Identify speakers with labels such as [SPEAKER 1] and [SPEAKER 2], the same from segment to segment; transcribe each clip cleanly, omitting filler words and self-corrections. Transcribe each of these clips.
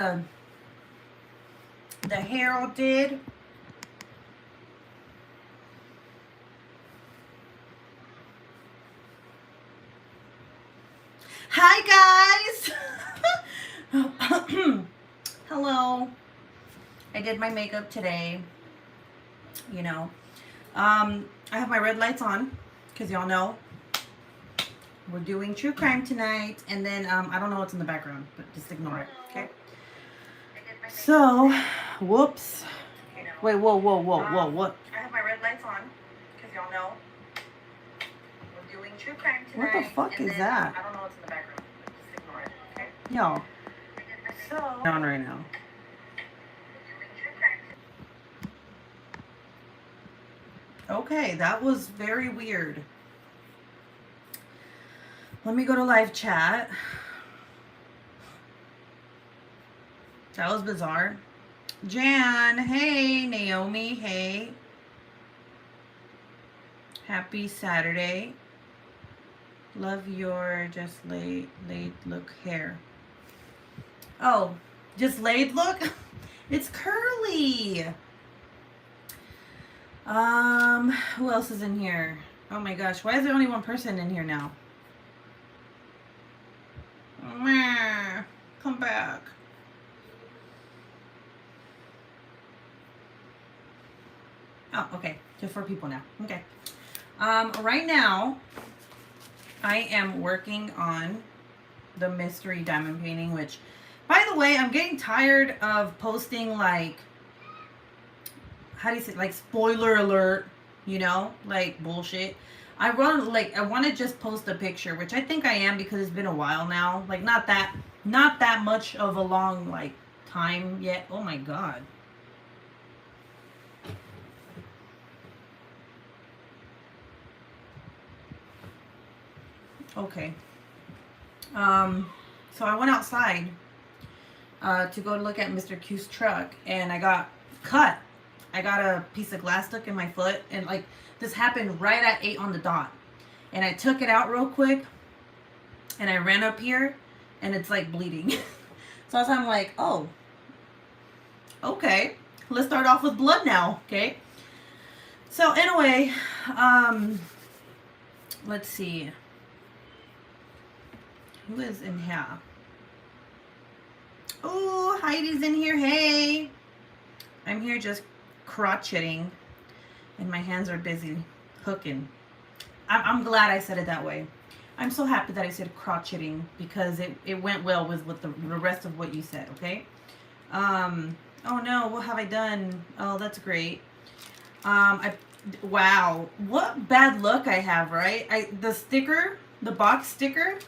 [SPEAKER 1] the Herald did. Hi guys. Hello. I did my makeup today. You know, I have my red lights on because y'all know we're doing true crime tonight. And then I don't know what's in the background, but just ignore it. Okay. So, whoops. Wait, whoa, what? I have my red lights on because y'all know we're doing true crime tonight. What the fuck is that? I don't know what's in the background, but just ignore it. Okay. Y'all. So on right now. Okay, that was very weird. Let me go to live chat. That was bizarre. Jan, hey. Naomi, hey. Happy Saturday. Love your just laid look hair. Oh, just laid look? It's curly. Who else is in here? Oh my gosh, why is there only one person in here now? Come back. Oh, okay. Just 4 people now. Okay. Right now, I am working on the mystery diamond painting, which, by the way, I'm getting tired of posting, like, how do you say, like, spoiler alert, you know, like, bullshit. I want to just post a picture, which I think I am because it's been a while now. Like, not that much of a long, like, time yet. Oh my god. Okay. So I went outside to go look at Mr. Q's truck, and I got cut. I got a piece of glass stuck in my foot, and like this happened right at 8 on the dot. And I took it out real quick, and I ran up here, and it's like bleeding. So I'm like, oh, okay, let's start off with blood now, okay? So anyway, let's see. Who is in here? Oh, Heidi's in here. Hey. I'm here just crotcheting, and my hands are busy hooking. I'm glad I said it that way. I'm so happy that I said crotcheting because it went well with the rest of what you said, okay? Oh no, what have I done? Oh, that's great. Wow, what bad luck I have, right? The sticker, the box sticker,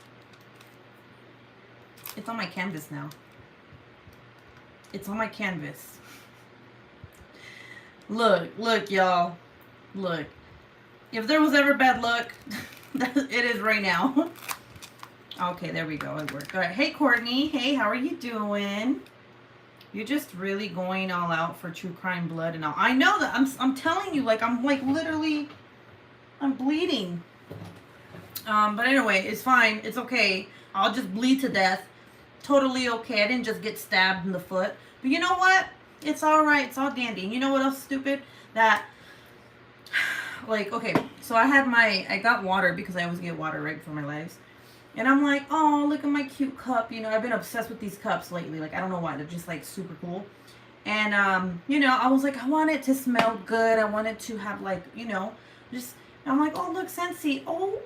[SPEAKER 1] it's on my canvas now. It's on my canvas. Look, y'all. Look. If there was ever bad luck, it is right now. Okay, there we go. It worked. All right. Hey, Courtney. Hey, how are you doing? You're just really going all out for true crime blood and all. I know that. I'm telling you, like, I'm like literally, I'm bleeding. But anyway, it's fine. It's okay. I'll just bleed to death. Totally okay. I didn't just get stabbed in the foot. But you know what? It's all right. It's all dandy. You know what else is stupid? That, like, okay, so I got water because I always get water right before my legs. And I'm like, oh, look at my cute cup. You know, I've been obsessed with these cups lately. Like, I don't know why. They're just, like, super cool. And, you know, I was like, I want it to smell good. I want it to have, like, you know, just, I'm like, oh, look, Scentsy. Oh.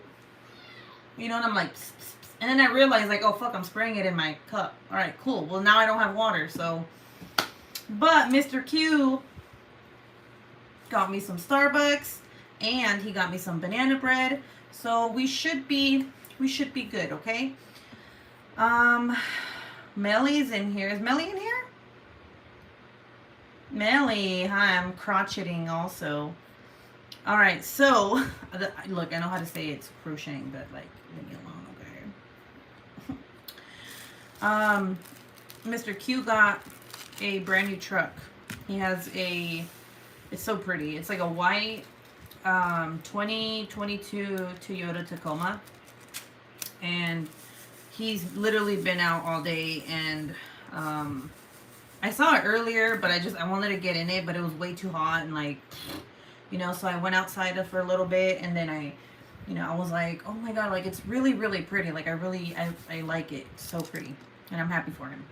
[SPEAKER 1] You know, and I'm like, psst, psst, psst. And then I realized, like, oh, fuck, I'm spraying it in my cup. All right, cool. Well, now I don't have water, so. But Mr. Q got me some Starbucks, and he got me some banana bread. So we should be good, okay? Melly's in here. Is Melly in here? Melly, hi, I'm crotcheting also. All right, so look, I know how to say it's crocheting, but like, leave me alone, okay? Mr. Q got a brand new truck. He has it's so pretty. It's like a white 2022 Toyota Tacoma, and he's literally been out all day, and I saw it earlier, but I wanted to get in it, but it was way too hot and like, you know, so I went outside for a little bit, and then I was like, oh my god, like it's really, really pretty. Like I like it. It's so pretty, and I'm happy for him.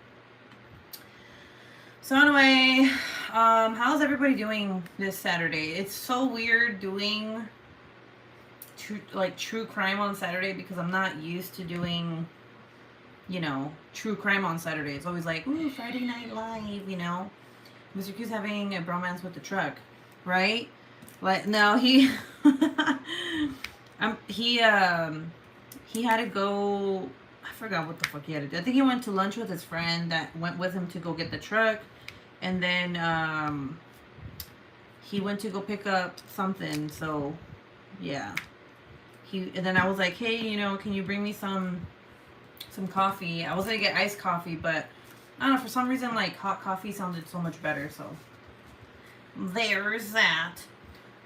[SPEAKER 1] So anyway, how's everybody doing this Saturday? It's so weird doing true crime on Saturday because I'm not used to doing, you know, true crime on Saturday. It's always like, ooh, Friday Night Live, you know. Mr. Q's having a bromance with the truck, right? Like, no, he had to go. I forgot what the fuck he had to do. I think he went to lunch with his friend that went with him to go get the truck, and then he went to go pick up something. So, yeah. And then I was like, hey, you know, can you bring me some coffee? I was gonna get iced coffee, but I don't know, for some reason like hot coffee sounded so much better. So there's that.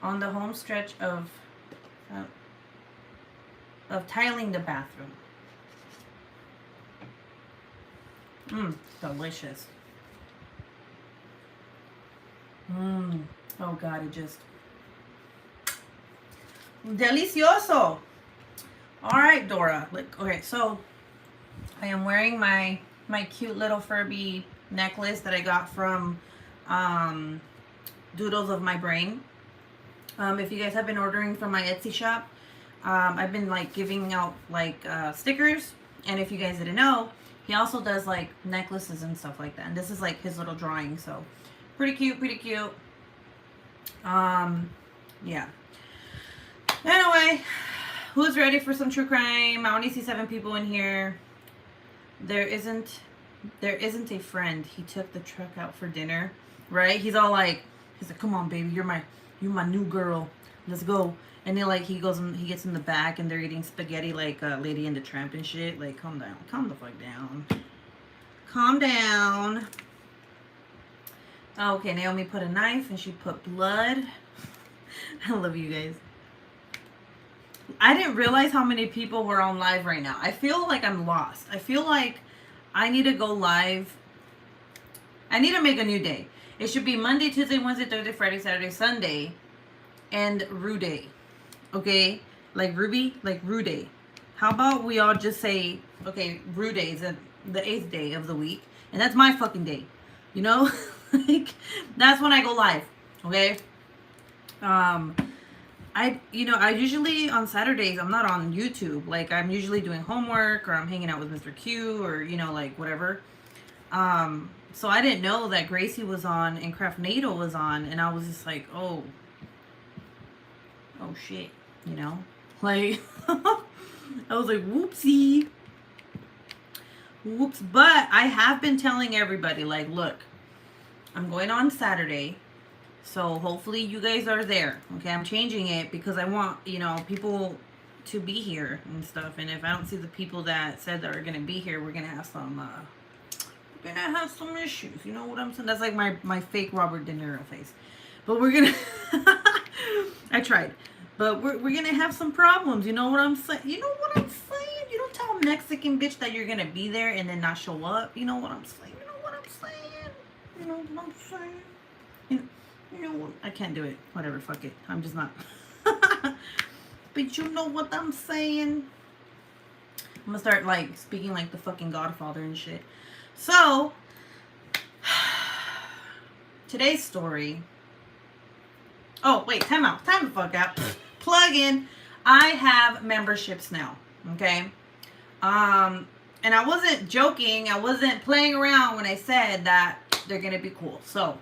[SPEAKER 1] On the home stretch of tiling the bathroom. Delicious. Oh god, it just delicioso. All right, Dora. Look, okay, so I am wearing my cute little Furby necklace that I got from Doodles of My Brain. If you guys have been ordering from my Etsy shop, I've been like giving out like stickers, and if you guys didn't know, he also does like necklaces and stuff like that. And this is like his little drawing, so pretty cute, pretty cute. Yeah. Anyway, who's ready for some true crime? I only see 7 people in here. There isn't a friend. He took the truck out for dinner, right? He's like, come on, baby, you're my new girl. Let's go. And then like he gets in the back and they're eating spaghetti like Lady and the Tramp and shit. Like, calm down, calm the fuck down, calm down. Oh, okay, Naomi put a knife and she put blood. I love you guys. I didn't realize how many people were on live right now. I feel like I'm lost. I feel like I need to go live. I need to make a new day. It should be Monday, Tuesday, Wednesday, Thursday, Friday, Saturday, Sunday, and Rue Day. Okay? Like Ruby, like Rue Day. How about we all just say, okay, Rue Day is the 8th day of the week, and that's my fucking day. You know? Like, that's when I go live. Okay? I usually on Saturdays, I'm not on YouTube. Like, I'm usually doing homework or I'm hanging out with Mr. Q or, you know, like whatever. So I didn't know that Gracie was on and Craftnado was on, and I was just like, oh shit, you know? Like, I was like, whoopsie. Whoops. But I have been telling everybody, like, look, I'm going on Saturday. So hopefully you guys are there. Okay, I'm changing it because I want, you know, people to be here and stuff. And if I don't see the people that said that are gonna be here, we're gonna have some issues. You know what I'm saying? That's like my fake Robert De Niro face. But we're gonna I tried. But we're gonna have some problems. You know what I'm saying? You know what I'm saying? You don't tell a Mexican bitch that you're gonna be there and then not show up. You know what I'm saying? You know what I'm saying? You know what I'm saying? You know what? I can't do it. Whatever, fuck it. I'm just not. But you know what I'm saying? I'm gonna start like speaking like the fucking Godfather and shit. So today's story. Oh wait, time out. Time to fuck out. Plug in. I have memberships now. Okay. And I wasn't joking. I wasn't playing around when I said that they're gonna be cool. So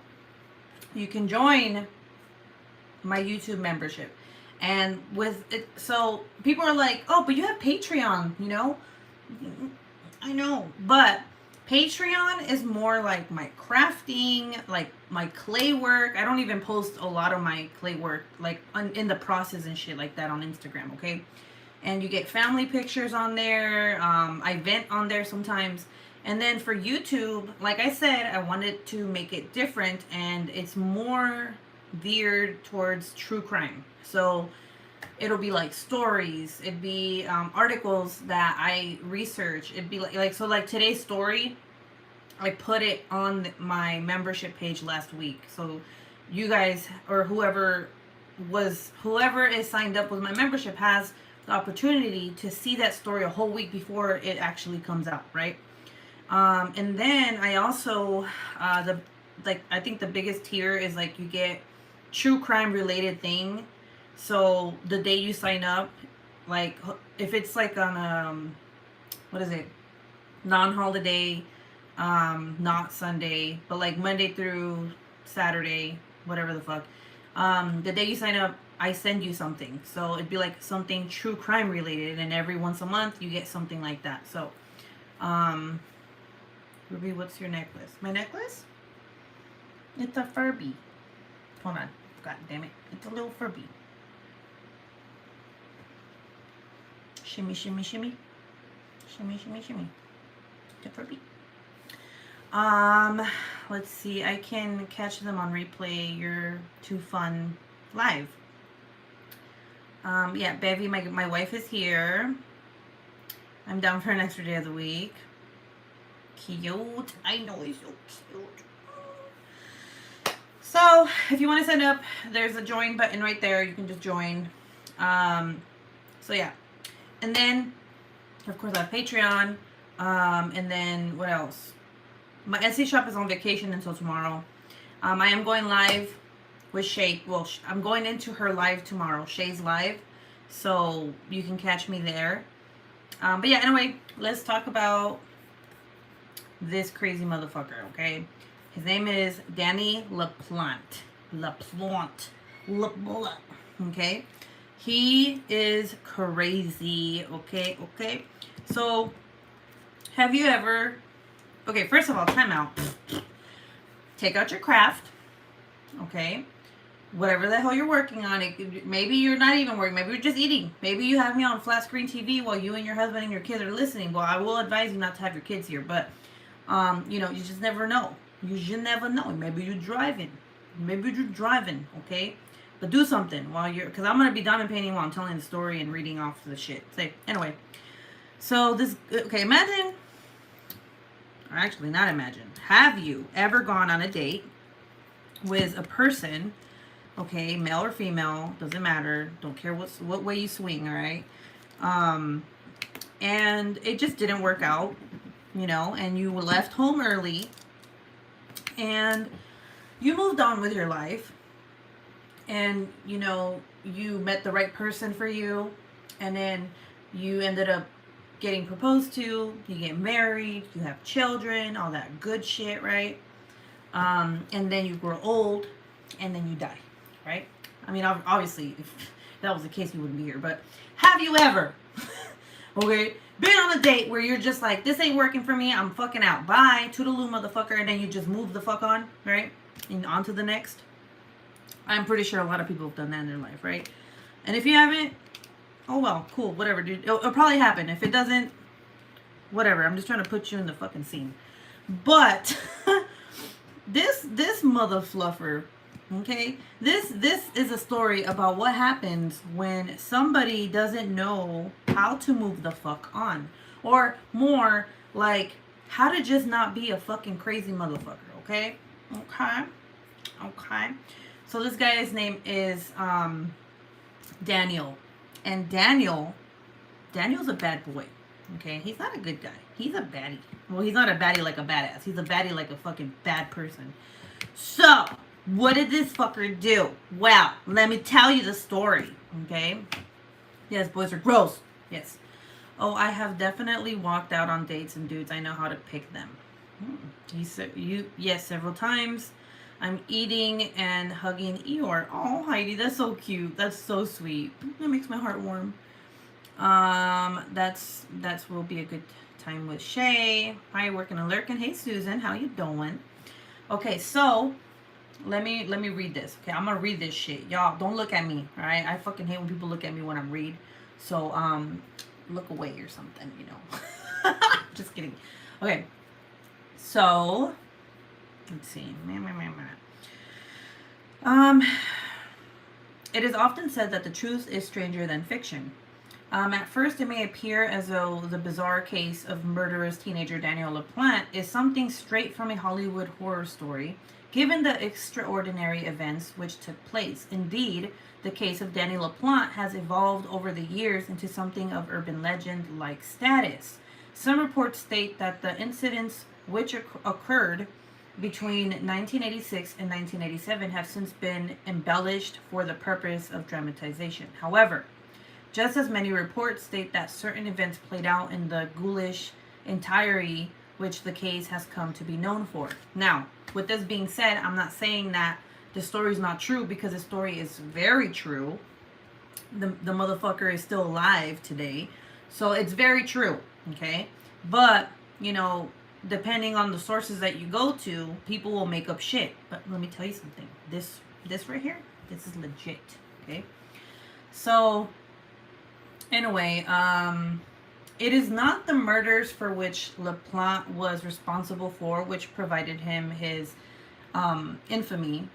[SPEAKER 1] you can join my YouTube membership. And with it, so people are like, oh, but you have Patreon, you know? I know, but Patreon is more like my crafting, like my clay work. I don't even post a lot of my clay work, like in the process and shit like that on Instagram, okay? And you get family pictures on there. I vent on there sometimes. And then for YouTube, like I said, I wanted to make it different, and it's more veered towards true crime. So it'll be like stories, it'd be articles that I research. It'd be like so like today's story I put it on my membership page last week. So you guys, or whoever is signed up with my membership, has the opportunity to see that story a whole week before it actually comes out, right? And then I also, I think the biggest tier is like you get true crime related thing. So the day you sign up, like if it's like on what is it, non-holiday, not Sunday, but like Monday through Saturday, whatever the fuck. The day you sign up, I send you something. So it'd be like something true crime related, and every once a month you get something like that. So, Ruby, what's your necklace? My necklace? It's a Furby. Hold on. God damn it. It's a little Furby. Shimmy, shimmy, shimmy. Shimmy, shimmy, shimmy. It's a Furby. Let's see. I can catch them on replay. You're too fun live. Yeah, Bevy, my wife is here. I'm down for an extra day of the week. Cute. I know he's so cute. So, if you want to sign up, there's a join button right there. You can just join. So, yeah. And then, of course, I have Patreon. And then, what else? My Etsy shop is on vacation until tomorrow. I am going live with Shay. Well, I'm going into her live tomorrow. Shay's live. So, you can catch me there. But yeah, anyway, let's talk about this crazy motherfucker, okay? His name is Danny LaPlante. LaPlante. Okay? He is crazy, okay? Okay? So, have you ever... Okay, first of all, time out. Take out your craft, okay? Whatever the hell you're working on. Maybe you're not even working. Maybe you're just eating. Maybe you have me on flat screen TV while you and your husband and your kids are listening. Well, I will advise you not to have your kids here, but... you know, you just never know. You just never know. Maybe you're driving. Okay? But do something while you're... Because I'm going to be diamond painting while I'm telling the story and reading off the shit. So, anyway. So, this... Okay, imagine... Or actually, not imagine. Have you ever gone on a date with a person... Okay, male or female, doesn't matter. Don't care what way you swing, all right? And it just didn't work out. You know, and you left home early and you moved on with your life, and you know, you met the right person for you, and then you ended up getting proposed to, you get married, you have children, all that good shit, right? And then you grow old and then you die, right? I mean, obviously, if that was the case, you wouldn't be here, but have you ever, okay, been on a date where you're just like, this ain't working for me, I'm fucking out, bye, toodaloo motherfucker, and then you just move the fuck on, right? And on to the next. I'm pretty sure a lot of people have done that in their life, right? And if you haven't, oh well, cool, whatever, dude. It'll probably happen. If it doesn't, whatever. I'm just trying to put you in the fucking scene. But this mother fluffer, okay? This is a story about what happens when somebody doesn't know how to move the fuck on. Or more like how to just not be a fucking crazy motherfucker, okay? Okay. So this guy's name is Daniel. And Daniel's a bad boy. Okay? He's not a good guy. He's a baddie. Well, he's not a baddie like a badass. He's a baddie like a fucking bad person. So, what did this fucker do? Well, let me tell you the story. Okay? Yes, boys are gross. Yes. Oh, I have definitely walked out on dates and dudes. I know how to pick them. Yes, several times. I'm eating and hugging Eeyore. Oh, Heidi, that's so cute. That's so sweet. That makes my heart warm. That's will be a good time with Shay. Hi, working and lurking. Hey, Susan, how you doing? Okay, so let me read this. Okay, I'm gonna read this shit. Y'all, don't look at me. All right, I fucking hate when people look at me when I'm read. So look away or something. You know. Just kidding. Okay. So, let's see. It is often said that the truth is stranger than fiction. At first, it may appear as though the bizarre case of murderous teenager Daniel LaPlante is something straight from a Hollywood horror story, given the extraordinary events which took place. Indeed, the case of Daniel LaPlante has evolved over the years into something of urban legend like status. Some reports state that the incidents which occurred between 1986 and 1987 have since been embellished for the purpose of dramatization. However, just as many reports state that certain events played out in the ghoulish entirety which the case has come to be known for. Now, with this being said, I'm not saying that the story is not true, because the story is very true. The motherfucker is still alive today. So it's very true, okay? But, you know, depending on the sources that you go to, people will make up shit. But let me tell you something. This right here, this is legit, okay? So anyway, it is not the murders for which LaPlante was responsible for which provided him his infamy,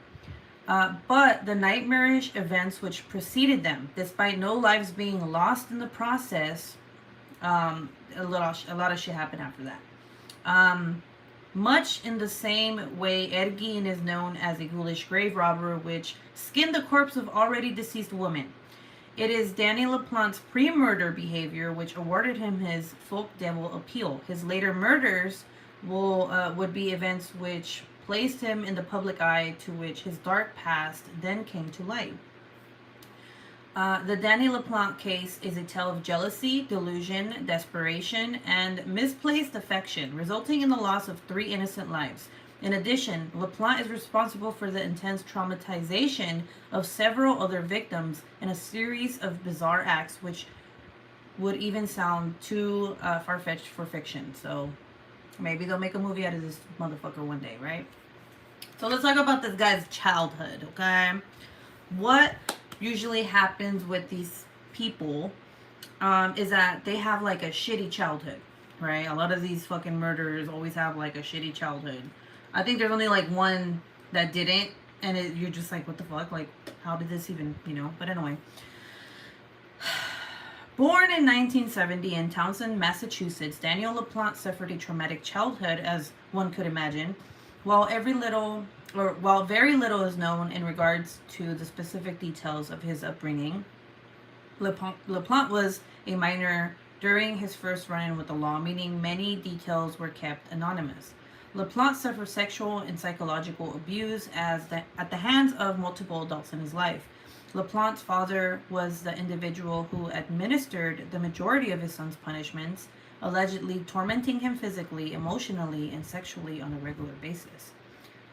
[SPEAKER 1] but the nightmarish events which preceded them. Despite no lives being lost in the process, a lot of shit happened after that. Much in the same way, Ergin is known as a ghoulish grave robber which skinned the corpse of already deceased women. It is Danny LaPlante's pre-murder behavior which awarded him his folk devil appeal. His later murders would be events which placed him in the public eye, to which his dark past then came to light. The Danny LaPlante case is a tale of jealousy, delusion, desperation, and misplaced affection, resulting in the loss of 3 innocent lives. In addition, LaPlante is responsible for the intense traumatization of several other victims in a series of bizarre acts which would even sound too far-fetched for fiction. So maybe they'll make a movie out of this motherfucker one day, right? So let's talk about this guy's childhood, okay? What usually happens with these people is that they have like a shitty childhood, right? A lot of these fucking murderers always have like a shitty childhood. I think there's only like one that didn't, and you're just like, what the fuck? Like, how did this even, you know? But anyway. Born in 1970 in Townsend, Massachusetts, Daniel LaPlante suffered a traumatic childhood, as one could imagine. While very little is known in regards to the specific details of his upbringing, LaPlante was a minor during his first run-in with the law, meaning many details were kept anonymous. LaPlante suffered sexual and psychological abuse at the hands of multiple adults in his life. LaPlante's father was the individual who administered the majority of his son's punishments, allegedly tormenting him physically, emotionally, and sexually on a regular basis.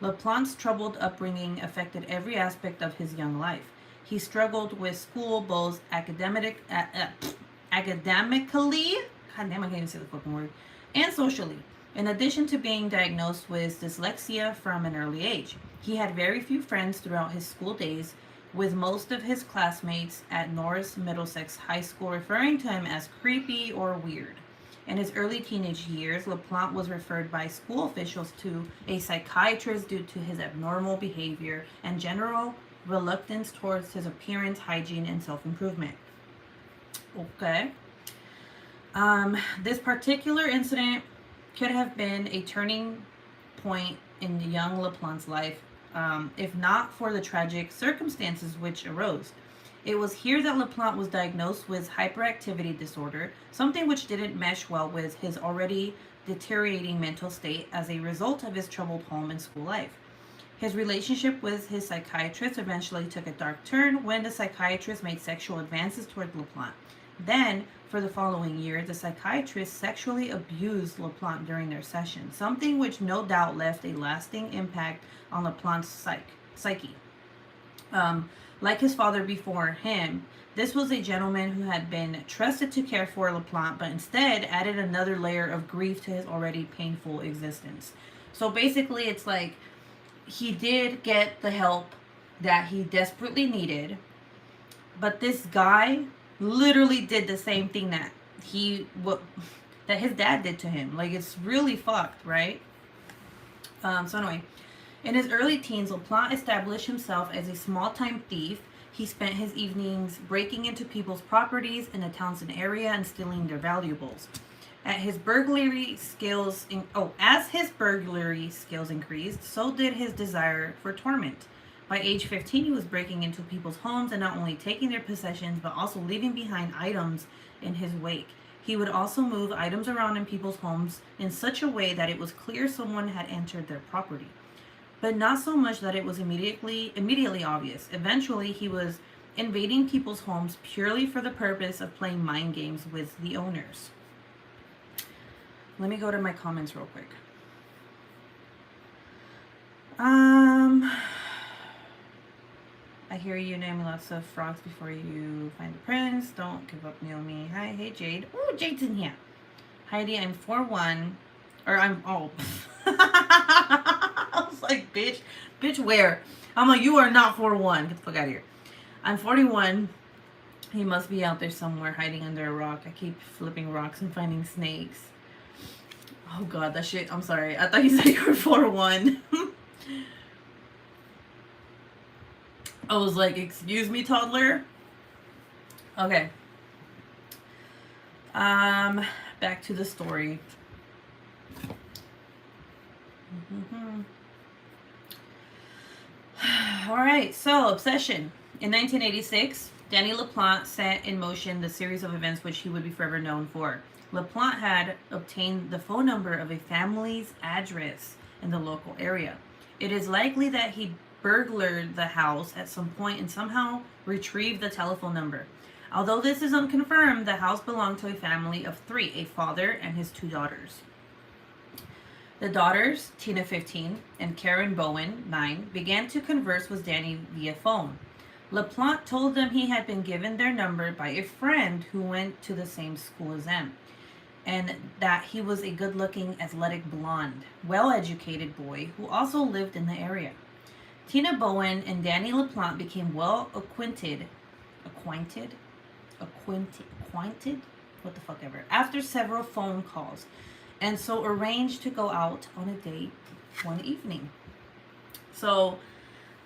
[SPEAKER 1] LaPlante's troubled upbringing affected every aspect of his young life. He struggled with school, both academically, God damn, I can't even say the fucking word, and socially. In addition to being diagnosed with dyslexia from an early age, he had very few friends throughout his school days, with most of his classmates at Norris Middlesex High School referring to him as creepy or weird. In his early teenage years, LaPlante was referred by school officials to a psychiatrist due to his abnormal behavior and general reluctance towards his appearance, hygiene, and self-improvement. Okay. This particular incident could have been a turning point in the young LaPlante's life, if not for the tragic circumstances which arose. It was here that LaPlante was diagnosed with hyperactivity disorder, something which didn't mesh well with his already deteriorating mental state as a result of his troubled home and school life. His relationship with his psychiatrist eventually took a dark turn when the psychiatrist made sexual advances toward LaPlante. Then, for the following year, the psychiatrist sexually abused LaPlante during their session, something which no doubt left a lasting impact on LaPlante's psyche. Like his father before him, this was a gentleman who had been trusted to care for LaPlante, but instead added another layer of grief to his already painful existence. So basically, it's like he did get the help that he desperately needed, but this guy literally did the same thing that his dad did to him. Like, it's really fucked, right? So anyway, in his early teens, LaPlante established himself as a small-time thief. He spent his evenings breaking into people's properties in the Townsend area and stealing their valuables. As his burglary skills increased, so did his desire for torment. By age 15, he was breaking into people's homes and not only taking their possessions, but also leaving behind items in his wake. He would also move items around in people's homes in such a way that it was clear someone had entered their property, but not so much that it was immediately obvious. Eventually, he was invading people's homes purely for the purpose of playing mind games with the owners. Let me go to my comments real quick. I hear you naming lots of frogs before you find the prince. Don't give up, Naomi. Hi, hey Jade. Oh, Jade's in here. Heidi, I'm 4'1". I was like, bitch, where? I'm like, you are not 4'1". Get the fuck out of here. I'm 41. He must be out there somewhere hiding under a rock. I keep flipping rocks and finding snakes. Oh god, that shit. I'm sorry. I thought you said you were 4'1". I was like, excuse me, toddler? Okay. Back to the story. Alright, so obsession. In 1986, Danny LaPlante set in motion the series of events which he would be forever known for. LaPlante had obtained the phone number of a family's address in the local area. It is likely that he burglared the house at some point and somehow retrieved the telephone number. Although this is unconfirmed, the house belonged to a family of 3, a father and his 2 daughters. The daughters, Tina 15 and Karen Bowen 9, began to converse with Danny via phone. LaPlante told them he had been given their number by a friend who went to the same school as them, and that he was a good-looking, athletic, blonde, well-educated boy who also lived in the area. Tina Bowen and Danny LaPlante became well acquainted, what the fuck ever, after several phone calls, and so arranged to go out on a date one evening. So,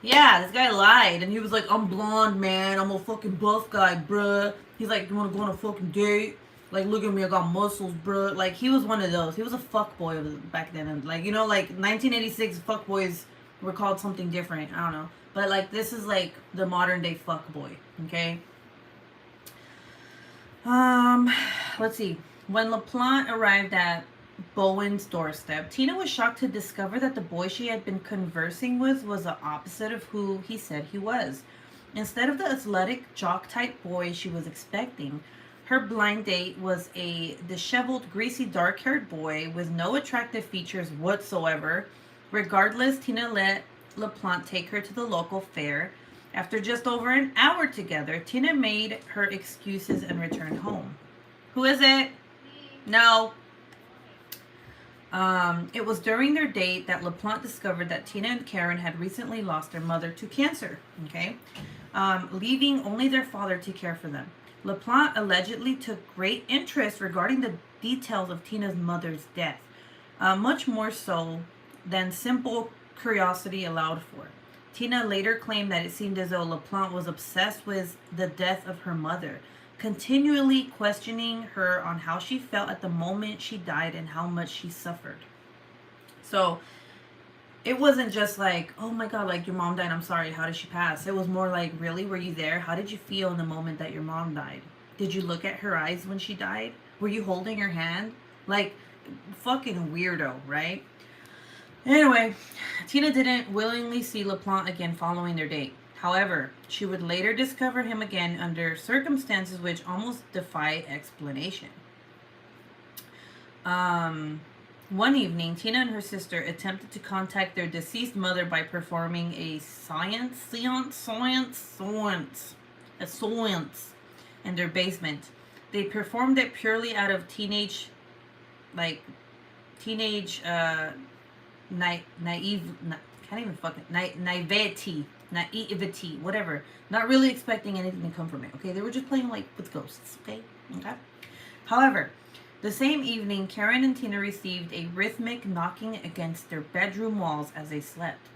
[SPEAKER 1] yeah, this guy lied, and he was like, I'm blonde, man, I'm a fucking buff guy, bruh. He's like, you wanna go on a fucking date? Like, look at me, I got muscles, bruh. Like, he was one of those. He was a fuckboy back then. And, like, you know, like, 1986 fuckboys were called something different. I don't know. But, like, this is, like, the modern-day fuckboy, okay? Let's see. When LaPlante arrived at Bowen's doorstep, Tina was shocked to discover that the boy she had been conversing with was the opposite of who he said he was. Instead of the athletic, jock-type boy she was expecting, her blind date was a disheveled, greasy, dark-haired boy with no attractive features whatsoever. Regardless, Tina let LaPlante take her to the local fair. After just over an hour together, Tina made her excuses and returned home. Who is it? No. It was during their date that LaPlante discovered that Tina and Karen had recently lost their mother to cancer, okay? Leaving only their father to care for them. LaPlante allegedly took great interest regarding the details of Tina's mother's death, much more so than simple curiosity allowed for. Tina later claimed that it seemed as though LaPlante was obsessed with the death of her mother, continually questioning her on how she felt at the moment she died and how much she suffered. So it wasn't just like, oh my god, like, your mom died, I'm sorry, how did she pass? It was more like, really, were you there? How did you feel in the moment that your mom died? Did you look at her eyes when she died? Were you holding her hand? Like, fucking weirdo, right? Anyway, Tina didn't willingly see LaPlante again following their date. However, she would later discover him again under circumstances which almost defy explanation. One evening, Tina and her sister attempted to contact their deceased mother by performing a seance in their basement. They performed it purely out of teenage naivety, whatever. Not really expecting anything to come from it, okay? They were just playing, like, with ghosts, okay? However, the same evening, Karen and Tina received a rhythmic knocking against their bedroom walls as they slept.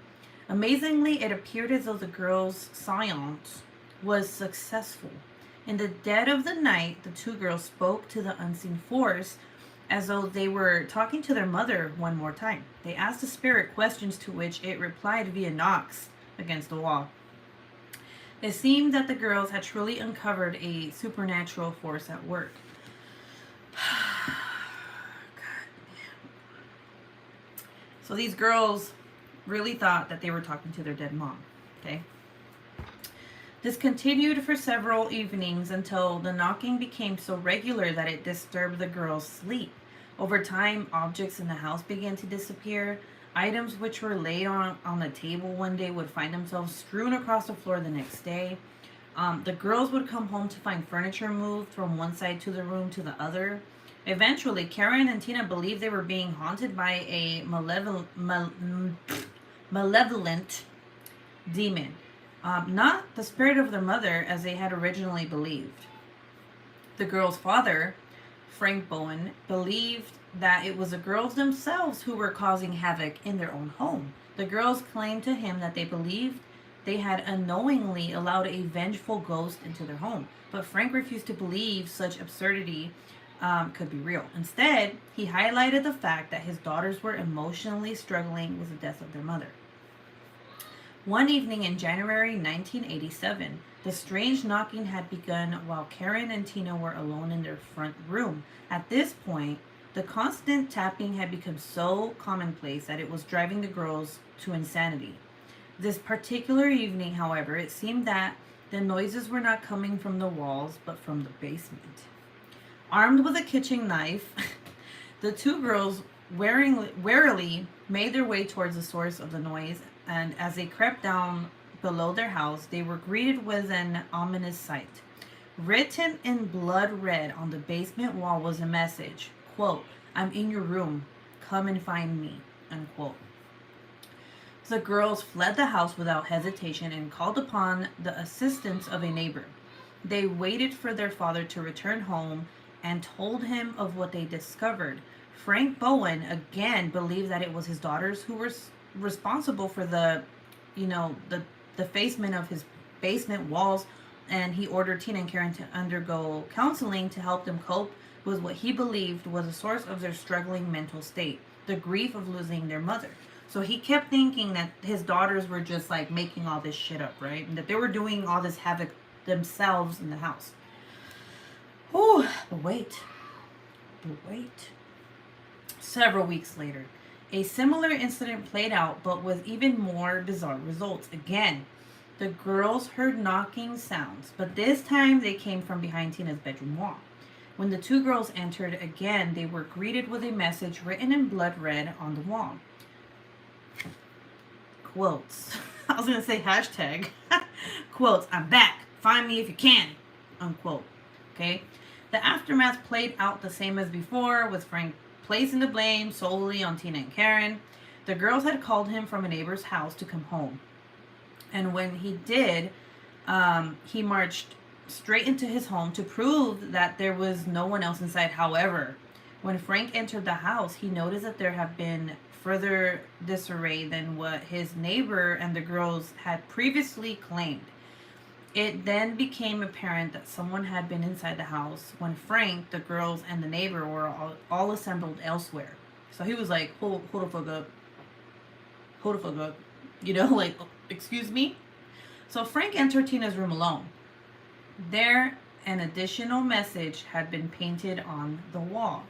[SPEAKER 1] Amazingly, it appeared as though the girls' seance was successful. In the dead of the night, the two girls spoke to the unseen force as though they were talking to their mother one more time. They asked the spirit questions to which it replied via knocks against the wall. It seemed that the girls had truly uncovered a supernatural force at work. So these girls really thought that they were talking to their dead mom. Okay. This continued for several evenings until the knocking became so regular that it disturbed the girls' sleep. Over time, objects in the house began to disappear. Items which were laid on the table one day would find themselves strewn across the floor the next day. The girls would come home to find furniture moved from one side to the room to the other. Eventually, Karen and Tina believed they were being haunted by a malevolent demon. Not the spirit of their mother as they had originally believed. The girls' father, Frank Bowen, believed that it was the girls themselves who were causing havoc in their own home. The girls claimed to him that they believed they had unknowingly allowed a vengeful ghost into their home. But Frank refused to believe such absurdity could be real. Instead, he highlighted the fact that his daughters were emotionally struggling with the death of their mother. One evening in January 1987, the strange knocking had begun while Karen and Tina were alone in their front room. At this point, the constant tapping had become so commonplace that it was driving the girls to insanity. This particular evening, however, it seemed that the noises were not coming from the walls, but from the basement. Armed with a kitchen knife, the two girls warily made their way towards the source of the noise, and as they crept down below their house, they were greeted with an ominous sight. Written in blood red on the basement wall was a message, quote, "I'm in your room, come and find me," unquote. The girls fled the house without hesitation and called upon the assistance of a neighbor. They waited for their father to return home and told him of what they discovered. Frank Bowen again believed that it was his daughters who were responsible for the defacement of his basement walls, and he ordered Tina and Karen to undergo counseling to help them cope with what he believed was a source of their struggling mental state, the grief of losing their mother. So he kept thinking that his daughters were just like making all this shit up, right? And that they were doing all this havoc themselves in the house. Oh, but wait. Several weeks later, a similar incident played out, but with even more bizarre results. Again, the girls heard knocking sounds, but this time they came from behind Tina's bedroom wall. When the two girls entered again, they were greeted with a message written in blood red on the wall. Quotes. I was going to say hashtag. Quotes, "I'm back. Find me if you can." Unquote. Okay? The aftermath played out the same as before, with Frank placing the blame solely on Tina and Karen. The girls had called him from a neighbor's house to come home. And when he did, he marched straight into his home to prove that there was no one else inside. However, when Frank entered the house, he noticed that there had been further disarray than what his neighbor and the girls had previously claimed. It then became apparent that someone had been inside the house when Frank, the girls, and the neighbor were all assembled elsewhere. So he was like, hold the fuck up. Hold the fuck up. You know, like, excuse me? So Frank entered Tina's room alone. There, an additional message had been painted on the wall.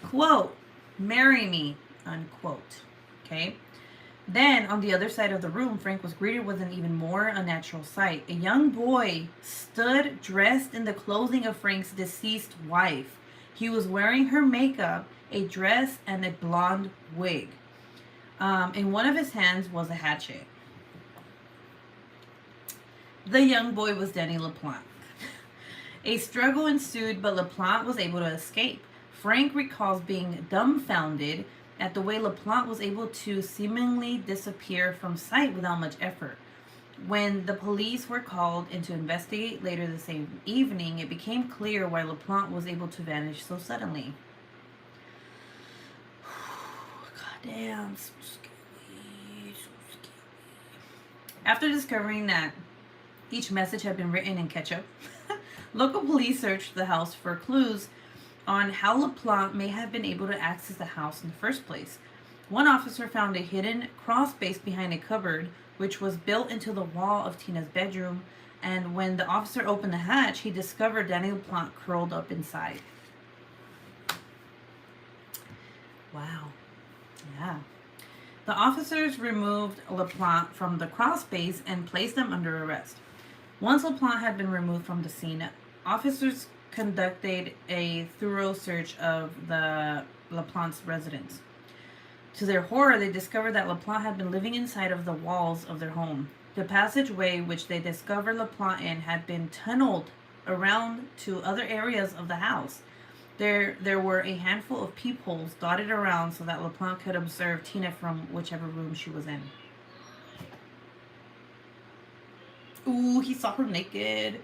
[SPEAKER 1] Quote, "Marry me," unquote. Okay? Then, on the other side of the room, Frank was greeted with an even more unnatural sight. A young boy stood dressed in the clothing of Frank's deceased wife. He was wearing her makeup, a dress, and a blonde wig. In one of his hands was a hatchet. The young boy was Denny LaPlante. A struggle ensued, but LaPlante was able to escape. Frank recalls being dumbfounded at the way LaPlante was able to seemingly disappear from sight without much effort. When the police were called in to investigate later the same evening, it became clear why LaPlante was able to vanish so suddenly. Goddamn, so scary. After discovering that Each message had been written in ketchup. Local police searched the house for clues on how LaPlante may have been able to access the house in the first place. One officer found a hidden crawl space behind a cupboard, which was built into the wall of Tina's bedroom, and when the officer opened the hatch, he discovered Danny LaPlante curled up inside. Wow. Yeah. The officers removed LaPlante from the crawl space and placed them under arrest. Once LaPlante had been removed from the scene, officers conducted a thorough search of the LaPlante's residence. To their horror, they discovered that LaPlante had been living inside of the walls of their home. The passageway which they discovered LaPlante in had been tunneled around to other areas of the house. There were a handful of peepholes dotted around so that LaPlante could observe Tina from whichever room she was in. Ooh, he saw her naked.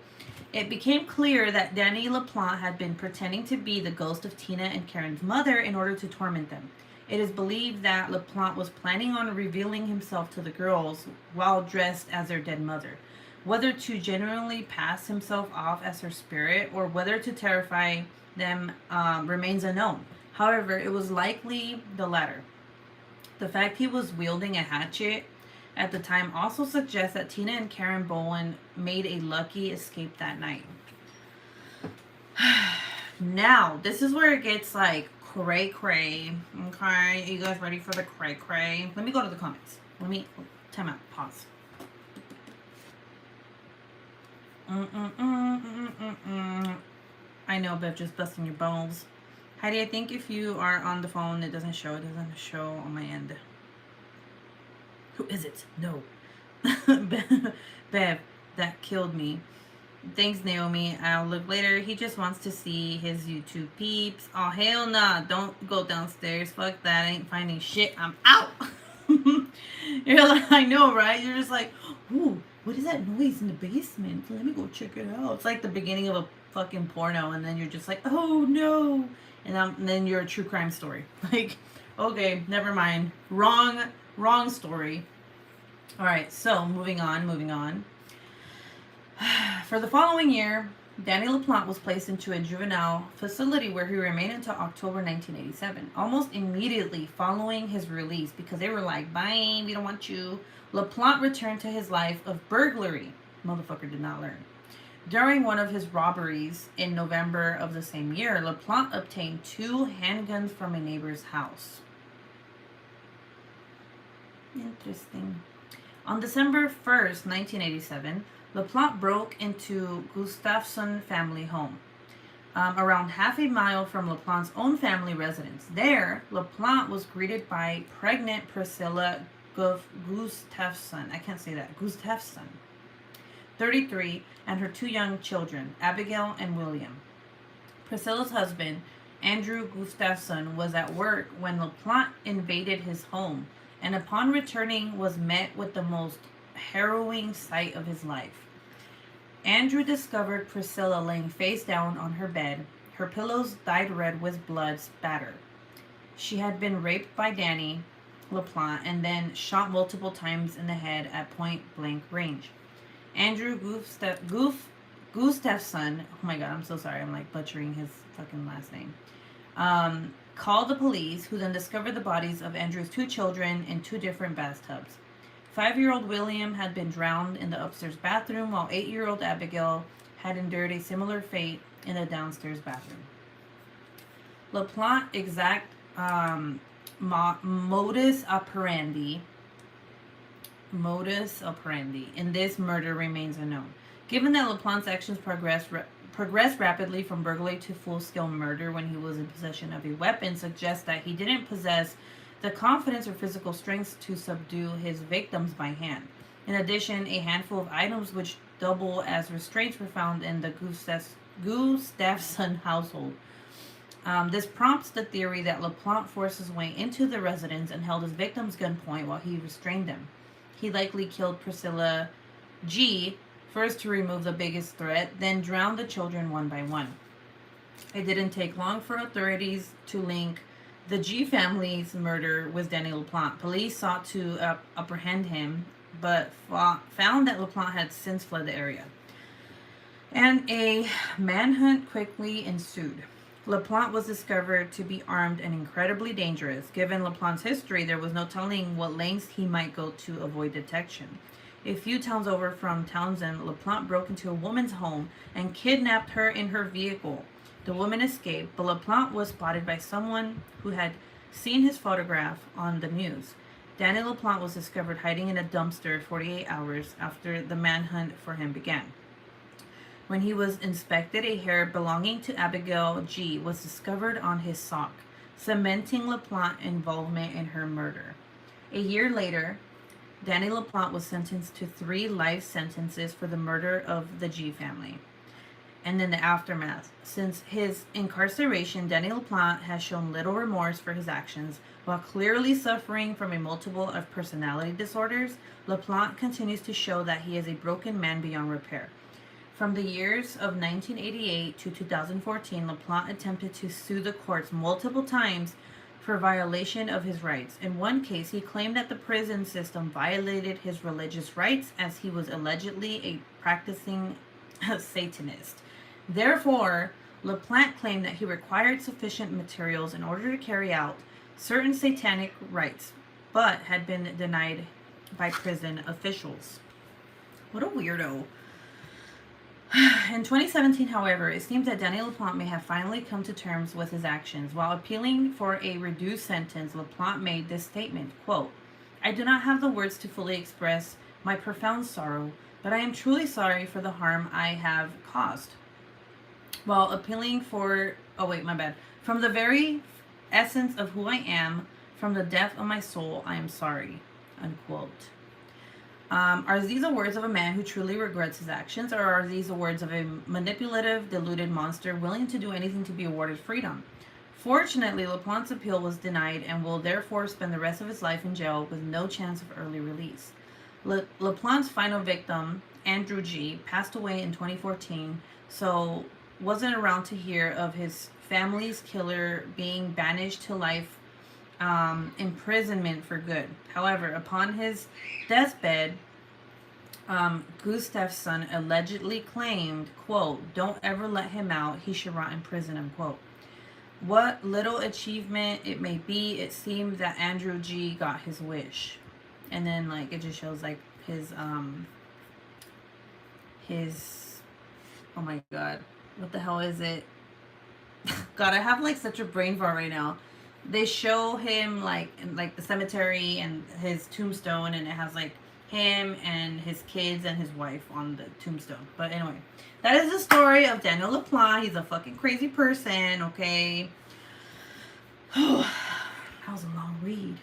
[SPEAKER 1] It became clear that Danny LaPlante had been pretending to be the ghost of Tina and Karen's mother in order to torment them. It is believed that LaPlante was planning on revealing himself to the girls while dressed as their dead mother. Whether to genuinely pass himself off as her spirit or whether to terrify them remains unknown. However, it was likely the latter. The fact he was wielding a hatchet at the time also suggests that Tina and Karen Bowen made a lucky escape that night. Now, this is where it gets like cray-cray. Okay, are you guys ready for the cray-cray? Let me go to the comments. Time out, pause. I know, Bev, just busting your balls. Heidi, I think if you are on the phone, it doesn't show. It doesn't show on my end. Who is it? No. Bev, that killed me. Thanks, Naomi. I'll look later. He just wants to see his YouTube peeps. Oh, hell nah. Don't go downstairs. Fuck that. I ain't finding shit. I'm out. You're like, I know, right? You're just like, ooh, what is that noise in the basement? Let me go check it out. It's like the beginning of a fucking porno, and then you're just like, oh no. And then you're a true crime story. Like, okay, never mind. Wrong story. All right, so moving on. For the following year, Danny LaPlante was placed into a juvenile facility where he remained until October 1987. Almost immediately following his release, because they were like, bye, we don't want you, LaPlante returned to his life of burglary. Motherfucker did not learn. During one of his robberies in November of the same year, LaPlante obtained 2 handguns from a neighbor's house. Interesting. On December 1st, 1987, LaPlante broke into Gustafson family home, around half a mile from LaPlante's own family residence. There, LaPlante was greeted by pregnant Priscilla Gustafson. I can't say that. Gustafson, 33, and her 2 young children, Abigail and William. Priscilla's husband, Andrew Gustafson, was at work when LaPlante invaded his home, and upon returning was met with the most harrowing sight of his life. Andrew discovered Priscilla laying face down on her bed, her pillows dyed red with blood spatter. She had been raped by Danny LaPlante and then shot multiple times in the head at point blank range. Andrew Gustafson, oh my god, I'm so sorry, I'm like butchering his fucking last name, called the police, who then discovered the bodies of Andrew's 2 children in 2 different bathtubs. 5-year-old William had been drowned in the upstairs bathroom, while 8-year-old Abigail had endured a similar fate in the downstairs bathroom. LaPlante exact modus operandi in this murder remains unknown. Given that LaPlante's actions progressed rapidly from burglary to full-scale murder when he was in possession of a weapon, suggests that he didn't possess the confidence or physical strength to subdue his victims by hand. In addition, a handful of items which double as restraints were found in the Gustafson household. This prompts the theory that LaPlante forced his way into the residence and held his victims gunpoint while he restrained them. He likely killed Priscilla G. first to remove the biggest threat, then drowned the children one by one. It didn't take long for authorities to link The G family's murder was Danny LaPlante. Police sought to apprehend him, but found that LaPlante had since fled the area. And a manhunt quickly ensued. LaPlante was discovered to be armed and incredibly dangerous. Given LaPlante's history, there was no telling what lengths he might go to avoid detection. A few towns over from Townsend, LaPlante broke into a woman's home and kidnapped her in her vehicle. The woman escaped, but LaPlante was spotted by someone who had seen his photograph on the news. Danny LaPlante was discovered hiding in a dumpster 48 hours after the manhunt for him began. When he was inspected, a hair belonging to Abigail G. was discovered on his sock, cementing LaPlante's involvement in her murder. A year later, Danny LaPlante was sentenced to 3 life sentences for the murder of the G family. And then the aftermath. Since his incarceration, Danny LaPlante has shown little remorse for his actions. While clearly suffering from a multiple of personality disorders, LaPlante continues to show that he is a broken man beyond repair. From the years of 1988 to 2014, LaPlante attempted to sue the courts multiple times for violation of his rights. In one case, he claimed that the prison system violated his religious rights as he was allegedly a practicing Satanist. Therefore, LaPlante claimed that he required sufficient materials in order to carry out certain satanic rites, but had been denied by prison officials. What a weirdo. In 2017, however, it seems that Danny LaPlante may have finally come to terms with his actions. While appealing for a reduced sentence, LaPlante made this statement, quote, "I do not have the words to fully express my profound sorrow, but I am truly sorry for the harm I have caused." While appealing for, from the very essence of who I am, from the depth of my soul, I am sorry, unquote. Are these the words of a man who truly regrets his actions, or are these the words of a manipulative, deluded monster willing to do anything to be awarded freedom? Fortunately, LaPlante's appeal was denied and will therefore spend the rest of his life in jail with no chance of early release. LaPlante's final victim, Andrew G., passed away in 2014, so wasn't around to hear of his family's killer being banished to life imprisonment for good. However, upon his deathbed, Gustav's son allegedly claimed, quote, "Don't ever let him out. He should rot in prison," unquote. What little achievement it may be, it seemed that Andrew G. got his wish. And then, like, it just shows, like, his, oh my god, what the hell is it? God, I have, like, such a brain fart right now. They show him, like, in, like, the cemetery and his tombstone, and it has, like, him and his kids and his wife on the tombstone. But anyway, that is the story of Daniel LaPlante. He's a fucking crazy person, okay? That was a long read.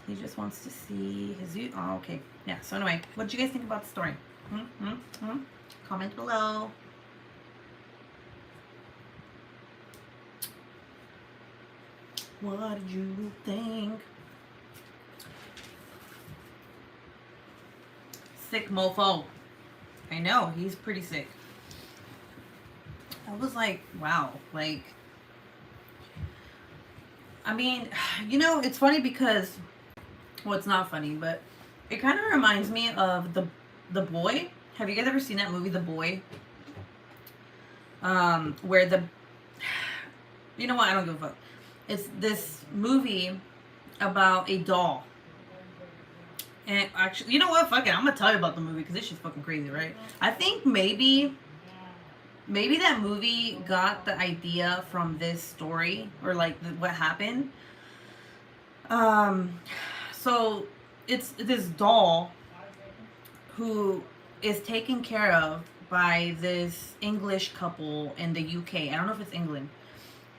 [SPEAKER 1] He just wants to see his... Oh, okay. Yeah, so anyway, what did you guys think about the story? Comment below. What did you think? Sick mofo. I know, he's pretty sick. I was like, wow. Like, I mean, you know, it's funny because, well, it's not funny, but it kind of reminds me of the Boy. Have you guys ever seen that movie, The Boy? Where the, you know what? I don't give a fuck. It's this movie about a doll. And actually, you know what? Fuck it. I'm gonna tell you about the movie because it's just fucking crazy, right? I think maybe that movie got the idea from this story, or like what happened. So it's this doll who is taken care of by this English couple in the UK. I don't know if it's England.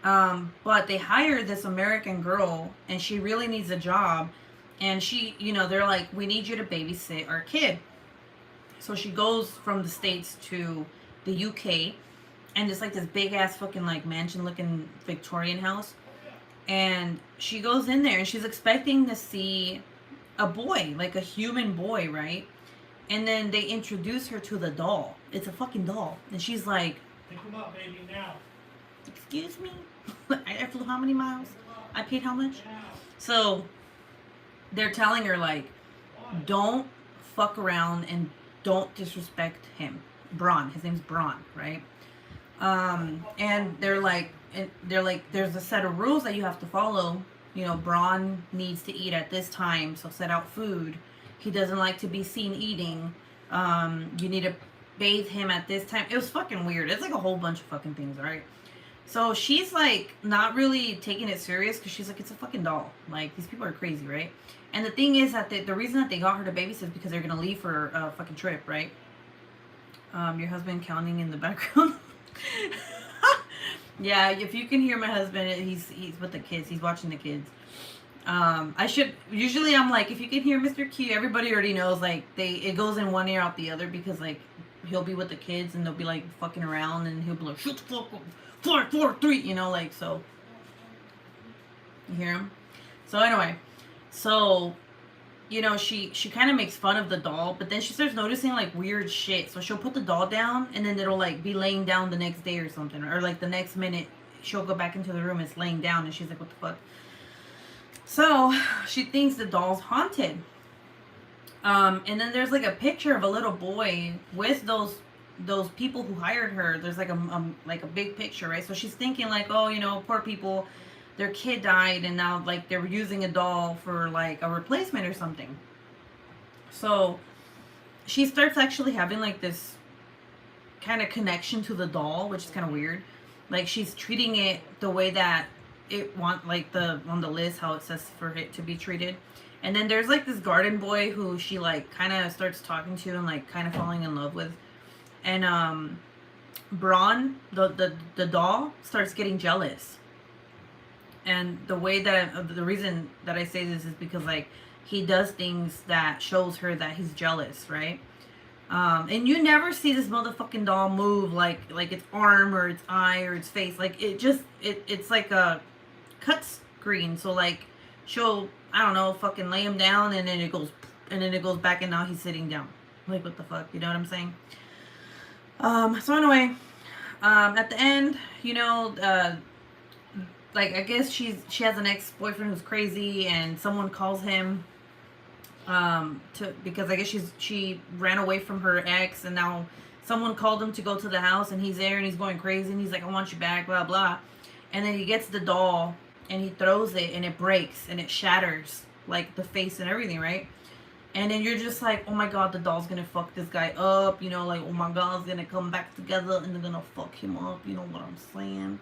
[SPEAKER 1] But they hire this American girl, and she really needs a job. And she, you know, they're like, "We need you to babysit our kid." So she goes from the States to the UK, and it's like this big ass fucking like mansion looking Victorian house. And she goes in there and she's expecting to see a boy, like a human boy, right? And then they introduce her to the doll. It's a fucking doll. And she's like, "Pick him up, baby, now." Excuse me? I flew how many miles? I paid how much? So they're telling her like, don't fuck around and don't disrespect him. Braun, his name's Braun, right? And they're like, there's a set of rules that you have to follow. You know, Braun needs to eat at this time, so set out food. He doesn't like to be seen eating. You need to bathe him at this time. It was fucking weird. It's like a whole bunch of fucking things, right? So she's like not really taking it serious because she's like, it's a fucking doll. Like, these people are crazy, right? And the thing is that the reason that they got her to babysit is because they're gonna leave for a fucking trip, right? Your husband counting in the background. Yeah, if you can hear my husband, he's with the kids. He's watching the kids. I should usually I'm like, if you can hear Mr. Q, everybody already knows like it goes in one ear out the other because like he'll be with the kids and they'll be like fucking around and he'll be like, shut the fuck up, 4, 4, 3, you know, like, so you hear him. So anyway, so you know, she kind of makes fun of the doll, but then she starts noticing like weird shit. So she'll put the doll down and then it'll like be laying down the next day or something, or like the next minute she'll go back into the room, it's laying down, and she's like, what the fuck? So she thinks the doll's haunted. And then there's like a picture of a little boy with those people who hired her. There's like a big picture, right? So she's thinking like, oh, you know, poor people, their kid died and now like they were using a doll for like a replacement or something. So she starts actually having like this kind of connection to the doll, which is kind of weird. Like she's treating it the way that it like on the list how it says for it to be treated. And then there's like this garden boy who she like kind of starts talking to and like kind of falling in love with. And Braun, the doll, starts getting jealous. And the reason that I say this is because like he does things that shows her that he's jealous, right? And you never see this motherfucking doll move like its arm or its eye or its face. Like it's like a cut screen. So like she'll, I don't know, fucking lay him down and then it goes back and now he's sitting down. Like, what the fuck? You know what I'm saying? So anyway, at the end, you know, like I guess she has an ex-boyfriend who's crazy and someone calls him because I guess she ran away from her ex and now someone called him to go to the house and he's there and he's going crazy and he's like, I want you back, blah blah. And then he gets the doll and he throws it and it breaks and it shatters like the face and everything, right? And then you're just like, oh my god, the doll's gonna fuck this guy up, you know, like, oh my god, it's gonna come back together and they're gonna fuck him up, you know what I'm saying?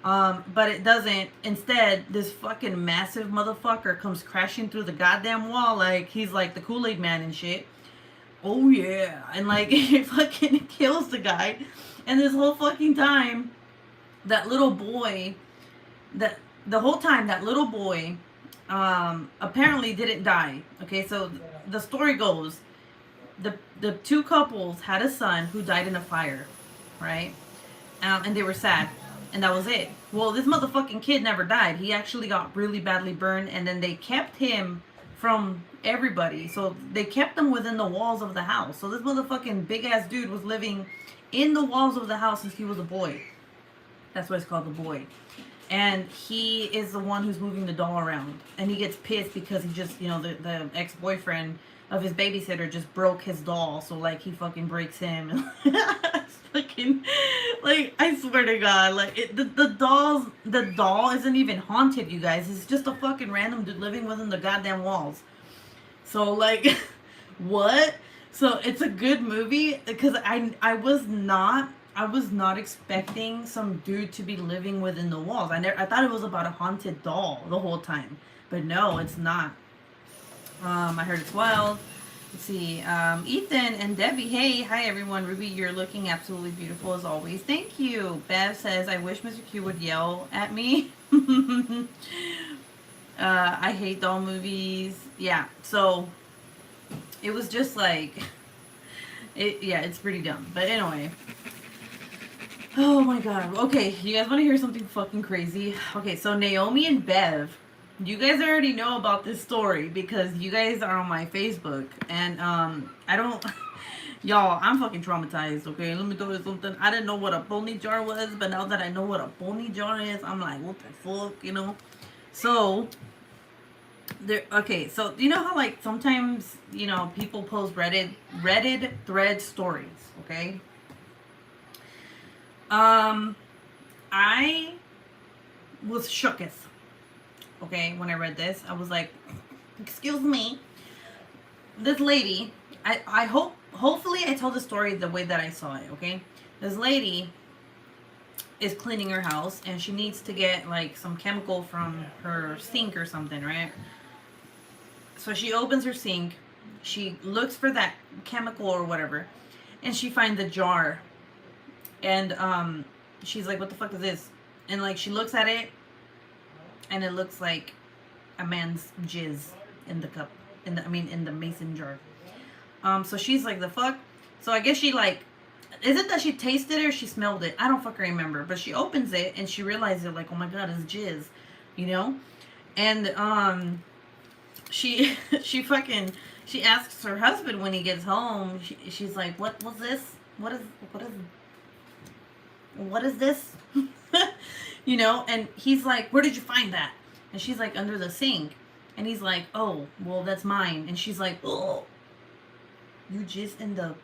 [SPEAKER 1] But it doesn't. Instead, this fucking massive motherfucker comes crashing through the goddamn wall like he's like the Kool-Aid man and shit. Oh yeah. And like it fucking kills the guy. And this whole fucking time, that little boy, the whole time that little boy apparently didn't die. Okay, so the story goes, the two couples had a son who died in a fire, right? And they were sad. And that was it. Well, this motherfucking kid never died. He actually got really badly burned. And then they kept him from everybody. So they kept him within the walls of the house. So this motherfucking big ass dude was living in the walls of the house since he was a boy. That's why it's called the boy. And he is the one who's moving the doll around. And he gets pissed because he just, you know, the ex-boyfriend of his babysitter just broke his doll. So like he fucking breaks him. Fucking, like, I swear to God, like the doll isn't even haunted, you guys. It's just a fucking random dude living within the goddamn walls. So like, what? So it's a good movie because I was not expecting some dude to be living within the walls. I thought it was about a haunted doll the whole time, but no, it's not. I heard it's wild. Let's see, Ethan and Debbie, hey, hi everyone. Ruby, you're looking absolutely beautiful as always. Thank you. Bev says, I wish Mr. Q would yell at me. I hate doll movies. Yeah, so it was just like, it's pretty dumb. But anyway, oh my god. Okay, you guys want to hear something fucking crazy? Okay, so Naomi and Bev, you guys already know about this story because you guys are on my Facebook, and I don't Y'all, I'm fucking traumatized, okay? Let me tell you something. I didn't know what a pony jar was, but now that I know what a pony jar is, I'm like, what the fuck, you know? So, there. Okay, so you know how like sometimes people post Reddit thread stories, okay? Um, I was shooketh, okay, when I read this. I was like, excuse me, this lady. I hopefully I told the story the way that I saw it, okay? This lady is cleaning her house and she needs to get like some chemical from her sink or something, right? So she opens her sink, she looks for that chemical or whatever, and she finds a jar. And she's like, "What the fuck is this?" And like she looks at it, and it looks like a man's jizz in the cup, in the mason jar. So she's like, "The fuck?" So I guess she like, is it that she tasted it or she smelled it? I don't fucking remember. But she opens it and she realizes like, "Oh my god, it's jizz," you know. And she she asks her husband when he gets home. She's like, "What was this? What is this?" And he's like, "Where did you find that?" And she's like, "Under the sink." And he's like, "Oh, well, that's mine." And she's like, "Oh, you jizz in the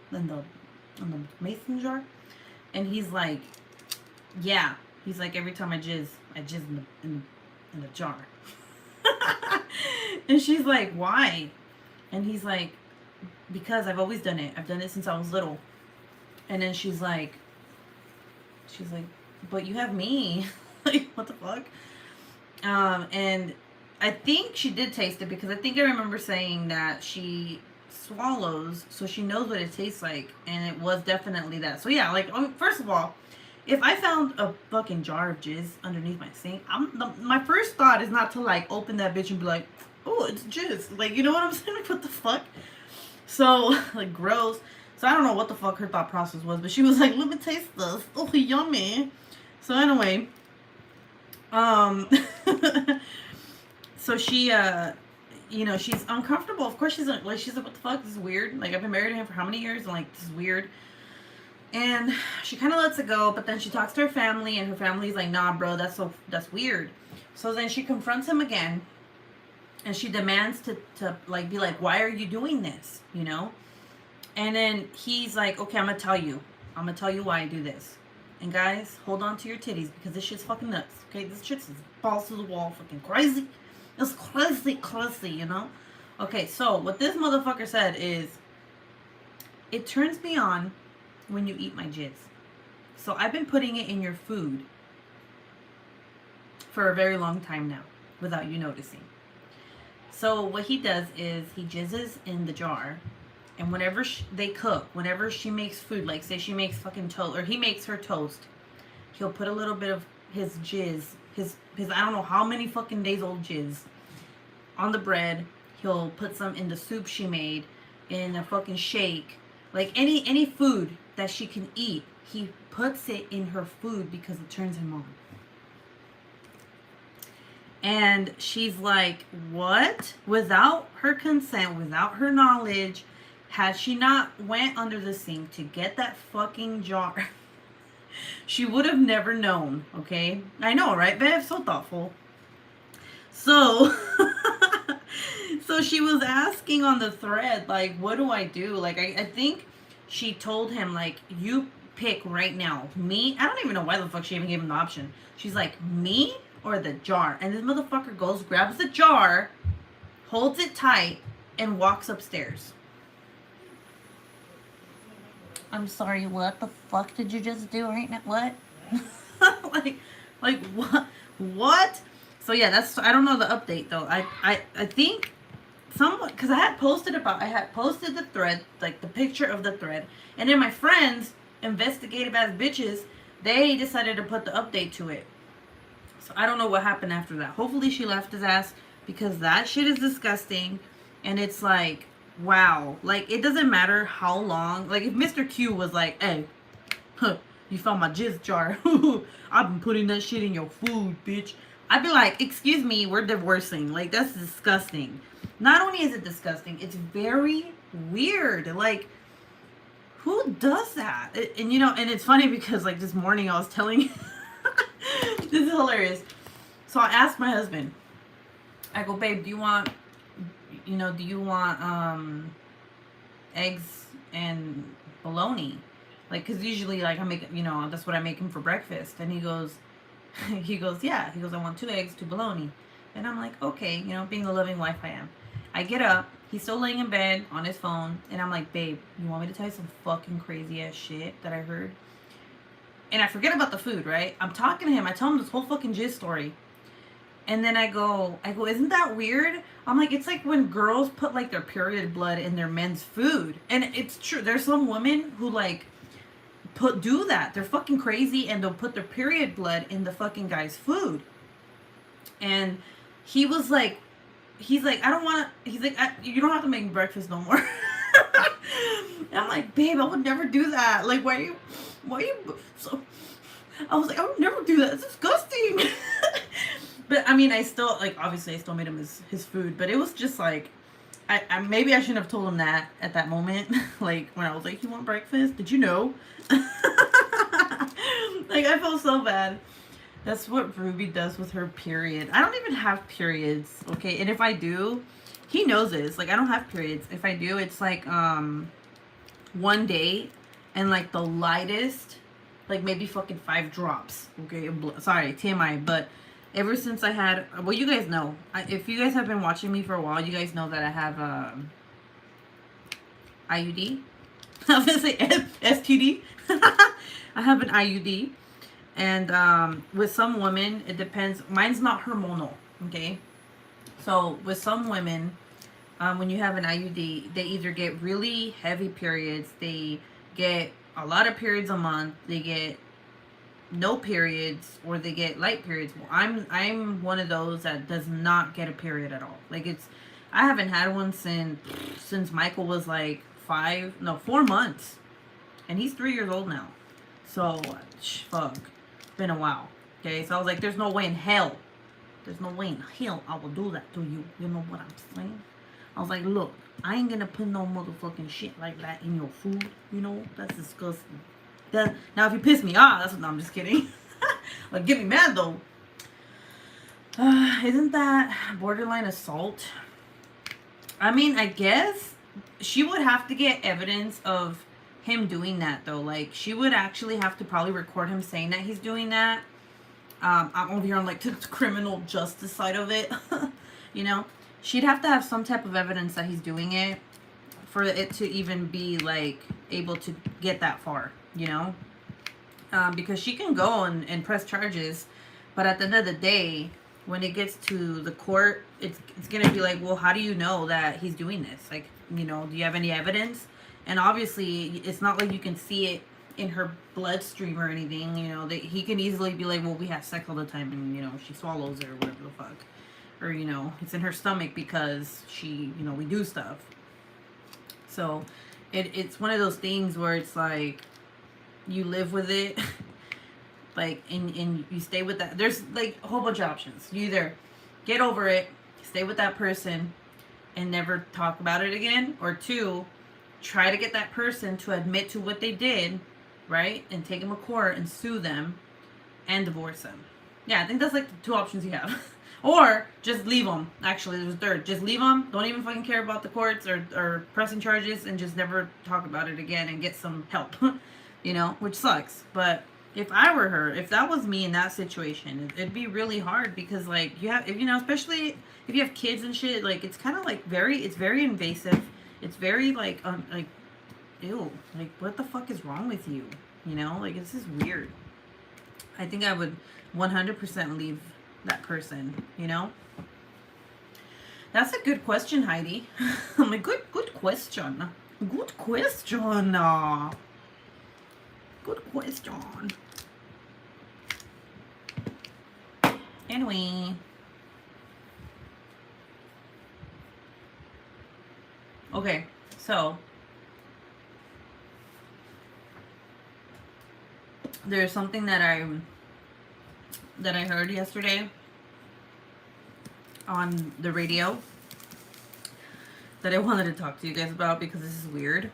[SPEAKER 1] mason jar?" And he's like, "Yeah." He's like, "Every time I jizz in the jar." And she's like, "Why?" And he's like, "Because I've always done it. I've done it since I was little." And then she's like, "But you have me." Like, what the fuck? And I think she did taste it because I think I remember saying that she swallows so she knows what it tastes like, and it was definitely that. So yeah, like, first of all, if I found a fucking jar of jizz underneath my sink, my first thought is not to like open that bitch and be like, "Oh, it's jizz." Like, you know what I'm saying? Like, what the fuck? So like, gross. So I don't know what the fuck her thought process was, but she was like, "Let me taste this. Oh, yummy." So anyway, um, so she she's uncomfortable. Of course, she's like, "What the fuck? This is weird. Like, I've been married to him for how many years? And like, this is weird." And she kind of lets it go, but then she talks to her family, and her family's like, "Nah, bro, that's weird." So then she confronts him again, and she demands to like be like, "Why are you doing this?" And then he's like, "Okay, I'm gonna tell you why I do this." And guys, hold on to your titties because this shit's fucking nuts. Okay, this shit's balls to the wall, fucking crazy. It's crazy, Okay, so what this motherfucker said is, "It turns me on when you eat my jizz. So I've been putting it in your food for a very long time now without you noticing." So what he does is he jizzes in the jar, and whenever they cook, whenever she makes food, like say she makes fucking toast, or he makes her toast, he'll put a little bit of his jizz, his I don't know how many fucking days old jizz, on the bread. He'll put some in the soup she made, in a fucking shake, like any food that she can eat. He puts it in her food because it turns him on. And she's like, "What?" Without her consent, without her knowledge, had she not went under the sink to get that fucking jar, she would have never known, okay? I know, right, Bev? So thoughtful. So, so she was asking on the thread, like, "What do I do?" Like, I think she told him, like, "You pick right now. Me?" I don't even know why the fuck she even gave him the option. She's like, "Me or the jar?" And this motherfucker goes, grabs the jar, holds it tight, and walks upstairs. "I'm sorry, what the fuck did you just do right now? What?" like what? What? So yeah, I don't know the update though. I think someone, because I had posted the thread, like the picture of the thread, and then my friends, investigative ass bitches, they decided to put the update to it. So I don't know what happened after that. Hopefully she left his ass, because that shit is disgusting. And it's like, wow. Like, it doesn't matter how long. Like, if Mr. Q was like, "Hey, you found my jizz jar. I've been putting that shit in your food, bitch." I'd be like, "Excuse me, we're divorcing." Like, that's disgusting. Not only is it disgusting, it's very weird. Like, Who does that? And and it's funny because like this morning I was telling this is hilarious. So I asked my husband, I go, babe, do you want eggs and bologna? Like, cause usually like I make, that's what I make him for breakfast. And he goes, yeah. He goes, I want 2 eggs, 2 bologna. And I'm like, okay, being the loving wife I am. I get up. He's still laying in bed on his phone. And I'm like, babe, you want me to tell you some fucking crazy ass shit that I heard? And I forget about the food, right? I'm talking to him. I tell him this whole fucking jizz story. And then I go, isn't that weird? I'm like, it's like when girls put like their period blood in their men's food. And it's true. There's some women who like do that. They're fucking crazy and they'll put their period blood in the fucking guy's food. And he was like, he's like, I don't want to, he's like, you don't have to make me breakfast no more. And I'm like, babe, I would never do that. Like, why you, so, I was like, I would never do that. It's disgusting. But I mean, I still, like, obviously I still made him his food, but it was just like, I maybe I shouldn't have told him that at that moment. Like, when I was like, you want breakfast? Did you know? Like, I felt so bad. That's what Ruby does with her period. I don't even have periods, okay? And if I do, he knows this. Like, I don't have periods. If I do, it's like, 1 day, and like the lightest, like maybe fucking 5 drops, okay? Sorry, TMI, but ever since I had, well, you guys know, if you guys have been watching me for a while, you guys know that I have IUD. I was gonna say STD. I have an IUD, and with some women, it depends. Mine's not hormonal, okay? So with some women, when you have an IUD, they either get really heavy periods, they get a lot of periods a month, they get no periods, or they get light periods. Well, I'm one of those that does not get a period at all. Like, I haven't had one since Michael was like 4 months, and he's 3 years old now. So fuck, it's been a while. Okay, so I was like, there's no way in hell I will do that to you. You know what I'm saying? I was like, look, I ain't gonna put no motherfucking shit like that in your food. That's disgusting. Now, if you piss me off, that's what. No, I'm just kidding. Like, get me mad though. Isn't that borderline assault? I mean, I guess she would have to get evidence of him doing that though. Like, she would actually have to probably record him saying that he's doing that. I'm over here on like the criminal justice side of it. She'd have to have some type of evidence that he's doing it for it to even be like able to get that far. Because she can go and press charges, but at the end of the day, when it gets to the court, it's gonna be like, well, how do you know that he's doing this? Like, do you have any evidence? And obviously, it's not like you can see it in her bloodstream or anything. That he can easily be like, well, we have sex all the time, and she swallows it or whatever the fuck, or it's in her stomach because she, we do stuff. So, it's one of those things where it's like, you live with it, like, and you stay with that. There's like a whole bunch of options. You either get over it, stay with that person, and never talk about it again, or 2, try to get that person to admit to what they did, right, and take them to court and sue them and divorce them. Yeah, I think that's like the 2 options you have. Or just leave them. Actually, there's a 3rd. Just leave them. Don't even fucking care about the courts or pressing charges, and just never talk about it again and get some help. Which sucks. But if I were her, if that was me in that situation, it'd be really hard, because like, you have, especially if you have kids and shit, like, it's kind of like it's very invasive. It's very like ew, like, what the fuck is wrong with you? Like, it's just weird. I think I would 100% leave that person. That's a good question, Heidi. I'm like, good question. Good question. Good question. Anyway. Okay, so there's something that I heard yesterday on the radio that I wanted to talk to you guys about, because this is weird.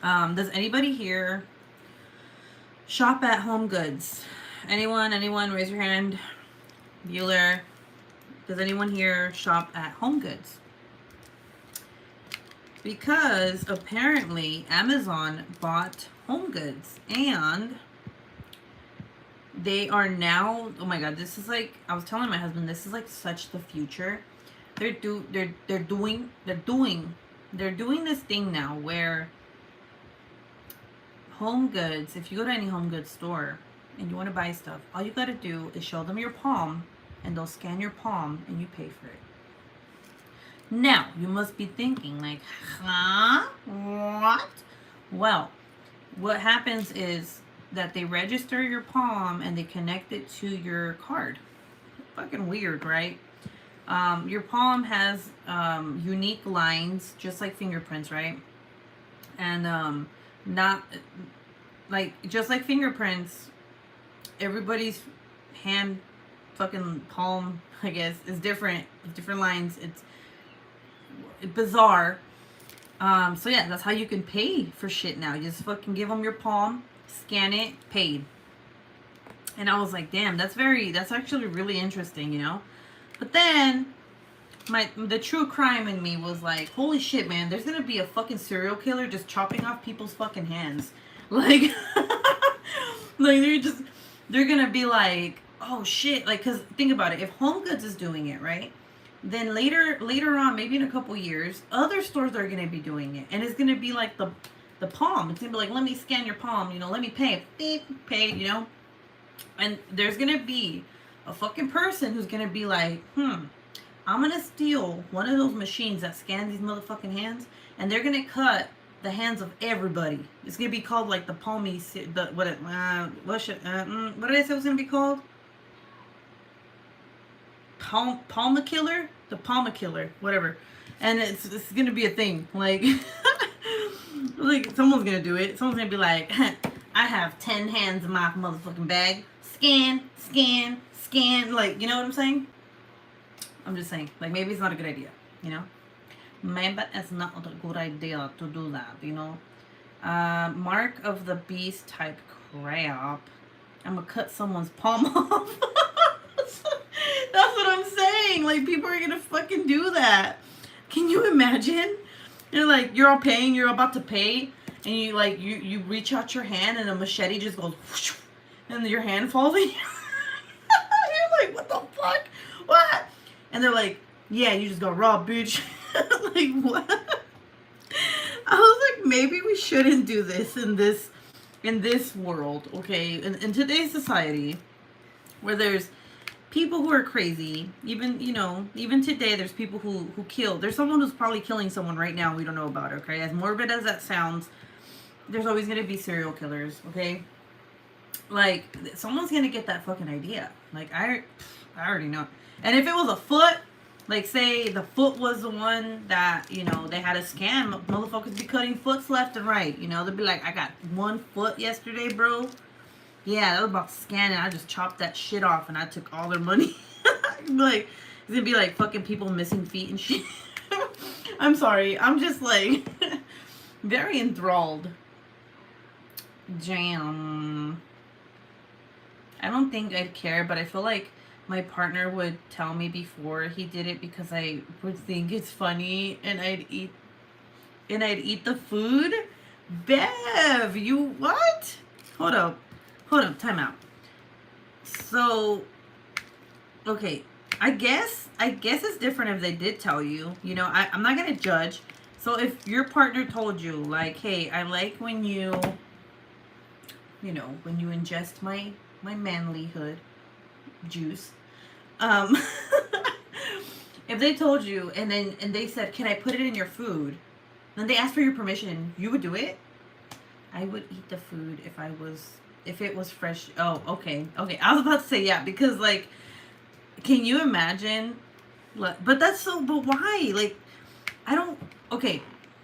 [SPEAKER 1] Does anybody here shop at Home Goods? Anyone, raise your hand. Bueller. Does anyone here shop at Home Goods? Because apparently Amazon bought Home Goods and they are now, oh my god, this is like, I was telling my husband, this is like such the future. They're doing this thing now where Home Goods, if you go to any Home Goods store and you want to buy stuff, all you got to do is show them your palm and they'll scan your palm and you pay for it. Now, you must be thinking like, huh? What? Well, what happens is that they register your palm and they connect it to your card. Fucking weird, right? Your palm has unique lines, just like fingerprints, right? And not like, just like fingerprints, everybody's hand fucking palm, I guess, is different lines. It's bizarre. So yeah, that's how you can pay for shit now. You just fucking give them your palm, scan it, paid. And I was like, damn, that's actually really interesting, you know? But then the true crime in me was like, holy shit, man, there's gonna be a fucking serial killer just chopping off people's fucking hands. Like, like they're gonna be like, oh shit, like, cause think about it, if Home Goods is doing it, right? Then later on, maybe in a couple years, other stores are gonna be doing it, and it's gonna be like the palm. It's gonna be like, let me scan your palm, you know, let me pay, beep, pay, you know. And there's gonna be a fucking person who's gonna be like, I'm gonna steal one of those machines that scans these motherfucking hands, and they're gonna cut the hands of everybody. It's gonna be called like the palmy, what did I say it was gonna be called? Palma killer, the Palma killer, whatever. And it's gonna be a thing. Like, like someone's gonna do it. Someone's gonna be like, I have 10 hands in my motherfucking bag. Scan, scan, scan. Like, you know what I'm saying? I'm just saying. Like, maybe it's not a good idea. You know? Maybe it's not a good idea to do that. You know? Mark of the beast type crap. I'm gonna cut someone's palm off. That's what I'm saying. Like, people are gonna fucking do that. Can you imagine? You're all paying, you're about to pay, and you reach out your hand and a machete just goes whoosh, and your hand falls in. You're like, what the fuck? What? And they're like, yeah, you just got robbed, bitch. Like, what? I was like, maybe we shouldn't do this in this world, okay? In today's society, where there's people who are crazy, even today, there's people who kill. There's someone who's probably killing someone right now we don't know about, okay? As morbid as that sounds, there's always going to be serial killers, okay? Like, someone's going to get that fucking idea. Like, I already know. And if it was a foot, like, say the foot was the one that, they had a scam, motherfuckers be cutting foots left and right, they'd be like, I got one foot yesterday, bro. Yeah, that was about scanning. I just chopped that shit off and I took all their money. Like, it's gonna be like fucking people missing feet and shit. I'm sorry. I'm just like very enthralled. Jam. I don't think I'd care, but I feel like my partner would tell me before he did it because I would think it's funny and I'd eat the food. Bev, you what? Hold up, time out. So, okay, I guess it's different if they did tell you. I'm not gonna judge. So if your partner told you, like, hey, I like when you ingest my manlyhood juice. If they told you and they said, can I put it in your food? Then they asked for your permission, you would do it? I would eat the food if it was fresh. Oh, okay. I was about to say yeah, because like, can you imagine? But why? Like, I don't, okay.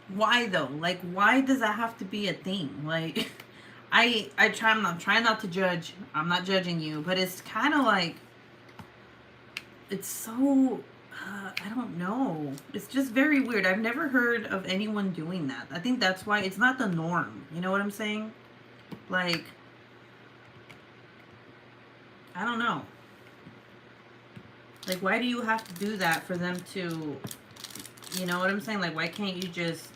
[SPEAKER 1] Why though? Like, why does that have to be a thing? Like, I'm trying not to judge. I'm not judging you, but it's kind of like, it's so, I don't know. It's just very weird. I've never heard of anyone doing that. I think that's why it's not the norm. You know what I'm saying? Like, I don't know. Like, why do you have to do that for them to, you know what I'm saying? Like, why can't you just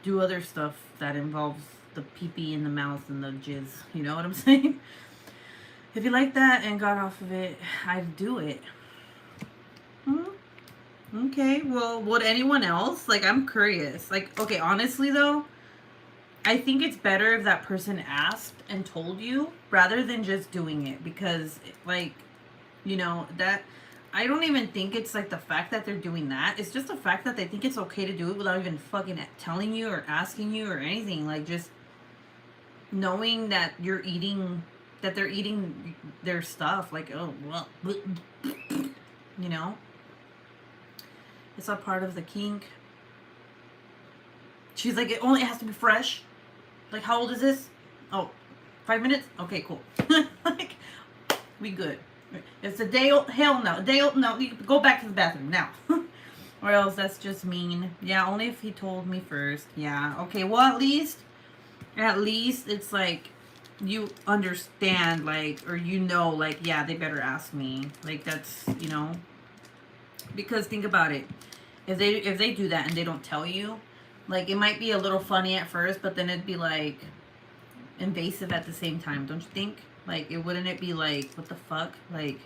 [SPEAKER 1] do other stuff that involves the pee-pee in the mouth and the jizz? You know what I'm saying? If you like that and got off of it, I'd do it. Okay, well, would anyone else? Like, I'm curious. Like, okay, honestly, though, I think it's better if that person asked and told you rather than just doing it because, like, you know, that I don't even think it's like the fact that they're doing that. It's just the fact that they think it's okay to do it without even fucking telling you or asking you or anything. Like, just knowing that you're eating, that they're eating their stuff. Like, oh, well, you know? It's a part of the kink. She's like, it only has to be fresh. Like, how old is this? Oh, 5 minutes? Okay, cool. Like, we good. It's a day old. Hell no. A day old. No, you go back to the bathroom now. Or else that's just mean. Yeah, only if he told me first. Yeah. Okay, well, at least it's like you understand, like, or you know, like, yeah, they better ask me. Like, that's, you know. Because think about it. If they do that and they don't tell you, like, it might be a little funny at first, but then it'd be like invasive at the same time, don't you think? Like, wouldn't it be like, what the fuck? Like,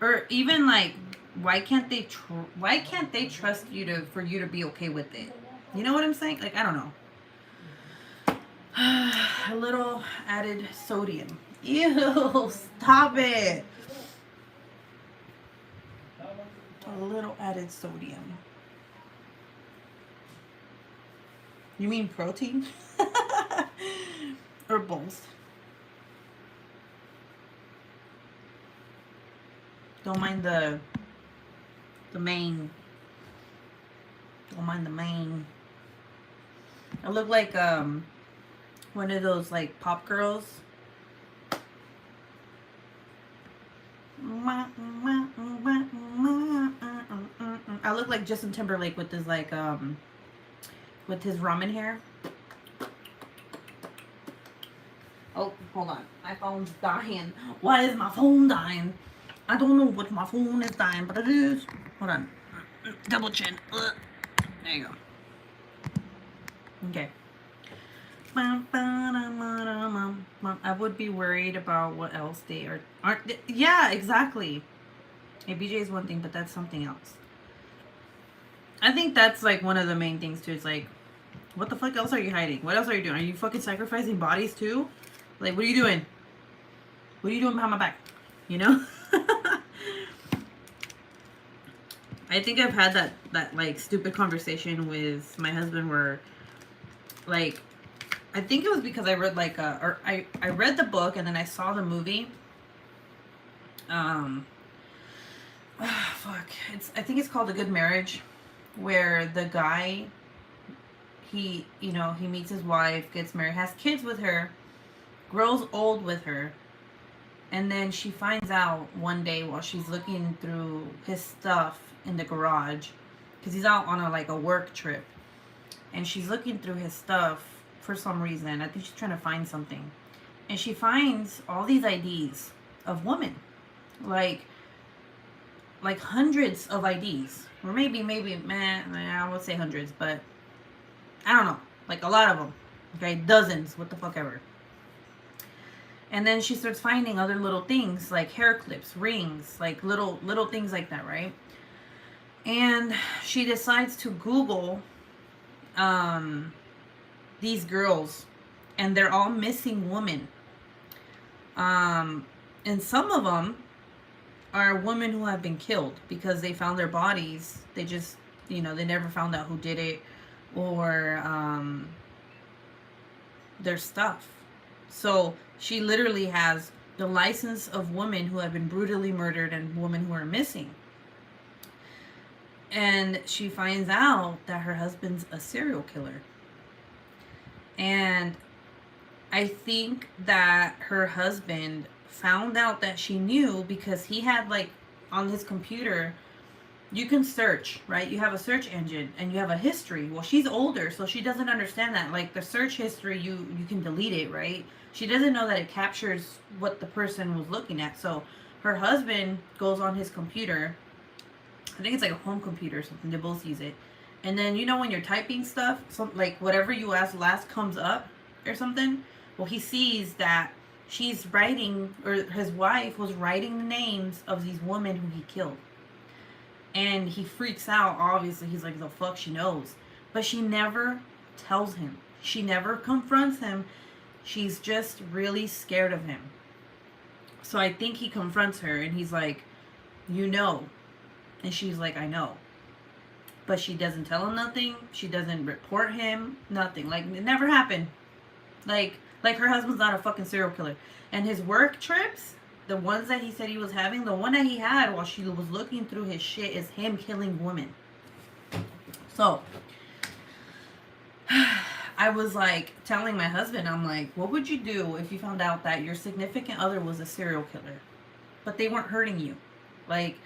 [SPEAKER 1] or even like, why can't they trust you for you to be okay with it? You know what I'm saying? Like, I don't know. A little added sodium. Ew, stop it. A little added sodium. You mean protein? Or both? Don't mind the main. Don't mind the main. I look like one of those like pop girls. I look like Justin Timberlake with his like with his ramen hair. Oh, hold on. My phone's dying. Why is my phone dying? I don't know what my phone is dying, but it is. Hold on. Double chin. Ugh. There you go. Okay. I would be worried about what else they aren't. Yeah, exactly. Hey, BJ is one thing, but that's something else. I think that's like one of the main things too. It's like, what the fuck else are you hiding? What else are you doing? Are you fucking sacrificing bodies too? Like, what are you doing? What are you doing behind my back? You know? I think I've had that like stupid conversation with my husband where, like, I think it was because I read like I read the book and then I saw the movie. Fuck. I think it's called A Good Marriage, where the guy, he meets his wife, gets married, has kids with her, grows old with her, and then she finds out one day while she's looking through his stuff in the garage, because he's out on a work trip, and she's looking through his stuff for some reason. I think she's trying to find something, and she finds all these IDs of women, like hundreds of IDs, or maybe I would say hundreds, but I don't know, like a lot of them. Okay, dozens, what the fuck ever. And then she starts finding other little things like hair clips, rings, like little things like that, right? And she decides to Google these girls, and they're all missing women. And some of them are women who have been killed because they found their bodies. They just, they never found out who did it, or their stuff. So she literally has the license of women who have been brutally murdered and women who are missing. And she finds out that her husband's a serial killer. And I think that her husband found out that she knew because he had like on his computer, you can search, right? You have a search engine and you have a history. Well, she's older, so she doesn't understand that. Like the search history, you can delete it, right? She doesn't know that it captures what the person was looking at. So her husband goes on his computer. I think it's like a home computer or something. They both use it. And then you know when you're typing stuff, so like whatever you ask last comes up or something. Well, he sees that she's writing, or his wife was writing the names of these women who he killed. And he freaks out, obviously. He's like, the fuck, she knows. But she never tells him. She never confronts him. She's just really scared of him. So I think he confronts her and he's like, you know. And she's like, I know. But she doesn't tell him nothing. She doesn't report him. Nothing. Like, it never happened. Like her husband's not a fucking serial killer. And his work trips, the ones that he said he was having, the one that he had while she was looking through his shit is him killing women. So, I was like telling my husband, I'm like, what would you do if you found out that your significant other was a serial killer, but they weren't hurting you? Like,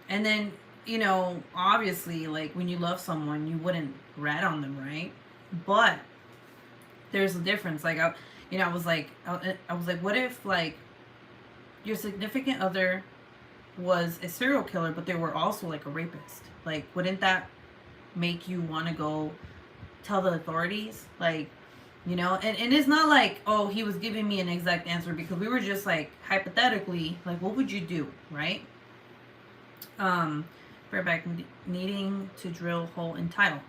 [SPEAKER 1] and then, you know, obviously, like when you love someone, you wouldn't rat on them, right? But there's a difference. Like, I was like, what if like your significant other was a serial killer, but they were also like a rapist? Like, wouldn't that make you want to go tell the authorities? Like, you know, and it's not like, oh, he was giving me an exact answer, because we were just like hypothetically, like, what would you do, right? We're back needing to drill hole in title.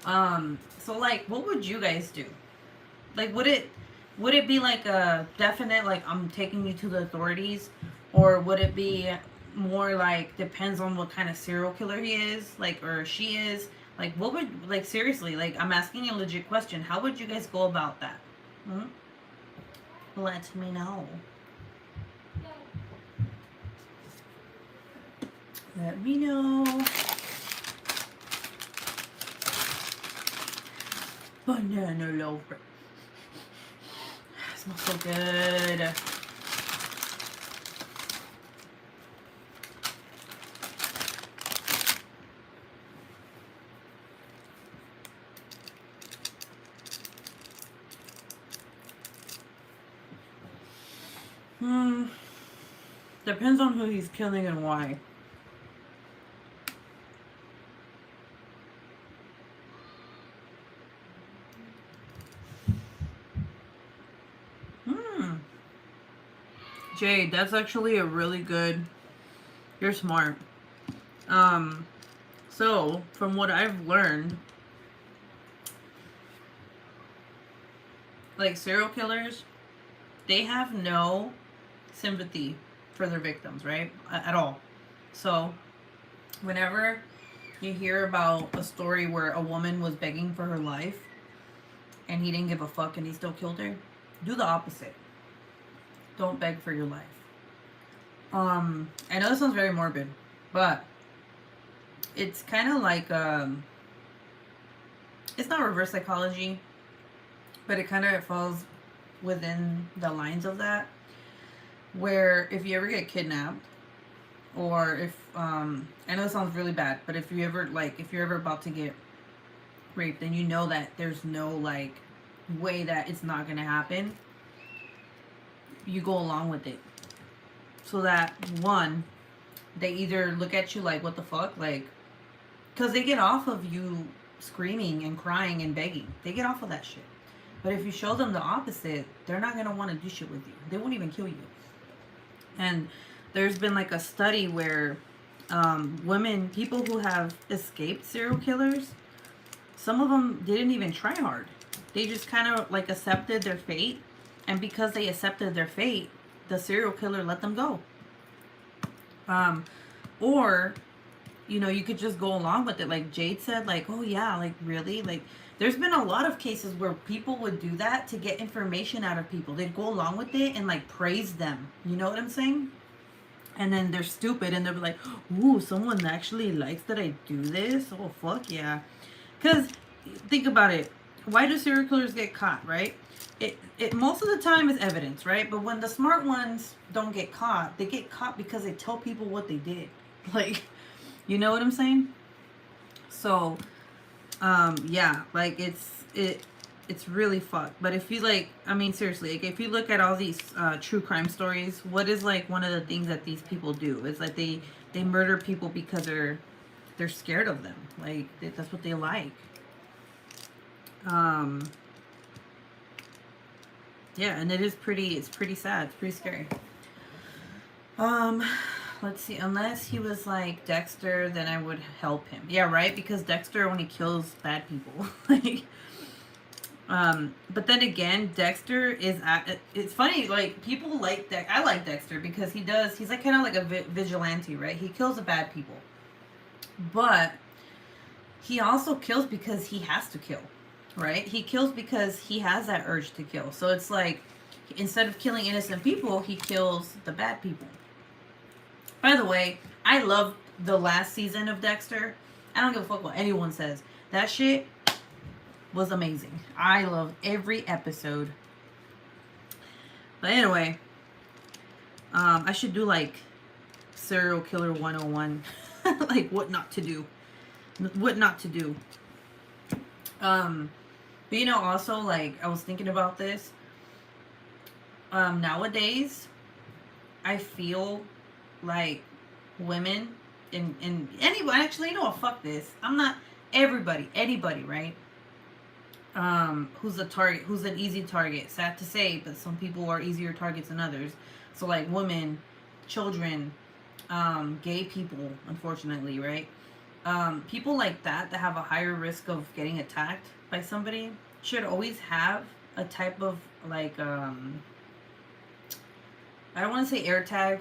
[SPEAKER 1] So like, what would you guys do? Like, would it be like a definite, like, I'm taking you to the authorities? Or would it be more like, depends on what kind of serial killer he is, like, or she is? Like, what would, like, seriously, like, I'm asking you a legit question. How would you guys go about that? Let me know. Let me know. Banana loaf. Smells so good. Depends on who he's killing and why. Jade, that's actually a really good... You're smart. So, from what I've learned, like, serial killers, they have no sympathy for their victims, right? At all. So, whenever you hear about a story where a woman was begging for her life and he didn't give a fuck and he still killed her, do the opposite. Don't beg for your life. I know this sounds very morbid, but it's kind of like, it's not reverse psychology, but it kind of falls within the lines of that, where if you ever get kidnapped, or if, I know it sounds really bad, but if you're ever about to get raped, and you know that there's no, like, way that it's not gonna happen, you go along with it. So that, one, they either look at you like, what the fuck? Like, because they get off of you screaming and crying and begging. They get off of that shit. But if you show them the opposite, they're not going to want to do shit with you. They won't even kill you. And there's been like a study where people who have escaped serial killers, some of them didn't even try hard. They just kind of like accepted their fate. And because they accepted their fate, the serial killer let them go. Or, you know, you could just go along with it. Like Jade said, like, oh yeah, like really? Like, there's been a lot of cases where people would do that to get information out of people. They'd go along with it and like praise them. You know what I'm saying? And then they're stupid and they're like, ooh, someone actually likes that I do this? Oh, fuck yeah. Because think about it. why do serial killers get caught, right? It most of the time is evidence, right? But when the smart ones don't get caught, they get caught because they tell people what they did. Like, you know what I'm saying? So, yeah, like it's really fucked. But if you like, I mean, seriously, like if you look at all these true crime stories, what is like one of the things that these people do is like they murder people because they're scared of them. Like that's what they like. Yeah, and it's pretty sad. It's pretty scary. Let's see. Unless he was like Dexter, then I would help him. Yeah, right. Because Dexter only kills bad people. Like, but then again, Dexter is. It's funny. Like people like I like Dexter because he's like kind of like a vigilante, right? He kills the bad people, but he also kills because he has to kill, right? He kills because he has that urge to kill. So it's like instead of killing innocent people, he kills the bad people. By the way, I love the last season of Dexter. I don't give a fuck what anyone says. That shit was amazing. I love every episode. But anyway, I should do like serial killer 101. Like what not to do. What not to do. But you know, also like I was thinking about this. Nowadays, I feel like women and anybody, actually, you know what, fuck this. I'm not anybody, right? Who's a target, who's an easy target. Sad to say, but some people are easier targets than others. So like women, children, gay people, unfortunately, right? People like that have a higher risk of getting attacked by somebody should always have a type of like I don't want to say air tag,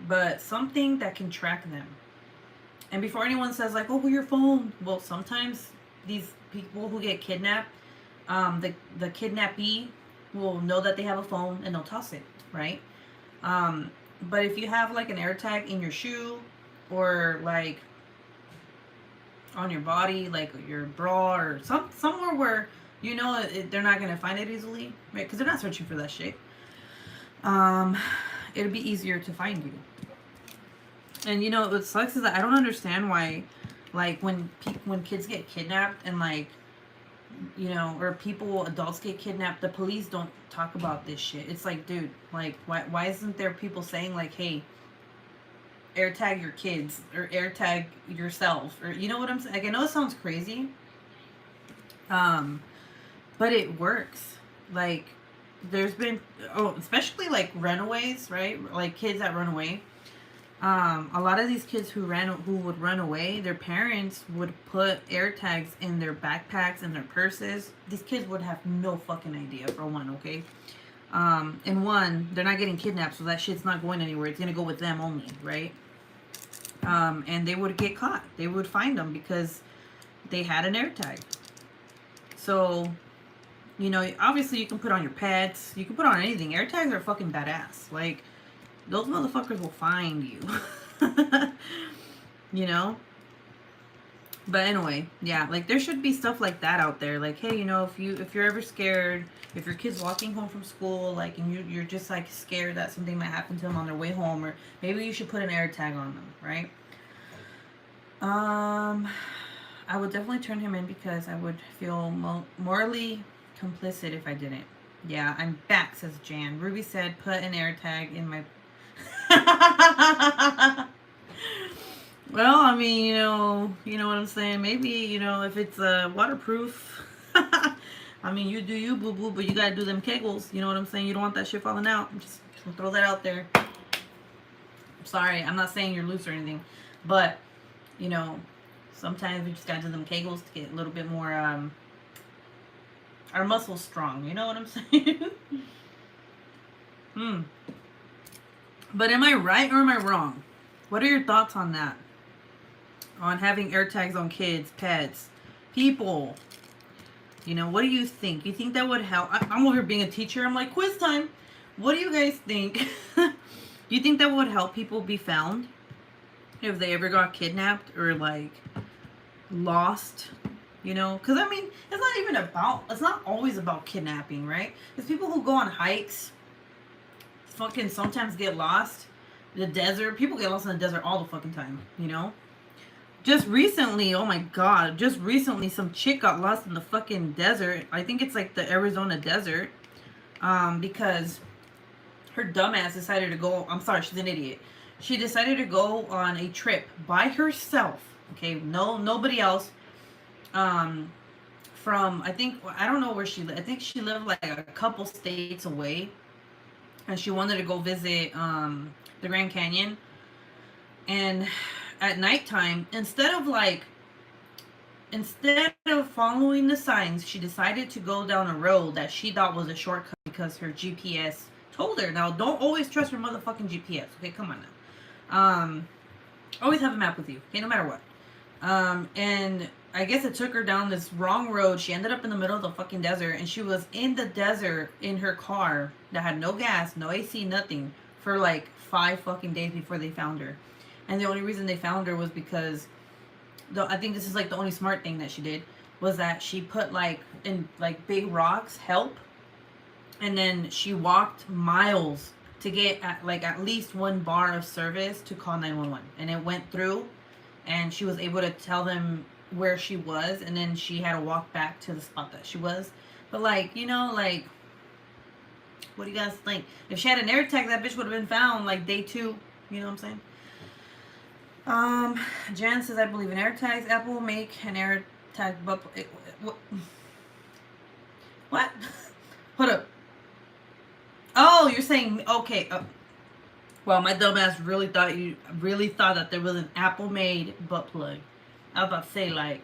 [SPEAKER 1] but something that can track them. And before anyone says like, oh, your phone, well, sometimes these people who get kidnapped, the kidnappee will know that they have a phone and they'll toss it, right? But if you have like an air tag in your shoe or like on your body, like your bra or somewhere where you know they're not gonna find it easily, right? Because they're not searching for that shit. It'll be easier to find you. And you know what sucks is that I don't understand why, like when kids get kidnapped and like, you know, or adults get kidnapped, the police don't talk about this shit. It's like, dude, like why isn't there people saying like, hey, air tag your kids or air tag yourself, or you know what I'm saying? Like I know it sounds crazy, but it works. Like there's been especially like runaways, right? Like kids that run away. A lot of these kids who would run away, their parents would put air tags in their backpacks and their purses. These kids would have no fucking idea, for one, okay? And one, they're not getting kidnapped, so that shit's not going anywhere. It's gonna go with them only, right? And they would get caught. They would find them because they had an air tag. So, you know, obviously you can put on your pets. You can put on anything. Air tags are fucking badass. Like, those motherfuckers will find you. You know? But anyway, yeah, like there should be stuff like that out there. Like, hey, you know, if you're ever scared, if your kid's walking home from school, like, and you're just like scared that something might happen to them on their way home, or maybe you should put an air tag on them, right? I would definitely turn him in because I would feel morally complicit if I didn't. Yeah, I'm back, says Jan. Ruby said, put an air tag in my... Well, I mean, you know what I'm saying? Maybe, you know, if it's waterproof, I mean, you do you, boo-boo, but you gotta do them kegels. You know what I'm saying? You don't want that shit falling out. Just throw that out there. I'm sorry, I'm not saying you're loose or anything, but, you know, sometimes we just gotta do them kegels to get a little bit more, our muscles strong. You know what I'm saying? But am I right or am I wrong? What are your thoughts on that? On having air tags on kids, pets, people? You know, what do you think? You think that would help? I'm over here being a teacher. I'm like, quiz time. What do you guys think? Do you think that would help people be found? If they ever got kidnapped or like lost? You know, because I mean, it's not always about kidnapping, right? It's people who go on hikes, fucking sometimes get lost. The desert, people get lost in the desert all the fucking time, you know? Just recently, oh my god, just recently, some chick got lost in the fucking desert. I think it's like the Arizona desert, because her dumbass decided to go. I'm sorry, she's an idiot. She decided to go on a trip by herself. Okay, nobody else. Um, from I don't know where she lived. I think she lived like a couple states away, and she wanted to go visit the Grand Canyon. And at nighttime, instead of following the signs, she decided to go down a road that she thought was a shortcut because her GPS told her. Now, don't always trust your motherfucking GPS. Okay, come on now. Always have a map with you. Okay, no matter what. And I guess it took her down this wrong road. She ended up in the middle of the fucking desert, and she was in the desert in her car that had no gas, no AC, nothing, for like 5 fucking days before they found her. And the only reason they found her was because I think this is like the only smart thing that she did, was that she put like in like big rocks help, and then she walked miles to get at least one bar of service to call 911, and it went through, and she was able to tell them where she was, and then she had to walk back to the spot that she was. But like, you know, like, what do you guys think? If she had an air tag, that bitch would have been found like day 2. You know what I'm saying? Jan says, I believe in air tags. Apple will make an air tag, but what? Hold up. Oh, you're saying, okay. Well, my dumbass really thought that there was an Apple made butt plug. I was about to say, like,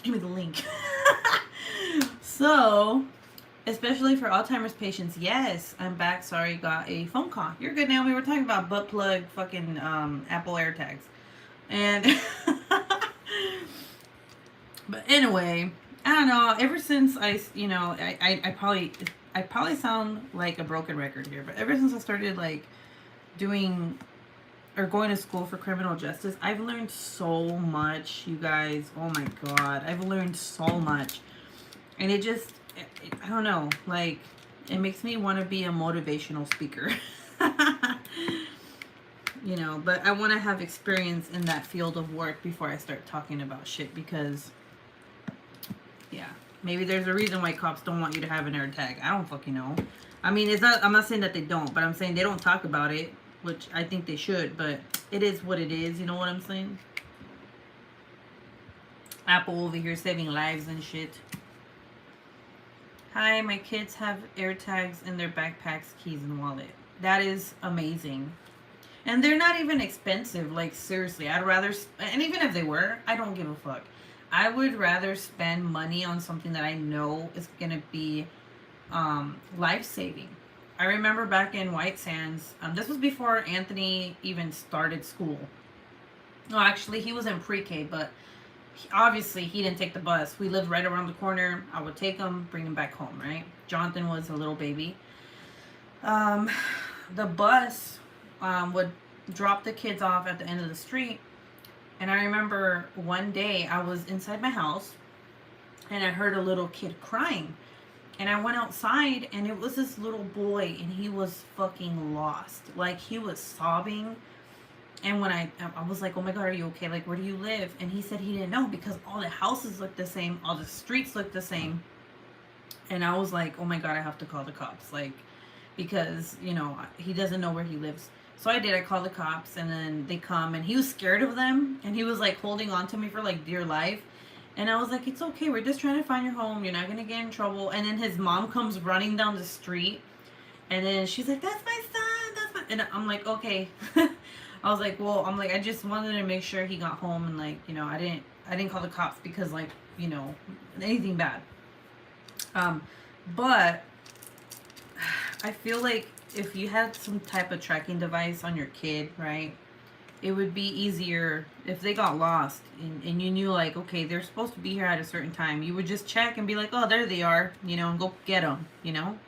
[SPEAKER 1] give me the link. So, especially for Alzheimer's patients, yes, I'm back. Sorry, got a phone call. You're good now. We were talking about butt plug fucking Apple AirTags. And, but anyway, I don't know. Ever since I probably sound like a broken record here, but ever since I started like doing or going to school for criminal justice, I've learned so much, you guys. Oh my god, I've learned so much. And it just, I don't know, like, it makes me want to be a motivational speaker. You know, but I want to have experience in that field of work before I start talking about shit, because, yeah, maybe there's a reason why cops don't want you to have an air tag. I don't fucking know. I mean, I'm not saying that they don't, but I'm saying they don't talk about it, which I think they should, but it is what it is, you know what I'm saying? Apple over here saving lives and shit. Hi, my kids have air tags in their backpacks, keys, and wallet. That is amazing. And they're not even expensive. Like, seriously, I'd rather, and even if they were, I don't give a fuck. I would rather spend money on something that I know is going to be life-saving. I remember back in White Sands, this was before Anthony even started school. No, actually, he was in pre-K, but obviously he didn't take the bus. We lived right around the corner. I would take him, bring him back home, right? Jonathan was a little baby. The bus would drop the kids off at the end of the street. And I remember one day I was inside my house and I heard a little kid crying. And I went outside and it was this little boy and he was fucking lost. Like, he was sobbing. And when I was like, oh my God, are you okay? Like, where do you live? And he said he didn't know because all the houses looked the same. All the streets looked the same. And I was like, oh my God, I have to call the cops. Like, because, you know, he doesn't know where he lives. So I did. I called the cops and then they come and he was scared of them. And he was like holding on to me for like dear life. And I was like, it's okay. We're just trying to find your home. You're not going to get in trouble. And then his mom comes running down the street. And then she's like, that's my son. That's my... And I'm like, okay. I was like, well, I'm like, I just wanted to make sure he got home. And like, you know, I didn't call the cops because like, you know, anything bad. But I feel like if you had some type of tracking device on your kid, right? It would be easier if they got lost and you knew like, okay, they're supposed to be here at a certain time. You would just check and be like, oh, there they are, you know, and go get them, you know?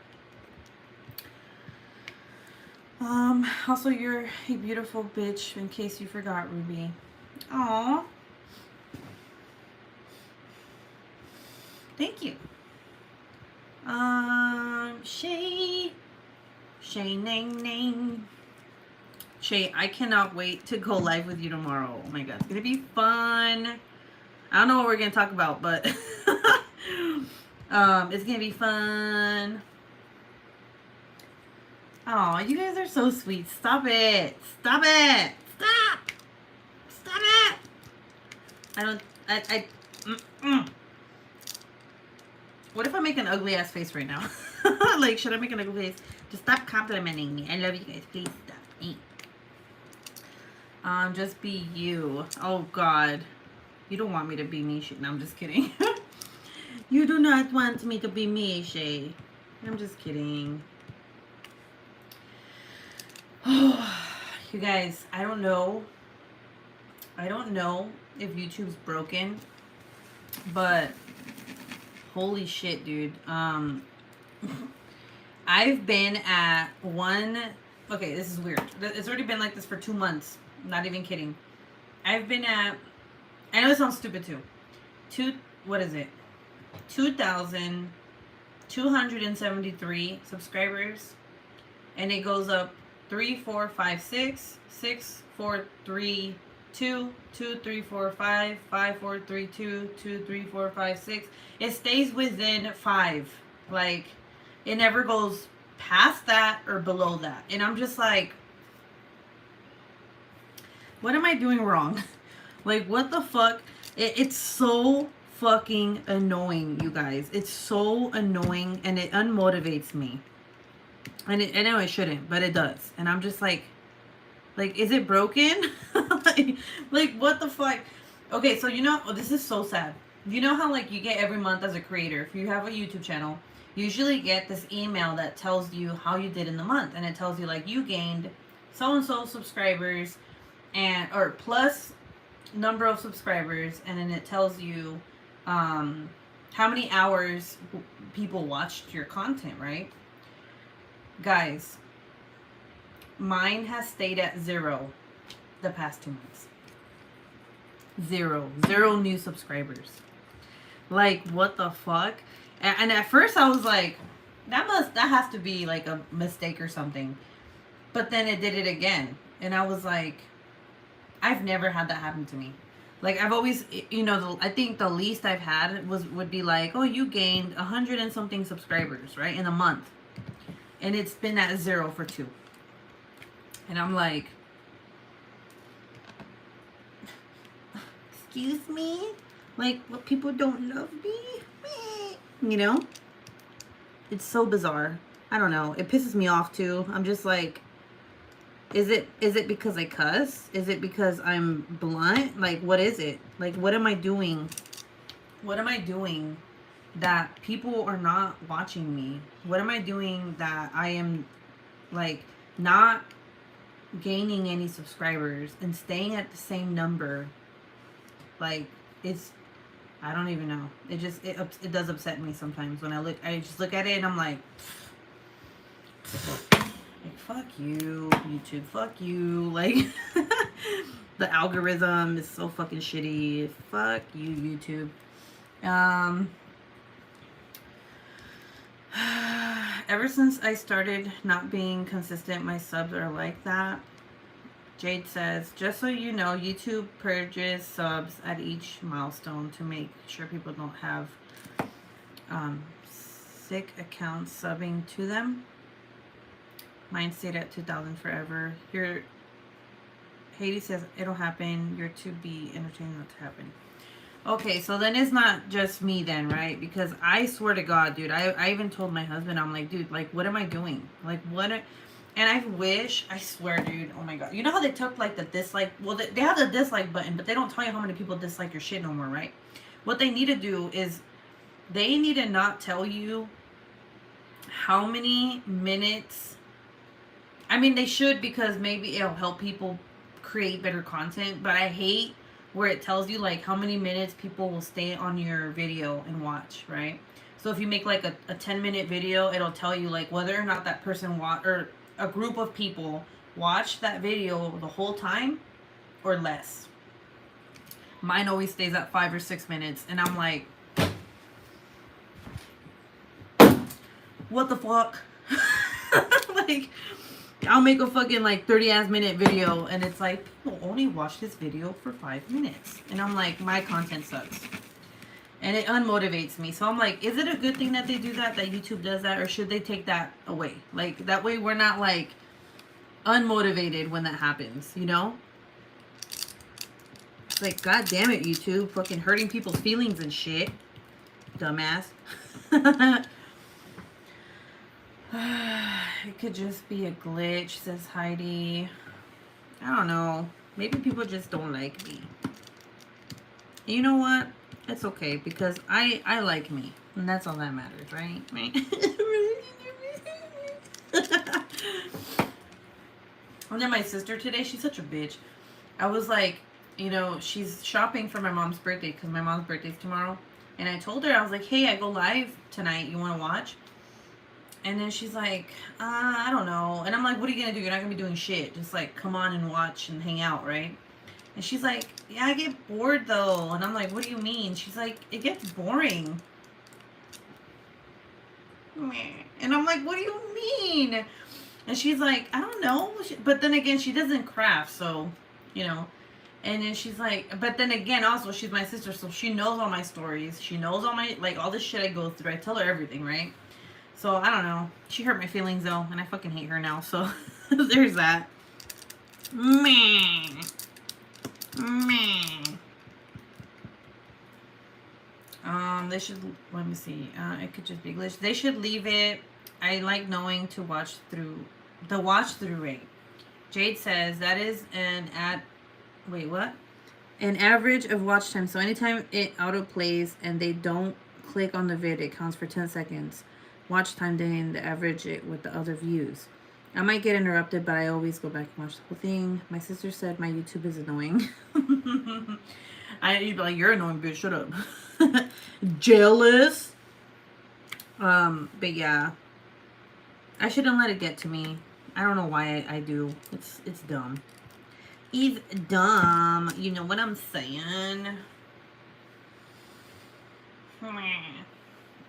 [SPEAKER 1] Also, you're a beautiful bitch, in case you forgot, Ruby. Aw. Thank you. Shay. Shay Nang Nang. Shay, I cannot wait to go live with you tomorrow. Oh my god, it's gonna be fun. I don't know what we're gonna talk about, but it's gonna be fun. Oh, you guys are so sweet. Stop it. Stop it. Stop. Stop it. What if I make an ugly ass face right now? Like, should I make an ugly face? Just stop complimenting me. I love you guys. Please stop. Just be you. Oh God. You don't want me to be me, Shay. No, I'm just kidding. You do not want me to be me, Shay. I'm just kidding. You guys, I don't know if YouTube's broken, but holy shit, dude. I've been at okay, this is weird. It's already been like this for 2 months. I'm not even kidding. I've been at, I know it sounds stupid too. 2,273 subscribers. And it goes up 3, 4, 5, 6, 6, 4, 3, 2, 2, 3, 4, 5, 5, 4, 3, 2, 2, 3, 4, 5, 6. It stays within 5. Like, it never goes past that or below that. And I'm just like, what am I doing wrong? Like, what the fuck? It's so fucking annoying, you guys. It's so annoying, and it unmotivates me. And I know it shouldn't, but it does. And I'm just like, is it broken? like, what the fuck? Okay, so you know, this is so sad. You know how, like, you get every month as a creator, if you have a YouTube channel, you usually get this email that tells you how you did in the month. And it tells you, like, you gained so-and-so subscribers, or plus number of subscribers. And then it tells you how many hours people watched your content, right? Guys, mine has stayed at 0 the past 2 months. 0 new subscribers. Like, what the fuck? And at first I was like, that has to be like a mistake or something. But then it did it again, and I was like, I've never had that happen to me. Like, I've always, you know, I think the least I've had would be like, oh, you gained 100 and something subscribers, right, in a month. And it's been at 0 for 2. And I'm like, excuse me? Like, what, people don't love me? You know? It's so bizarre. I don't know. It pisses me off too. I'm just like, is it because I cuss? Is it because I'm blunt? Like, what is it? Like, what am I doing? What am I doing that people are not watching me? What am I doing that I am, like, not gaining any subscribers and staying at the same number? Like, it's, I don't even know. It just, it does upset me sometimes when I just look at it and I'm like, fuck you, YouTube, fuck you. Like, the algorithm is so fucking shitty. Fuck you, YouTube. Ever since I started not being consistent, my subs are like that. Jade says, just so you know, YouTube purges subs at each milestone to make sure people don't have sick accounts subbing to them. Mine stayed at 2,000 forever. Haiti says, it'll happen. You're to be entertained not to happen. Okay, so then it's not just me then, right? Because I swear to God, dude, I even told my husband, I'm like, dude, like, what am I doing? Like, what? And I wish, I swear, dude, oh my God. You know how they took, like, the dislike? Well, they have the dislike button, but they don't tell you how many people dislike your shit no more, right? What they need to do is they need to not tell you how many minutes. I mean, they should, because maybe it'll help people create better content, but I hate where it tells you, like, how many minutes people will stay on your video and watch, right? So if you make, like, a 10-minute video, it'll tell you, like, whether or not that person a group of people watch that video the whole time or less. Mine always stays at 5 or 6 minutes, and I'm like, what the fuck? Like, I'll make a fucking like 30-ass minute video, and it's like, people only watch this video for 5 minutes. And I'm like, my content sucks. And it unmotivates me. So I'm like, is it a good thing that they do that YouTube does that, or should they take that away? Like, that way we're not like unmotivated when that happens, you know? It's like, god damn it, YouTube, fucking hurting people's feelings and shit. Dumbass. It could just be a glitch, says Heidi. I don't know. Maybe people just don't like me. And you know what? It's okay, because I like me. And that's all that matters, right? Right? And then my sister today, she's such a bitch. I was like, you know, she's shopping for my mom's birthday, because my mom's birthday's tomorrow. And I told her, I was like, hey, I go live tonight. You want to watch? And then she's like, I don't know. And I'm like, what are you going to do? You're not going to be doing shit. Just like, come on and watch and hang out, right? And she's like, yeah, I get bored though. And I'm like, what do you mean? She's like, it gets boring. And I'm like, what do you mean? And she's like, I don't know. But then again, she doesn't craft, so, you know. And then she's like, but then again, also, she's my sister, so she knows all my stories. She knows all my, like, all this shit I go through. I tell her everything, right? So, I don't know. She hurt my feelings, though, and I fucking hate her now, so there's that. Meh. They should, let me see. It could just be glitch. They should leave it. I like knowing to watch through, the watch through rate. Jade says that is wait, what? An average of watch time. So anytime it auto plays and they don't click on the vid, it counts for 10 seconds. Watch time, then the average it with the other views. I might get interrupted, but I always go back and watch the whole thing. My sister said my YouTube is annoying. You'd be like, you're annoying, bitch. Shut up. Jealous. But yeah. I shouldn't let it get to me. I don't know why I do. It's dumb. It's dumb. You know what I'm saying?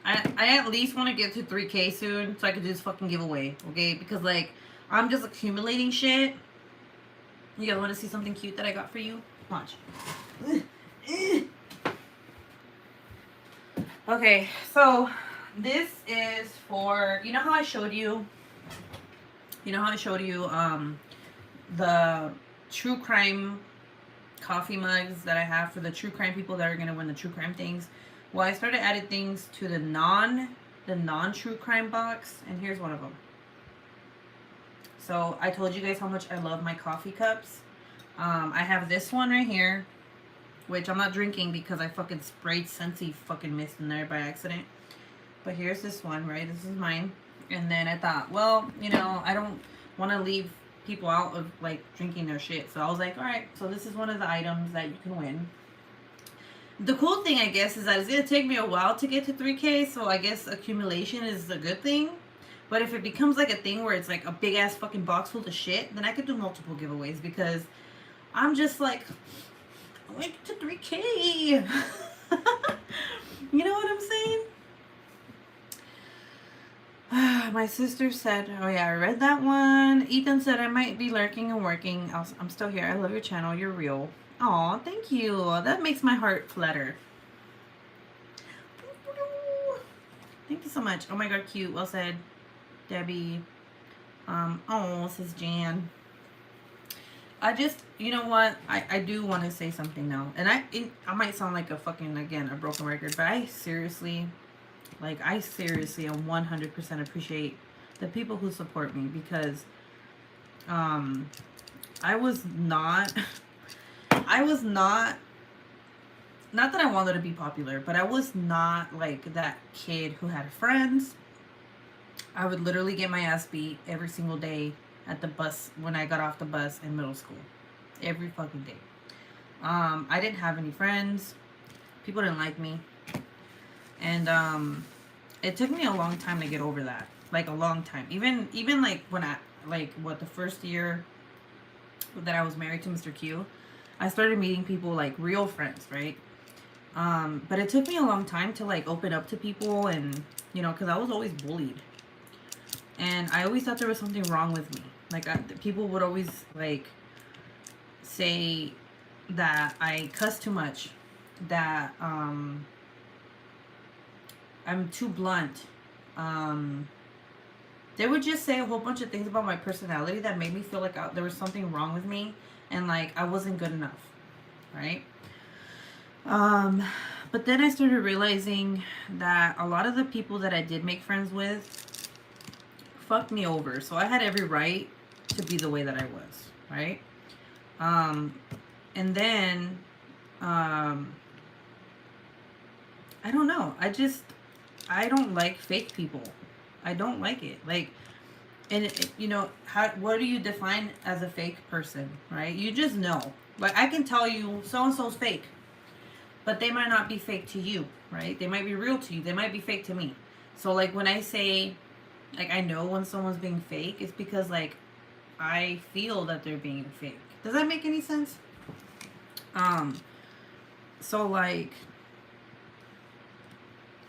[SPEAKER 1] I at least want to get to 3K soon so I could do this fucking giveaway, okay? Because, like, I'm just accumulating shit. You guys want to see something cute that I got for you? Watch. Okay, so this is for, you know how I showed you the true crime coffee mugs that I have for the true crime people that are going to win the true crime things? Well, I started adding things to the non-true crime box, and here's one of them. So I told you guys how much I love my coffee cups. I have this one right here, which I'm not drinking because I fucking sprayed Scentsy fucking mist in there by accident. But here's this one, right? This is mine. And then I thought, well, you know, I don't want to leave people out of, like, drinking their shit. So I was like, all right, so this is one of the items that you can win. The cool thing, I guess, is that it's going to take me a while to get to 3K, so I guess accumulation is a good thing. But if it becomes like a thing where it's like a big-ass fucking box full of shit, then I could do multiple giveaways because I'm just like, I want to get to 3K. You know what I'm saying? My sister said, oh yeah, I read that one. Ethan said I might be lurking and working. I'm still here. I love your channel. You're real. Aw, thank you. That makes my heart flutter. Thank you so much. Oh my god, cute. Well said, Debbie. Oh, says Jan. I just, you know what? I do want to say something now. And I might sound like a fucking, again, a broken record, but I seriously am 100% appreciate the people who support me because I was not that I wanted to be popular, but I was not like that kid who had friends. I would literally get my ass beat every single day at the bus when I got off the bus in middle school. Every fucking day. I didn't have any friends. People didn't like me. And it took me a long time to get over that. Like a long time. Even like when like, what, the first year that I was married to Mr. Q, I started meeting people, like, real friends, right? But it took me a long time to, like, open up to people, and, you know, because I was always bullied. And I always thought there was something wrong with me. Like, people would always, like, say that I cuss too much, that I'm too blunt. They would just say a whole bunch of things about my personality that made me feel like there was something wrong with me, and like I wasn't good enough, right? But then I started realizing that a lot of the people that I did make friends with fucked me over. So I had every right to be the way that I was, right? And then, I don't know. I don't like fake people. I don't like it. Like, and you know, what do you define as a fake person, right? You just know. Like, I can tell you so-and-so's fake, but they might not be fake to you, right? They might be real to you. They might be fake to me. So, like, when I say, like, I know when someone's being fake, it's because, like, I feel that they're being fake. Does that make any sense? So, like,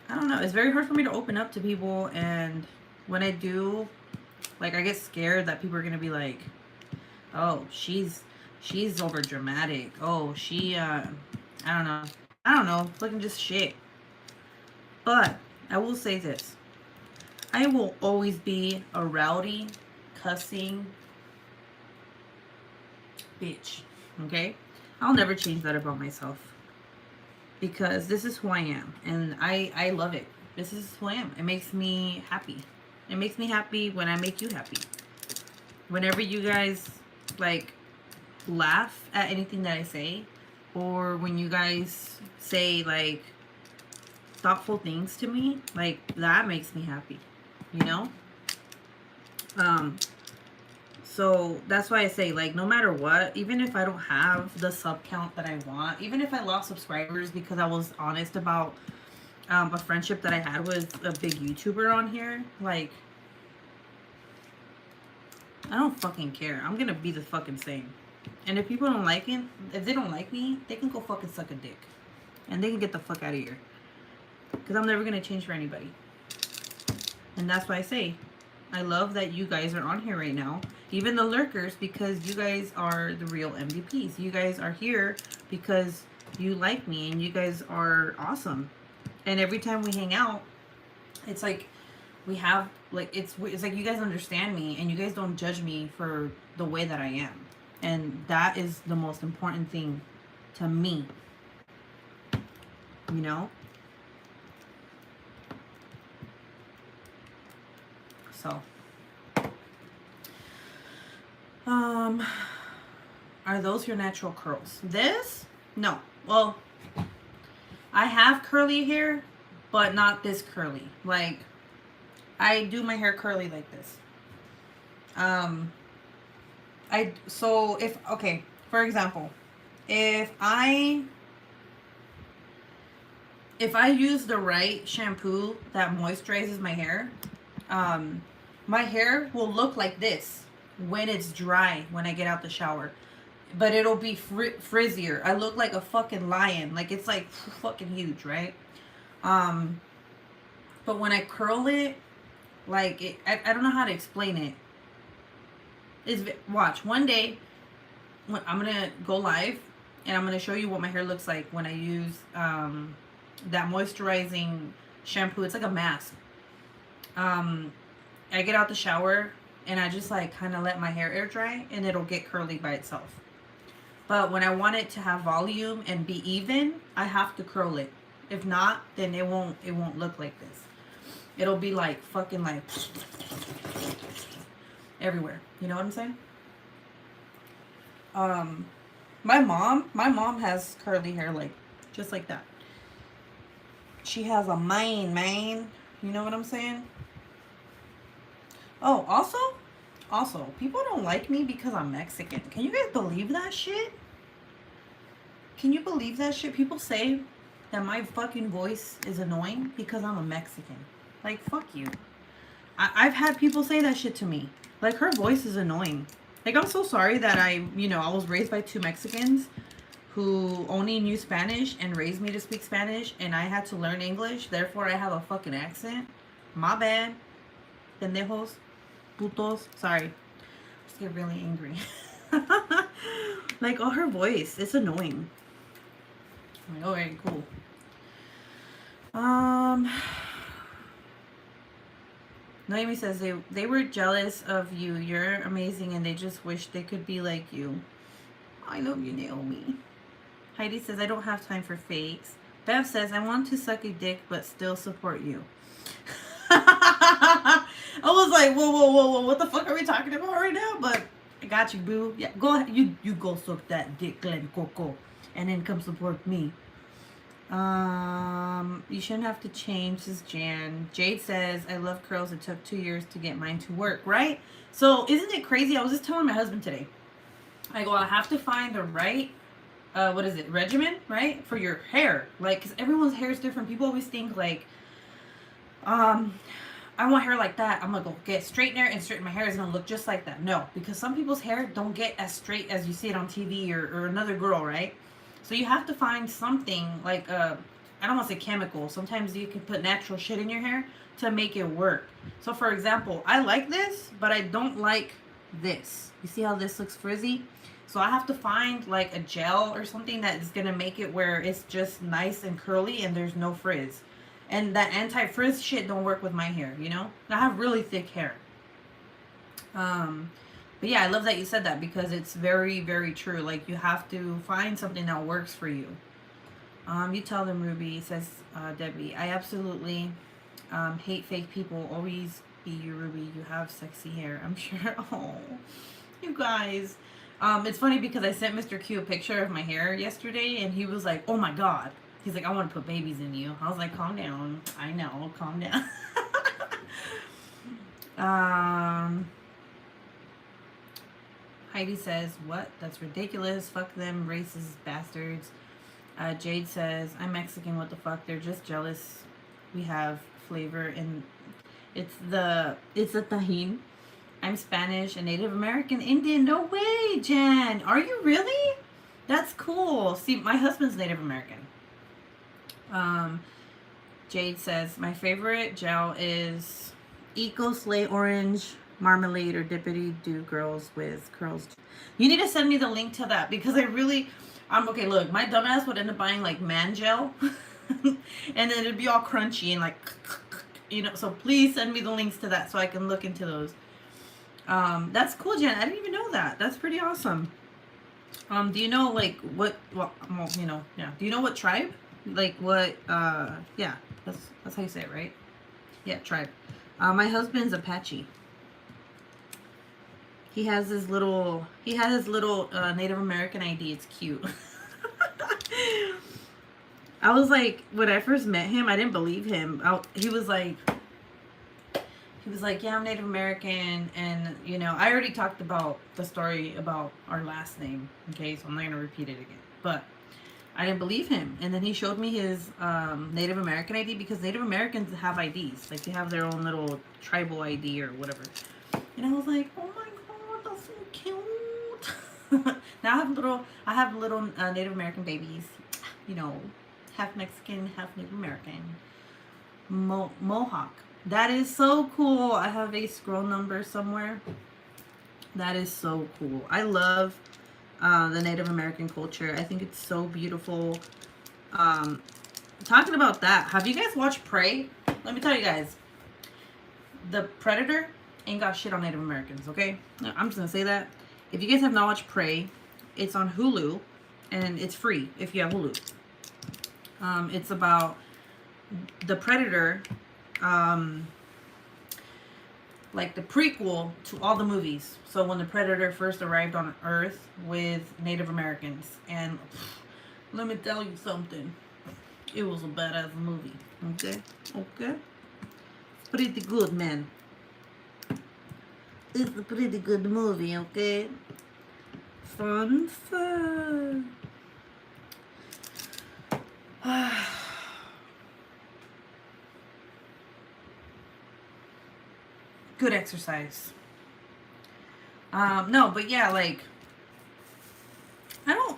[SPEAKER 1] I don't know. It's very hard for me to open up to people, and when I do, like, I get scared that people are gonna be like, "Oh, she's over dramatic. Oh, I don't know, looking just shit." But I will say this: I will always be a rowdy, cussing bitch. Okay, I'll never change that about myself, because this is who I am, and I love it. This is who I am. It makes me happy. It makes me happy when I make you happy. Whenever you guys, like, laugh at anything that I say, or when you guys say, like, thoughtful things to me, like, that makes me happy, you know? So that's why I say, like, no matter what, even if I don't have the sub count that I want, even if I lost subscribers because I was honest about a friendship that I had with a big YouTuber on here, like, I don't fucking care. I'm gonna be the fucking same. And if people don't like it, if they don't like me, they can go fucking suck a dick. And they can get the fuck out of here. Because I'm never gonna change for anybody. And that's why I say, I love that you guys are on here right now. Even the lurkers, because you guys are the real MVPs. You guys are here because you like me and you guys are awesome. And every time we hang out, it's like we have, like, it's like you guys understand me and you guys don't judge me for the way that I am. And that is the most important thing to me. You know? So, are those your natural curls? This? No. Well, I have curly hair, but not this curly. Like, I do my hair curly like this. Okay, for example, if I use the right shampoo that moisturizes my hair will look like this when it's dry, when I get out the shower. But it'll be frizzier. I look like a fucking lion. Like, it's like fucking huge, right? But when I curl it, like, I don't know how to explain it. Watch, one day, when I'm going to go live, and I'm going to show you what my hair looks like when I use that moisturizing shampoo. It's like a mask. I get out the shower, and I just, like, kind of let my hair air dry, and it'll get curly by itself. But when I want it to have volume and be even, I have to curl it. If not, then it won't look like this. It'll be like fucking like everywhere. You know what I'm saying? My mom has curly hair, like, just like that. She has a mane. You know what I'm saying? Oh, also, people don't like me because I'm Mexican. Can you guys believe that shit? Can you believe that shit? People say that my fucking voice is annoying because I'm a Mexican. Like, fuck you. I've had people say that shit to me. Like, her voice is annoying. Like, I'm so sorry that I was raised by two Mexicans who only knew Spanish and raised me to speak Spanish, and I had to learn English. Therefore, I have a fucking accent. My bad. Pendejos. Putos. Sorry. I just get really angry. Like, oh, her voice. It's annoying. I'm like, okay, cool. Naomi says they were jealous of you. You're amazing, and they just wish they could be like you. I love you, Naomi. Heidi says, I don't have time for fakes. Bev says, I want to suck a dick, but still support you. I was like, whoa, what the fuck are we talking about right now? But I got you, boo. Yeah, go ahead. You go suck that dick, Glen Coco, and then come support me. You shouldn't have to change, says Jan. Jade says, I love curls. It took 2 years to get mine to work, right? So isn't it crazy? I was just telling my husband today. I go, I have to find the right regimen, right, for your hair. Like, because everyone's hair is different. People always think like, I want hair like that. I'm gonna go get straightener and straighten my hair is gonna look just like that. No, because some people's hair don't get as straight as you see it on TV or another girl, right? So you have to find something like I don't want to say chemical. Sometimes you can put natural shit in your hair to make it work. So for example, I like this, but I don't like this. You see how this looks frizzy? So I have to find like a gel or something that is gonna make it where it's just nice and curly and there's no frizz. And that anti-frizz shit don't work with my hair, you know? I have really thick hair. But yeah, I love that you said that because it's very, very true. Like, you have to find something that works for you. You tell them, Ruby, says Debbie. I absolutely hate fake people. Always be you, Ruby. You have sexy hair, I'm sure. Oh, you guys. It's funny because I sent Mr. Q a picture of my hair yesterday, and he was like, oh my God. He's like, I want to put babies in you. I was like, calm down. I know, calm down. Heidi says, what? That's ridiculous. Fuck them, racist bastards. Jade says, I'm Mexican. What the fuck? They're just jealous. We have flavor, and it's the tajin. I'm Spanish and Native American Indian. No way, Jen. Are you really? That's cool. See, my husband's Native American. Jade says, my favorite gel is Eco Slay Orange Marmalade or Dippity Do Girls with Curls. You need to send me the link to that because I really, okay, look, my dumbass would end up buying like man gel and then it'd be all crunchy and like, you know, so please send me the links to that so I can look into those. That's cool, Jen. I didn't even know that. That's pretty awesome. Do you know like what, well, you know, yeah. Do you know what tribe? Like what, yeah, that's how you say it, right? Yeah, tribe. My husband's Apache. He has his little Native American ID. It's cute. I was like, when I first met him, I didn't believe him. He was like, yeah, I'm Native American, and you know, I already talked about the story about our last name, okay, so I'm not gonna repeat it again, but I didn't believe him. And then he showed me his Native American ID because Native Americans have IDs. Like, they have their own little tribal ID or whatever. And I was like, oh my God, that's so cute. Now I have little Native American babies. You know, half Mexican, half Native American. Mohawk. That is so cool. I have a scroll number somewhere. That is so cool. I love the Native American culture. I think it's so beautiful. Talking about that, have you guys watched Prey? Let me tell you guys, the Predator ain't got shit on Native Americans, okay? I'm just gonna say that. If you guys have not watched Prey, it's on Hulu, and it's free if you have Hulu. It's about the Predator, like the prequel to all the movies. So when the Predator first arrived on Earth with Native Americans, and let me tell you something, it was a badass movie. Okay, it's pretty good, man. It's a pretty good movie. Okay, fun. Good exercise. No, but yeah, like, I don't,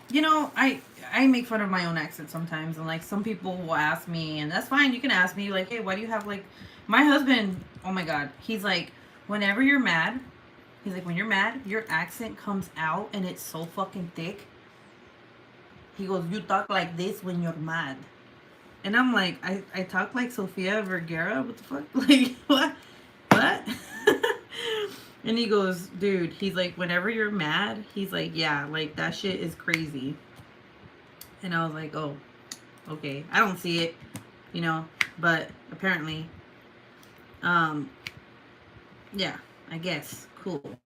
[SPEAKER 1] I make fun of my own accent sometimes, and like some people will ask me, and that's fine. You can ask me, like, hey, why do you have like, my husband? Oh my god, he's like, whenever you're mad, he's like, when you're mad, your accent comes out, and it's so fucking thick. He goes, you talk like this when you're mad, and I'm like, I talk like Sofia Vergara. What the fuck? Like what? And he goes, dude, he's like, whenever you're mad, he's like, yeah, like that shit is crazy. And I was like, oh, okay. I don't see it, but apparently, um, yeah, I guess. Cool.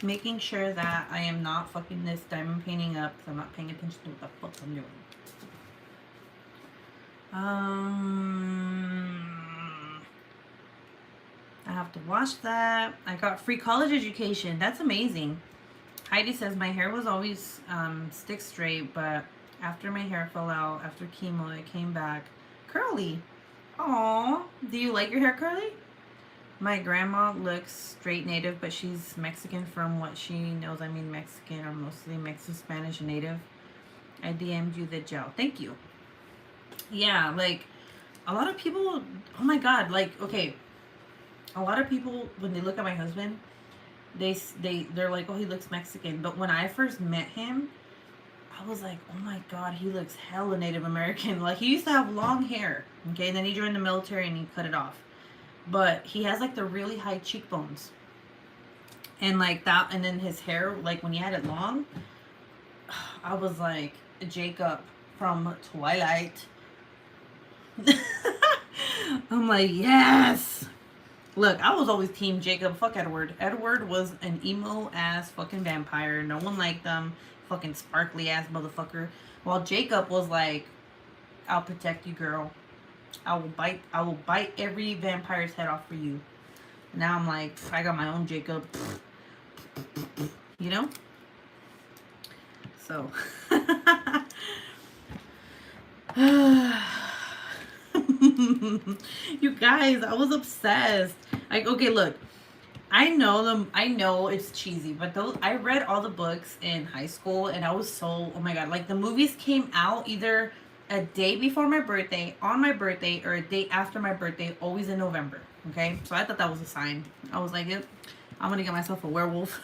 [SPEAKER 1] Making sure that I am not fucking this diamond painting up because I'm not paying attention to what the fuck I'm doing. I have to wash that. I got free college education. That's amazing. Heidi says my hair was always stick straight, but after my hair fell out after chemo, it came back curly. Aww. Do you like your hair curly? My grandma looks straight native, but she's Mexican from what she knows. I mean Mexican or mostly Mexican, Spanish, and native. I DM'd you the gel. Thank you. Yeah, like a lot of people, oh my god, like, okay, a lot of people when they look at my husband, they're like, oh, he looks Mexican. But when I first met him, I was like, oh my god, he looks hella Native American. Like, he used to have long hair, okay, and then he joined the military and he cut it off. But he has like the really high cheekbones, and like that, and then his hair, like when he had it long, I was like Jacob from Twilight. I'm like, yes. Look, I was always team Jacob. Fuck Edward. Edward was an emo ass fucking vampire. No one liked them. Fucking sparkly ass motherfucker. While Jacob was like, I'll protect you, girl. I will bite every vampire's head off for you. Now I'm like, I got my own Jacob. You know? So you guys, I was obsessed. Like, okay, look, I know them. I know it's cheesy, but those, I read all the books in high school, and I was so, oh my god, like the movies came out either a day before my birthday, on my birthday, or a day after my birthday, always in November. Okay, so I thought that was a sign. I was like, I'm gonna get myself a werewolf.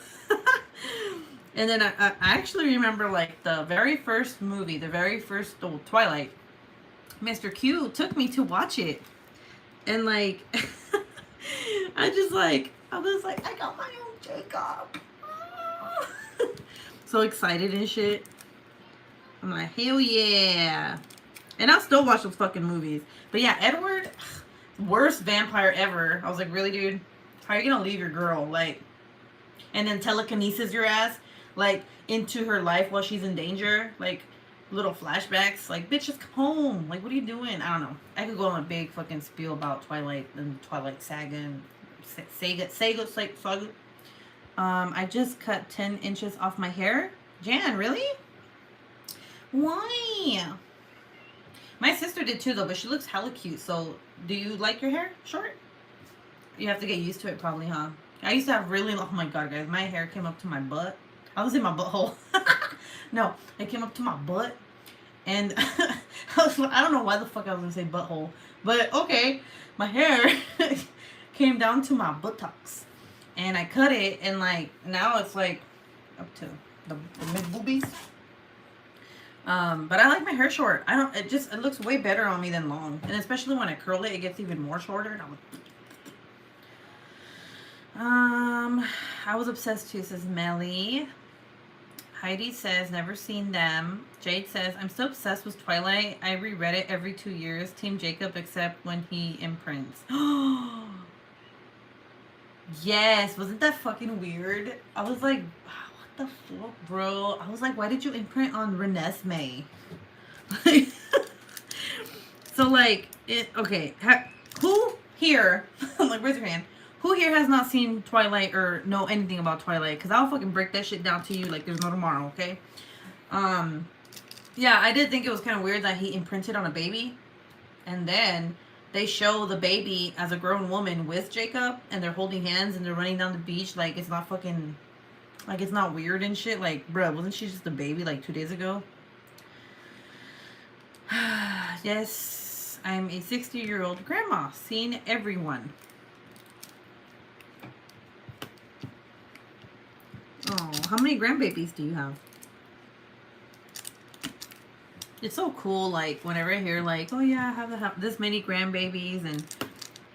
[SPEAKER 1] And then I actually remember like the very first movie, the very first Twilight. Mr. Q took me to watch it, and like I was like, I got my own Jacob. So excited and shit. I'm like, hell yeah. And I'll still watch those fucking movies. But yeah, Edward, worst vampire ever. I was like, really, dude? How are you gonna leave your girl? Like, and then telekinesis your ass, like, into her life while she's in danger? Like, little flashbacks. Like, bitch, just come home. Like, what are you doing? I don't know. I could go on a big fucking spiel about Twilight and Twilight Saga and Saga. I just cut 10 inches off my hair. Jan, really? Why? My sister did too, though, but she looks hella cute. So, do you like your hair short? You have to get used to it, probably, huh? I used to have really, oh my god, guys, my hair came up to my butt. I was in my butthole. No, it came up to my butt. And I don't know why the fuck I was gonna say butthole. But, okay, my hair came down to my buttocks. And I cut it, and, like, now it's, like, up to the mid-boobies. But I like my hair short. It looks way better on me than long. And especially when I curl it, it gets even more shorter. And I was obsessed too, says Melly. Heidi says, never seen them. Jade says, I'm so obsessed with Twilight. I reread it every 2 years. Team Jacob, except when he imprints. Yes, wasn't that fucking weird? I was like, what the fuck, bro? I was like, why did you imprint on Renesmee? So, like, okay, who here, like, raise your hand, who here has not seen Twilight or know anything about Twilight? Because I'll fucking break that shit down to you like there's no tomorrow, okay? Yeah, I did think it was kind of weird that he imprinted on a baby. And then they show the baby as a grown woman with Jacob, and they're holding hands and they're running down the beach like it's not fucking, like it's not weird and shit. Like, bruh, wasn't she just a baby like 2 days ago? Yes, I'm a 60-year-old grandma, seen everyone. Oh, how many grandbabies do you have? It's so cool, like, whenever I hear, like, oh yeah, I have this many grandbabies, and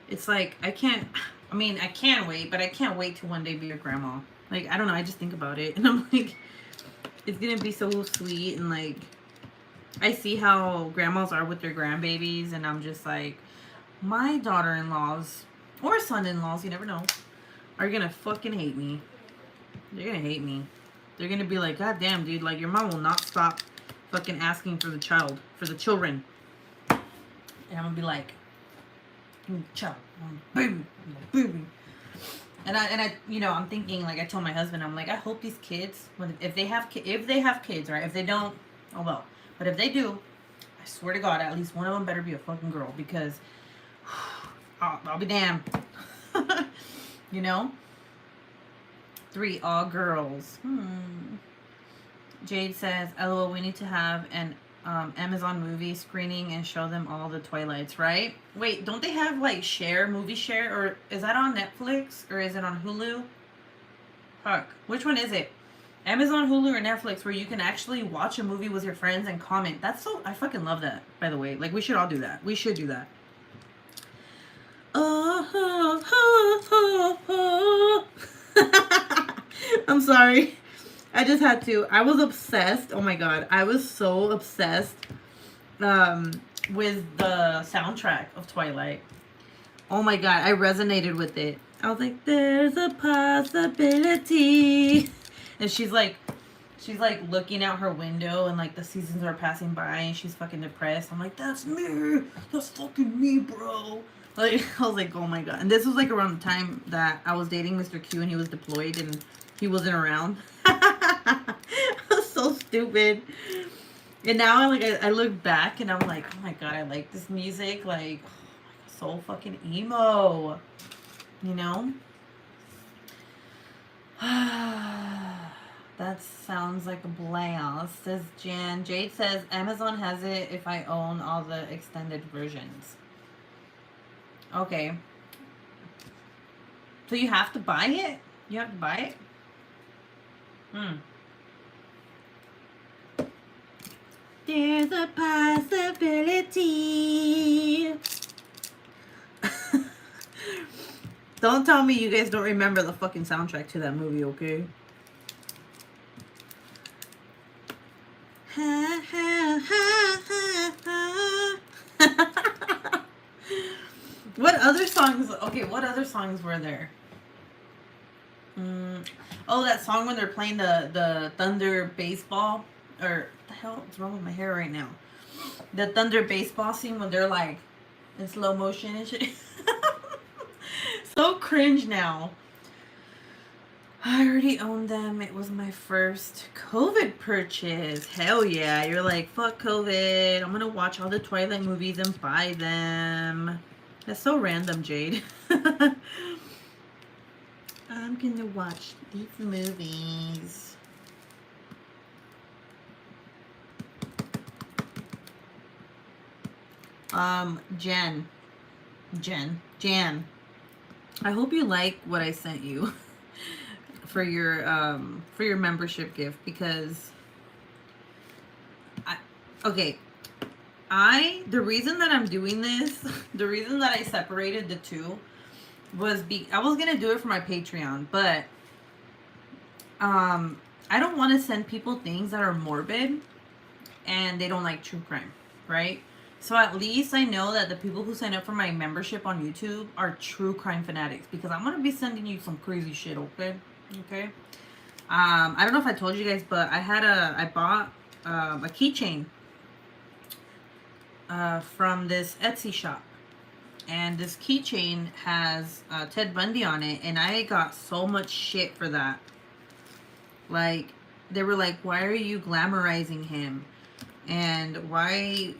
[SPEAKER 1] it's like, I can wait, but I can't wait to one day be a grandma. Like, I don't know, I just think about it, and I'm like, it's gonna be so sweet, and like, I see how grandmas are with their grandbabies, and I'm just like, my daughter-in-laws, or son-in-laws, you never know, are gonna fucking hate me. They're gonna hate me. They're gonna be like, God damn, dude, like, your mom will not stop fucking asking for the children. And I'm gonna be like, child, baby, baby. And I, you know, I'm thinking, like, I told my husband, I'm like, I hope these kids, if they have kids, right? If they don't, oh well. But if they do, I swear to God, at least one of them better be a fucking girl, because I'll be damned. You know? 3 all girls. Jade says, LOL, we need to have an Amazon movie screening and show them all the Twilights, right? Wait, don't they have like movie share, or is that on Netflix, or is it on Hulu? Fuck, which one is it? Amazon, Hulu, or Netflix, where you can actually watch a movie with your friends and comment. That's so, I fucking love that, by the way. Like, we should all do that. We should do that. I'm sorry. I just had to. I was obsessed. Oh my God. I was so obsessed with the soundtrack of Twilight. Oh my God. I resonated with it. I was like, there's a possibility. And she's like looking out her window, and like the seasons are passing by, and she's fucking depressed. I'm like, that's me. That's fucking me, bro. Like, I was like, oh my God. And this was like around the time that I was dating Mr. Q, and he was deployed and he wasn't around. I was so stupid. And now I look back and I'm like, oh my God, I like this music. Like, oh my God, so fucking emo. You know? That sounds like a blast, says Jan. Jade says, Amazon has it if I own all the extended versions. Okay. So you have to buy it? You have to buy it? There's a possibility. Don't tell me you guys don't remember the fucking soundtrack to that movie, okay? What other songs? Okay, what other songs were there? Oh, that song when they're playing the Thunder baseball. Or, what the hell is wrong with my hair right now? The Thunder baseball scene when they're like in slow motion and shit. So cringe now. I already owned them. It was my first COVID purchase. Hell yeah. You're like, fuck COVID. I'm going to watch all the Twilight movies and buy them. That's so random, Jade. I'm going to watch these movies. Jan. I hope you like what I sent you for your membership gift, because the reason that I'm doing this, the reason that I separated the two was I was gonna do it for my Patreon, but I don't want to send people things that are morbid and they don't like true crime, right? So at least I know that the people who sign up for my membership on YouTube are true crime fanatics, because I'm going to be sending you some crazy shit, okay? Okay? I don't know if I told you guys, but I bought a keychain from this Etsy shop. And this keychain has Ted Bundy on it, and I got so much shit for that. Like, they were like, why are you glamorizing him? And why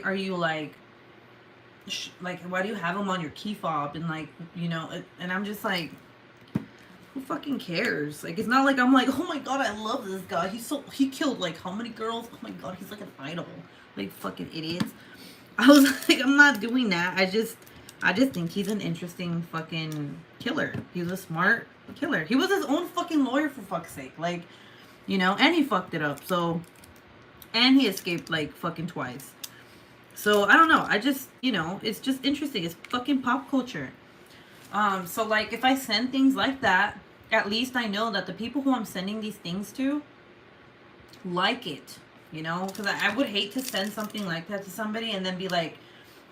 [SPEAKER 1] are you like like, why do you have him on your key fob? And like, you know, and I'm just like, who fucking cares? Like, it's not like I'm like, oh my god, I love this guy. He killed like how many girls? Oh my god, he's like an idol. Like, fucking idiots. I was like, I'm not doing that. I just think he's an interesting fucking killer. He's a smart killer. He was his own fucking lawyer, for fuck's sake. Like, you know, and he fucked it up. So, and he escaped like fucking twice. So I don't know. I just, you know, it's just interesting. It's fucking pop culture. So like if I send things like that, at least I know that the people who I'm sending these things to like it, you know, because I would hate to send something like that to somebody and then be like,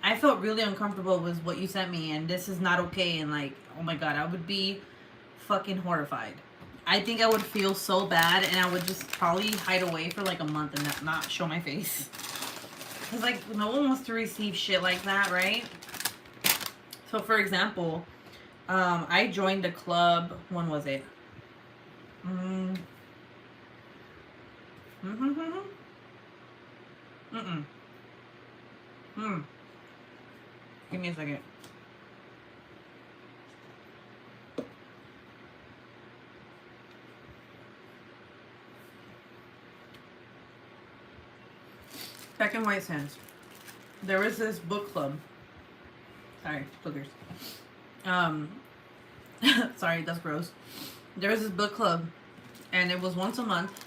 [SPEAKER 1] I felt really uncomfortable with what you sent me and this is not okay, and like, oh my god, I would be fucking horrified. I think I would feel so bad and I would just probably hide away for like a month and not show my face. Because like no one wants to receive shit like that, right? So for example, I joined a club. When was it? Mm. Mm-hmm. Mm-mm. Mm. Give me a second. Back in White Sands, there was this book club. Sorry, boogers. Sorry, that's gross. There was this book club, and it was once a month,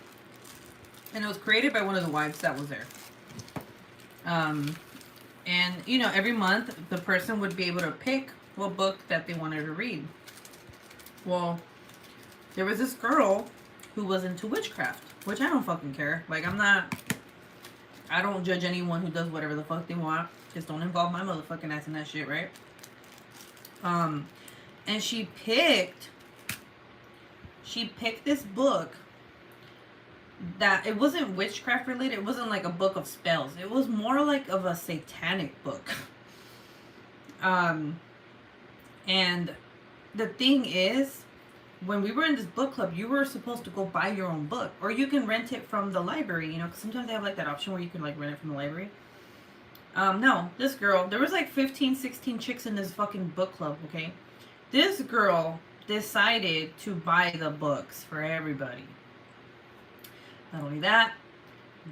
[SPEAKER 1] and it was created by one of the wives that was there. And you know, every month the person would be able to pick what book that they wanted to read. Well, there was this girl who was into witchcraft, which I don't fucking care. Like, I don't judge anyone who does whatever the fuck they want. Just don't involve my motherfucking ass in that shit, right? And she picked this book that it wasn't witchcraft related. It wasn't like a book of spells. It was more like of a satanic book. And the thing is, when we were in this book club, you were supposed to go buy your own book, or you can rent it from the library, you know, because sometimes they have like that option where you can like rent it from the library. No, this girl, there was like 15, 16 chicks in this fucking book club, okay? This girl decided to buy the books for everybody. Not only that,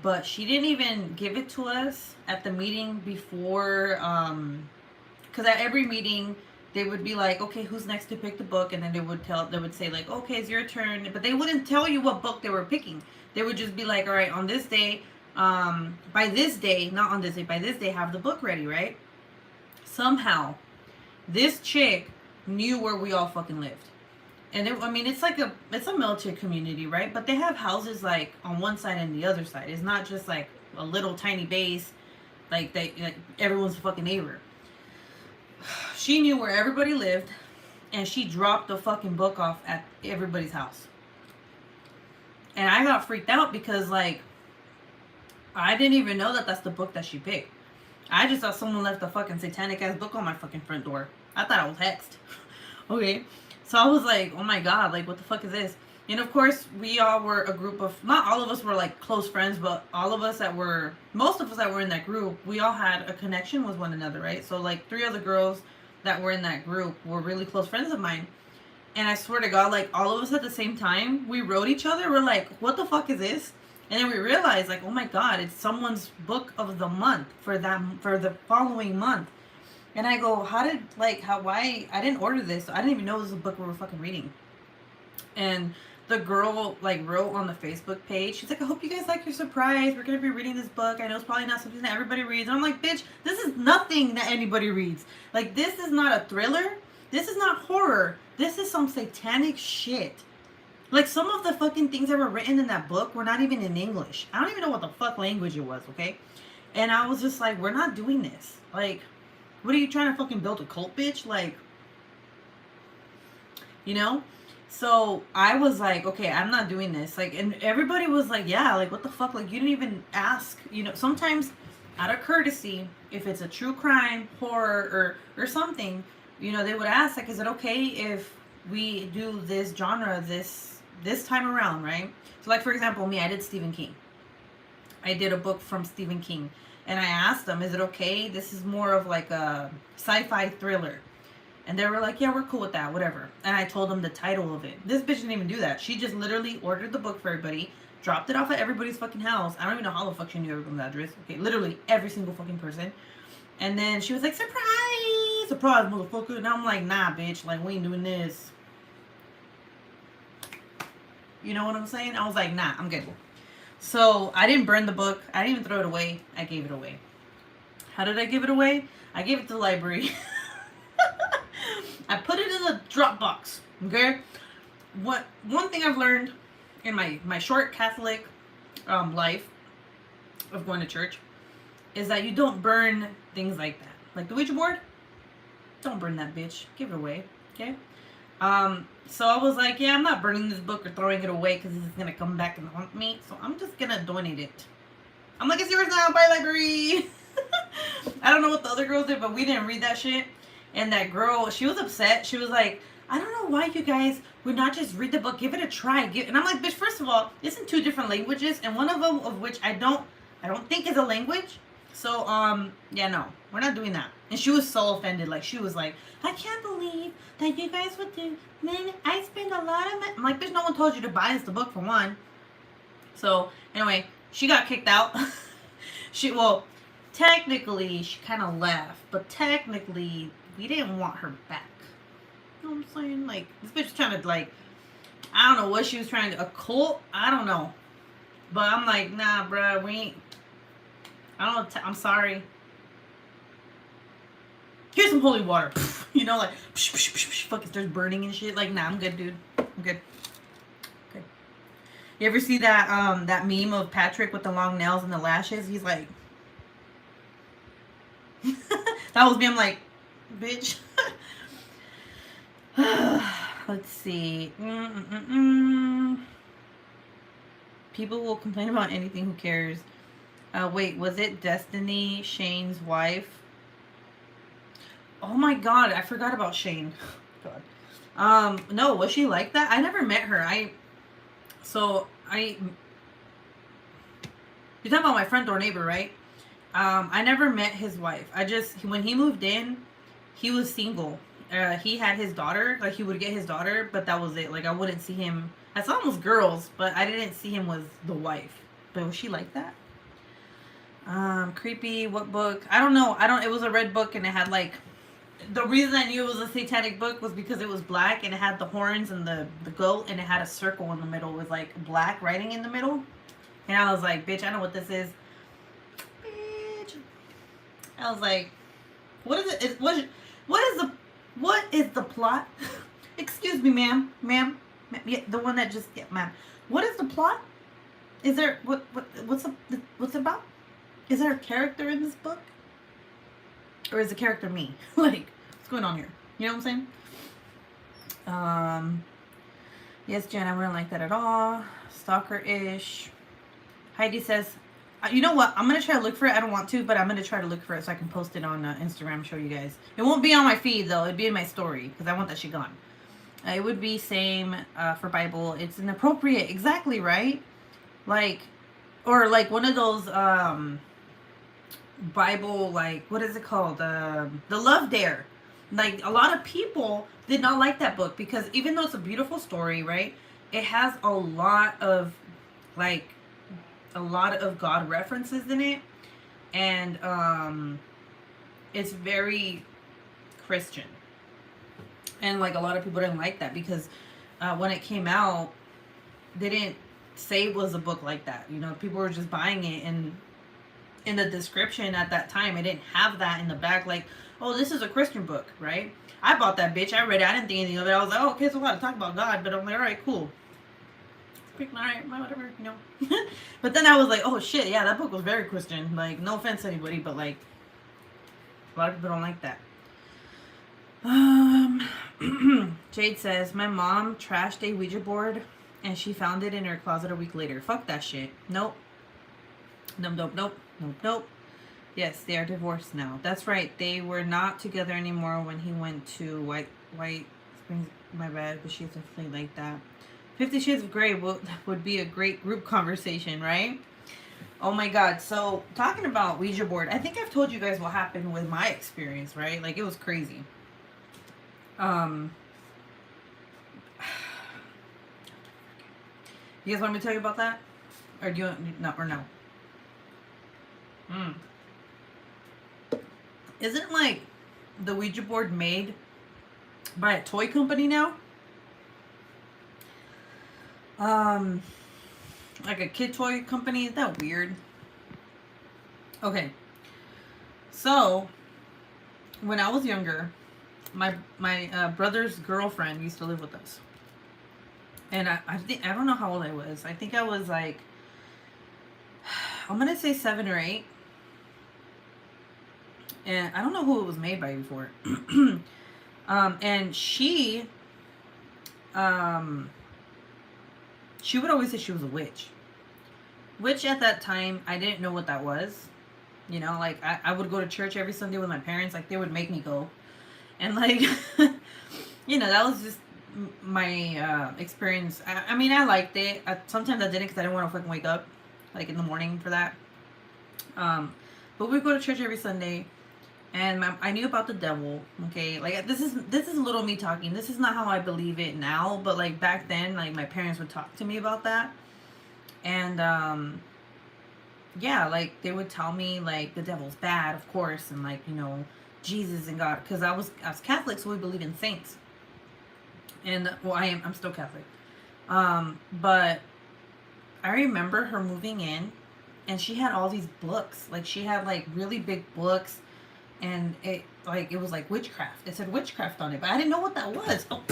[SPEAKER 1] but she didn't even give it to us at the meeting before, because at every meeting, they would be like, okay, who's next to pick the book? And then they would say like, okay, it's your turn. But they wouldn't tell you what book they were picking. They would just be like, all right, on this day, by this day, not on this day, by this day, have the book ready, right? Somehow, this chick knew where we all fucking lived. And I mean, it's a military community, right? But they have houses like on one side and the other side. It's not just like a little tiny base, like everyone's a fucking neighbor. She knew where everybody lived, and she dropped the fucking book off at everybody's house. And I got freaked out because, like, I didn't even know that that's the book that she picked. I just thought someone left a fucking satanic ass book on my fucking front door. I thought I was hexed. Okay. So I was like, oh my god, like, what the fuck is this? And of course, we all were a group of, not all of us were like close friends, but most of us that were in that group, we all had a connection with one another, right? So like 3 other girls that were in that group were really close friends of mine. And I swear to God, like all of us at the same time, we wrote each other. We're like, what the fuck is this? And then we realized like, oh my god, it's someone's book of the month for the following month. And I go, why? I didn't order this. I didn't even know it was a book we were fucking reading. And the girl like wrote on the Facebook page, she's like, I hope you guys like your surprise. We're going to be reading this book. I know it's probably not something that everybody reads. And I'm like, bitch, this is nothing that anybody reads. Like, this is not a thriller. This is not horror. This is some satanic shit. Like, some of the fucking things that were written in that book were not even in English. I don't even know what the fuck language it was, okay? And I was just like, we're not doing this. Like, what are you trying to fucking build a cult, bitch? Like, you know? So I was like, okay, I'm not doing this. Like, and everybody was like, yeah, like, what the fuck? Like, you didn't even ask. You know, sometimes out of courtesy, if it's a true crime, horror, or something, you know, they would ask, like, is it okay if we do this genre this time around, right? So, like, for example, me, I did Stephen King. I did a book from Stephen King. And I asked them, is it okay? This is more of like a sci-fi thriller. And they were like, yeah, we're cool with that, whatever. And I told them the title of it. This bitch didn't even do that. She just literally ordered the book for everybody, dropped it off at everybody's fucking house. I don't even know how the fuck she knew everyone's address. Okay, literally every single fucking person. And then she was like, surprise! Surprise, motherfucker. And I'm like, nah, bitch. Like, we ain't doing this. You know what I'm saying? I was like, nah, I'm good. So I didn't burn the book. I didn't even throw it away. I gave it away. How did I give it away? I gave it to the library. I put it in the Dropbox. Okay? One thing I've learned in my short Catholic life of going to church is that you don't burn things like that. Like the Ouija board, don't burn that bitch. Give it away. Okay? So I was like, yeah, I'm not burning this book or throwing it away because it's going to come back and haunt me. So I'm just going to donate it. I'm like, it's yours now. Bye, library. I don't know what the other girls did, but we didn't read that shit. And that girl, she was upset. She was like, I don't know why you guys would not just read the book. Give it a try. And I'm like, bitch, first of all, it's in 2 different languages. And one of them of which I don't think is a language. So, yeah, no, we're not doing that. And she was so offended. Like, she was like, I can't believe that you guys would do. Man, I spend a lot of money. I'm like, bitch, no one told you to buy us the book for one. So, anyway, she got kicked out. Technically, she kind of left. But technically, we didn't want her back. You know what I'm saying? Like, this bitch was trying to, like, I don't know what she was trying to, a cult? I don't know. But I'm like, nah, bruh, we ain't. I'm sorry. Here's some holy water. You know, like, fucking starts burning and shit. Like, nah, I'm good, dude. I'm good. Okay. You ever see that meme of Patrick with the long nails and the lashes? He's like, that was me. I'm like, bitch. Let's see. People will complain about anything. Who cares? Wait, was it Destiny, Shane's wife? Oh my god, I forgot about Shane. God. No, was she like that? I never met her. You're talking about my front door neighbor, right? I never met his wife. When he moved in, he was single. He had his daughter, like he would get his daughter, but that was it. Like I wouldn't see him. I saw him with girls, but I didn't see him with the wife. But was she like that? Creepy. What book? I don't know. It was a red book and it had like, the reason I knew it was a satanic book was because it was black and it had the horns and the goat and it had a circle in the middle with like black writing in the middle. And I was like, bitch, I know what this is. Bitch. I was like, what is it? What is the plot? Excuse me, ma'am. Yeah, the one that just, yeah, ma'am. What is the plot? Is there, what's it about? Is there a character in this book? Or is the character me? Like, what's going on here? You know what I'm saying? Yes, Jen, I wouldn't like that at all. Stalker-ish. Heidi says, you know what? I'm going to try to look for it. I don't want to, but I'm going to try to look for it so I can post it on Instagram and show you guys. It won't be on my feed, though. It'd be in my story because I want that shit gone. It would be same for Bible. It's inappropriate. Exactly, right? Like, or like one of those Bible, like, what is it called? The Love Dare. Like, a lot of people did not like that book because even though it's a beautiful story, right? It has a lot of God references in it. And it's very Christian. And like a lot of people didn't like that because when it came out, they didn't say it was a book like that. You know, people were just buying it, and in the description at that time, it didn't have that in the back. Like, oh, this is a Christian book, right? I bought that bitch. I read it. I didn't think anything of it. I was like, oh, okay, so a lot to talk about God, but I'm like, all right, cool. All right, whatever, you know. But then I was like, oh shit, yeah, that book was very Christian. Like, no offense to anybody, but like, a lot of people don't like that. Jade says, my mom trashed a Ouija board and she found it in her closet a week later. Fuck that shit. Nope. Nope. Yes, they are divorced now. That's right. They were not together anymore when he went to White Springs. My bad, but she's definitely like that. 50 Shades of Grey would be a great group conversation, right? Oh my god. So talking about Ouija board, I think I've told you guys what happened with my experience, right? Like it was crazy. Um you guys want me to tell you about that? Or do you want no or no? Mm. Isn't like the Ouija board made by a toy company now? Um like a kid toy company? Isn't that weird? Okay. So when I was younger, my brother's girlfriend used to live with us. And I think I don't know how old I was. I think I was like I'm gonna say 7 or 8. And I don't know who it was made by before. And um she would always say she was a witch. Which at that time I didn't know what that was. You know, like I would go to church every Sunday with my parents, like they would make me go. And like you know, that was just my experience. I mean, I liked it. Sometimes I didn't because I didn't want to fucking wake up like in the morning for that. Um, but we go to church every Sunday, and I knew about the devil. Okay, like this is little me talking. This is not how I believe it now, but like back then, like my parents would talk to me about that, and yeah, like they would tell me like the devil's bad, of course, and like Jesus and God, because I was Catholic, so we believe in saints. And well, I'm still Catholic. But I remember her moving in, and she had all these books. Like she had like really big books, and it was like witchcraft. It said witchcraft on it, but I didn't know what that was. Oh.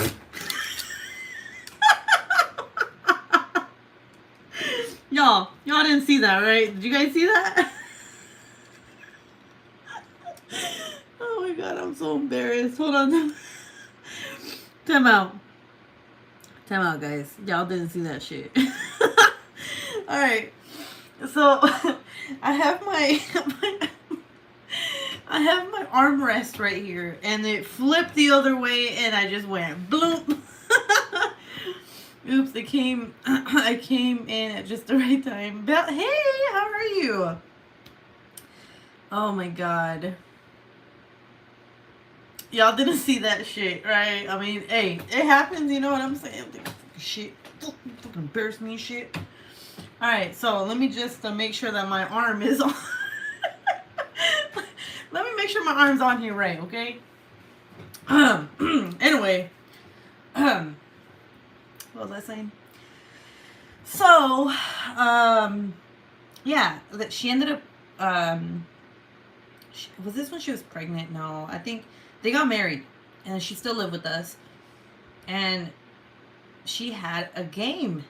[SPEAKER 1] Y'all didn't see that, right? Did you guys see that? Oh my god, I'm so embarrassed. Hold on. Time out. Time out, guys. Y'all didn't see that shit. All right. So I have I have my armrest right here, and it flipped the other way, and I just went bloop. Oops! I came in at just the right time. Hey, how are you? Oh my god. Y'all didn't see that shit, right? I mean, hey, it happens. You know what I'm saying? Shit, fucking embarrass me, shit. All right, so let me just make sure that my arm is on. Let me make sure my arm's on here right, okay? Anyway, what was I saying? So, yeah, she ended up. Was this when she was pregnant? No, I think they got married, and she still lived with us. And she had a game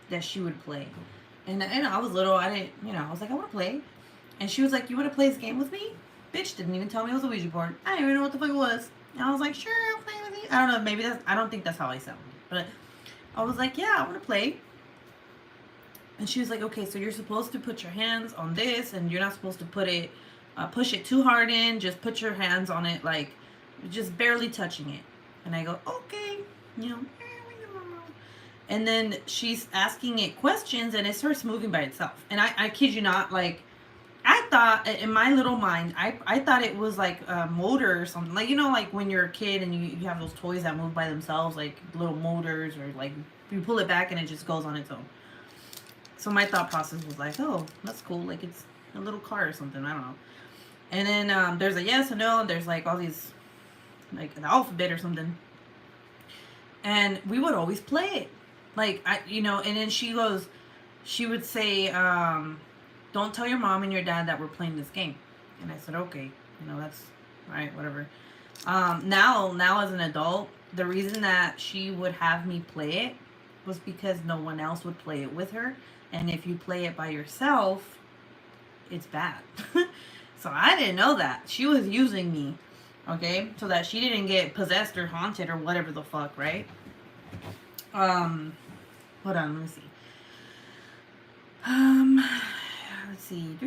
[SPEAKER 1] that she would play. And I was little. I didn't, I was like, I want to play. And she was like, you want to play this game with me? Bitch didn't even tell me it was a Ouija board. I didn't even know what the fuck it was. And I was like, sure, I'll play with you. I don't know. Maybe I don't think that's how I sound. But I was like, yeah, I want to play. And she was like, okay, so you're supposed to put your hands on this, and you're not supposed to push it too hard in. Just put your hands on it, like, just barely touching it. And I go, okay, And then she's asking it questions, and it starts moving by itself. And I kid you not, like, I thought, in my little mind, I thought it was like a motor or something. Like, like when you're a kid and you have those toys that move by themselves, like little motors, or like you pull it back and it just goes on its own. So my thought process was like, oh, that's cool. Like it's a little car or something. I don't know. And then there's a yes and no, and there's like all these, like the alphabet or something. And we would always play it. Like, and then she would say, don't tell your mom and your dad that we're playing this game. And I said, okay, that's all right, whatever. Now as an adult, the reason that she would have me play it was because no one else would play it with her. And if you play it by yourself, it's bad. So I didn't know that. She was using me, okay? So that she didn't get possessed or haunted or whatever the fuck, right? Hold on, let me see. Let's see.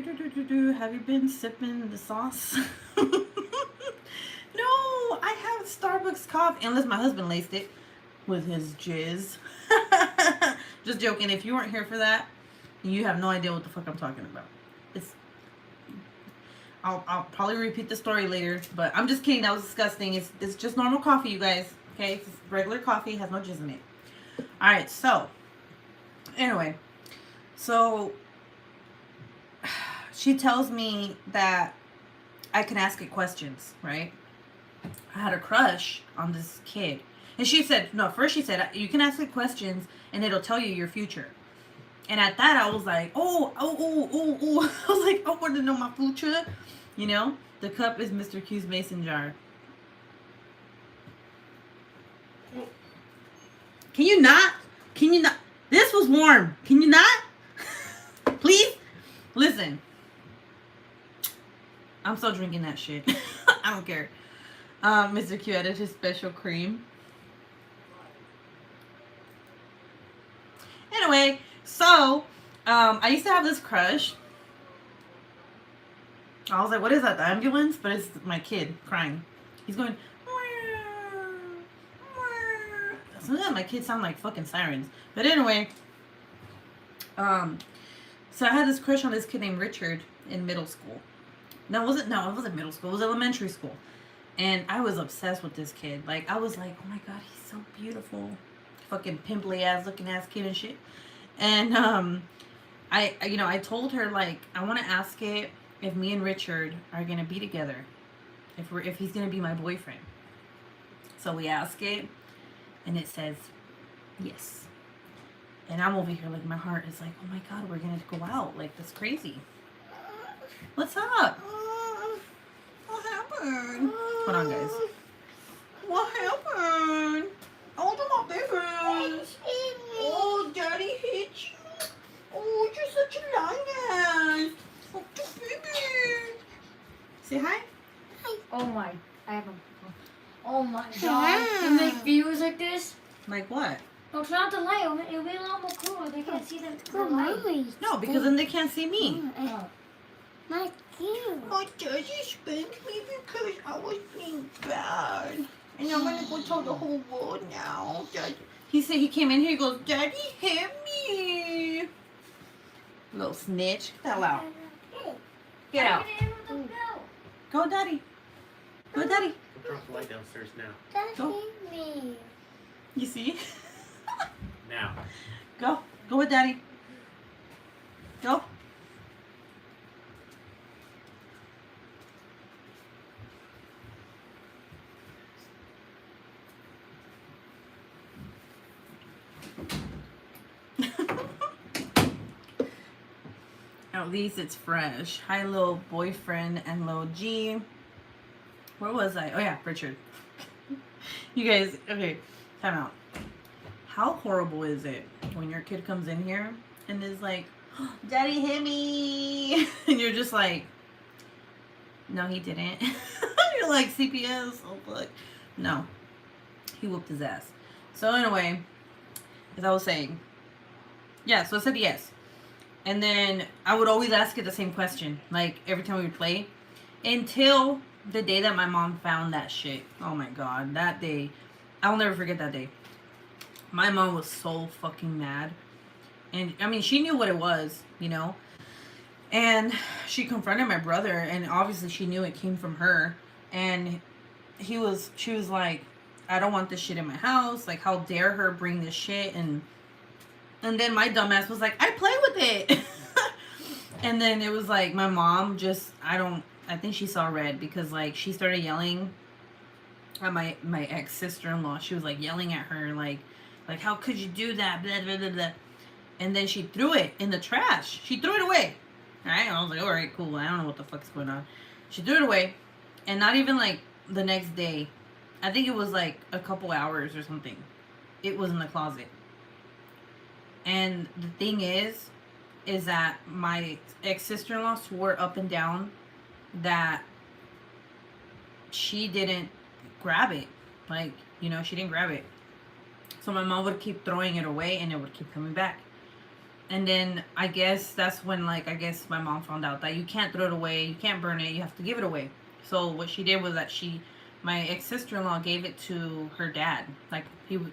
[SPEAKER 1] Have you been sipping the sauce? No, I have Starbucks coffee. Unless my husband laced it with his jizz. Just joking. If you weren't here for that, You have no idea what the fuck I'm talking about. It's. I'll probably repeat the story later, but I'm just kidding. That was disgusting. It's just normal coffee, you guys. Okay, it's regular coffee. It has no jizz in it. All right. So anyway, so she tells me that I can ask it questions, right? I had a crush on this kid. And she said, no, first she said, you can ask it questions and it'll tell you your future. And at that, I was like, oh. I was like, I want to know my future. You know, the cup is Mr. Q's mason jar. Can you not? Can you not? This was warm. Can you not? Please? Listen. I'm still drinking that shit. I don't care. Mr. Q added his special cream. Anyway, so I used to have this crush. I was like, what is that? The ambulance? But it's my kid crying. He's going. Sometimes my kids sound like fucking sirens. But anyway, so I had this crush on this kid named Richard in middle school. No, it wasn't middle school. It was elementary school. And I was obsessed with this kid. Like, I was like, oh my God, he's so beautiful. Fucking pimply ass looking ass kid and shit. And I told her, like, I want to ask it if me and Richard are gonna be together. If he's gonna be my boyfriend. So we ask it, and it says yes. And I'm over here like, my heart is like, oh my God, we're gonna go out. Like, that's crazy. What's up? What happened? Hold on, guys. What happened? Hold on, my baby. Oh, Daddy hit you. Oh, you're such a long ass. Oh, baby. Say hi.
[SPEAKER 2] Hi. Oh my, I have a. Oh my God. You make videos like this?
[SPEAKER 1] Like what?
[SPEAKER 2] No, turn out the light. It'll be a lot more cooler. They can't see the light.
[SPEAKER 1] No, because then they can't see me.
[SPEAKER 2] Oh.
[SPEAKER 3] My cute.
[SPEAKER 1] Oh, Daddy spanked me because I was being bad. And I'm going to go tell the whole world now. Daddy. He came in here, he goes, Daddy hit me. Little snitch. Get out. Get out. Go, Daddy. Go, Daddy.
[SPEAKER 4] Drop the light downstairs now.
[SPEAKER 3] Daddy me.
[SPEAKER 1] You see?
[SPEAKER 4] Now.
[SPEAKER 1] Go. Go with Daddy. Go. At least it's fresh. Hi, little boyfriend and little G. Where was I? Oh, yeah, Richard. You guys, okay, time out. How horrible is it when your kid comes in here and is like, oh, Daddy hit me. And you're just like, no, he didn't. You're like, CPS. Oh, fuck. No. He whooped his ass. So, anyway, as I was saying, yeah, so I said yes. And then I would always ask it the same question, like every time we would play, until the day that my mom found that shit. Oh my God, that day, I'll never forget that day. My mom was so fucking mad. And I mean, she knew what it was, you know, and she confronted my brother, and obviously she knew it came from her. And she was like, I don't want this shit in my house. Like, how dare her bring this shit? And then my dumbass was like, I play with it. And then it was like, my mom just, I think she saw red, because like she started yelling at my ex-sister-in-law. She was like yelling at her, like how could you do that? Blah, blah, blah, blah. And then she threw it in the trash. She threw it away. All right. I was like, all right, cool. I don't know what the fuck's going on. She threw it away. And not even like the next day, I think it was like a couple hours or something, it was in the closet. And the thing is that my ex-sister-in-law swore up and down that she didn't grab it. Like, you know, she didn't grab it. So my mom would keep throwing it away, and it would keep coming back. And then I guess that's when, like, I guess my mom found out that you can't throw it away, you can't burn it, you have to give it away. So what she did was that my ex-sister-in-law gave it to her dad. Like,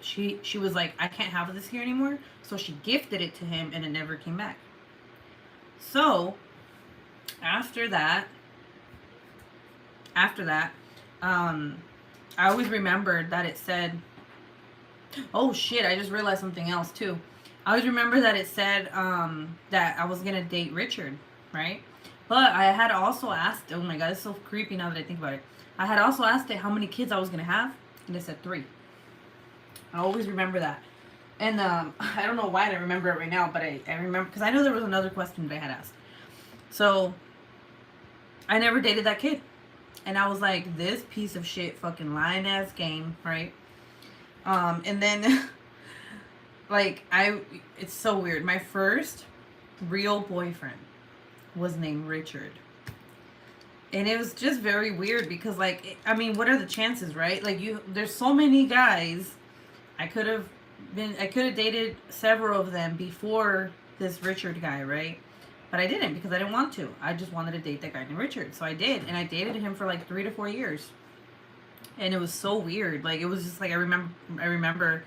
[SPEAKER 1] she was like, I can't have this here anymore. So she gifted it to him, and it never came back. So after that, I always remembered that it said, oh shit, I just realized something else too. I always remember that it said that I was gonna date Richard, right? But I had also asked, oh my god, it's so creepy now that I think about it. I had also asked it how many kids I was gonna have, and it said 3. I always remember that. And I don't know why I don't remember it right now, but I remember, because I know there was another question that I had asked. So I never dated that kid. And I was like, this piece of shit fucking lying ass game, right? And then, like, it's so weird. My first real boyfriend was named Richard. And it was just very weird because, like, I mean, what are the chances, right? Like, there's so many guys. I could have dated several of them before this Richard guy, right? But I didn't because I didn't want to. I just wanted to date that guy named Richard. So I did. And I dated him for like 3 to 4 years. And it was so weird. Like, it was just like, I remember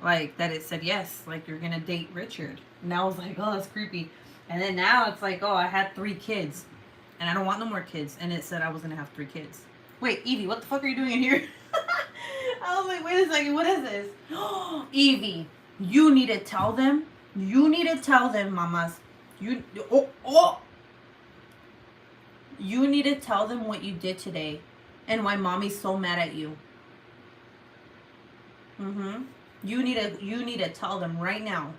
[SPEAKER 1] like that it said, yes, like you're going to date Richard. And I was like, oh, that's creepy. And then now it's like, oh, I had 3 kids. And I don't want no more kids. And it said I was going to have 3 kids. Wait, Evie, what the fuck are you doing in here? I was like, wait a second, what is this? Evie, you need to tell them. You need to tell them, mamas. You need to tell them what you did today and why mommy's so mad at you. You need to tell them right now.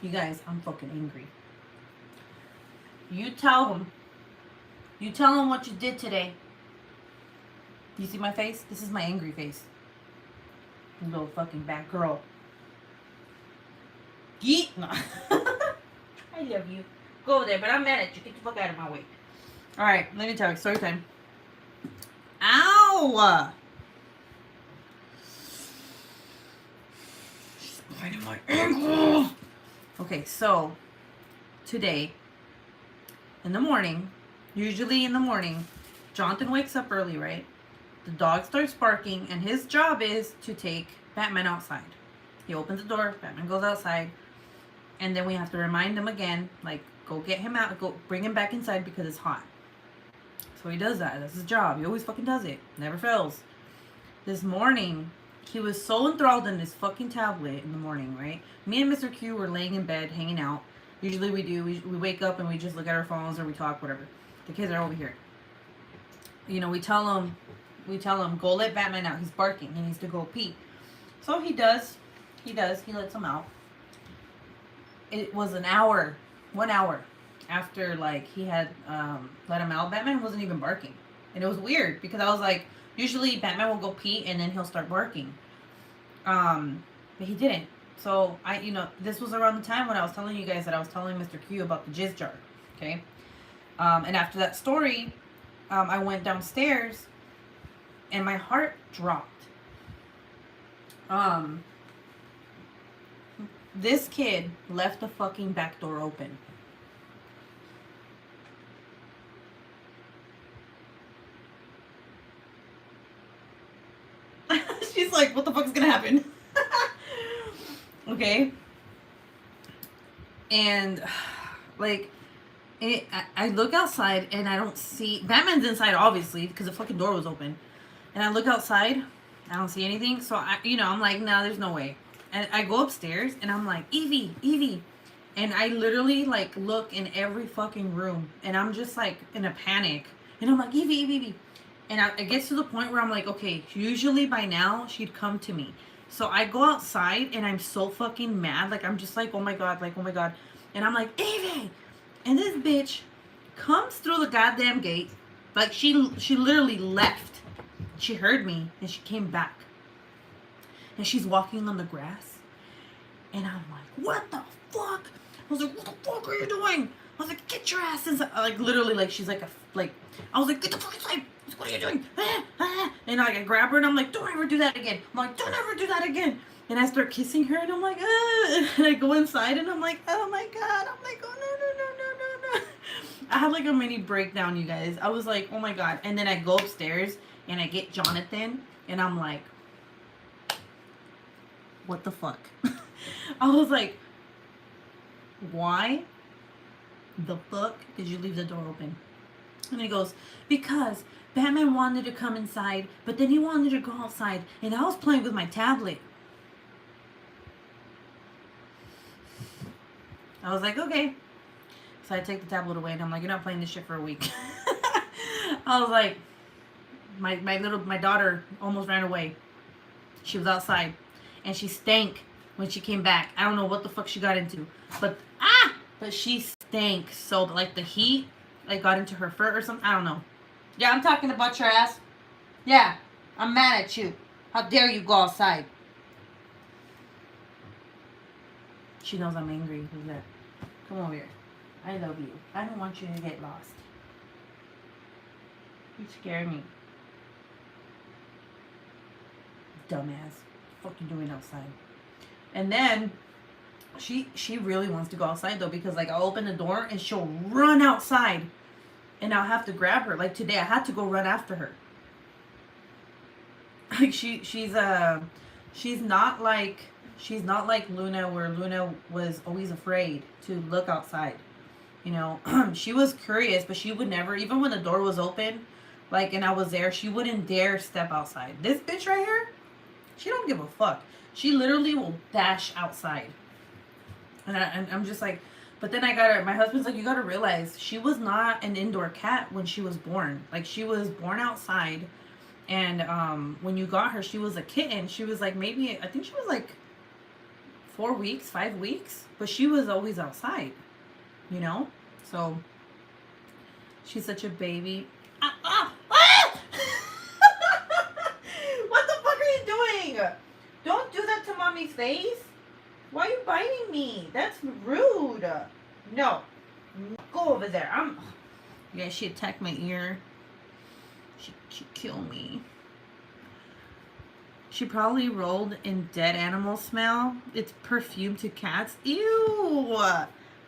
[SPEAKER 1] You guys, I'm fucking angry. You tell them. You tell them what you did today. You see my face? This is my angry face. You little fucking bad girl. Yeet. No. I love you. Go over there, but I'm mad at you. Get the fuck out of my way. Alright, let me tell you. Story time. Ow! She's biting my ankle. Okay, so today, in the morning, usually in the morning, Jonathan wakes up early, right? The dog starts barking, and his job is to take Batman outside. He opens the door, Batman goes outside, and then we have to remind him again, like, go get him out, go bring him back inside because it's hot. So he does that. That's his job. He always fucking does it. Never fails. This morning, he was so enthralled in his fucking tablet in the morning, right? Me and Mr. Q were laying in bed, hanging out. Usually we do. We wake up and we just look at our phones or we talk, whatever. The kids are over here. You know, we tell him, go let Batman out. He's barking. He needs to go pee. So he does. He lets him out. It was 1 hour after, like, he had let him out. Batman wasn't even barking. And it was weird because I was like, usually Batman will go pee and then he'll start barking. But he didn't. So this was around the time when I was telling you guys that I was telling Mr. Q about the jizz jar. Okay. And after that story, I went downstairs and my heart dropped. This kid left the fucking back door open. She's like, what the fuck is gonna happen? Okay. And like, I look outside and I don't see Batman's inside, obviously, because the fucking door was open. And I look outside, I don't see anything. So I'm like, no, there's no way. And I go upstairs and I'm like, Evie. And I literally like look in every fucking room and I'm just like in a panic. And I'm like, Evie. And it gets to the point where I'm like, okay, usually by now she'd come to me. So I go outside and I'm so fucking mad. Like, I'm just like, oh my God. And I'm like, Evie. And this bitch comes through the goddamn gate. Like, she literally left. She heard me and she came back. And she's walking on the grass. And I'm like, what the fuck? I was like, what the fuck are you doing? I was like, get your ass inside. Like, literally, like, she's like, I was like, get the fuck inside. What are you doing? And like, I grab her and I'm like, don't ever do that again. I'm like, don't ever do that again. And I start kissing her and I'm like, and I go inside and I'm like, oh my God. I'm like, oh no. I had like a mini breakdown, you guys. I was like, oh my God. And then I go upstairs and I get Jonathan and I'm like, what the fuck? I was like, why the fuck did you leave the door open? And he goes, because Batman wanted to come inside, but then he wanted to go outside, and I was playing with my tablet. I was like, okay. So I take the tablet away, and I'm like, you're not playing this shit for a week. I was like, my daughter almost ran away. She was outside, and she stank when she came back. I don't know what the fuck she got into, but she stank. So like the heat, like got into her fur or something. I don't know. Yeah, I'm talking about your ass. Yeah, I'm mad at you. How dare you go outside? She knows I'm angry. Who's that? Come over here. I love you. I don't want you to get lost. You scare me. Dumbass. What you doing outside? And then she really wants to go outside though, because like I'll open the door and she'll run outside and I'll have to grab her. Like today I had to go run after her. Like she's not like Luna, where Luna was always afraid to look outside. You know, she was curious, but she would never, even when the door was open, like, and I was there, she wouldn't dare step outside. This bitch right here, she don't give a fuck. She literally will dash outside. And I'm just like, but then I gotta, my husband's like, you gotta realize she was not an indoor cat when she was born. Like, she was born outside. And when you got her, she was a kitten. She was like, maybe, I think she was like 4 weeks, 5 weeks. But she was always outside, you know? So, she's such a baby. What the fuck are you doing? Don't do that to mommy's face. Why are you biting me? That's rude. No. Go over there. Yeah, she attacked my ear. She killed me. She probably rolled in dead animal smell. It's perfume to cats. Ew.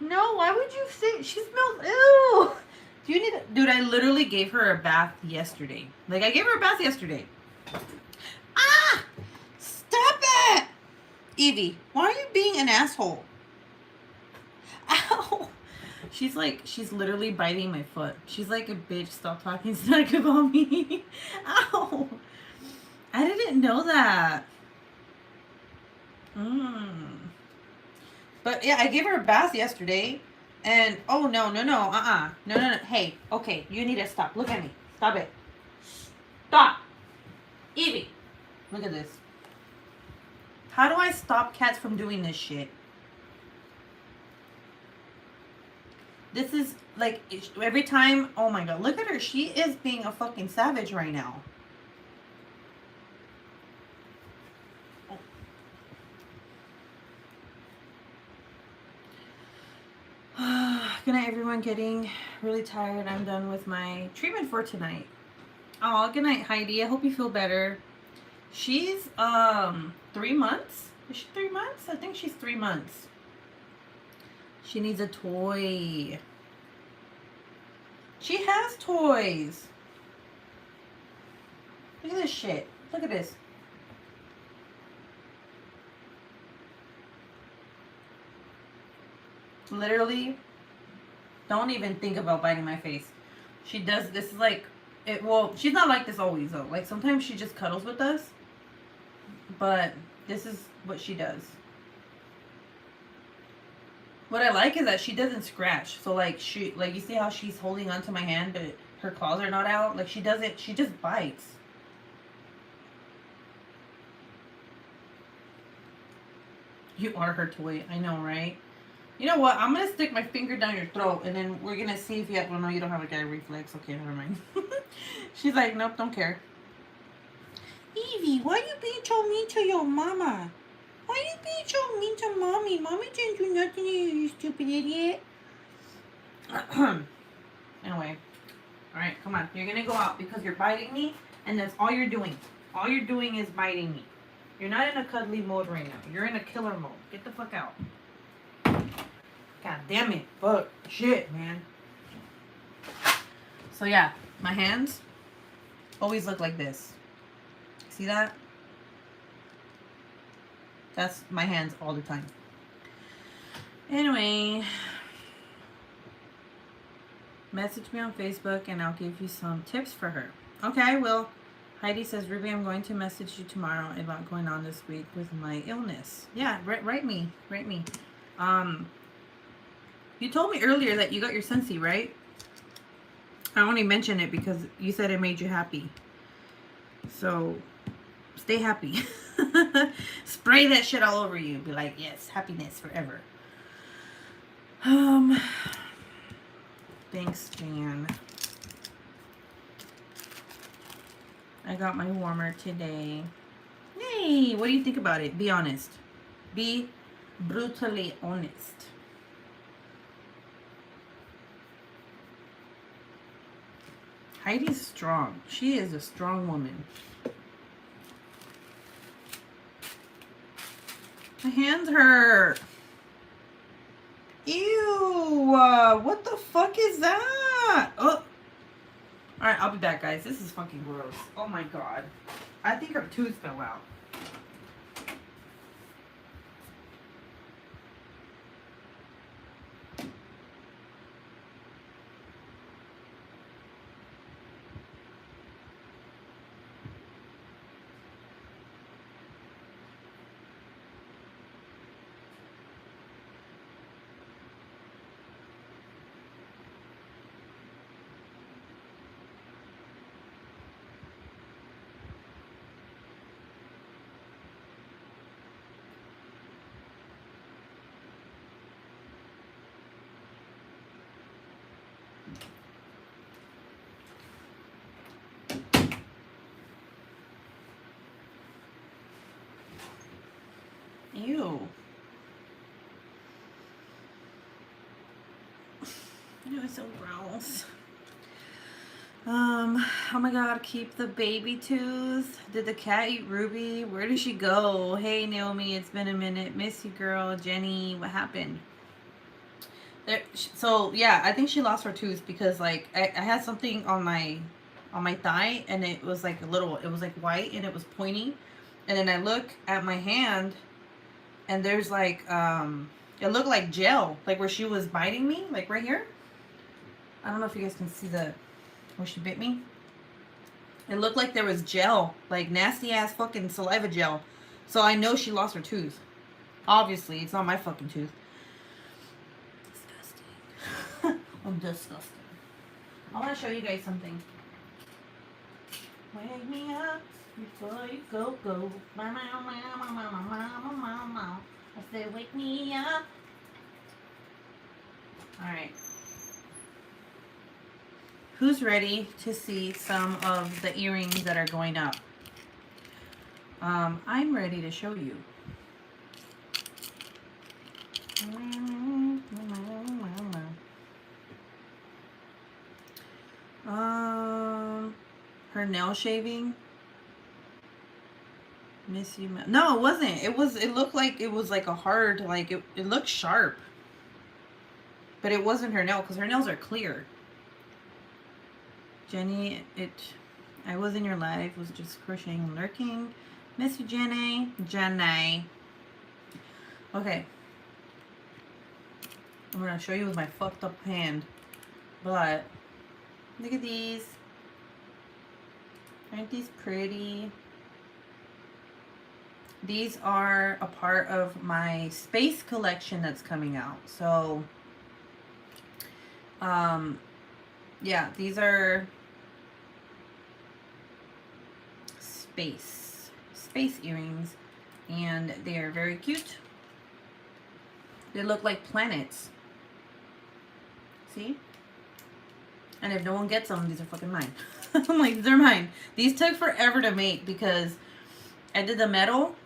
[SPEAKER 1] No, why would you say she smells? Ew. Do you need? Dude, I literally gave her a bath yesterday. Like, I gave her a bath yesterday. Stop it, Evie. Why are you being an asshole? Ow. She's literally biting my foot. She's like, a bitch, stop talking smack about me. Ow. I didn't know that. But yeah, I gave her a bath yesterday. And, oh, no. No. Hey, okay, you need to stop. Look at me. Stop it. Stop. Evie. Look at this. How do I stop cats from doing this shit? This is, like, every time, oh my god, look at her. She is being a fucking savage right now. Good night, everyone. Getting really tired. I'm done with my treatment for tonight. Oh, good night, Heidi. I hope you feel better. She's 3 months. Is she 3 months? I think she's 3 months. She needs a toy. She has toys. Look at this shit. Look at this. Literally, don't even think about biting my face. She does this, is like, well, she's not like this always though. Like, sometimes she just cuddles with us. But this is what she does. What I like is that she doesn't scratch. So like, you see how she's holding onto my hand, but her claws are not out? Like, she doesn't, she just bites. You are her toy. I know, right? You know what? I'm going to stick my finger down your throat, and then we're going to see if you have... Well, no, you don't have a guy reflex. Okay, never mind. She's like, nope, don't care. Evie, why you being so mean to your mama? Why you being so mean to mommy? Mommy didn't do nothing to you, you stupid idiot. Anyway. Alright, come on. You're going to go out because you're biting me, and that's all you're doing. All you're doing is biting me. You're not in a cuddly mode right now. You're in a killer mode. Get the fuck out. God damn it. Fuck. Shit, man. So yeah, my hands always look like this. See that? That's my hands all the time. Anyway, message me on Facebook and I'll give you some tips for her. Okay, I will. Heidi says, Ruby, I'm going to message you tomorrow about going on this week with my illness. Yeah, write me. Write me. You told me earlier that you got your Scentsy, right? I only mention it because you said it made you happy. So, stay happy. Spray that shit all over you. Be like, yes, happiness forever. Thanks, Jan. I got my warmer today. Hey, what do you think about it? Be honest. Be brutally honest. Heidi's strong. She is a strong woman. My hands hurt. Ew. What the fuck is that? Oh. Alright, I'll be back, guys. This is fucking gross. Oh my god. I think her tooth fell out. Ew. Ew, it's so gross. Oh my god, keep the baby tooth. Did the cat eat Ruby? Where did she go? Hey Naomi, it's been a minute. Miss you, girl. Jenny, what happened? So yeah, I think she lost her tooth because like I had something on my thigh and it was like it was like white and it was pointy. And then I look at my hand and there's like it looked like gel, like where she was biting me, like right here. I don't know if you guys can see where she bit me. It looked like there was gel, like nasty ass fucking saliva gel. So I know she lost her tooth. Obviously, it's not my fucking tooth. Disgusting. I'm disgusting. I want to show you guys something. Wake me up before you go. Mama. I said, wake me up. Alright. Who's ready to see some of the earrings that are going up? I'm ready to show you. Her nail shaving. Miss you. No, it wasn't. It looked like it was like a hard, like it looked sharp. But it wasn't her nail because her nails are clear. Jenny, I was in your life, was just crocheting and lurking. Miss you, Jenny. Jenny. Okay. I'm going to show you with my fucked up hand. But, look at these. Aren't these pretty? These are a part of my space collection that's coming out. So, yeah, these are space earrings, and they are very cute. They look like planets. See? And if no one gets them, these are fucking mine. I'm like, these are mine. These took forever to make because I did the metal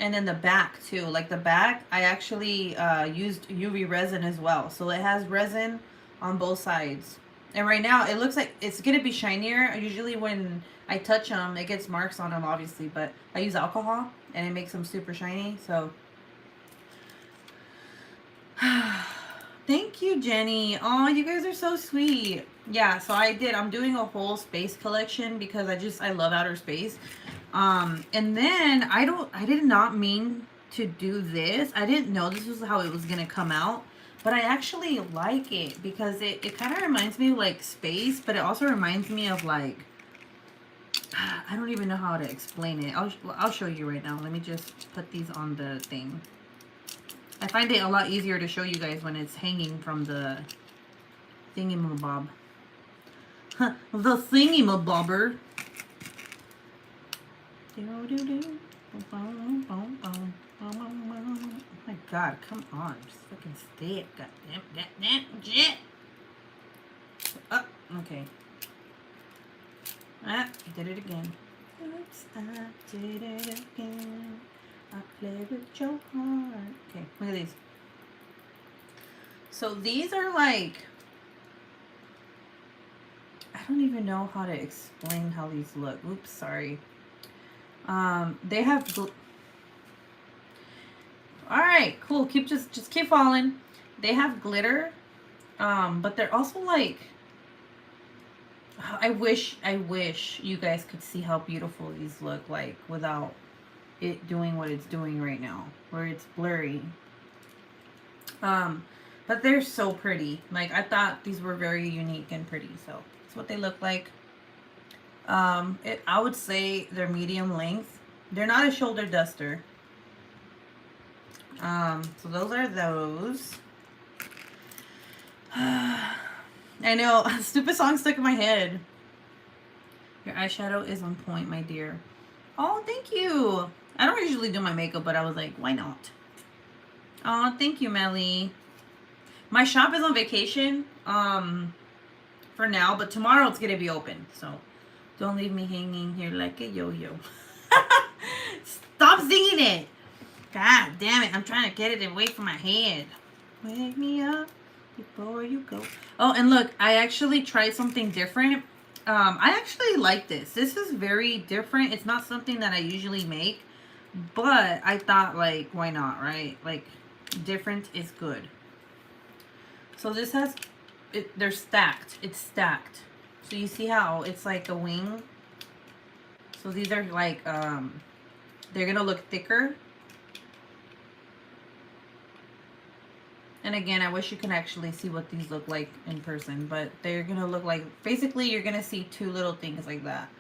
[SPEAKER 1] and then the back too. Like the back, I actually used UV resin as well. So it has resin on both sides. And right now, it looks like it's going to be shinier. Usually when I touch them, it gets marks on them, obviously. But I use alcohol, and it makes them super shiny. So, thank you, Jenny. Oh, you guys are so sweet. Yeah, so I'm doing a whole space collection because I love outer space. And then I did not mean to do this. I didn't know this was how it was gonna come out, but I actually like it because it kind of reminds me of like space, but it also reminds me of like, I don't even know how to explain it. I'll show you right now. Let me just put these on the thing. I find it a lot easier to show you guys when it's hanging from the thingamabob. The thingamabobber. Oh my god, come on. Just fucking stay it. Goddamn shit. Oh, okay. Ah, I did it again. Oops, I did it again. I played with your heart. Okay, look at these. So these are like, I don't even know how to explain how these look. Oops, sorry. They have alright, cool. Just keep falling. They have glitter. But they're also like, I wish you guys could see how beautiful these look like without it doing what it's doing right now, where it's blurry. But they're so pretty. Like, I thought these were very unique and pretty, so that's what they look like. I would say they're medium length. They're not a shoulder duster. So those are those. I know, stupid song stuck in my head. Your eyeshadow is on point, my dear. Oh, thank you. I don't usually do my makeup, but I was like, why not? Oh, thank you, Melly. My shop is on vacation, for now, but tomorrow it's gonna be open, so don't leave me hanging here like a yo-yo. Stop singing it. God damn it, I'm trying to get it away from my head. Wake me up before you go. Oh, and look, I actually tried something different. I actually like this. This is very different. It's not something that I usually make, but I thought, like, why not, right? Like, different is good. So this has, they're stacked. It's stacked. So you see how it's like a wing? So these are like, they're gonna look thicker. And again, I wish you could actually see what these look like in person, but they're gonna look like, basically you're gonna see two little things like that.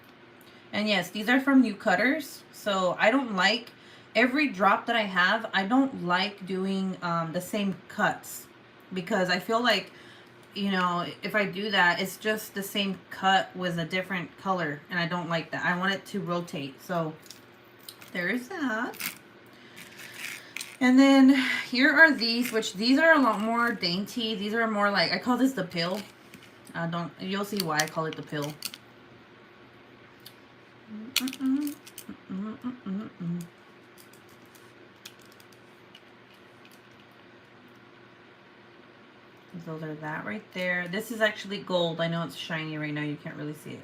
[SPEAKER 1] And yes, these are from New Cutters. So I don't like, every drop that I have, I don't like doing the same cuts, because I feel like, you know, if I do that, it's just the same cut with a different color, and I don't like that. I want it to rotate. So there's that. And then here are these, which these are a lot more dainty. These are more like, I call this the pill. You'll see why I call it the pill. Those are that right there. This is actually gold. I know it's shiny right now. You can't really see it.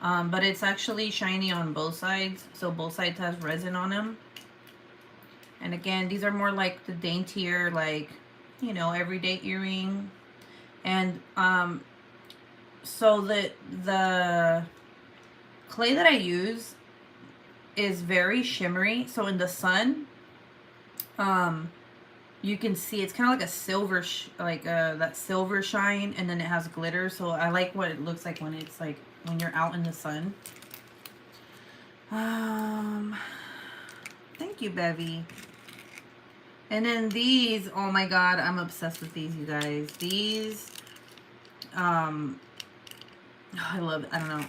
[SPEAKER 1] But it's actually shiny on both sides. So both sides has resin on them. And again, these are more like the daintier, like, you know, everyday earring. And so the clay that I use is very shimmery. So in the sun, you can see it's kind of like a silver, that silver shine, and then it has glitter. So I like what it looks like when it's like, when you're out in the sun. Thank you, Bevy. And then these, oh my god, I'm obsessed with these, you guys. These, I love it. I don't know.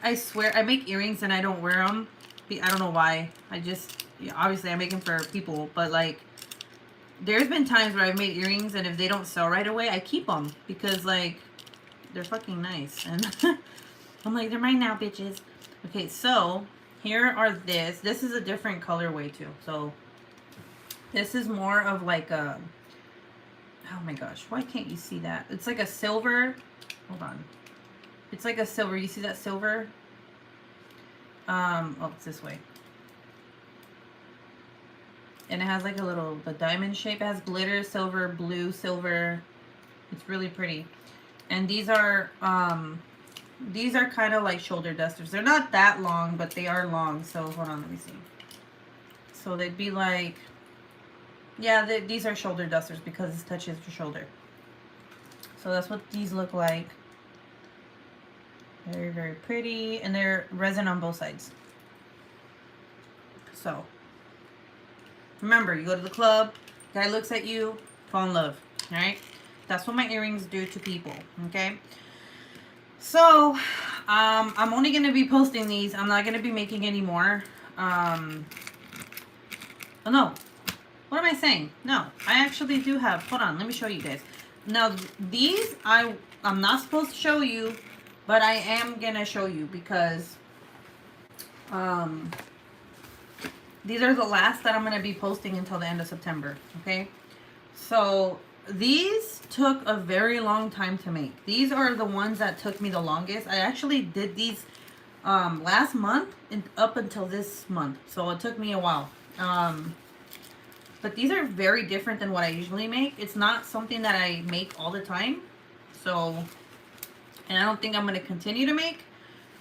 [SPEAKER 1] I swear, I make earrings and I don't wear them. I don't know why. Obviously I make them for people, but like, there's been times where I've made earrings and if they don't sell right away, I keep them because like, they're fucking nice. And I'm like, they're mine now, bitches. Okay, so here are this. This is a different colorway too. So this is more of like a, oh my gosh, why can't you see that? It's like a silver, hold on. It's like a silver, you see that silver? Oh, it's this way. And it has like a little, the diamond shape. It has glitter, silver, blue, silver. It's really pretty. And these are kind of like shoulder dusters. They're not that long, but they are long. So hold on, let me see. So they'd be like, Yeah, these are shoulder dusters because this touches your shoulder. So that's what these look like. Very, very pretty. And they're resin on both sides. So, remember, you go to the club, guy looks at you, fall in love. Alright? That's what my earrings do to people. Okay? So, I'm only going to be posting these. I'm not going to be making any more. Oh, no. What am I saying? No, I actually do have. Hold on, let me show you guys. Now, these I'm not supposed to show you, but I am gonna show you because these are the last that I'm gonna be posting until the end of September. Okay, so these took a very long time to make. These are the ones that took me the longest. I actually did these last month and up until this month, so it took me a while. But these are very different than what I usually make. It's not something that I make all the time. So, and I don't think I'm going to continue to make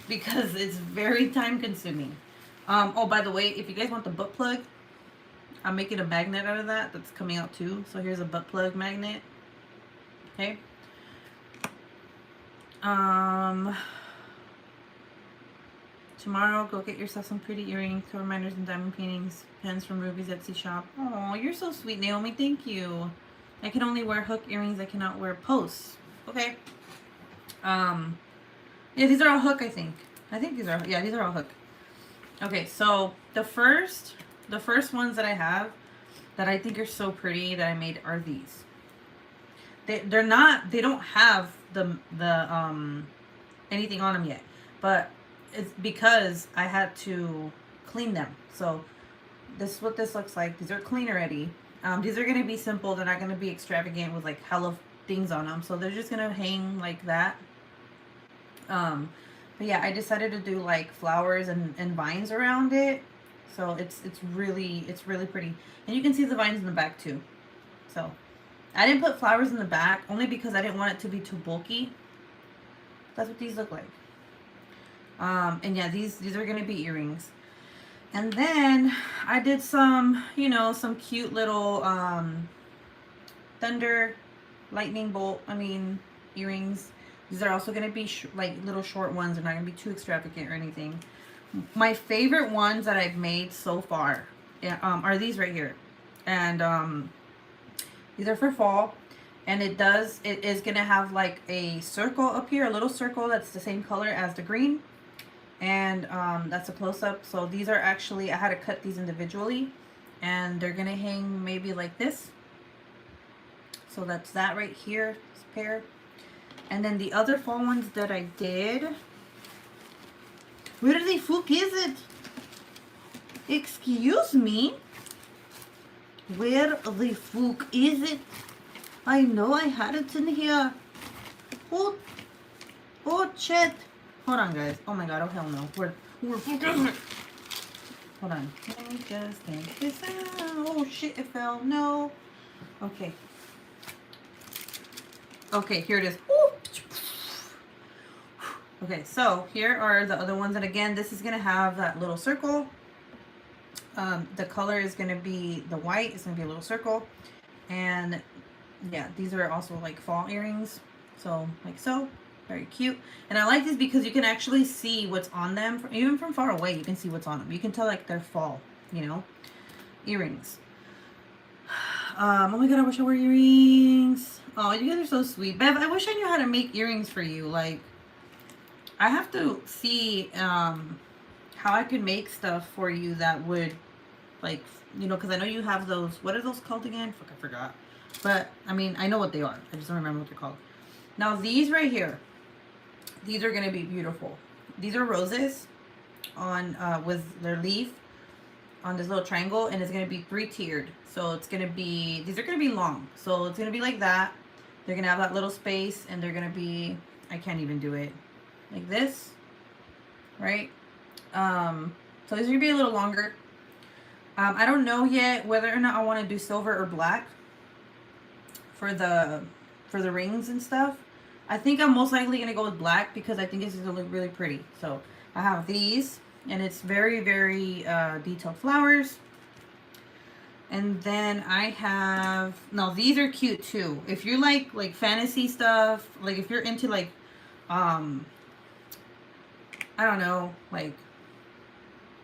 [SPEAKER 1] because it's very time consuming. Oh, by the way, if you guys want the butt plug, I'm making a magnet out of that. That's coming out too. So here's a butt plug magnet. Okay. Tomorrow, go get yourself some pretty earrings, reminders, and diamond paintings. Pens from Ruby's Etsy shop. Oh, you're so sweet, Naomi. Thank you. I can only wear hook earrings. I cannot wear posts. Okay. Yeah, these are all hook, I think. I think these are, yeah, these are all hook. Okay, so the first ones that I have that I think are so pretty that I made are these. They don't have the anything on them yet, but it's because I had to clean them. So this is what this looks like. These are clean already. These are going to be simple. They're not going to be extravagant with like hella things on them. So they're just going to hang like that. But yeah, I decided to do like flowers and vines around it. So it's really pretty. And you can see the vines in the back too. So I didn't put flowers in the back only because I didn't want it to be too bulky. That's what these look like. And yeah, these are going to be earrings. And then I did some, you know, some cute little thunder, lightning bolt, earrings. These are also going to be like little short ones. They're not going to be too extravagant or anything. My favorite ones that I've made so far are these right here. And these are for fall. And it is going to have like a circle up here, a little circle that's the same color as the green. And that's a close-up. So these are actually, I had to cut these individually. And they're going to hang maybe like this. So that's that right here, this pair. And then the other fall ones that I did. Where the fuck is it? Excuse me? Where the fuck is it? I know I had it in here. Oh shit. Hold on, guys. Oh my god. Oh hell no. Where fucking it? Hold on. Let me just take this out. Oh shit, it fell. No. Okay. Okay, here it is. Ooh. Okay, so here are the other ones. And again, this is going to have that little circle. The color is going to be the white. It's going to be a little circle. And yeah, these are also like fall earrings. So, like so. Very cute. And I like these because you can actually see what's on them. Even from far away, you can see what's on them. You can tell like they're fall, you know, earrings. Oh my god, I wish I wore earrings. Oh, you guys are so sweet. Bev, I wish I knew how to make earrings for you. Like, I have to see how I could make stuff for you that would, like, you know, because I know you have those. What are those called again? Fuck, I forgot. But, I mean, I know what they are. I just don't remember what they're called. Now, these right here. These are going to be beautiful. These are roses on with their leaf on this little triangle. And it's going to be 3-tiered. So, it's going to be, these are going to be long. So, it's going to be like that. They're going to have that little space. And they're going to be, I can't even do it. Like this, right? So these are gonna be a little longer. I don't know yet whether or not I want to do silver or black for the rings and stuff. I think I'm most likely gonna go with black because I think it's gonna look really pretty. So I have these, and it's very, very detailed flowers. And then I have, no, these are cute too. If you like fantasy stuff, like if you're into like, I don't know, like,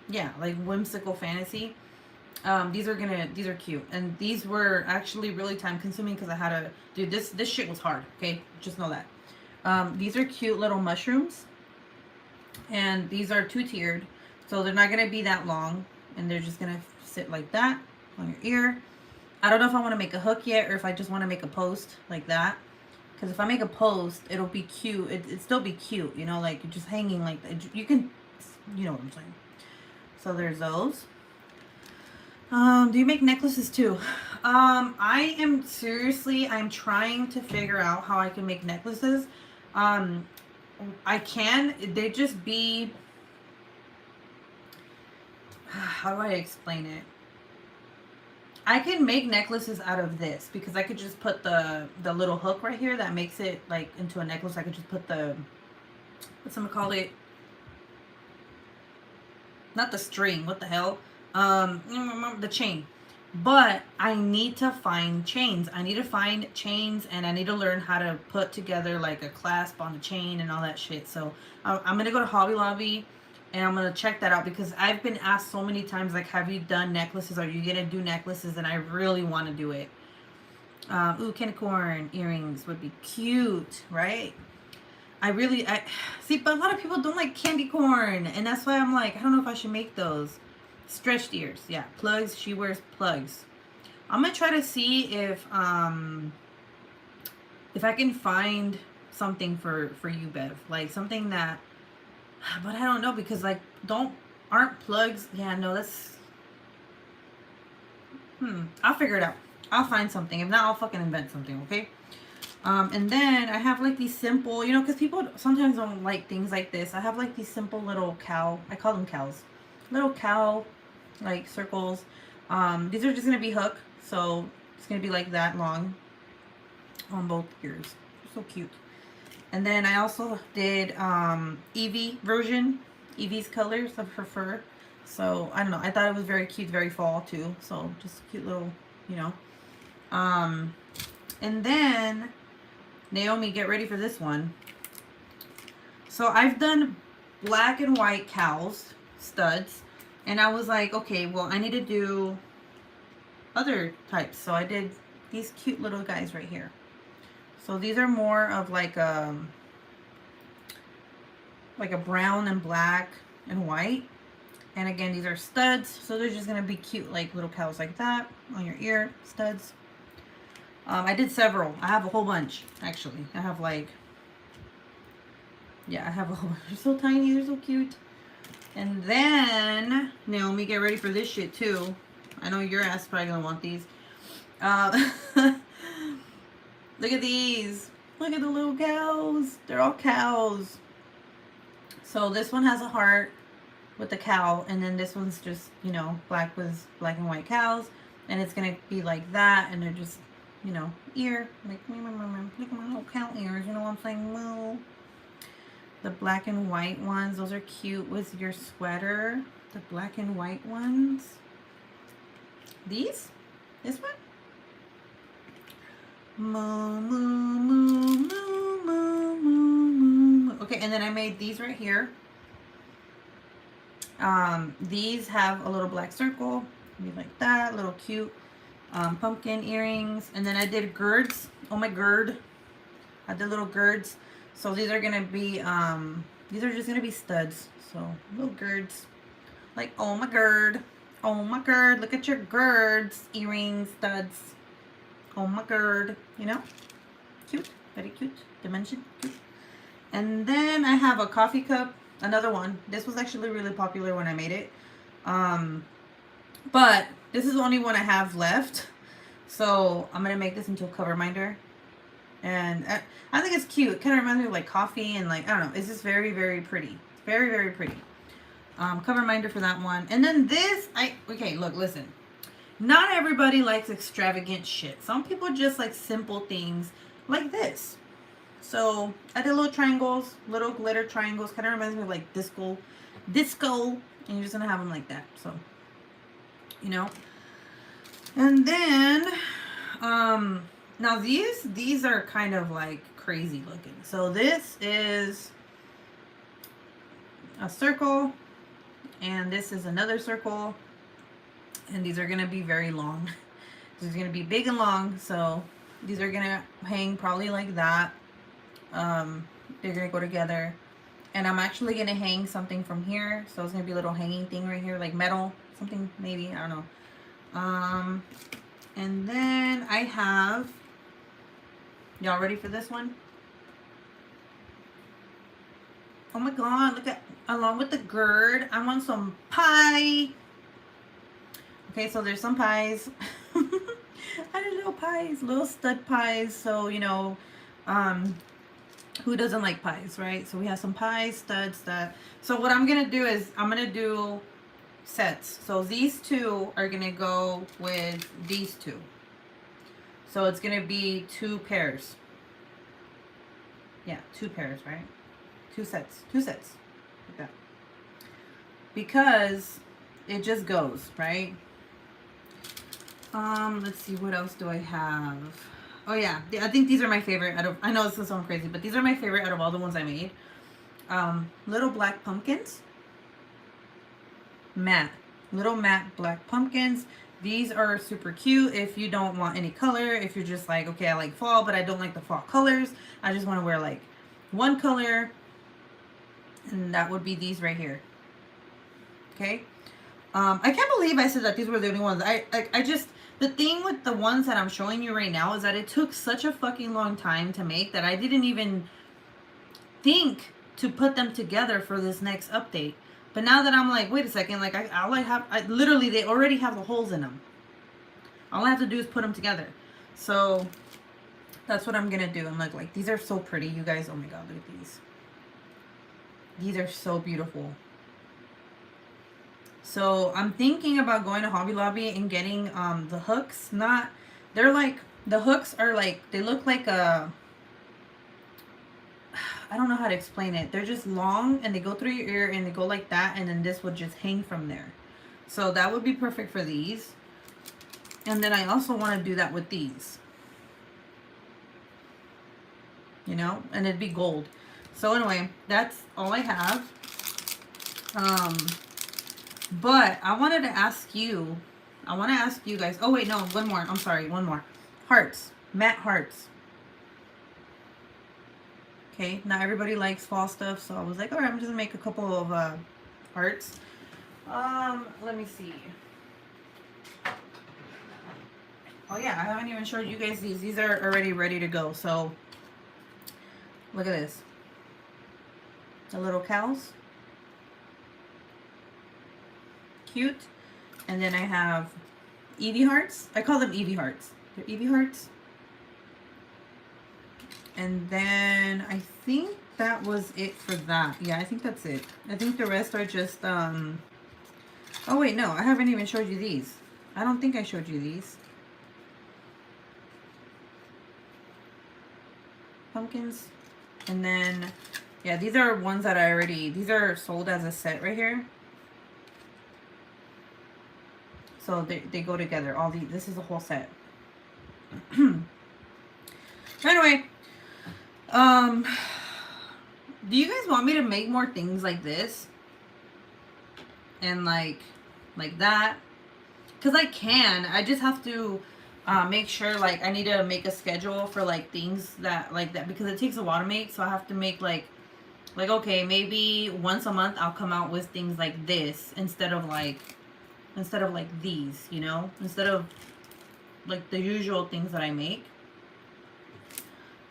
[SPEAKER 1] yeah, like whimsical fantasy. These are cute. And these were actually really time consuming because I had to, dude, this shit was hard. Okay. Just know that. These are cute little mushrooms. And these are 2-tiered. So they're not going to be that long. And they're just going to sit like that on your ear. I don't know if I want to make a hook yet or if I just want to make a post like that. Because if I make a post, it'll be cute. It'd still be cute, you know, like just hanging like that. You can, you know what I'm saying. So there's those. Do you make necklaces too? I'm trying to figure out how I can make necklaces. I can, they just be, how do I explain it? I can make necklaces out of this because I could just put the little hook right here that makes it like into a necklace. I could just put the, what's I'm gonna call it? Not the string, what the hell? The chain. But I need to find chains. I need to find chains and I need to learn how to put together like a clasp on the chain and all that shit. So I'm going to go to Hobby Lobby and I'm going to check that out because I've been asked so many times, like, have you done necklaces? Are you going to do necklaces? And I really want to do it. Ooh, candy corn earrings would be cute, right? I see, but a lot of people don't like candy corn. And that's why I'm like, I don't know if I should make those. Stretched ears, yeah, plugs. She wears plugs. I'm gonna try to see if I can find something for you, Bev, like something that, but I don't know because like aren't plugs? Yeah, no, that's I'll figure it out. I'll find something. If not, I'll fucking invent something. Okay. And then I have like these simple, you know, because people sometimes don't like things like this. I have like these simple little cow. I call them cows. Little cow like circles. These are just gonna be hook, so it's gonna be like that long on both ears. So cute. And then I also did Evie version, Evie's colors of her fur. So I don't know, I thought it was very cute, very fall too. So just cute little, you know. And then Naomi, get ready for this one. So I've done black and white cows, studs. And I was like, okay, well, I need to do other types. So I did these cute little guys right here. So these are more of like a brown and black and white. And again, these are studs. So they're just going to be cute, like little cows like that on your ear, studs. I did several. I have a whole bunch, actually. I have like, yeah, I have a whole bunch. They're so tiny. They're so cute. And then, Naomi, get ready for this shit too. I know your ass is probably gonna want these. Look at these. Look at the little cows. They're all cows. So this one has a heart with the cow. And then this one's just, you know, black and white cows. And it's gonna be like that. And they're just, you know, ear. Like, look at my little cow ears. You know what I'm saying? Well, the black and white ones, those are cute with your sweater. The black and white ones. These? This one? Moo, moo, moo, moo, moo, moo, moo. Okay, and then I made these right here. These have a little black circle. Maybe like that, little cute pumpkin earrings. And then I did girds. Oh my gird. I did little girds. So these are gonna be these are just gonna be studs. So little girds. Like, oh my gird. Oh my gird. Look at your girds. Earrings, studs. Oh my gird. You know? Cute. Very cute. Dimension. Cute. And then I have a coffee cup. Another one. This was actually really popular when I made it. But this is the only one I have left. So I'm gonna make this into a cover minder. And I think it's cute. It kind of reminds me of like coffee and like, I don't know. It's just very, very pretty. Very, very pretty. Cover minder for that one. And then this, okay, look, listen. Not everybody likes extravagant shit. Some people just like simple things like this. So I did little triangles, little glitter triangles. Kind of reminds me of like disco. And you're just going to have them like that. So, you know. And then, now these are kind of like crazy looking. So this is a circle, and this is another circle, and these are gonna be very long. This is gonna be big and long, so these are gonna hang probably like that. They're gonna go together, and I'm actually gonna hang something from here, so it's gonna be a little hanging thing right here, like metal, something maybe, I don't know. And then I have, y'all ready for this one? Oh my god, look at, along with the gourd, I want some pie. Okay, so there's some pies. I did little pies, little stud pies. So, you know, who doesn't like pies, right? So we have some pies, studs, that. So what I'm going to do is I'm going to do sets. So these two are going to go with these two. So it's going to be 2 pairs. Yeah, 2 pairs, right? 2 sets. 2 sets. Like that. Because it just goes, right? Let's see, what else do I have? Oh yeah, I think these are my favorite out of, I know this is sound crazy, but these are my favorite out of all the ones I made. Little black pumpkins. Matte. Little matte black pumpkins. These are super cute if you don't want any color. If you're just like, okay, I like fall, but I don't like the fall colors. I just want to wear like one color. And that would be these right here. Okay. I can't believe I said that these were the only ones. I just, the thing with the ones that I'm showing you right now is that it took such a fucking long time to make that I didn't even think to put them together for this next update. But now that I'm like, wait a second, like I literally, they already have the holes in them. All I have to do is put them together. So that's what I'm gonna do. I'm like these are so pretty, you guys. Oh my god, look at these. These are so beautiful. So I'm thinking about going to Hobby Lobby and getting the hooks. They're like, the hooks are like, they look like a, I don't know how to explain it. They're just long and they go through your ear and they go like that, and then this would just hang from there. So that would be perfect for these. And then I also want to do that with these. You know, and it'd be gold. So anyway, that's all I have. But I wanted to ask you, I want to ask you guys, oh wait, no, one more. I'm sorry, one more. Hearts, matte hearts. Okay, not everybody likes fall stuff, so I was like, all right, I'm just gonna make a couple of hearts. Let me see. Oh yeah, I haven't even showed you guys these. These are already ready to go. So look at this. The little cows. Cute. And then I have Eevee hearts. I call them Eevee hearts. They're Eevee hearts. And then I think that was it for that. Yeah, I think that's it. I think the rest are just oh wait, no, I haven't even showed you these. I don't think I showed you these. Pumpkins. And then yeah, these are ones that I already, these are sold as a set right here. So they go together. All these, this is a whole set. Anyway, do you guys want me to make more things like this? And like that? Because I can. I just have to make sure, like, I need to make a schedule for like things that like that, because it takes a while to make. So I have to make like okay, maybe once a month I'll come out with things like this instead of like these, you know, instead of like the usual things that I make.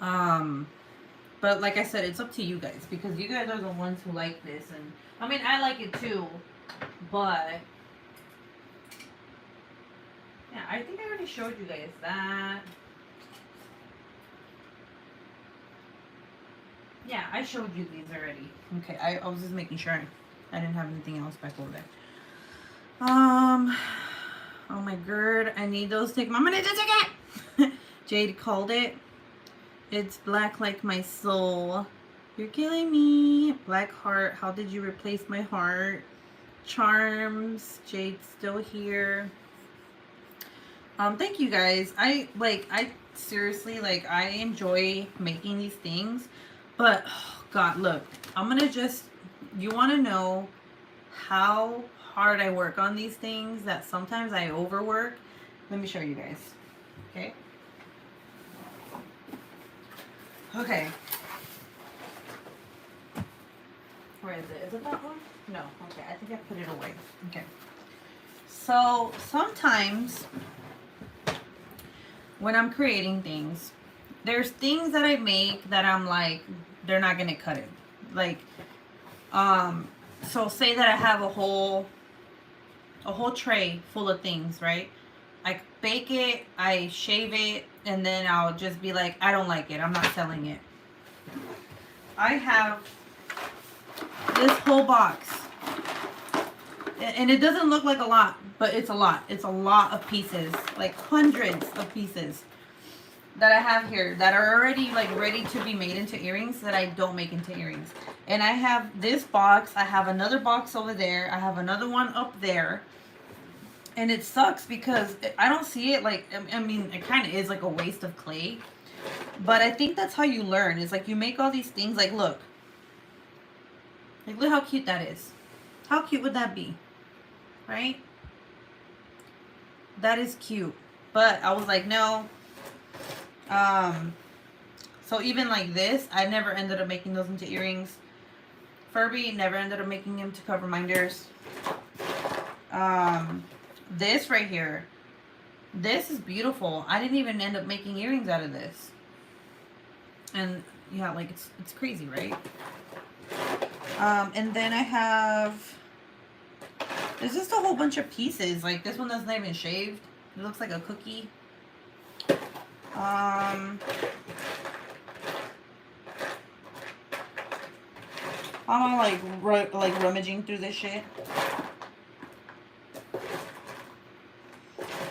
[SPEAKER 1] But like I said, it's up to you guys, because you guys are the ones who like this, and I mean, I like it too, but yeah, I think I already showed you guys that. Yeah, I showed you these already. Okay, I was just making sure I didn't have anything else back over there. Oh my god, I need those tickets. Mama needs a ticket! Jade called it. It's black like my soul. You're killing me. Black heart. How did you replace my heart? Charms. Jade's still here. Thank you guys. I seriously, like, I enjoy making these things, but oh God, look, I'm gonna just, you want to know how hard I work on these things, that sometimes I overwork. Let me show you guys. Okay. Okay. Where is it? Is it that one? No. Okay. I think I put it away. Okay. So sometimes when I'm creating things, there's things that I make that I'm like, they're not gonna cut it. Like, so say that I have a whole tray full of things, right? I bake it, I shave it, and then I'll just be like, I don't like it. I'm not selling it. I have this whole box, and it doesn't look like a lot, but it's a lot. It's a lot of pieces, like hundreds of pieces that I have here that are already like ready to be made into earrings that I don't make into earrings. And I have this box, I have another box over there, I have another one up there. And it sucks because I don't see it like, I mean, it kind of is like a waste of clay. But I think that's how you learn. It's like you make all these things, like look. Like look how cute that is. How cute would that be? Right? That is cute. But I was like, no. So even like this, I never ended up making those into earrings. Furby, never ended up making them to cover minders. This right here, this is beautiful. I didn't even end up making earrings out of this. And yeah, like it's crazy, right? And then I have, there's just a whole bunch of pieces. Like this one that's not even shaved. It looks like a cookie. I'm like rummaging through this shit.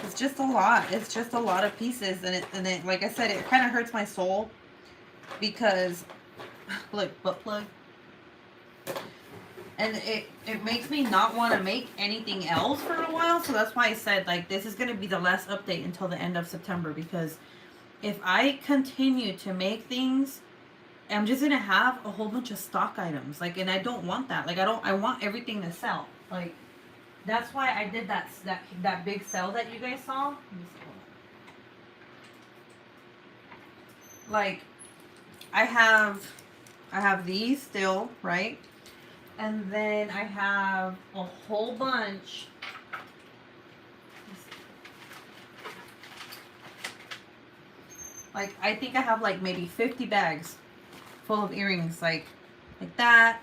[SPEAKER 1] It's just a lot. It's just a lot of pieces, and it like I said, it kind of hurts my soul because look, butt plug. And it makes me not want to make anything else for a while. So that's why I said like this is gonna be the last update until the end of September, because if I continue to make things, I'm just gonna have a whole bunch of stock items. Like, and I don't want that. Like I want everything to sell. Like that's why I did that big sale that you guys saw. Like I have these still, right? And then I have a whole bunch. Like I think I have like maybe 50 bags full of earrings, like that.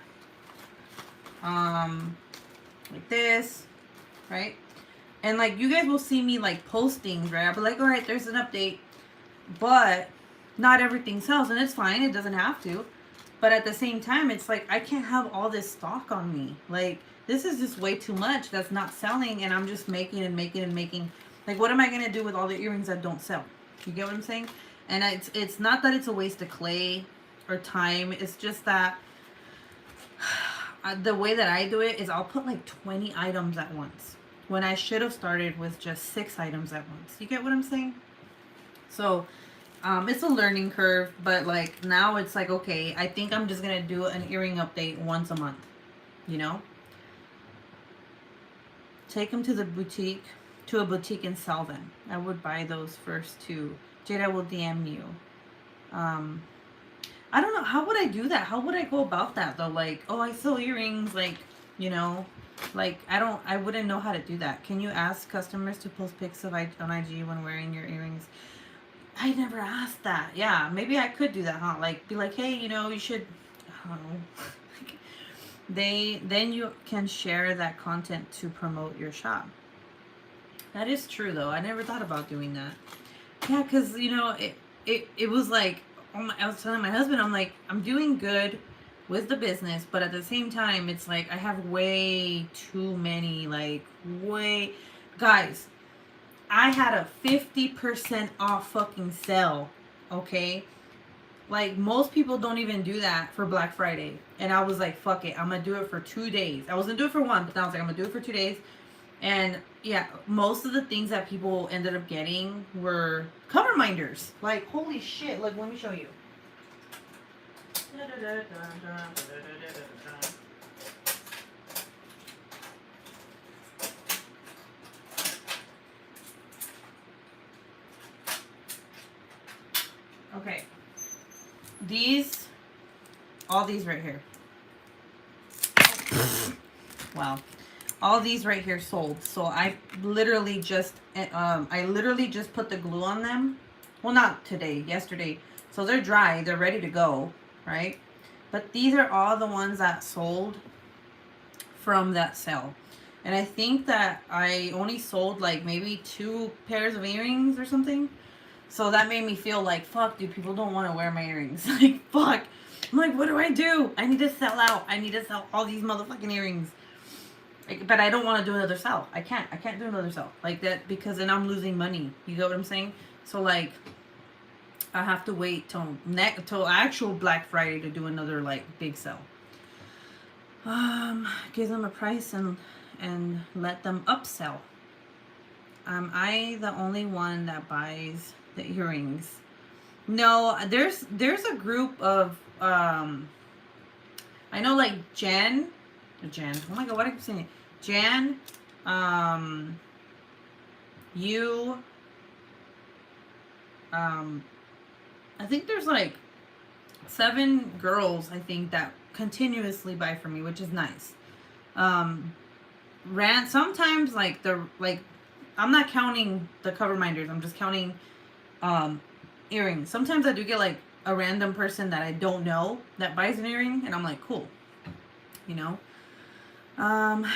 [SPEAKER 1] Like this, right? And like you guys will see me like post things, right? I'll be like, all right, there's an update, but not everything sells, and it's fine. It doesn't have to. But at the same time, it's like I can't have all this stock on me. Like this is just way too much that's not selling, and I'm just making and making and making. Like what am I gonna do with all the earrings that don't sell? You get what I'm saying? And it's not that it's a waste of clay or time. It's just that the way that I do it is I'll put like 20 items at once when I should have started with just 6 items at once. You get what I'm saying? So it's a learning curve, but like now it's like, okay, I think I'm just gonna do an earring update once a month, you know? Take them to a boutique and sell them. I would buy those first too. Jade, I will DM you. I don't know, how would I do that? How would I go about that though? Like, oh, I sell earrings, like, you know, like I wouldn't know how to do that. Can you ask customers to post pics on IG when wearing your earrings? I never asked that. Yeah, maybe I could do that, huh? Like, be like, hey, you know, you should, I don't know. Then you can share that content to promote your shop. That is true, though. I never thought about doing that. Yeah, because, you know, it was like, I was telling my husband, I'm like, I'm doing good with the business, but at the same time, it's like I have way too many, like, guys, I had a 50% off fucking sale, okay? Like, most people don't even do that for Black Friday. And I was like, fuck it, I'm gonna do it for 2 days. I was gonna do it for one, but then I was like, I'm gonna do it for 2 days. And yeah, most of the things that people ended up getting were cover minders. Like, holy shit. Look, let me show you. Okay. All these right here. Wow. All these right here sold. So I literally just put the glue on them. Well, not today, yesterday. So they're dry, they're ready to go, right? But these are all the ones that sold from that sale. And I think that I only sold like maybe 2 pairs of earrings or something. So that made me feel like, fuck, dude, people don't want to wear my earrings. Like, fuck. I'm like, what do? I need to sell out. I need to sell all these motherfucking earrings. Like, but I don't want to do another sell. I can't do another sell like that because then I'm losing money. You get what I'm saying? So like, I have to wait till actual Black Friday to do another like big sell. Give them a price and let them upsell. Am I the only one that buys the earrings? No, there's a group of I know like Jen. Oh my god, what I keep saying? Jan, you, I think there's like 7 girls, I think, that continuously buy from me, which is nice. Sometimes like I'm not counting the cover minders, I'm just counting earrings. Sometimes I do get like a random person that I don't know that buys an earring and I'm like, cool, you know.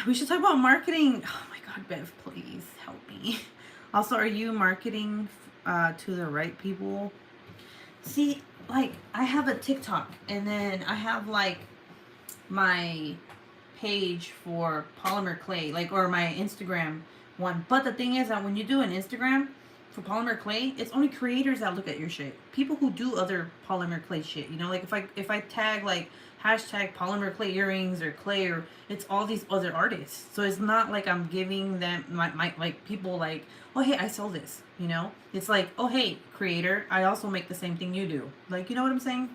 [SPEAKER 1] We should talk about marketing. Oh my god, Bev, please help me. Also, are you marketing to the right people? See, like, I have a TikTok and then I have like my page for polymer clay, like, or my Instagram one. But the thing is that when you do an Instagram for polymer clay, it's only creators that look at your shit. People who do other polymer clay shit, you know, like if I tag like hashtag polymer clay earrings or clay, or it's all these other artists. So it's not like I'm giving them my like people like, oh hey, I sell this, you know. It's like, oh hey, creator, I also make the same thing you do. Like, you know what I'm saying?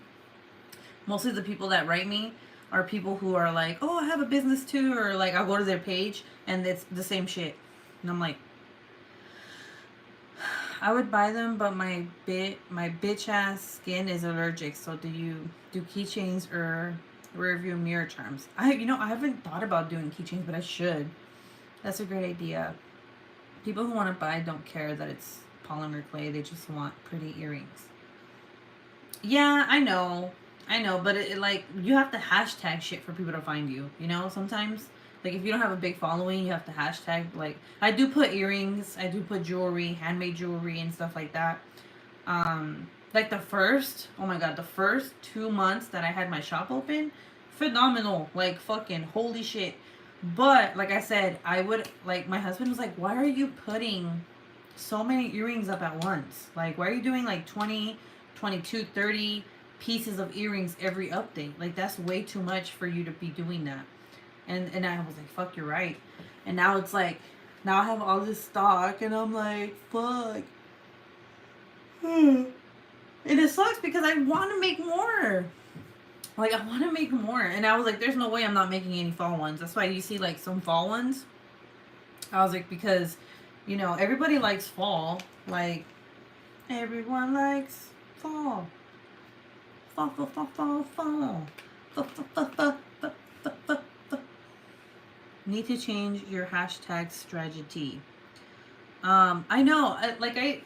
[SPEAKER 1] Mostly the people that write me are people who are like, oh, I have a business too, or like I'll go to their page and it's the same shit. And I'm like, I would buy them, but my bitch ass skin is allergic. So do you do keychains or rear view mirror charms? I haven't thought about doing keychains, but I should. That's a great idea. People who want to buy don't care that it's polymer clay. They just want pretty earrings. Yeah, I know, but it like you have to hashtag shit for people to find you. You know, sometimes. Like, if you don't have a big following, you have to hashtag, like, I do put earrings, I do put jewelry, handmade jewelry, and stuff like that. Like, the first 2 months that I had my shop open, phenomenal. Like, fucking holy shit. But, like I said, I would, like, my husband was like, why are you putting so many earrings up at once? Like, why are you doing, like, 20, 22, 30 pieces of earrings every update? Like, that's way too much for you to be doing that. And I was like, fuck, you're right. And now it's like, now I have all this stock, and I'm like, fuck. And it sucks because I want to make more. Like, I want to make more. And I was like, there's no way I'm not making any fall ones. That's why you see, like, some fall ones. I was like, because, you know, everybody likes fall. Like, everyone likes fall. Fall, fall, fall, fall, fall. Fall, fall, fall, fall, fall, fall, fall. Need to change your hashtag strategy. I know,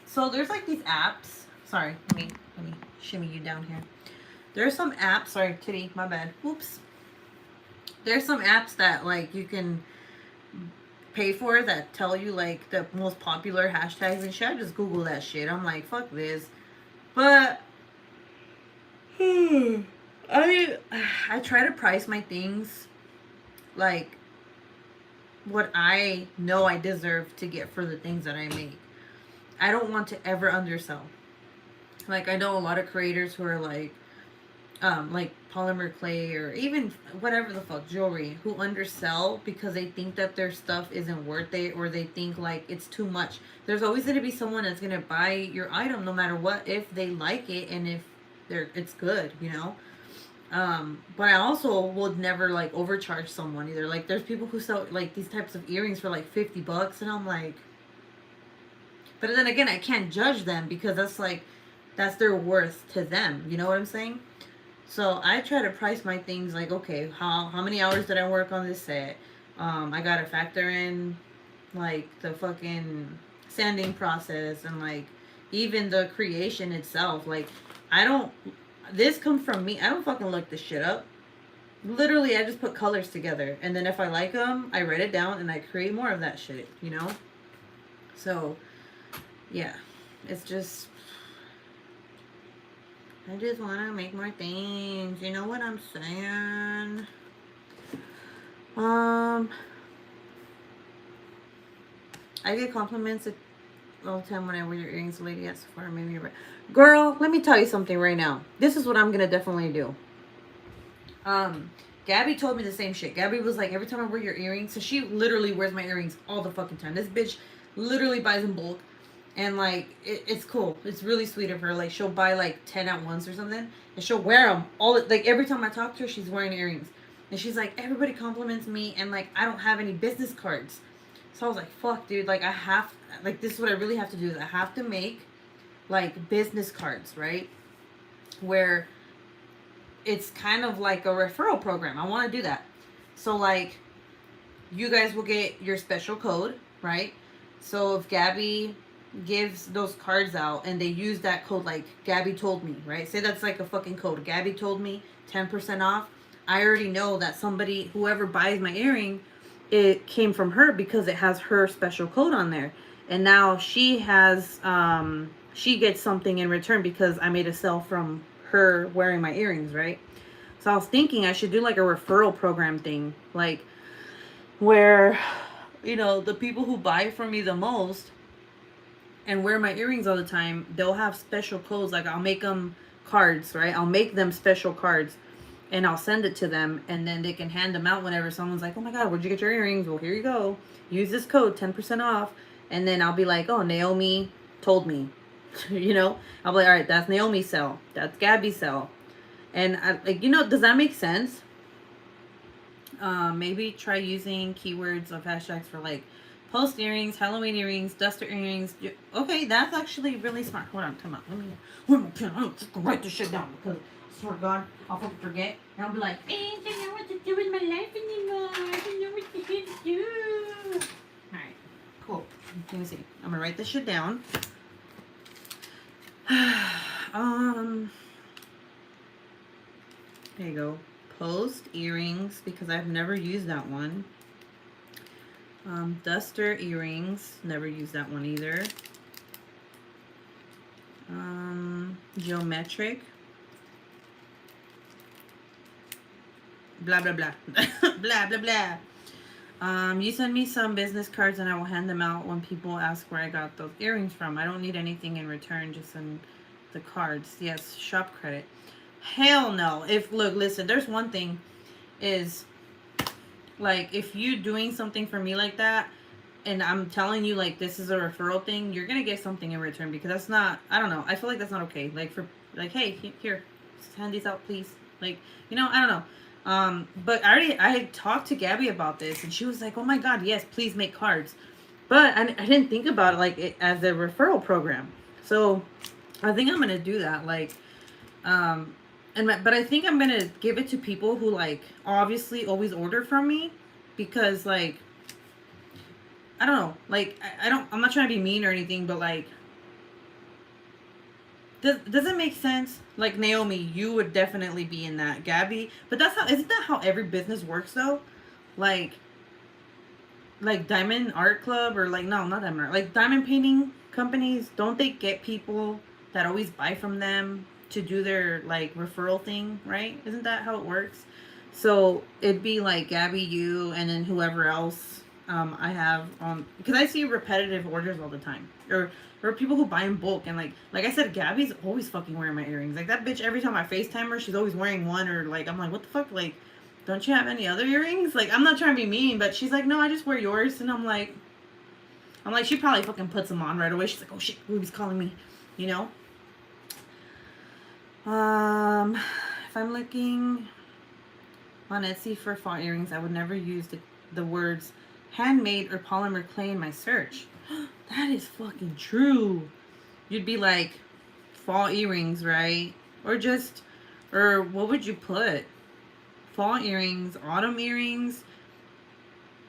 [SPEAKER 1] so there's like these apps. Sorry, let me shimmy you down here. There's some apps. Sorry, kitty, my bad. Whoops. There's some apps that like you can pay for that tell you like the most popular hashtags and shit. I just Google that shit. I'm like, fuck this. But I try to price my things like what I know I deserve to get for the things that I make. I don't want to ever undersell. Like, I know a lot of creators who are like, like polymer clay or even whatever the fuck jewelry, who undersell because they think that their stuff isn't worth it, or they think like it's too much. There's always going to be someone that's going to buy your item no matter what, if they like it and if it's good, you know. But I also would never like overcharge someone either. Like there's people who sell like these types of earrings for like $50, and I'm like, but then again, I can't judge them because that's their worth to them. You know what I'm saying? So I try to price my things like, okay, how many hours did I work on this set? I gotta factor in like the fucking sanding process and like even the creation itself. Like I don't. This comes from me. I don't fucking look this shit up. Literally, I just put colors together, and then if I like them, I write it down and I create more of that shit. You know. So, yeah, it's just. I just want to make more things. You know what I'm saying? I get compliments all the time when I wear your earrings. The lady at Sephora made me. Girl, let me tell you something right now. This is what I'm gonna definitely do. Gabby told me the same shit. Gabby was like, every time I wear your earrings, so she literally wears my earrings all the fucking time. This bitch literally buys in bulk. And like it's cool. It's really sweet of her. Like she'll buy like 10 at once or something, and she'll wear them all. Like every time I talk to her, she's wearing earrings, and she's like, everybody compliments me, and like I don't have any business cards. So I was like, fuck, dude. Like I have, like this is what I really have to do. Is I have to make like business cards, right? Where it's kind of like a referral program. I want to do that. So like, you guys will get your special code, right? So if Gabby gives those cards out and they use that code, like Gabby told me, right? Say that's like a fucking code. Gabby told me 10% off. I already know that somebody, whoever buys my earring, it came from her because it has her special code on there. And now she has, she gets something in return because I made a sale from her wearing my earrings, right? So I was thinking I should do like a referral program thing, like where, you know, the people who buy from me the most and wear my earrings all the time, they'll have special codes. Like I'll make them cards, right? I'll make them special cards and I'll send it to them, and then they can hand them out whenever someone's like, oh my God, where'd you get your earrings? Well, here you go. Use this code, 10% off. And then I'll be like, oh, Naomi told me, you know, I'll be like, all right, that's Naomi's sell. That's Gabby's sell. And I, like, you know, does that make sense? Maybe try using keywords of hashtags for like post earrings, Halloween earrings, duster earrings. Okay, that's actually really smart. Hold on, come on. Let me just write this shit down because I swear to God, I'll fucking forget. And I'll be like, I don't know what to do with my life anymore. I don't know what to do. Alright, cool. Let me see. I'm gonna write this shit down. There you go. Post earrings, because I've never used that one. Duster earrings, never used that one either. Geometric. Blah, blah, blah. Blah, blah, blah. You send me some business cards and I will hand them out when people ask where I got those earrings from. I don't need anything in return, just send the cards. Yes, shop credit. Hell no. Look, listen, there's one thing is, like, if you doing something for me like that, and I'm telling you, like, this is a referral thing, you're going to get something in return, because that's not, I don't know. I feel like that's not okay. Like, like, hey, here, hand these out, please. Like, you know, I don't know. But I had talked to Gabby about this, and she was like, oh my God, yes, please make cards. But I didn't think about it, like, as a referral program. So I think I'm going to do that. Like, but I think I'm gonna give it to people who, like, obviously always order from me, because, like, I don't know, like, I'm not trying to be mean or anything, but, like, does it make sense? Like, Naomi, you would definitely be in that. Gabby, but isn't that how every business works though? Like Diamond Art Club, or like, no, not Diamond Art, like diamond painting companies, don't they get people that always buy from them to do their, like, referral thing, right? Isn't that how it works? So it'd be like Gabby, you, and then whoever else I have because I see repetitive orders all the time, or people who buy in bulk, and like I said, Gabby's always fucking wearing my earrings. Like that bitch, every time I FaceTime her, she's always wearing one, or like I'm like, what the fuck, like, don't you have any other earrings? Like, I'm not trying to be mean, but she's like, no, I just wear yours, and I'm like, she probably fucking puts them on right away. She's like, oh shit, Ruby's calling me, you know. If I'm looking on Etsy for fall earrings, I would never use the words handmade or polymer clay in my search. That is fucking true. You'd be like, fall earrings, right? Or what would you put? Fall earrings, autumn earrings.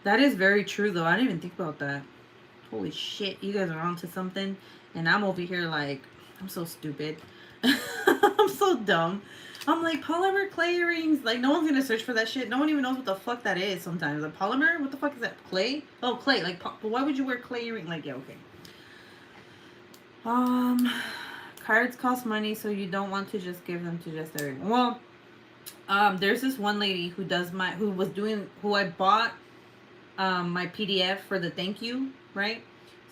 [SPEAKER 1] That is very true, though. I didn't even think about that. Holy shit, you guys are onto something. And I'm over here like, I'm so stupid. I'm so dumb. I'm like, polymer clay earrings. Like, no one's gonna search for that shit. No one even knows what the fuck that is sometimes. A polymer? What the fuck is that? Clay? Oh, clay. Like, but why would you wear clay earrings? Like, yeah, okay. Cards cost money, so you don't want to just give them to just everyone. Well, there's this one lady who I bought my PDF for the thank you, right?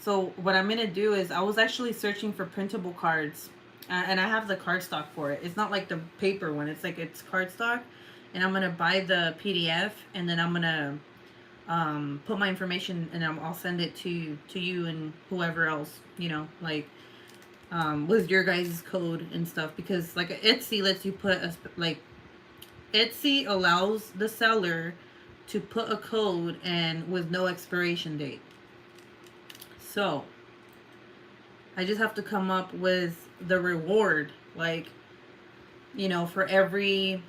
[SPEAKER 1] So what I'm gonna do is I was actually searching for printable cards. And I have the cardstock for it. It's not like the paper one. It's like it's cardstock. And I'm going to buy the PDF. And then I'm going to put my information. And I'll send it to you and whoever else. You know, like with your guys' code and stuff. Because like Etsy lets you put Etsy allows the seller to put a code and with no expiration date. So I just have to come up with the reward, like, you know, for every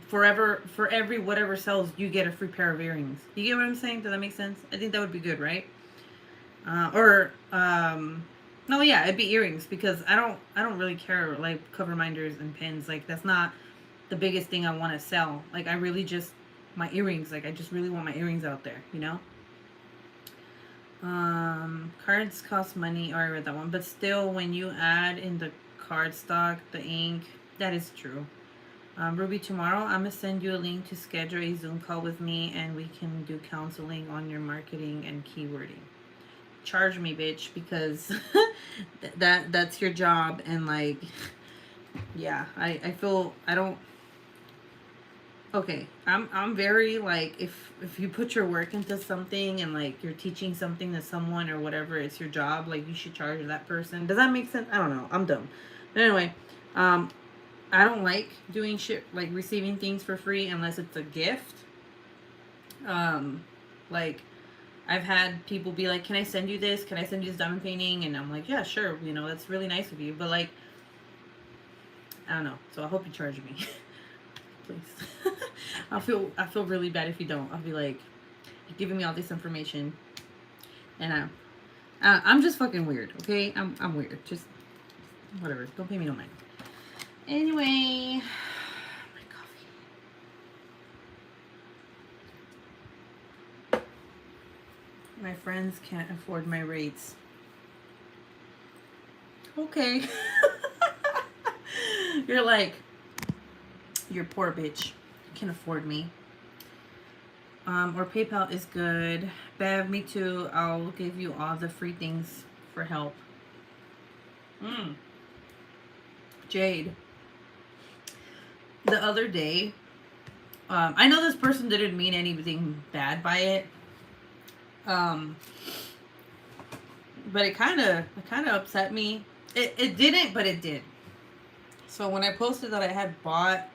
[SPEAKER 1] whatever sells, you get a free pair of earrings. You get what I'm saying? Does that make sense? I think that would be good, right? No, yeah, it'd be earrings, because I don't really care, like, cover minders and pins. Like, that's not the biggest thing I want to sell. Like, I really just, my earrings, like, I just really want my earrings out there, you know? Cards cost money. Oh, I read that one. But still, when you add in the cardstock, the ink, that is true. Ruby, tomorrow I'm gonna send you a link to schedule a Zoom call with me, and we can do counseling on your marketing and keywording. Charge me, bitch, because that's your job. And like, yeah, I feel I don't. Okay, I'm very like, if you put your work into something and like you're teaching something to someone or whatever, it's your job, like you should charge that person. Does that make sense? I don't know. I'm dumb. But anyway, I don't like doing shit, like receiving things for free unless it's a gift. Like I've had people be like, can I send you this? Can I send you this diamond painting? And I'm like, yeah, sure. You know, that's really nice of you. But like, I don't know. So I hope you charge me. Please. I feel really bad if you don't. I'll be like, you're giving me all this information, and I'm just fucking weird. Okay, I'm weird. Just whatever. Don't pay me no mind. Anyway, my coffee. My friends can't afford my rates. Okay. You're like, you're poor bitch. You can afford me. Or PayPal is good. Bev, me too. I'll give you all the free things for help. Jade. The other day, I know this person didn't mean anything bad by it. But it kind of upset me. It didn't, but it did. So when I posted that I had bought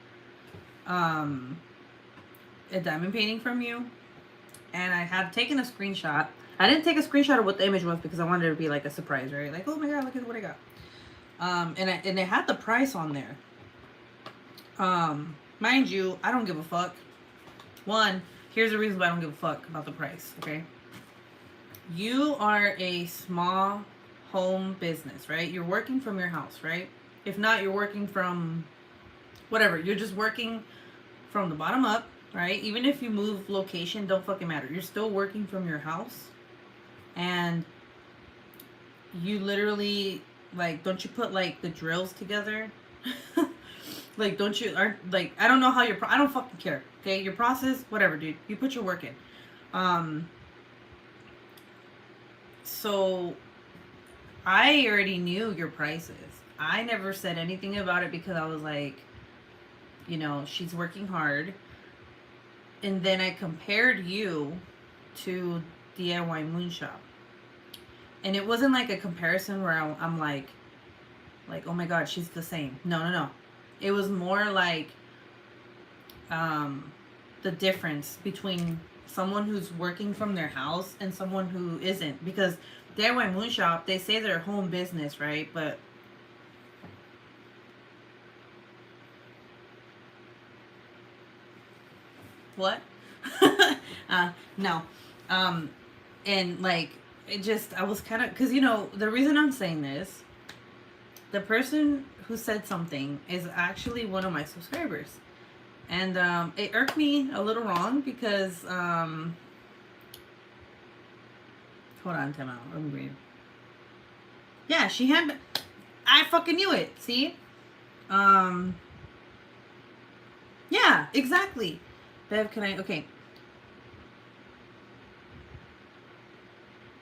[SPEAKER 1] a diamond painting from you, and I had taken a screenshot. I didn't take a screenshot of what the image was because I wanted it to be like a surprise, right? Like, oh my god, look at what I got. And it had the price on there. Mind you, I don't give a fuck. One, here's the reason why I don't give a fuck about the price, okay? You are a small home business, right? You're working from your house, right? If not, you're working from whatever. You're just working from the bottom up, right? Even if you move location, don't fucking matter. You're still working from your house. And you literally, like, don't you put, like, the drills together? Like, I don't know how I don't fucking care, okay? Your process, whatever, dude. You put your work in. So I already knew your prices. I never said anything about it because I was like, you know, she's working hard. And then I compared you to DIY Moonshop. And it wasn't like a comparison where I'm like, oh my god, she's the same. No, no, no. It was more like the difference between someone who's working from their house and someone who isn't. Because DIY Moonshop, they say they're home business, right? But what? No. And like, it just, I was kind of, because, you know, the reason I'm saying this, the person who said something is actually one of my subscribers. And it irked me a little wrong because, hold on, time out. Let me read. Yeah, she had, I fucking knew it, see? Yeah, exactly. Bev, can I, okay.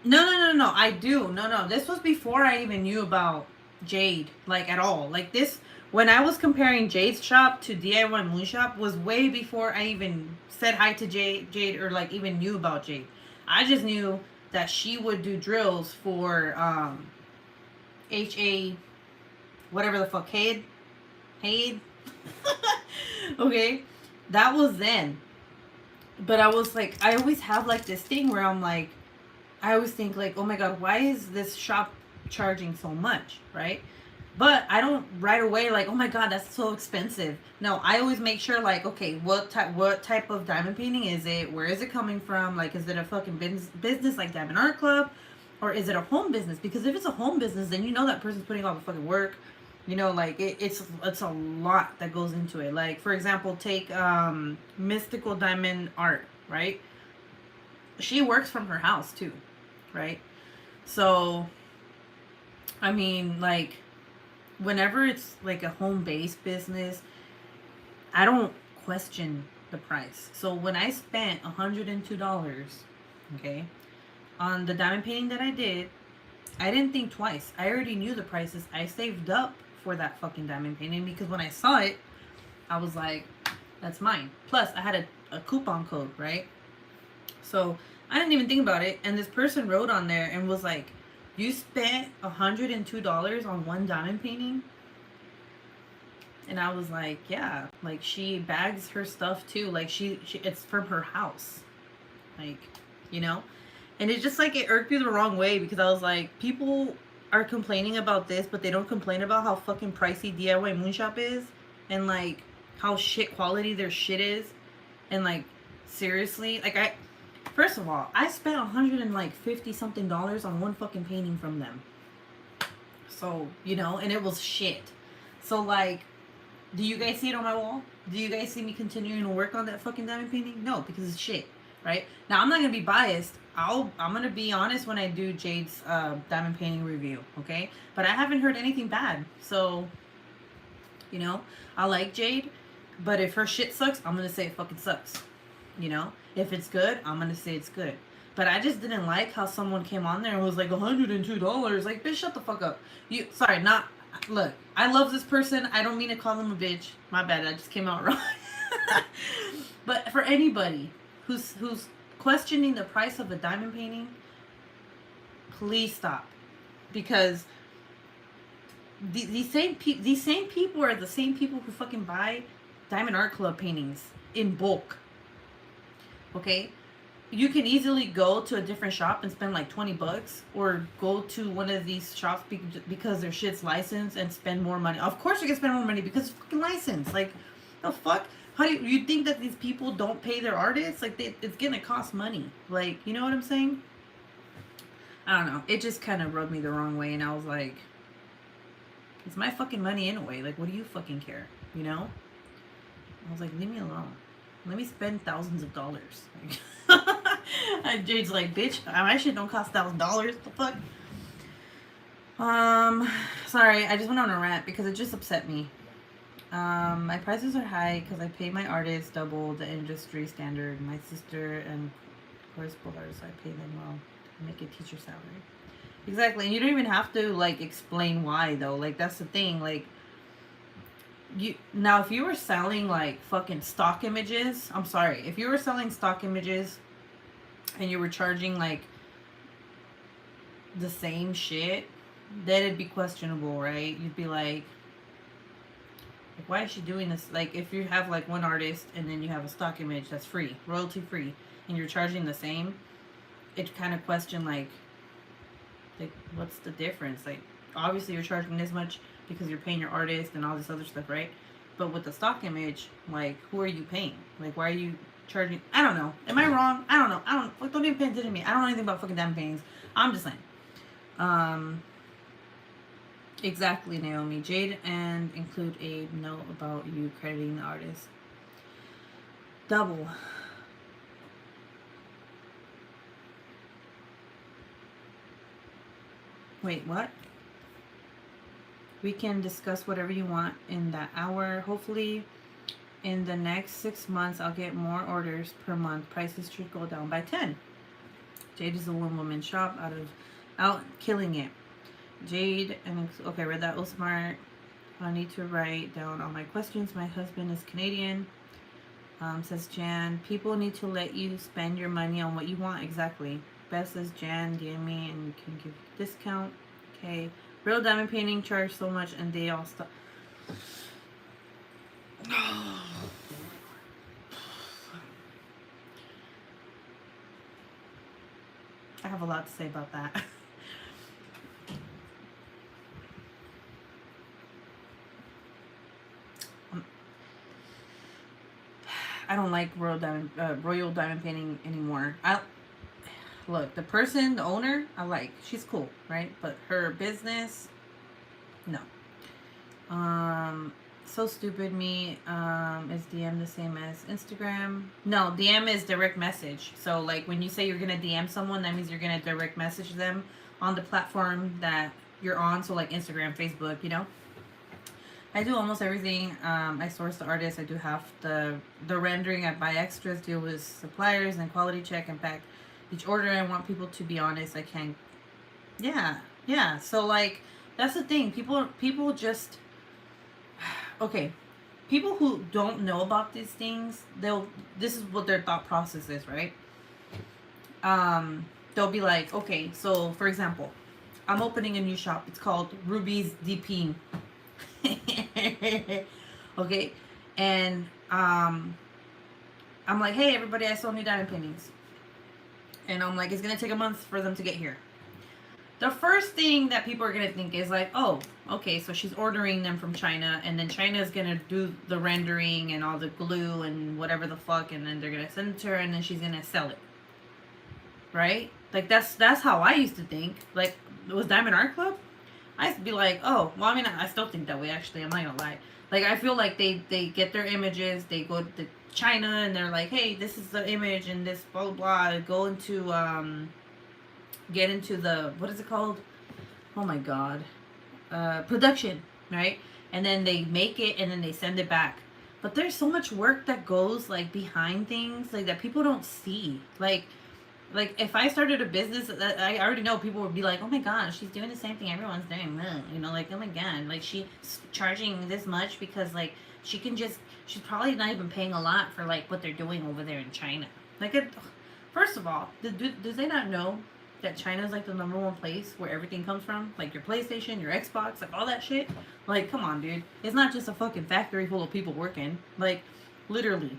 [SPEAKER 1] No, I do. No. This was before I even knew about Jade, like, at all. Like, this, when I was comparing Jade's shop to DIY Moon Shop, was way before I even said hi to Jade, or, like, even knew about Jade. I just knew that she would do drills for, HA, whatever the fuck, Hade? Okay? That was then. But I was, like, I always have, like, this thing where I'm, like, I always think, like, oh my god, why is this shop charging so much, right? But I don't right away, like, oh my god, that's so expensive. No, I always make sure, like, okay, what type of diamond painting is it? Where is it coming from? Like, is it a fucking business like Diamond Art Club? Or is it a home business? Because if it's a home business, then you know that person's putting all the fucking work. You know, like, it's a lot that goes into it. Like, for example, take Mystical Diamond Art, right? She works from her house, too. Right? So, I mean, like, whenever it's like a home-based business, I don't question the price. So when I spent $102, okay, on the diamond painting that I did, I didn't think twice. I already knew the prices. I saved up for that fucking diamond painting because when I saw it, I was like, that's mine. Plus, I had a coupon code, right? So I didn't even think about it, and this person wrote on there and was like, you spent $102 on one diamond painting? And I was like, yeah, like, she bags her stuff too, like, she it's from her house, like, you know. And it's just like, it irked me the wrong way because I was like, people are complaining about this, but they don't complain about how fucking pricey DIY Moonshop is, and like how shit quality their shit is. And like, seriously, like, first of all, I spent $150 something on one fucking painting from them. So, you know, and it was shit. So, like, do you guys see it on my wall? Do you guys see me continuing to work on that fucking diamond painting? No, because it's shit, right? Now, I'm not going to be biased. I'm going to be honest when I do Jade's diamond painting review, okay? But I haven't heard anything bad. So, you know, I like Jade. But if her shit sucks, I'm going to say it fucking sucks. You know, if it's good, I'm gonna say it's good. But I just didn't like how someone came on there and was like, $102. Like, bitch, shut the fuck up. Look, I love this person. I don't mean to call them a bitch. My bad, I just came out wrong. But for anybody who's questioning the price of a diamond painting, please stop. Because these same people are the same people who fucking buy Diamond Art Club paintings in bulk. Okay, you can easily go to a different shop and spend like $20, or go to one of these shops because their shit's licensed and spend more money. Of course, you can spend more money because it's fucking licensed. Like, the fuck? How do you think that these people don't pay their artists? Like, it's gonna cost money. Like, you know what I'm saying? I don't know. It just kind of rubbed me the wrong way, and I was like, it's my fucking money anyway. Like, what do you fucking care? You know? I was like, leave me alone. Let me spend thousands of dollars. And Jade's like, bitch, my shit don't cost $1,000. The fuck? Sorry, I just went on a rant because it just upset me. My prices are high because I pay my artists double the industry standard. My sister and Of course, both artists, I pay them well to make a teacher salary. Exactly, and you don't even have to like explain why though. Like that's the thing. Like you now, if you were selling like fucking stock images, I'm sorry, if you were selling stock images and you were charging like the same shit, then it'd be questionable, right? You'd be like, why is she doing this? Like if you have like one artist and then you have a stock image that's free, royalty free, and you're charging the same, it kind of question like what's the difference? Like obviously you're charging this much because you're paying your artist and all this other stuff, right? But with the stock image, like who are you paying? Like why are you charging? I don't know. Am I wrong? I don't know. Don't even pay attention to me. I don't know anything about fucking damn paintings. I'm just saying. Exactly, Naomi. Jade, and include a note about you crediting the artist. Double. Wait, what? We can discuss whatever you want in that hour. Hopefully, in the next 6 months, I'll get more orders per month. Prices should go down by 10. Jade is a one-woman shop out killing it. Jade, and okay, read that. Smart. I need to write down all my questions. My husband is Canadian. Says Jan. People need to let you spend your money on what you want. Exactly. Beth says Jan, DM me and can give you a discount. Okay. Real diamond painting charge so much and they all stop. I have a lot to say about that. I don't like royal diamond painting anymore. Look, the person, the owner, I like. She's cool, right? But her business, no. So stupid me. Is DM the same as Instagram? No, DM is direct message. So like when you say you're gonna DM someone, that means you're gonna direct message them on the platform that you're on. So like Instagram, Facebook, you know. I do almost everything. I source the artists. I do half the rendering. I buy extras, deal with suppliers, and quality check and pack each order. I want people to be honest. I can't. Yeah. So like that's the thing. People just okay. People who don't know about these things, this is what their thought process is, right? They'll be like, okay, so for example, I'm opening a new shop. It's called Ruby's DP. Okay, and I'm like, hey everybody, I sold new diamond paintings, and I'm like, it's gonna take a month for them to get here. The first thing that people are gonna think is like, oh, okay, so she's ordering them from China, and then China is gonna do the rendering and all the glue and whatever the fuck, and then they're gonna send it to her, and then she's gonna sell it, right? Like that's how I used to think. Like it was Diamond Art Club. I used to be like, oh, well, I mean, I still think that way, actually. I'm not gonna lie. Like, I feel like they get their images, they go to China, and they're like, hey, this is the image, and this blah, blah, blah. Go into, get into the, what is it called? Oh, my God. Production, right? And then they make it, and then they send it back. But there's so much work that goes, like, behind things, like, that people don't see. Like, if I started a business, I already know people would be like, oh my gosh, she's doing the same thing everyone's doing. You know, like, oh my God, like, she's charging this much because, like, she's probably not even paying a lot for, like, what they're doing over there in China. Like, first of all, do they not know that China's, like, the #1 place where everything comes from? Like, your PlayStation, your Xbox, like, all that shit? Like, come on, dude. It's not just a fucking factory full of people working. Like, literally.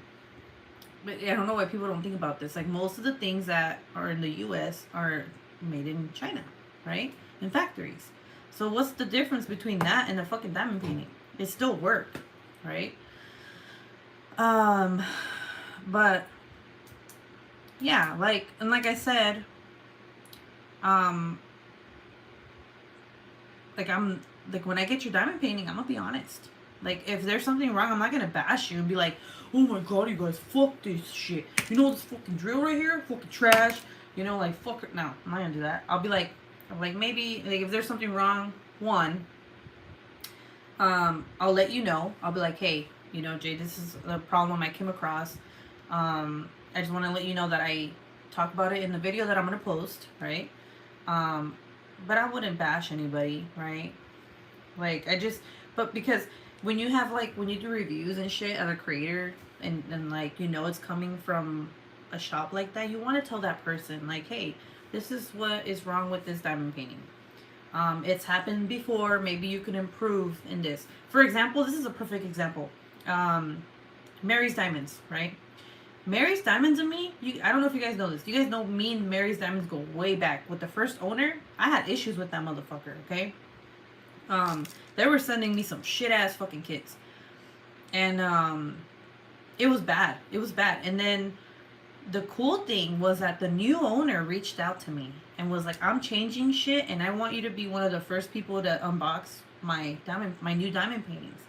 [SPEAKER 1] But I don't know why people don't think about this. Like, most of the things that are in the U.S. are made in China, right? In factories. So what's the difference between that and a fucking diamond painting? It's still work, right? But yeah, like, and like I said, like when I get your diamond painting, I'm gonna be honest. Like, if there's something wrong, I'm not gonna bash you and be like, oh my God, you guys, fuck this shit. You know this fucking drill right here? Fucking trash. You know, like, fuck it. No, I'm not gonna do that. I'll be like, maybe, like, if there's something wrong, I'll let you know. I'll be like, hey, you know, Jay, this is the problem I came across. I just want to let you know that I talk about it in the video that I'm gonna post, right? But I wouldn't bash anybody, right? Like but because when you have like when you do reviews and shit as a creator, and like it's coming from a shop like that, you want to tell that person like, hey, this is what is wrong with this diamond painting. It's happened before. Maybe you can improve in this. For example, this is a perfect example. Mary's Diamonds, right? Mary's Diamonds and me, I don't know if you guys know this. You guys know me and Mary's Diamonds go way back. With the first owner, I had issues with that motherfucker, okay? They were sending me some shit ass fucking kits. And it was bad. It was bad. And then the cool thing was that the new owner reached out to me and was like, I'm changing shit and I want you to be one of the first people to unbox my new diamond paintings.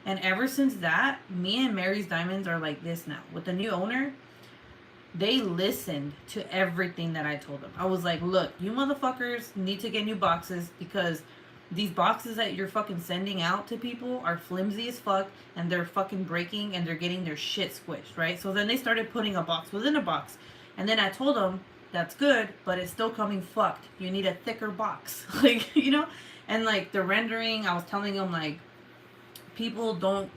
[SPEAKER 1] And ever since that, me and Mary's Diamonds are like this now. With the new owner, they listened to everything that I told them. I was like, look, you motherfuckers need to get new boxes because these boxes that you're fucking sending out to people are flimsy as fuck and they're fucking breaking and they're getting their shit squished, right? So then they started putting a box within a box. And then I told them, that's good, but it's still coming fucked. You need a thicker box. Like, And like the rendering, I was telling them like, people don't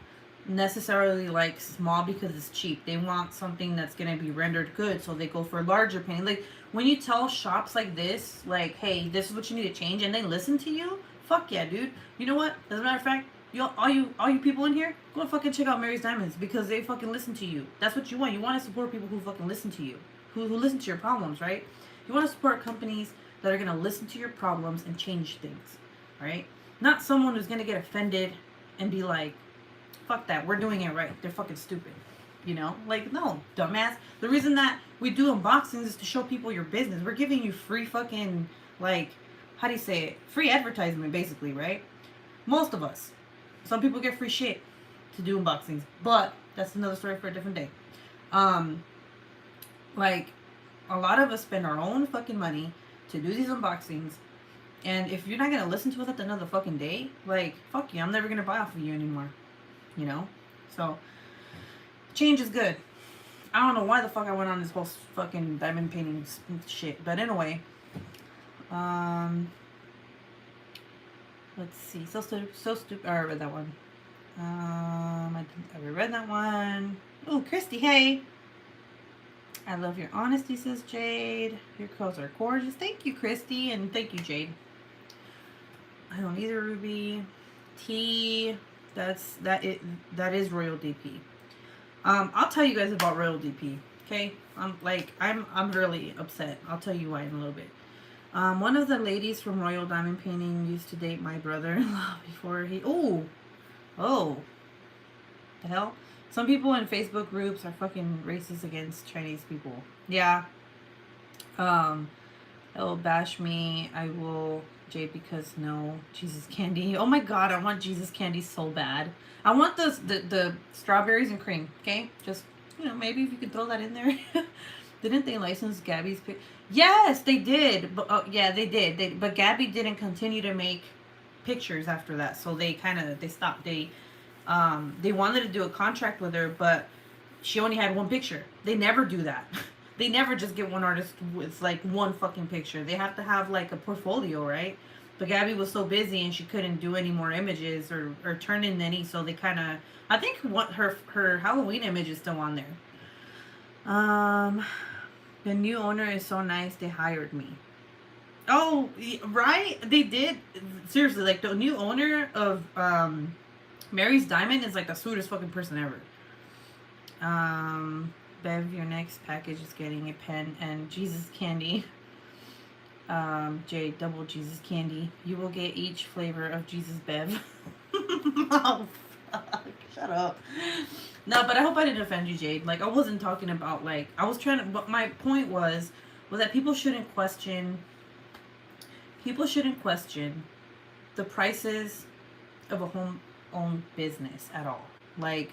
[SPEAKER 1] necessarily like small because it's cheap. They want something that's going to be rendered good, so they go for larger painting. Like when you tell shops like this, like, hey, this is what you need to change, and they listen to you, fuck yeah, dude. You know what? As a matter of fact, all you people in here, go fucking check out Mary's Diamonds because they fucking listen to you. That's what you want. You want to support people who fucking listen to you, who listen to your problems, right? You want to support companies that are going to listen to your problems and change things, right? Not someone who's going to get offended and be like, fuck that, we're doing it right. They're fucking stupid. Like, no, dumbass. The reason that we do unboxings is to show people your business. We're giving you free fucking, like, how do you say it? Free advertisement, basically, right? Most of us. Some people get free shit to do unboxings, but that's another story for a different day. Like, a lot of us spend our own fucking money to do these unboxings. And if you're not going to listen to us at the another fucking day, like, fuck you. I'm never going to buy off of you anymore. So, change is good. I don't know why the fuck I went on this whole fucking diamond painting shit. But anyway. Let's see. So stupid. Oh, I read that one. I read that one. Oh, Christy, hey. I love your honesty, says Jade. Your curls are gorgeous. Thank you, Christy. And thank you, Jade. I don't either, Ruby. T. That is Royal DP. I'll tell you guys about Royal DP. Okay? I'm really upset. I'll tell you why in a little bit. One of the ladies from Royal Diamond Painting used to date my brother-in-law before he... Oh! The hell? Some people in Facebook groups are fucking racist against Chinese people. Yeah. It'll bash me. I will... Jade, because no Jesus candy. Oh my god, I want Jesus candy so bad. I want the strawberries and cream. Okay, just maybe if you could throw that in there. Didn't they license Gabby's pic? Yes, they did. But yeah, they did. But Gabby didn't continue to make pictures after that, so they stopped. They wanted to do a contract with her, but she only had one picture. They never do that. They never just get one artist with like one fucking picture. They have to have like a portfolio, right? But Gabby was so busy and she couldn't do any more images or turn in any, so they kind of... I think her Halloween image is still on there. The new owner is so nice, they hired me. Oh, right? They did. Seriously, like the new owner of Mary's Diamond is like the sweetest fucking person ever. Bev, your next package is getting a pen and Jesus candy. Jade, double Jesus candy. You will get each flavor of Jesus Bev. Oh, fuck. Shut up. No, but I hope I didn't offend you, Jade. Like, I wasn't talking about, like, I was trying to, but my point was that people shouldn't question the prices of a home-owned business at all. Like,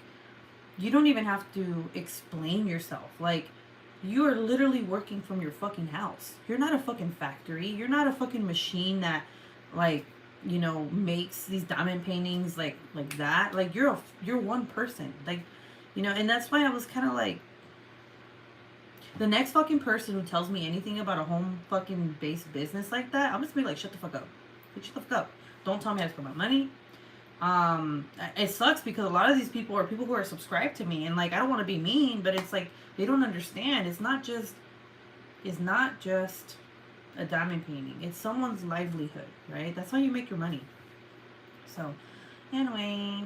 [SPEAKER 1] you don't even have to explain yourself. Like, you are literally working from your fucking house. You're not a fucking factory. You're not a fucking machine that, like, makes these diamond paintings like that. Like, you're one person. Like, and that's why I was kind of like, The next fucking person who tells me anything about a home fucking based business like that, I'm just gonna be like, shut the fuck up. Like, shut the fuck up. Don't tell me how to spend my money. It sucks because a lot of these people are people who are subscribed to me, and like I don't want to be mean, but it's like they don't understand. It's not just a diamond painting. It's someone's livelihood, right? That's how you make your money. So, anyway,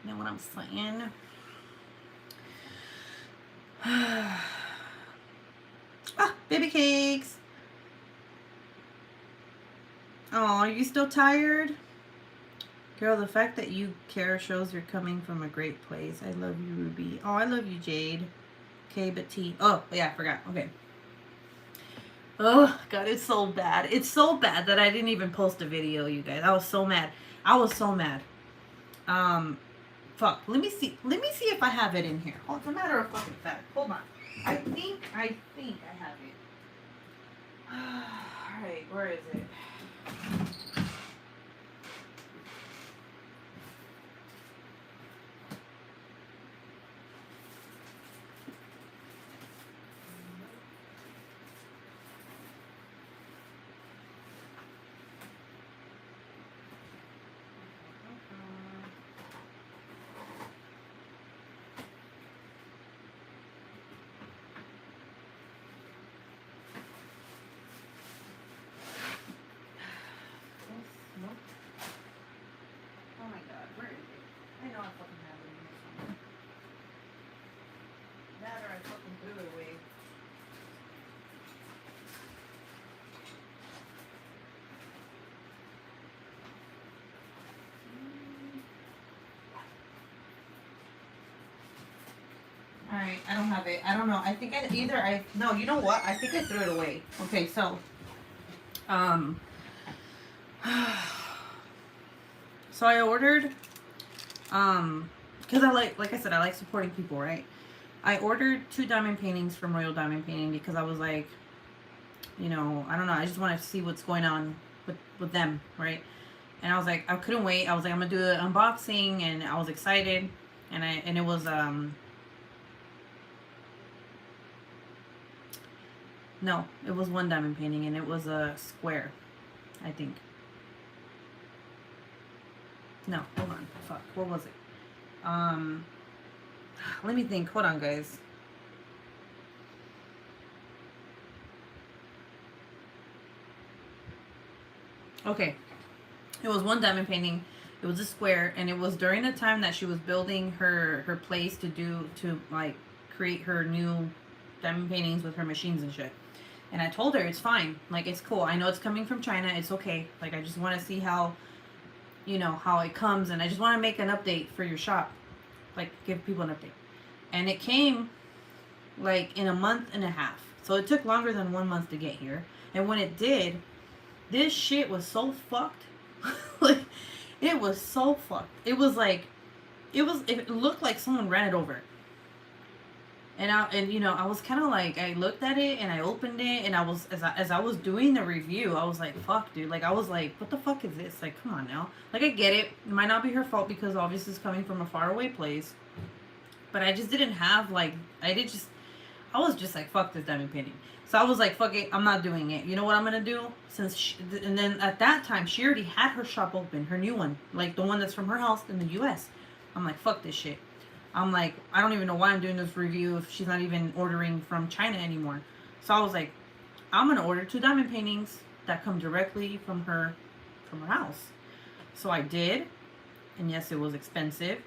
[SPEAKER 1] you know what I'm saying? Baby cakes. Oh, are you still tired? Girl, the fact that you care shows you're coming from a great place. I love you, Ruby. Oh, I love you, Jade. Okay, but T. Oh, yeah, I forgot. Okay. Oh, God, it's so bad. It's so bad that I didn't even post a video, you guys. I was so mad. I was so mad. Fuck. Let me see if I have it in here. Oh, it's a matter of fucking fact. Hold on. I think I have it. Alright, where is it? Oh my god, where is it? I know I fucking have it in here somewhere. That or I fucking threw it away. Alright, I don't have it. I don't know. I think no, you know what? I think I threw it away. Okay, so, so I ordered, because like I said, I like supporting people, right? I ordered 2 diamond paintings from Royal Diamond Painting because I was like, you know, I don't know, I just want to see what's going on with them, right? And I was like, I couldn't wait. I was like, I'm gonna do an unboxing, and I was excited, and it was no, it was 1 diamond painting, and it was a square, I think. No, hold on. Fuck. What was it? Let me think. Hold on, guys. Okay. It was 1 diamond painting. It was a square, and it was during the time that she was building her place to like create her new diamond paintings with her machines and shit. And I told her it's fine. Like, it's cool. I know it's coming from China. It's okay. Like, I just want to see how, you know, how it comes, and I just want to make an update for your shop. Like, give people an update. And it came, like, in a month and a half. So it took longer than 1 month to get here. And when it did, this shit was so fucked. Like, it was so fucked. It was like, it looked like someone ran it over. And you know, I was kind of like, I looked at it and I opened it, and I was, as I was doing the review, I was like, fuck, dude. Like, I was like, what the fuck is this? Like, come on now. Like, I get it. It might not be her fault because obviously it's coming from a faraway place. But I just didn't have, like, I was just like, fuck this diamond painting. So I was like, fuck it, I'm not doing it. You know what I'm going to do? And then at that time, she already had her shop open, her new one. Like, the one that's from her house in the U.S. I'm like, fuck this shit. I'm like, I don't even know why I'm doing this review if she's not even ordering from China anymore. So I was like, I'm going to order 2 diamond paintings that come directly from her house. So I did. And yes, it was expensive.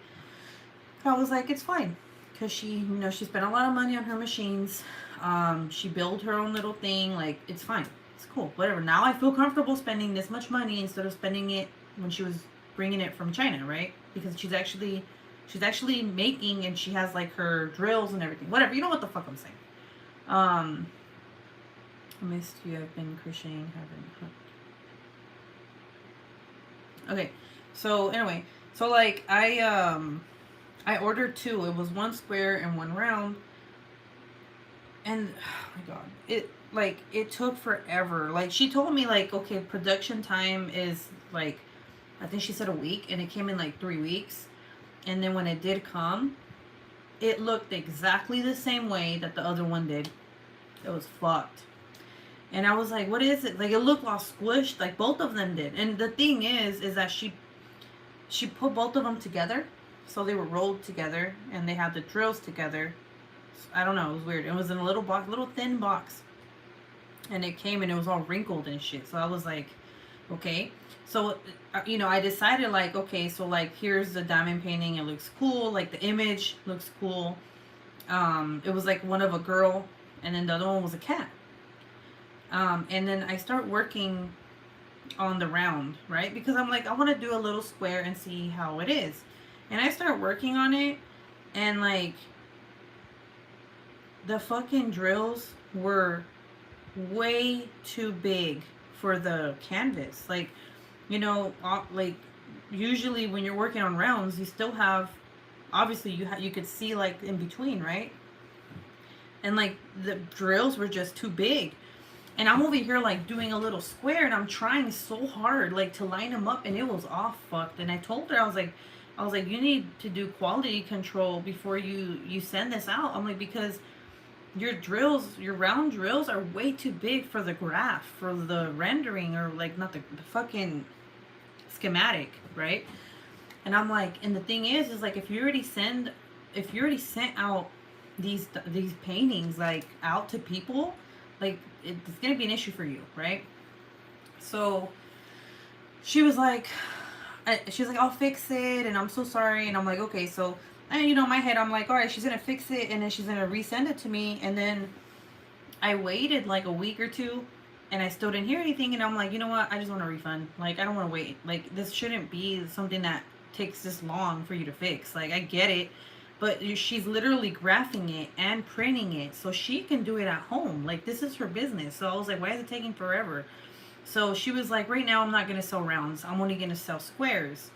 [SPEAKER 1] I was like, it's fine. Because she, you know, she spent a lot of money on her machines. She built her own little thing. Like, it's fine. It's cool. Whatever. Now I feel comfortable spending this much money instead of spending it when she was bringing it from China, right? Because she's actually making, and she has like her drills and everything. Whatever, you know what the fuck I'm saying. I missed you. I've been crocheting, okay, so anyway, so like I ordered 2. It was 1 square and 1 round, and oh my god, it took forever. Like, she told me, like, okay, production time is like, I think she said a week, and it came in like 3 weeks. And then when it did come, it looked exactly the same way that the other one did. It was fucked. And I was like, what is it? Like, it looked all squished, like both of them did. And the thing is that she put both of them together. So they were rolled together and they had the drills together. I don't know, it was weird. It was in a little box, little thin box. And it came and it was all wrinkled and shit. So I was like, okay. So, you know, I decided like, okay, so like here's the diamond painting. It looks cool. Like the image looks cool. It was like one of a girl and then the other one was a cat. And then I start working on the round, right? Because I'm like, I want to do a little square and see how it is. And I start working on it and like the fucking drills were way too big for the canvas. Like, you know, like usually when you're working on rounds, you still have, obviously you could see like in between, right? And like the drills were just too big. And I'm over here like doing a little square and I'm trying so hard like to line them up and it was all fucked. And I told her, I was like, you need to do quality control before you send this out. I'm like, because your drills, your round drills are way too big for the graph, for the rendering, or like not the fucking schematic, right? And I'm like, and the thing is like if you already sent out these paintings like out to people, like it's gonna be an issue for you, right? So she was like, I'll fix it, and I'm so sorry. And I'm like, okay. So, and you know, in my head, I'm like, all right, she's gonna fix it, and then she's gonna resend it to me. And then I waited like a week or two, and I still didn't hear anything. And I'm like, you know what? I just want a refund. Like, I don't want to wait. Like, this shouldn't be something that takes this long for you to fix. Like, I get it, but she's literally graphing it and printing it so she can do it at home. Like, this is her business. So I was like, why is it taking forever? So she was like, right now I'm not going to sell rounds. I'm only going to sell squares.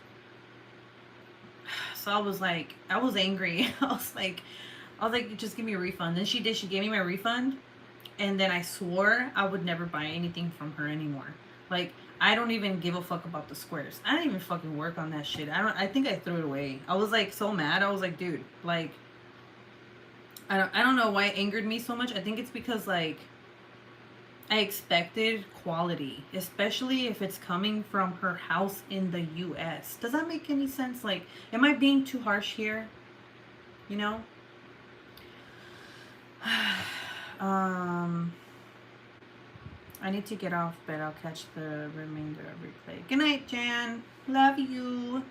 [SPEAKER 1] So I was like, I was angry. I was like, just give me a refund. And she did. She gave me my refund. And then I swore I would never buy anything from her anymore. Like, I don't even give a fuck about the squares. I didn't even fucking work on that shit. I think I threw it away. I was like so mad. I was like, dude, like, I don't know why it angered me so much. I think it's because like I expected quality, especially if it's coming from her house in the US. Does that make any sense? Like, am I being too harsh here? You know? I need to get off, but I'll catch the remainder of replay. Good night, Jan. Love you.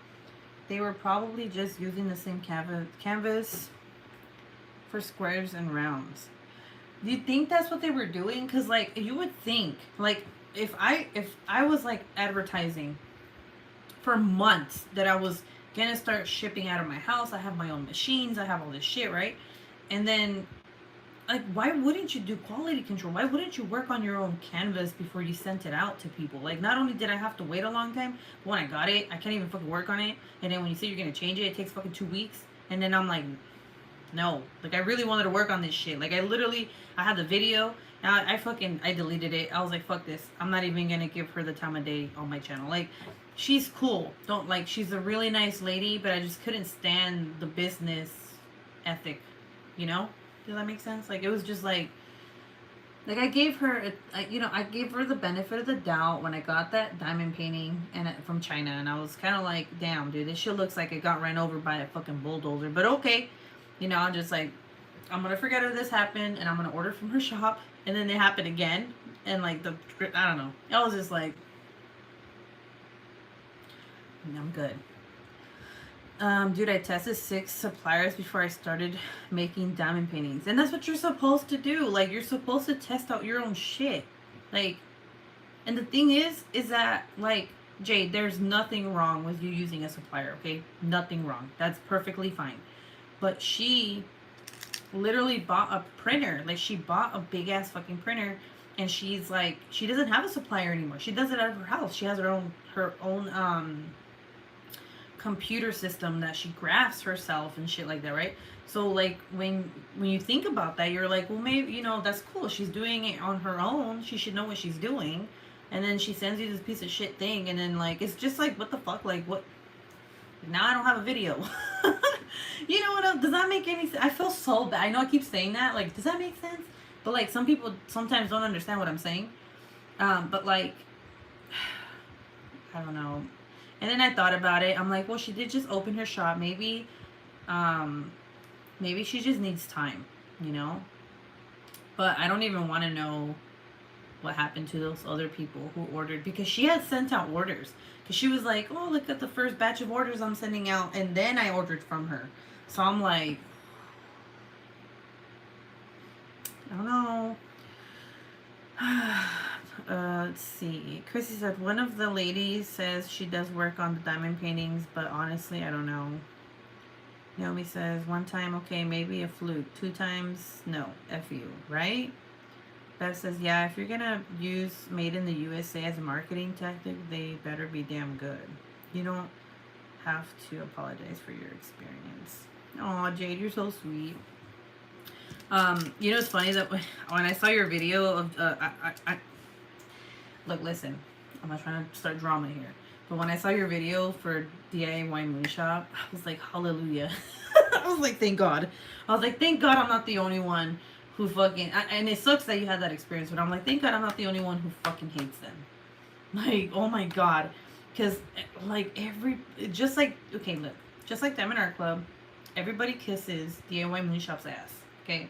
[SPEAKER 1] They were probably just using the same canvas for squares and rounds. Do you think that's what they were doing? Because, like, you would think, like, if I was, like, advertising for months that I was going to start shipping out of my house, I have my own machines, I have all this shit, right? And then, like, why wouldn't you do quality control? Why wouldn't you work on your own canvas before you sent it out to people? Like, not only did I have to wait a long time, but when I got it, I can't even fucking work on it. And then when you say you're going to change it, it takes fucking 2 weeks. And then I'm like, no. Like, I really wanted to work on this shit. Like, I had the video. I deleted it. I was like, fuck this. I'm not even going to give her the time of day on my channel. Like, she's cool. She's a really nice lady, but I just couldn't stand the business ethic, you know? Does that make sense? Like, it was just like I gave her, I gave her the benefit of the doubt when I got that diamond painting from China, and I was kind of like, damn, dude, this shit looks like it got ran over by a fucking bulldozer. But okay, you know, I'm just like, I'm gonna forget if this happened, and I'm gonna order from her shop, and then it happened again, and like I don't know, I was just like, I'm good. Dude, I tested 6 suppliers before I started making diamond paintings. And that's what you're supposed to do. Like, you're supposed to test out your own shit. Like, and the thing is that, like, Jade, there's nothing wrong with you using a supplier, okay? Nothing wrong. That's perfectly fine. But she literally bought a printer. Like, she bought a big-ass fucking printer. And she's like, she doesn't have a supplier anymore. She does it out of her house. She has her own computer system that she graphs herself and shit like that, right? So like when you think about that, you're like, well, maybe, you know, that's cool, she's doing it on her own, she should know what she's doing. And then she sends you this piece of shit thing, and then like it's just like, what the fuck, like, what, now I don't have a video. You know what? Does that make any sense? I feel so bad. I know I keep saying that. Like, does that make sense? But like, some people sometimes don't understand what I'm saying. But like, I don't know. And then I thought about it. I'm like, well, she did just open her shop. Um, maybe she just needs time, you know. But I don't even want to know what happened to those other people who ordered, because she had sent out orders. Because she was like, oh, look at the first batch of orders I'm sending out, and then I ordered from her. So I'm like, I don't know. Let's see. Chrissy said one of the ladies says she does work on the diamond paintings, but honestly, I don't know. Naomi says one time, okay, maybe a fluke. 2 times, no, F you, right? Bev says, yeah, if you're gonna use Made in the USA as a marketing tactic, they better be damn good. You don't have to apologize for your experience. Aw, Jade, you're so sweet. You know, it's funny that when I saw your video of, look, listen, I'm not trying to start drama here, but when I saw your video for DIY Moonshop, I was like, hallelujah. I was like, thank God. I was like, thank God I'm not the only one who fucking, and it sucks that you had that experience, but I'm like, thank God I'm not the only one who fucking hates them. Like, oh my God. Because, like, just like Diamond Art Club, everybody kisses DIY Moonshop's ass. Okay,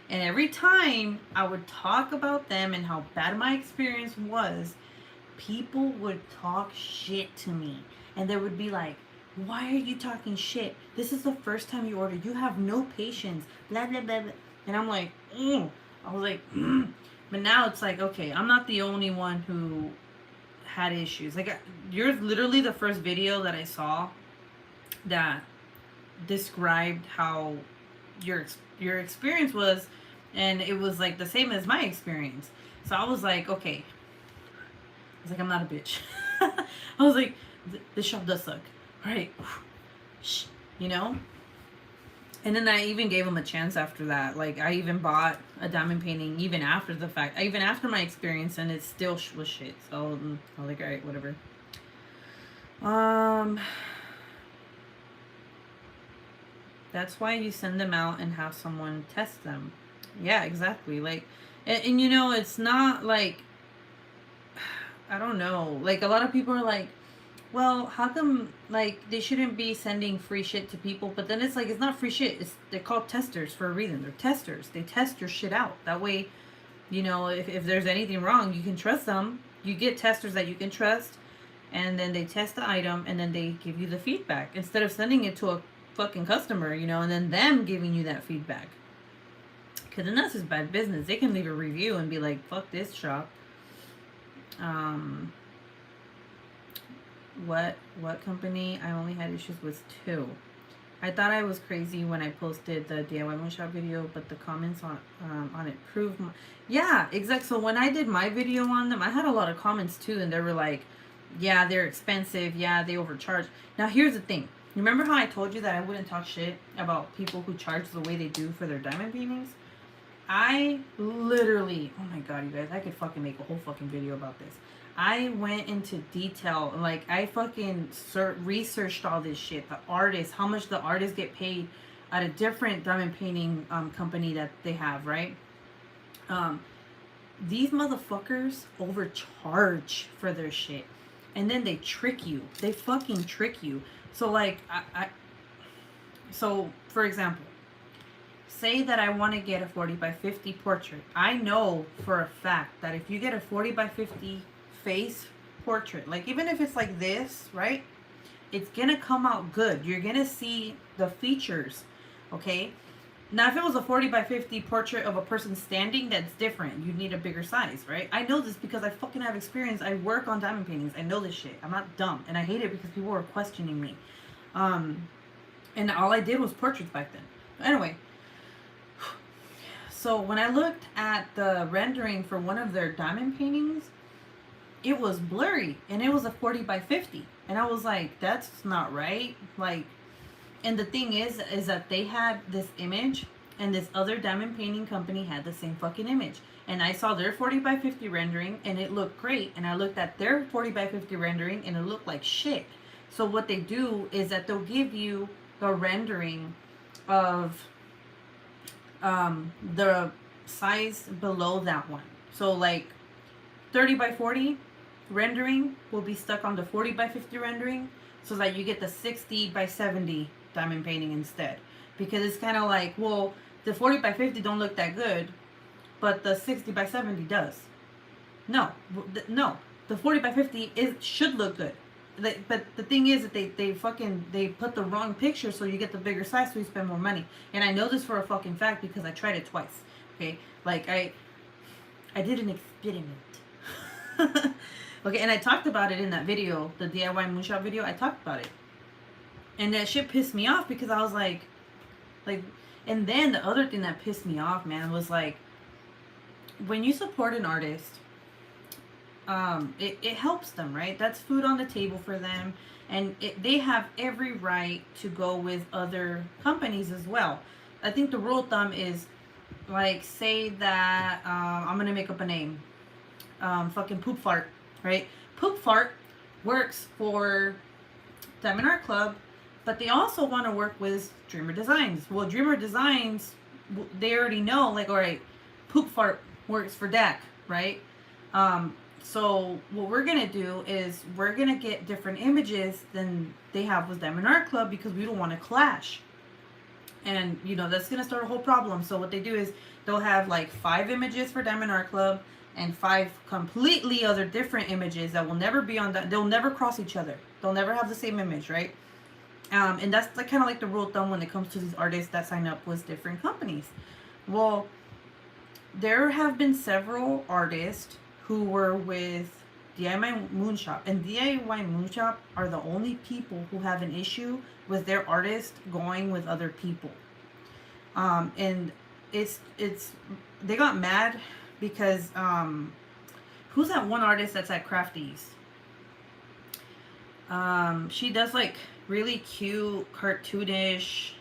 [SPEAKER 1] and every time I would talk about them and how bad my experience was, people would talk shit to me, and they would be like, why are you talking shit? This is the first time you ordered. You have no patience. Blah blah blah blah. And I'm like, I was like, but now it's like, okay, I'm not the only one who had issues. Like, you're literally the first video that I saw that described how your experience was, and it was like the same as my experience. So I was like, okay. I was like, I'm not a bitch. I was like, this shop does suck. Right. Shh. You know? And then I even gave him a chance after that. Like, I even bought a diamond painting even after the fact. Even after my experience, and it still was shit. So I was like, alright, whatever. That's why you send them out and have someone test them. Yeah, exactly. Like, and you know, it's not like, I don't know. Like, a lot of people are like, well, how come, like, they shouldn't be sending free shit to people? But then it's like, it's not free shit. They're called testers for a reason. They're testers. They test your shit out. That way, you know, if there's anything wrong, you can trust them. You get testers that you can trust, and then they test the item, and then they give you the feedback. Instead of sending it to a fucking customer, you know, and then them giving you that feedback. Because then that's just bad business. They can leave a review and be like, fuck this shop. What company? I only had issues with 2. I thought I was crazy when I posted the DIY Moonshop video, but the comments on it proved yeah, exactly. So when I did my video on them, I had a lot of comments too, and they were like, yeah, they're expensive, yeah, they overcharge. Now here's the thing. Remember how I told you that I wouldn't talk shit about people who charge the way they do for their diamond paintings? I literally, oh my God, you guys, I could fucking make a whole fucking video about this. I went into detail, like, I fucking researched all this shit. The artists, how much the artists get paid at a different diamond painting company that they have, right? These motherfuckers overcharge for their shit. And then they trick you. They fucking trick you. So, like, so, for example, say that I want to get a 40 by 50 portrait. I know for a fact that if you get a 40 by 50 face portrait, like, even if it's like this, right, it's gonna come out good. You're gonna see the features, okay? Now, if it was a 40 by 50 portrait of a person standing, that's different. You'd need a bigger size, right? I know this because I fucking have experience. I work on diamond paintings. I know this shit. I'm not dumb. And I hate it because people were questioning me. And all I did was portraits back then. Anyway, so when I looked at the rendering for one of their diamond paintings, it was blurry. And it was a 40 by 50. And I was like, that's not right. Like, and the thing is that they had this image, and this other diamond painting company had the same fucking image. And I saw their 40 by 50 rendering, and it looked great. And I looked at their 40 by 50 rendering, and it looked like shit. So what they do is that they'll give you the rendering of the size below that one. So like 30 by 40 rendering will be stuck on the 40 by 50 rendering, so that you get the 60 by 70 diamond painting instead. Because it's kind of like, well, the 40 by 50 don't look that good, but the 60 by 70 does. No, no, the 40 by 50 should look good. But the thing is that they put the wrong picture, so you get the bigger size, so you spend more money. And I know this for a fucking fact because I tried it twice. Okay, like I did an experiment. Okay, and I talked about it in that video, the DIY moonshot video. I talked about it, and that shit pissed me off because I was like, and then the other thing that pissed me off, man, was like, when you support an artist, it helps them, right? That's food on the table for them, and they have every right to go with other companies as well. I think the rule of thumb is, like, say that I'm gonna make up a name, fucking Poop Fart, right? Poop Fart works for Diamond Art Club, but they also want to work with Dreamer Designs. Well, Dreamer Designs, they already know, like, all right, Poop Fart works for DAC, right? So what we're going to do is we're going to get different images than they have with Diamond Art Club because we don't want to clash. And, you know, that's going to start a whole problem. So what they do is they'll have like 5 images for Diamond Art Club and 5 completely other different images that will never be on that. They'll never cross each other. They'll never have the same image, right? And that's like kind of like the rule of thumb when it comes to these artists that sign up with different companies. Well, there have been several artists who were with DIY Moonshop, and DIY Moonshop are the only people who have an issue with their artist going with other people. And it's they got mad because who's that one artist that's at Crafties? She does like really cute, cartoonish.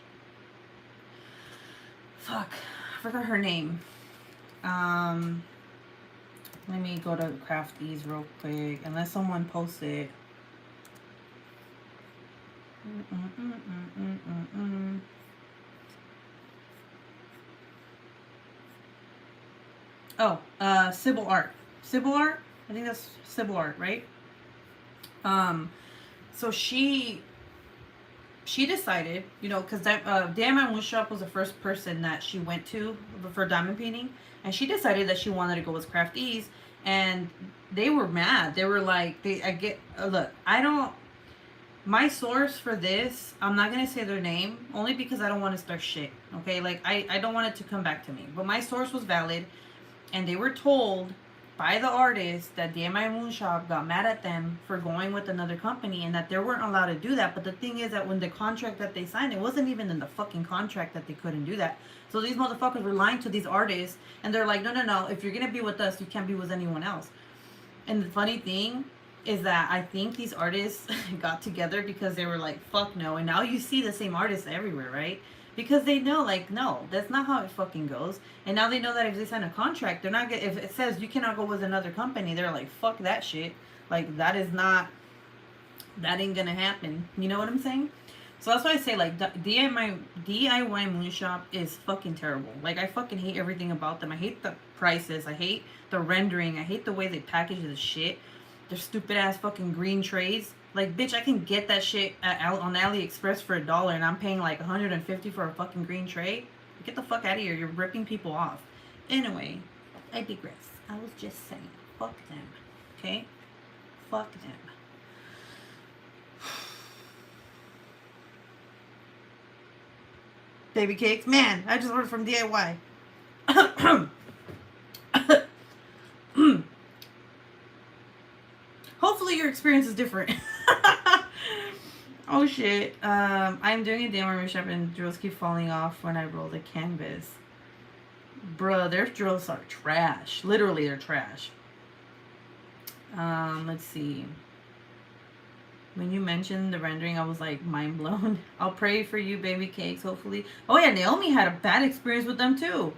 [SPEAKER 1] Fuck, I forgot her name. Let me go to Crafties real quick, unless someone posts it. Oh, Sybil Art. Sybil Art? I think that's Sybil Art, right? So she decided, you know, because DIY Moonshop was the first person that she went to for diamond painting, and she decided that she wanted to go with Crafties, and they were mad. They were like, look, my source for this, I'm not going to say their name, only because I don't want to start shit, okay? Like, I don't want it to come back to me, but my source was valid, and they were told by the artist that DIY Moonshop got mad at them for going with another company and that they weren't allowed to do that. But the thing is that when the contract that they signed, it wasn't even in the fucking contract that they couldn't do that. So these motherfuckers were lying to these artists, and they're like, no, if you're gonna be with us, you can't be with anyone else. And the funny thing is that I think these artists got together because they were like, fuck no. And now you see the same artists everywhere, right? Because they know, like, no, that's not how it fucking goes. And now they know that if they sign a contract, they're not if it says you cannot go with another company, they're like, fuck that shit. Like, that ain't gonna happen. You know what I'm saying? So that's why I say, like, DIY Moonshop is fucking terrible. Like, I fucking hate everything about them. I hate the prices. I hate the rendering. I hate the way they package the shit. Their stupid ass fucking green trays. Like, bitch, I can get that shit on AliExpress for $1, and I'm paying like $150 for a fucking green tray. Get the fuck out of here. You're ripping people off. Anyway, I digress. I was just saying, fuck them. Okay? Fuck them. Baby cakes. Man, I just ordered from DIY. Hopefully your experience is different. Oh shit. I'm doing a DIY workshop and drills keep falling off when I roll the canvas. Bruh, their drills are trash. Literally, they're trash. Let's see. When you mentioned the rendering, I was like mind blown. I'll pray for you, baby cakes, hopefully. Oh yeah, Naomi had a bad experience with them too.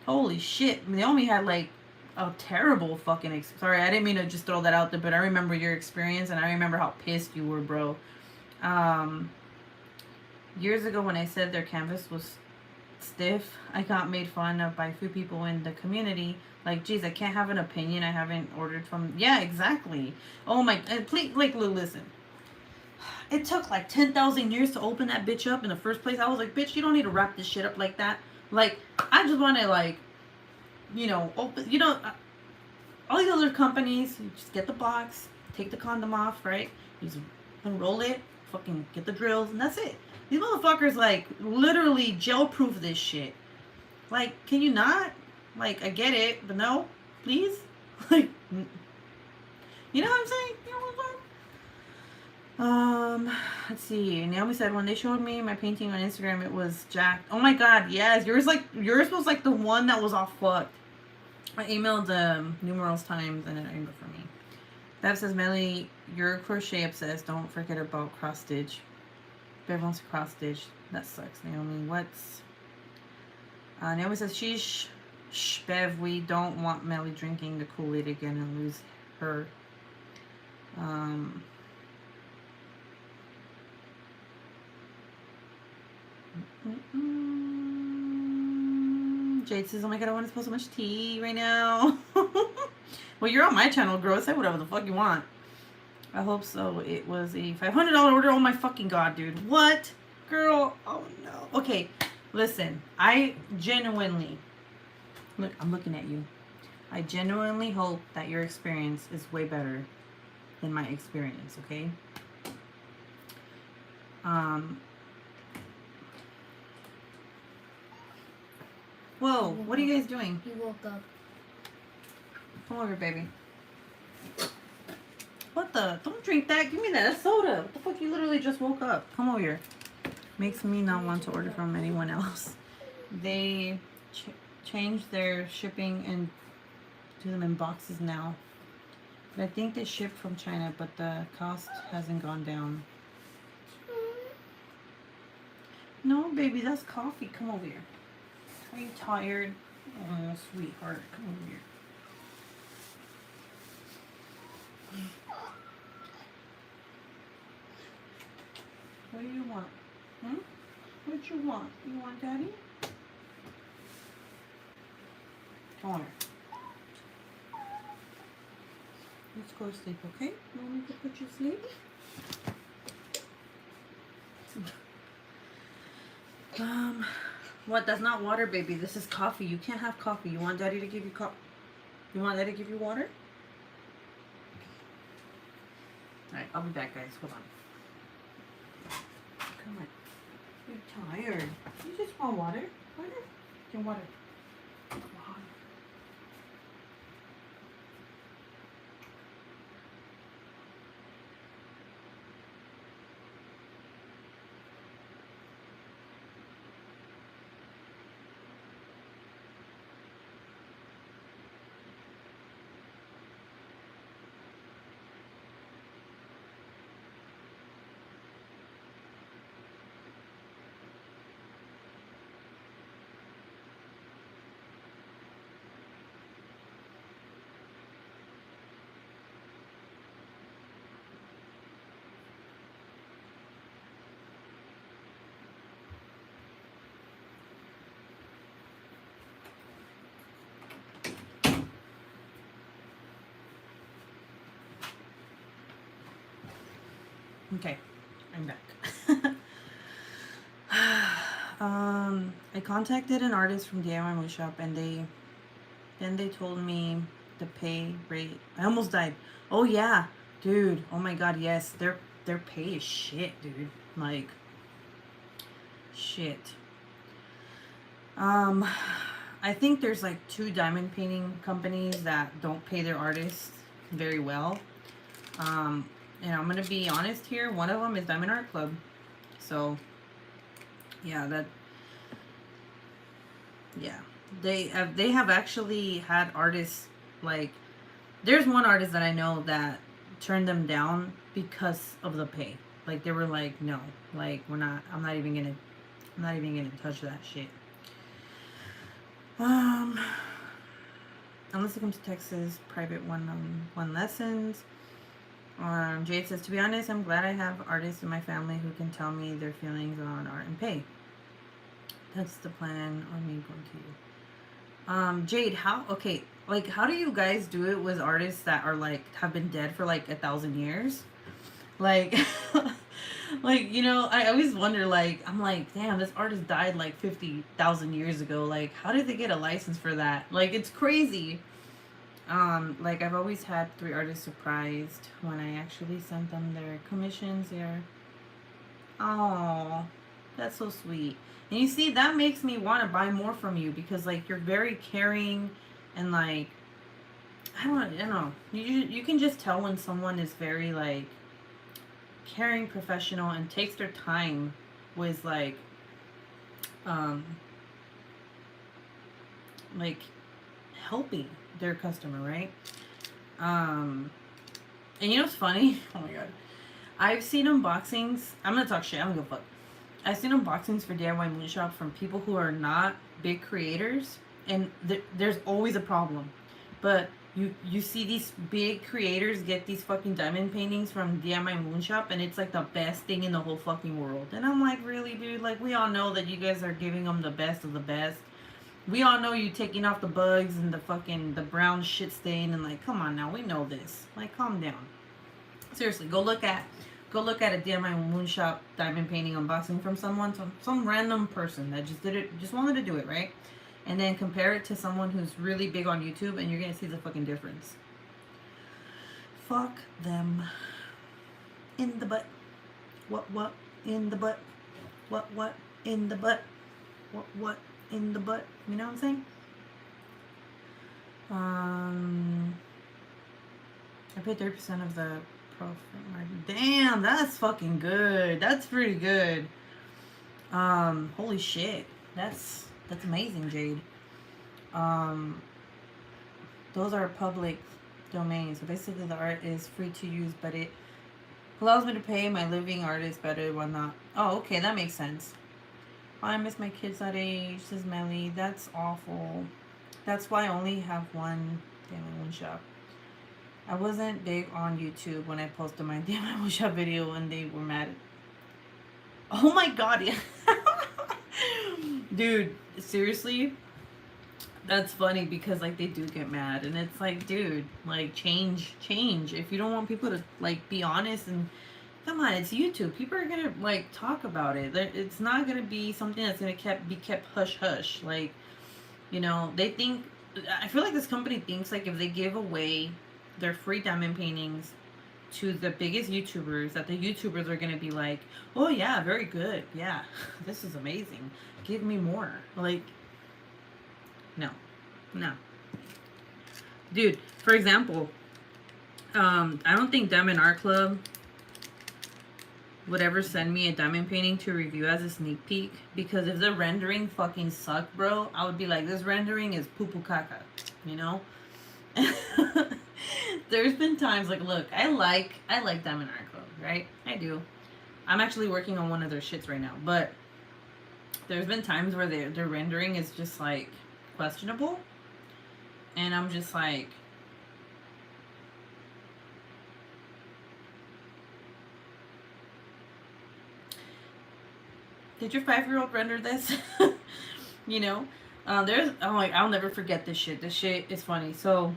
[SPEAKER 1] Holy shit. Naomi had like a terrible fucking sorry, I didn't mean to just throw that out there, but I remember your experience and I remember how pissed you were, bro. Years ago when I said their canvas was stiff, I got made fun of by a few people in the community. Like, geez, I can't have an opinion. I haven't ordered from. Yeah, exactly. Oh my. Please, like, listen. It took like 10,000 years to open that bitch up in the first place. I was like, bitch, you don't need to wrap this shit up like that. Like, I just want to, like, open. All these other companies, you just get the box, take the condom off, right? You just unroll it, fucking get the drills, and that's it. These motherfuckers, like, literally gel-proof this shit. Like, can you not? Like, I get it, but no, please. Like, you know what I'm saying? You know what I'm saying? Let's see. Naomi said when they showed me my painting on Instagram, it was jacked. Oh my god, yes. Yours was like the one that was all fucked. I emailed numerous times and it aimed for me. Bev says, Melly, you're crochet obsessed. Don't forget about cross stitch. Bev wants to cross stitch. That sucks, Naomi. What's Naomi says, sheesh, shh, Bev, we don't want Melly drinking the Kool-Aid again and lose her. Jade says, oh my god, I want to spill so much tea right now. Well, you're on my channel, girl. Say whatever the fuck you want. I hope so. It was a $500 order. Oh my fucking god, dude. What? Girl. Oh no. Okay, listen. I genuinely, look, I'm looking at you. I genuinely hope that your experience is way better than my experience, okay? Whoa, what are you guys doing?
[SPEAKER 2] He woke up.
[SPEAKER 1] Come over, baby. What the? Don't drink that. Give me that. That's soda. What the fuck? You literally just woke up. Come over here. Makes me not want to order from anyone else. They changed their shipping and do them in boxes now. But I think they ship from China, but the cost hasn't gone down. No, baby, that's coffee. Come over here. Are you tired? Oh, sweetheart. Come over here. What do you want? What you want? You want daddy? Come on. Let's go to sleep, okay? You want me to put you to sleep? What? That's not water, baby. This is coffee. You can't have coffee. You want daddy to give you coffee? You want daddy to give you water? Alright, I'll be back, guys. Hold on. Come on. You're tired. You just want water? Water? Get water. Come on. Okay, I'm back. I contacted an artist from DIY Mood Shop, and they told me the pay rate. I almost died. Oh yeah, dude. Oh my god, yes. Their pay is shit, dude. Like shit. I think there's like 2 diamond painting companies that don't pay their artists very well. And I'm gonna be honest here. One of them is Diamond Art Club. So, yeah, they have actually had artists, like, there's one artist that I know that turned them down because of the pay. Like, they were like, no, like, I'm not even gonna touch that shit. Unless it comes to Texas, private one-on-one lessons. Jade says, to be honest, I'm glad I have artists in my family who can tell me their feelings on art and pay. That's the plan on me going to you. Jade, how do you guys do it with artists that are like, have been dead for like 1,000 years? Like, like, I always wonder, like, I'm like, damn, this artist died like 50,000 years ago. Like, how did they get a license for that? Like, it's crazy. Like, I've always had 3 artists surprised when I actually sent them their commissions here. Oh, that's so sweet. And you see, that makes me want to buy more from you because, like, you're very caring and, like, I don't know. You can just tell when someone is very, like, caring, professional, and takes their time with, like helping their customer, right? And you know what's funny? Oh my god. I've seen unboxings. I'm gonna talk shit. I don't give a fuck. I've seen unboxings for DIY Moonshop from people who are not big creators, and there's always a problem. But you see these big creators get these fucking diamond paintings from DIY Moonshop, and it's like the best thing in the whole fucking world. And I'm like, really, dude? Like, we all know that you guys are giving them the best of the best. We all know you taking off the bugs and the brown shit stain, and like, come on now, we know this. Like, calm down. Seriously, go look at a DIY Moonshop diamond painting unboxing from some random person that just wanted to do it, right? And then compare it to someone who's really big on YouTube, and you're gonna see the fucking difference. Fuck them. In the butt. What in the butt? What in the butt? What in the butt? You know what I'm saying? I paid 30% of the profit margin. Damn, that's fucking good. That's pretty good. Holy shit. That's amazing, Jade. Those are public domains. So basically the art is free to use, but it allows me to pay my living artist better when not. Oh, okay, that makes sense. I miss my kids that age, says Melly. That's awful. That's why I only have one DIY shop. I wasn't big on YouTube when I posted my DIY shop video and they were mad. Oh my god, yeah. Dude, seriously? That's funny because, like, they do get mad. And it's like, dude, like, change. If you don't want people to, like, be honest and... Come on, it's YouTube. People are gonna, like, talk about it. It's not gonna be something that's gonna be kept hush-hush. Like, they think... I feel like this company thinks, like, if they give away their free diamond paintings to the biggest YouTubers, that the YouTubers are gonna be like, oh, yeah, very good. Yeah, this is amazing. Give me more. Like, no. Dude, for example, I don't think Diamond Art Club would ever send me a diamond painting to review as a sneak peek, because if the rendering fucking sucked, bro, I would be like, this rendering is poo poo caca, There's been times, like, look, I like Diamond Art Club, right? I do. I'm actually working on one of their shits right now, but there's been times where their rendering is just, like, questionable, and I'm just like, did your 5-year-old render this? I'm like, I'll never forget this shit. This shit is funny. So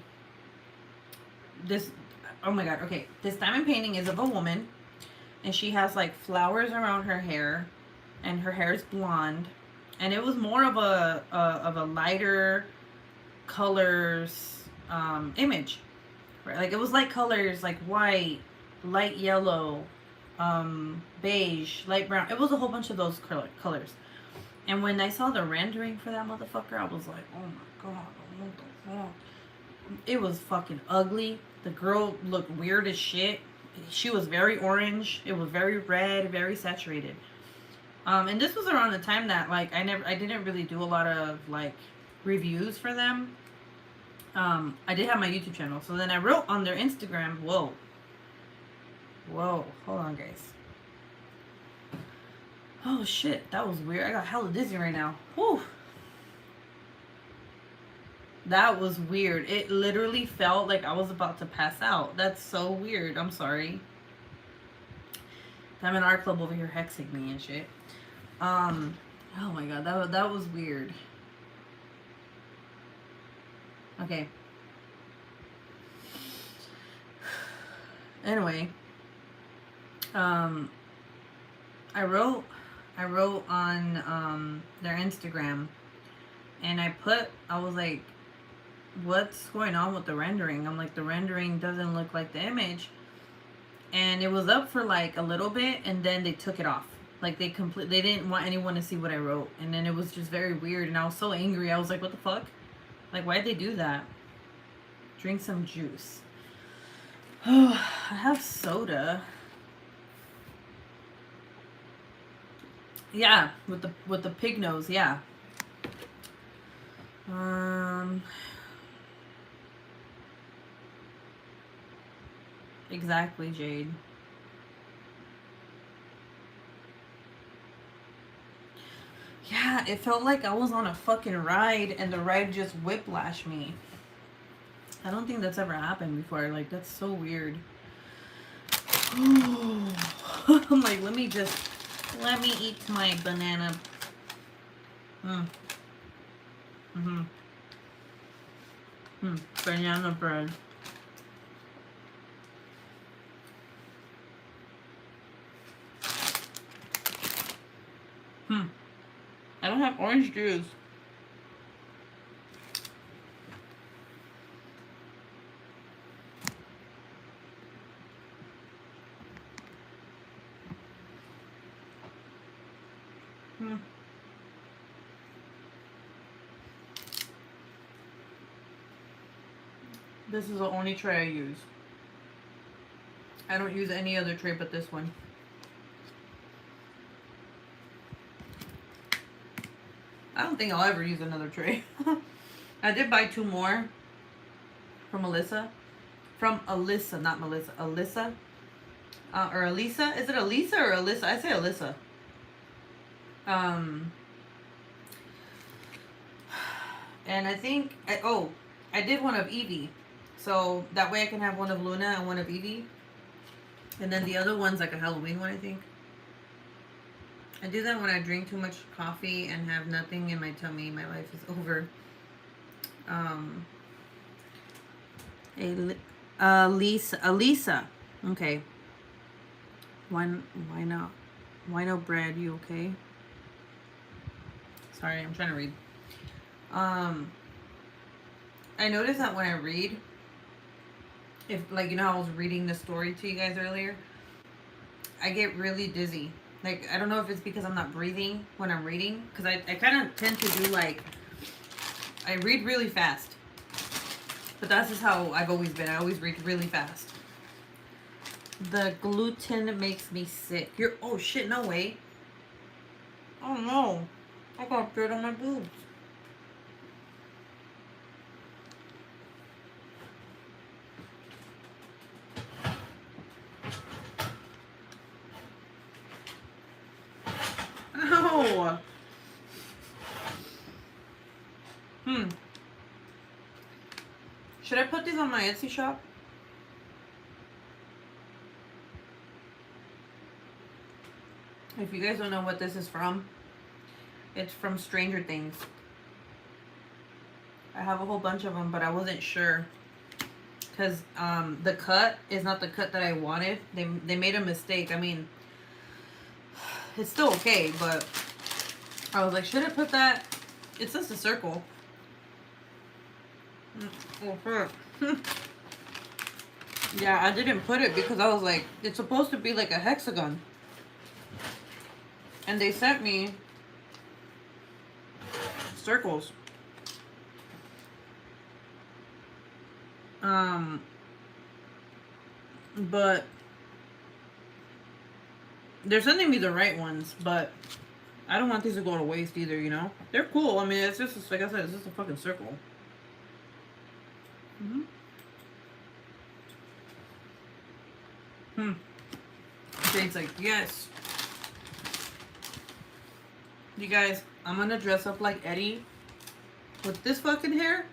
[SPEAKER 1] oh my god, okay, this diamond painting is of a woman, and she has, like, flowers around her hair, and her hair is blonde, and it was more of a lighter colors image, right? Like, it was light colors, like white, light yellow, beige, light brown. It was a whole bunch of those colors. And when I saw the rendering for that motherfucker, I was like, oh my god, what the fuck? It was fucking ugly. The girl looked weird as shit. She was very orange. It was very red, very saturated. And this was around the time that, like, I didn't really do a lot of, like, reviews for them. I did have my YouTube channel. So then I wrote on their Instagram, whoa, hold on, guys. Oh shit, that was weird. I got hella dizzy right now. Whew. That was weird. It literally felt like I was about to pass out. That's so weird. I'm sorry. I'm in art club over here hexing me and shit. Oh my god, that was weird. Okay. Anyway, I wrote on their Instagram, and I was like, what's going on with the rendering? I'm like, the rendering doesn't look like the image. And it was up for like a little bit, and then they took it off. Like they didn't want anyone to see what I wrote, and then it was just very weird, and I was so angry. I was like, what the fuck? Like, why'd they do that? Drink some juice. Oh, I have soda. Yeah, with the pig nose, yeah. Exactly, Jade. Yeah, it felt like I was on a fucking ride and the ride just whiplashed me. I don't think that's ever happened before. Like, that's so weird. I'm like, let me eat my banana. Banana bread. I don't have orange juice. This is the only tray I use. I don't use any other tray but this one. I don't think I'll ever use another tray. I did buy 2 more from Alyssa. From Alyssa, not Melissa. Alyssa. Or Elisa. Is it Elisa or Alyssa? I say Alyssa. And I think, I did one of Evie. So that way I can have one of Luna and one of Evie. And then the other one's like a Halloween one, I think. I do that when I drink too much coffee and have nothing in my tummy. My life is over. Elisa. Okay. Why not? Why no bread? You okay? Sorry, I'm trying to read. I noticed that when I read, if like, you know how I was reading the story to you guys earlier, I get really dizzy. Like, I don't know if it's because I'm not breathing when I'm reading, because I kind of tend to do like, I read really fast. But that's just how I've always been. I always read really fast. The gluten makes me sick. Oh shit, no way. Oh no. I got dirt on my boobs. Ow. Should I put these on my Etsy shop? If you guys don't know what this is from, it's from Stranger Things. I have a whole bunch of them, but I wasn't sure. Because the cut is not the cut that I wanted. They made a mistake. I mean, it's still okay, but I was like, should I put that? It's just a circle. Yeah, I didn't put it because I was like, it's supposed to be like a hexagon. And they sent me circles. But they're sending me the right ones, but I don't want these to go to waste either, you know? They're cool. I mean, it's just, like I said, it's just a fucking circle. Jade's like, yes. You guys, I'm gonna dress up like Eddie with this fucking hair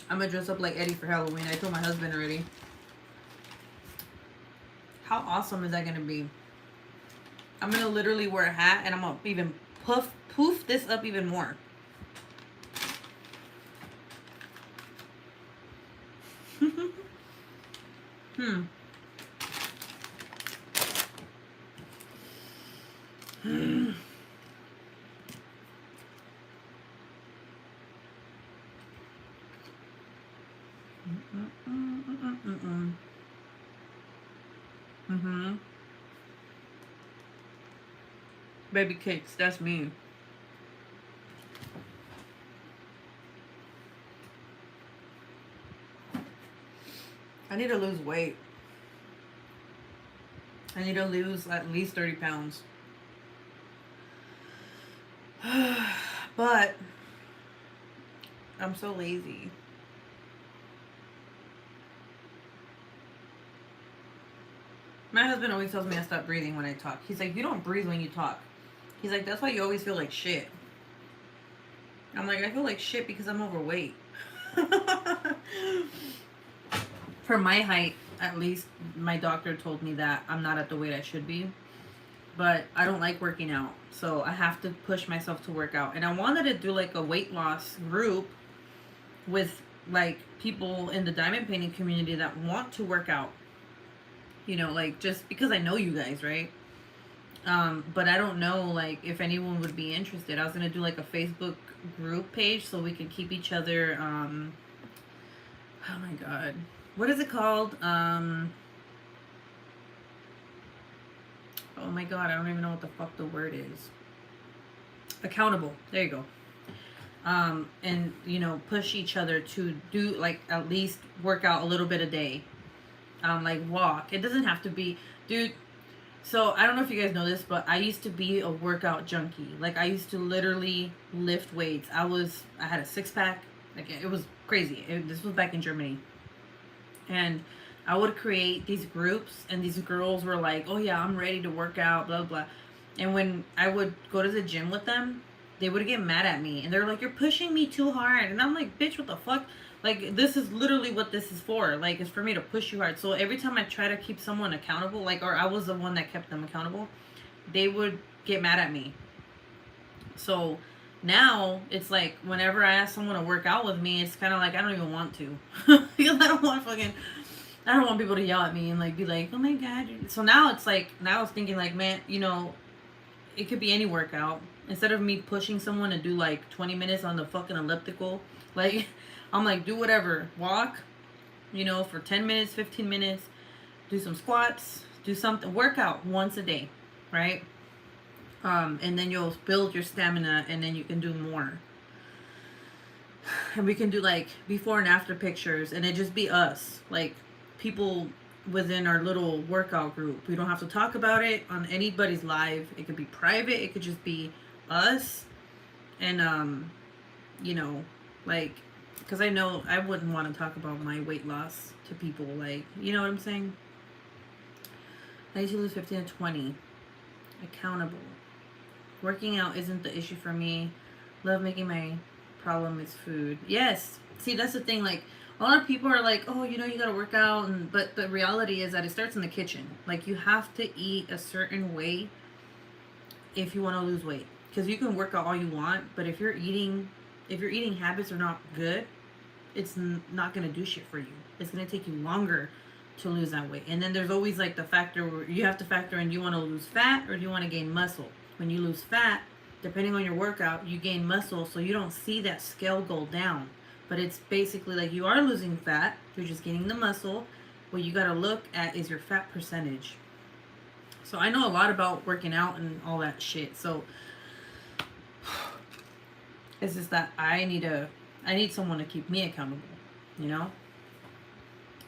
[SPEAKER 1] I'm gonna dress up like Eddie for Halloween. I told my husband already. How awesome is that gonna be? I'm gonna literally wear a hat and I'm gonna even poof this up even more. Hmm. Mm-hmm. Baby cakes, that's me. I need to lose weight. I need to lose at least 30 pounds. But I'm so lazy. My husband always tells me I stop breathing when I talk. He's like, you don't breathe when you talk. He's like, that's why you always feel like shit. I'm like, I feel like shit because I'm overweight. For my height, at least, my doctor told me that I'm not at the weight I should be. But I don't like working out. So I have to push myself to work out. And I wanted to do like a weight loss group with like people in the diamond painting community that want to work out. You know, like just because I know you guys, right? But I don't know like if anyone would be interested. I was gonna do like a Facebook group page so we can keep each other oh my god. What is it called? Oh my god, I don't even know what the fuck the word is. Accountable. There you go. And you know, push each other to do like at least work out a little bit a day. Like walk. It doesn't have to be, dude. So I don't know if you guys know this, but I used to be a workout junkie. Like I used to literally lift weights. I had a 6-pack. Like it was crazy. This was back in Germany. And I would create these groups and these girls were like, oh yeah, I'm ready to work out, blah, blah. And when I would go to the gym with them, they would get mad at me. And they're like, you're pushing me too hard. And I'm like, bitch, what the fuck? Like, this is literally what this is for. Like, it's for me to push you hard. So every time I try to keep someone accountable, like, or I was the one that kept them accountable, they would get mad at me. So now it's like, whenever I ask someone to work out with me, it's kind of like, I don't even want to. Because I don't want people to yell at me and, like, be like, oh my God. So now it's like, now I was thinking, like, man, you know, it could be any workout. Instead of me pushing someone to do, like, 20 minutes on the fucking elliptical, like... I'm like, do whatever. Walk, you know, for 10 minutes, 15 minutes. Do some squats. Do something. Work out once a day, right? And then you'll build your stamina and then you can do more. And we can do like before and after pictures and it just be us. Like people within our little workout group. We don't have to talk about it on anybody's live. It could be private. It could just be us. And, you know, like... Because I know I wouldn't want to talk about my weight loss to people. Like, you know what I'm saying? I need to lose 15 to 20. Accountable. Working out isn't the issue for me. Love making my problem is food. Yes. See, that's the thing. Like, a lot of people are like, oh, you know, you got to work out. But the reality is that it starts in the kitchen. Like, you have to eat a certain way if you want to lose weight. Because you can work out all you want. But if your eating habits are not good, it's not going to do shit for you. It's going to take you longer to lose that weight. And then there's always like the factor where you have to factor in, do you want to lose fat or do you want to gain muscle? When you lose fat, depending on your workout, you gain muscle, so you don't see that scale go down. But it's basically like you are losing fat, you're just gaining the muscle. What you got to look at is your fat percentage. So I know a lot about working out and all that shit. So it's just that I need someone to keep me accountable, you know?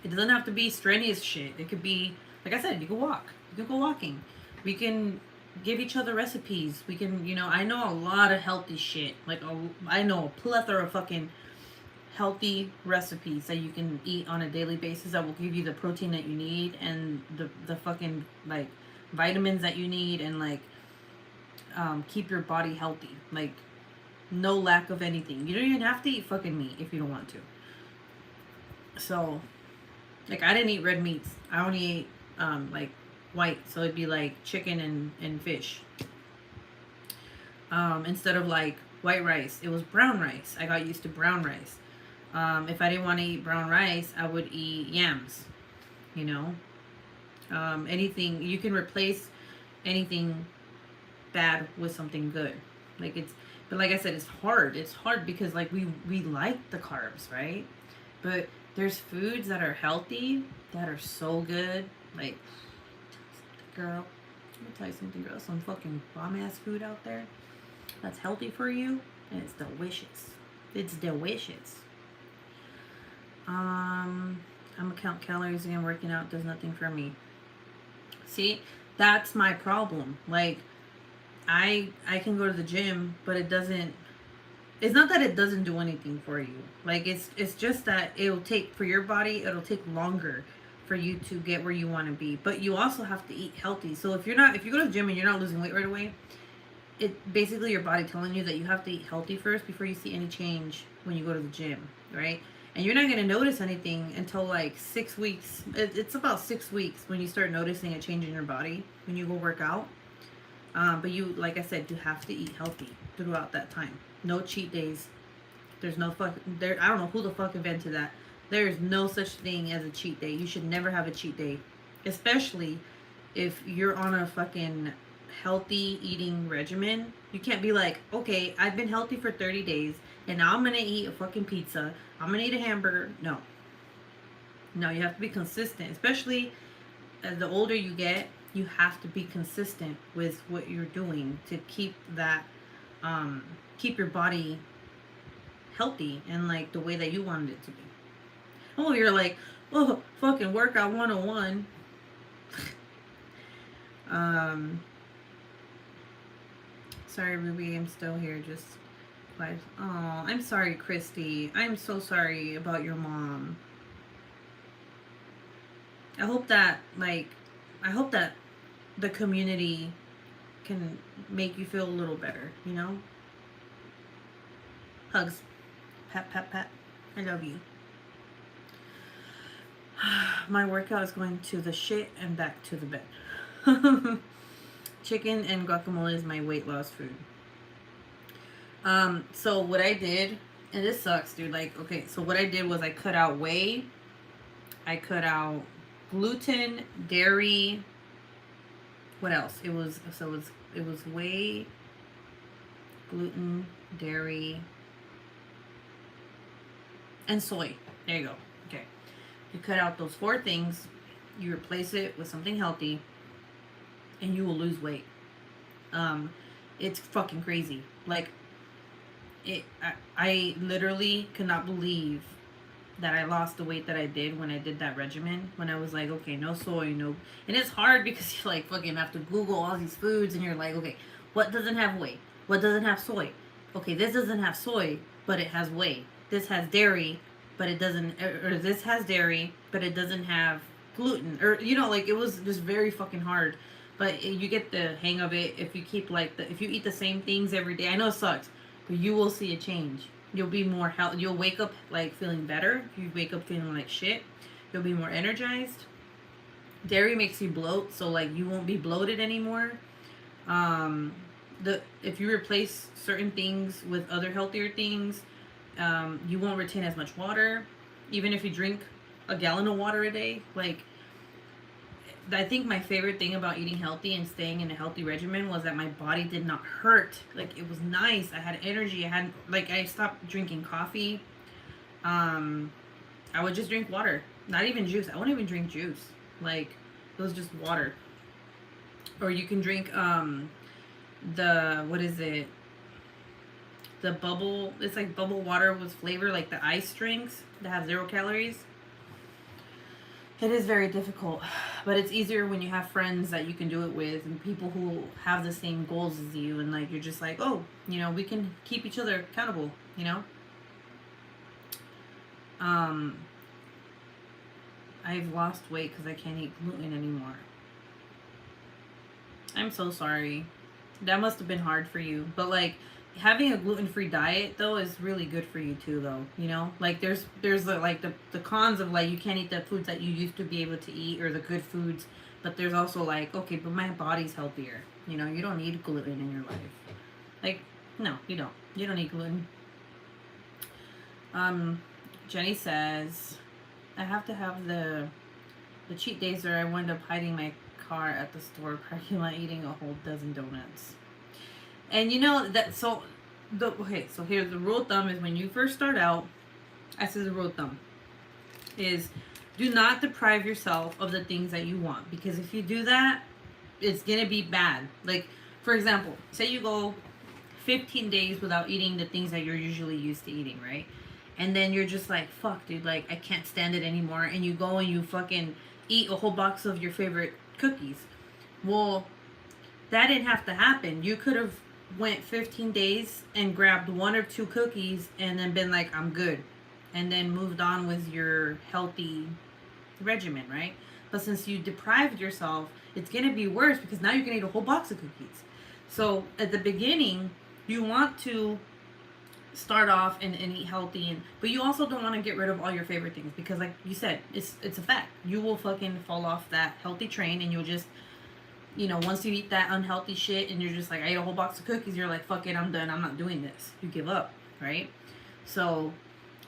[SPEAKER 1] It doesn't have to be strenuous shit. It could be, like I said, you can walk. You can go walking. We can give each other recipes. We can, you know, I know a lot of healthy shit. Like, I know a plethora of fucking healthy recipes that you can eat on a daily basis that will give you the protein that you need and the fucking, like, vitamins that you need and, like, keep your body healthy. Like, no lack of anything. You don't even have to eat fucking meat if you don't want to. So, like, I didn't eat red meats. I only ate, like, white. So it'd be like chicken and fish. Instead of like white rice, it was brown rice. I got used to brown rice. If I didn't want to eat brown rice, I would eat yams. You know, anything you can replace anything bad with something good. Like it's, but like I said, it's hard. It's hard because like we like the carbs, right? But there's foods that are healthy that are so good. Like, girl, let me tell you something, girl. Some fucking bomb ass food out there that's healthy for you, and it's delicious. It's delicious. I'm gonna count calories again. Working out does nothing for me. See, that's my problem. Like, I can go to the gym, but it doesn't. It's not that it doesn't do anything for you. Like it's just that it'll take for your body. It'll take longer for you to get where you want to be. But you also have to eat healthy. So if you go to the gym and you're not losing weight right away, it basically your body telling you that you have to eat healthy first before you see any change when you go to the gym, right? And you're not going to notice anything until like 6 weeks. It's about 6 weeks when you start noticing a change in your body when you go work out. But you, like I said, you have to eat healthy throughout that time. No cheat days. There's no there. I don't know who the fuck invented that. There is no such thing as a cheat day. You should never have a cheat day, especially if you're on a fucking healthy eating regimen. You can't be like, okay, I've been healthy for 30 days and now I'm gonna eat a fucking pizza. I'm gonna eat a hamburger. No, you have to be consistent, especially as the older you get. You have to be consistent with what you're doing to keep that keep your body healthy and like the way that you wanted it to be. Oh, you're like, oh, fucking workout 101. Sorry, Ruby, I'm still here. Just like, oh, I'm sorry, Christy. I'm so sorry about your mom. I hope that the community can make you feel a little better, you know? Hugs. Pat, pat, pat. I love you. My workout is going to the shit and back to the bed. Chicken and guacamole is my weight loss food. So what I did, and this sucks, dude. Like, okay, so what I did was I cut out whey. I cut out gluten, dairy. What else? It was whey, gluten, dairy, and soy. There you go. Okay. You cut out those 4 things, you replace it with something healthy, and you will lose weight. It's fucking crazy. Like, I literally could not believe that I lost the weight that I did when I did that regimen. When I was like, okay, no soy, no. And it's hard because you like fucking have to Google all these foods and you're like, okay, what doesn't have whey? What doesn't have soy? Okay, this doesn't have soy, but it has whey. This has dairy, but it doesn't, or this has dairy, but it doesn't have gluten. Or, you know, like it was just very fucking hard. But you get the hang of it if you keep like, if you eat the same things every day. I know it sucks, but you will see a change. You'll be more healthy. You'll wake up like feeling better. If you wake up feeling like shit, you'll be more energized. Dairy makes you bloat, so like you won't be bloated anymore. If you replace certain things with other healthier things, you won't retain as much water. Even if you drink a gallon of water a day, like I think my favorite thing about eating healthy and staying in a healthy regimen was that my body did not hurt. Like it was nice. I had energy. I stopped drinking coffee. I would just drink water. Not even juice. I wouldn't even drink juice. Like it was just water. Or you can drink what is it? The bubble, it's like bubble water with flavor, like the ice drinks that have 0 calories. It is very difficult, but it's easier when you have friends that you can do it with and people who have the same goals as you, and like you're just like, oh, you know, we can keep each other accountable, you know? I've lost weight because I can't eat gluten anymore. I'm so sorry. That must have been hard for you, but like having a gluten-free diet though is really good for you too though, you know, like there's the cons of like you can't eat the foods that you used to be able to eat or the good foods, but there's also like, okay, but my body's healthier, you know, you don't need gluten in your life, like, no, you don't need gluten. um Jenny says I have to have the cheat days where I wind up hiding my car at the store parking lot eating a whole dozen donuts. And you know that, so so here's the rule of thumb is when you first start out, I say the rule of thumb is do not deprive yourself of the things that you want, because if you do that, it's gonna be bad. Like, for example, say you go 15 days without eating the things that you're usually used to eating, right? And then you're just like, fuck, dude, like I can't stand it anymore. And you go and you fucking eat a whole box of your favorite cookies. Well, that didn't have to happen. You could have went 15 days and grabbed one or two cookies and then been like, I'm good. And then moved on with your healthy regimen, right? But since you deprived yourself, it's going to be worse because now you're going to eat a whole box of cookies. So at the beginning, you want to start off and eat healthy, but you also don't want to get rid of all your favorite things because, like you said, it's a fact. You will fucking fall off that healthy train and you'll just, you know, once you eat that unhealthy shit and you're just like, I ate a whole box of cookies, you're like, fuck it, I'm done. I'm not doing this. You give up, right? So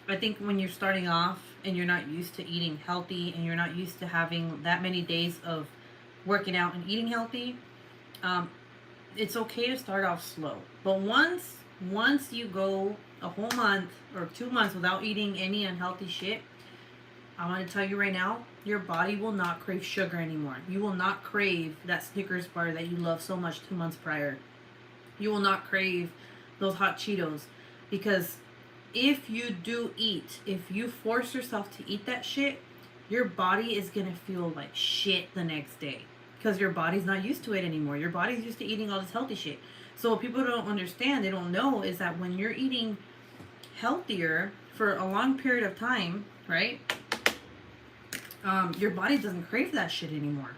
[SPEAKER 1] I think when you're starting off and you're not used to eating healthy and you're not used to having that many days of working out and eating healthy, it's okay to start off slow. But once you go a whole month or 2 months without eating any unhealthy shit, I want to tell you right now, your body will not crave sugar anymore. You will not crave that Snickers bar that you loved so much 2 months prior. You will not crave those hot Cheetos, because if you do eat, if you force yourself to eat that shit, your body is going to feel like shit the next day because your body's not used to it anymore. Your body's used to eating all this healthy shit. So what people don't understand, they don't know, is that when you're eating healthier for a long period of time, right? Your body doesn't crave that shit anymore.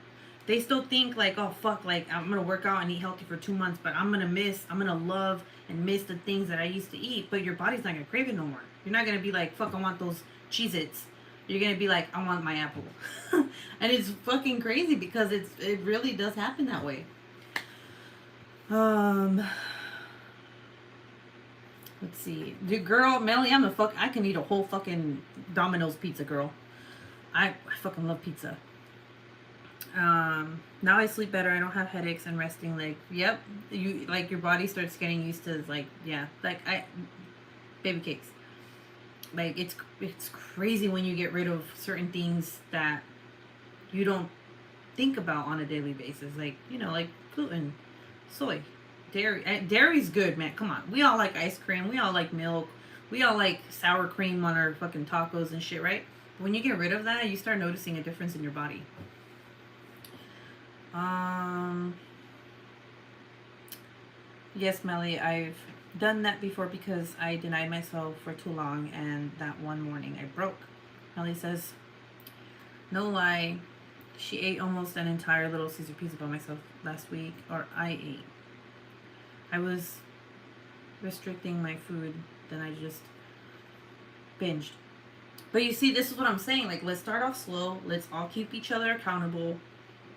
[SPEAKER 1] They still think like, oh fuck, like I'm gonna work out and eat healthy for 2 months, but I'm gonna love and miss the things that I used to eat. But your body's not gonna crave it no more. You're not gonna be like, fuck, I want those Cheez-Its. You're gonna be like, I want my apple. And it's fucking crazy because it really does happen that way. Let's see. The girl, Melly, I can eat a whole fucking Domino's pizza, girl. I fucking love pizza. Now I sleep better. I don't have headaches and resting. Like, yep, you like your body starts getting used to like, yeah, like baby cakes. Like it's crazy when you get rid of certain things that you don't think about on a daily basis. Like, you know, like gluten, soy, dairy. Dairy's good, man. Come on, we all like ice cream. We all like milk. We all like sour cream on our fucking tacos and shit, right? When you get rid of that, you start noticing a difference in your body. Yes, Melly, I've done that before because I denied myself for too long, and that one morning I broke. Melly says, no lie, she ate almost an entire Little Caesar pizza by myself last week, or I ate. I was restricting my food, then I just binged. But you see, this is what I'm saying. Like, let's start off slow. Let's all keep each other accountable,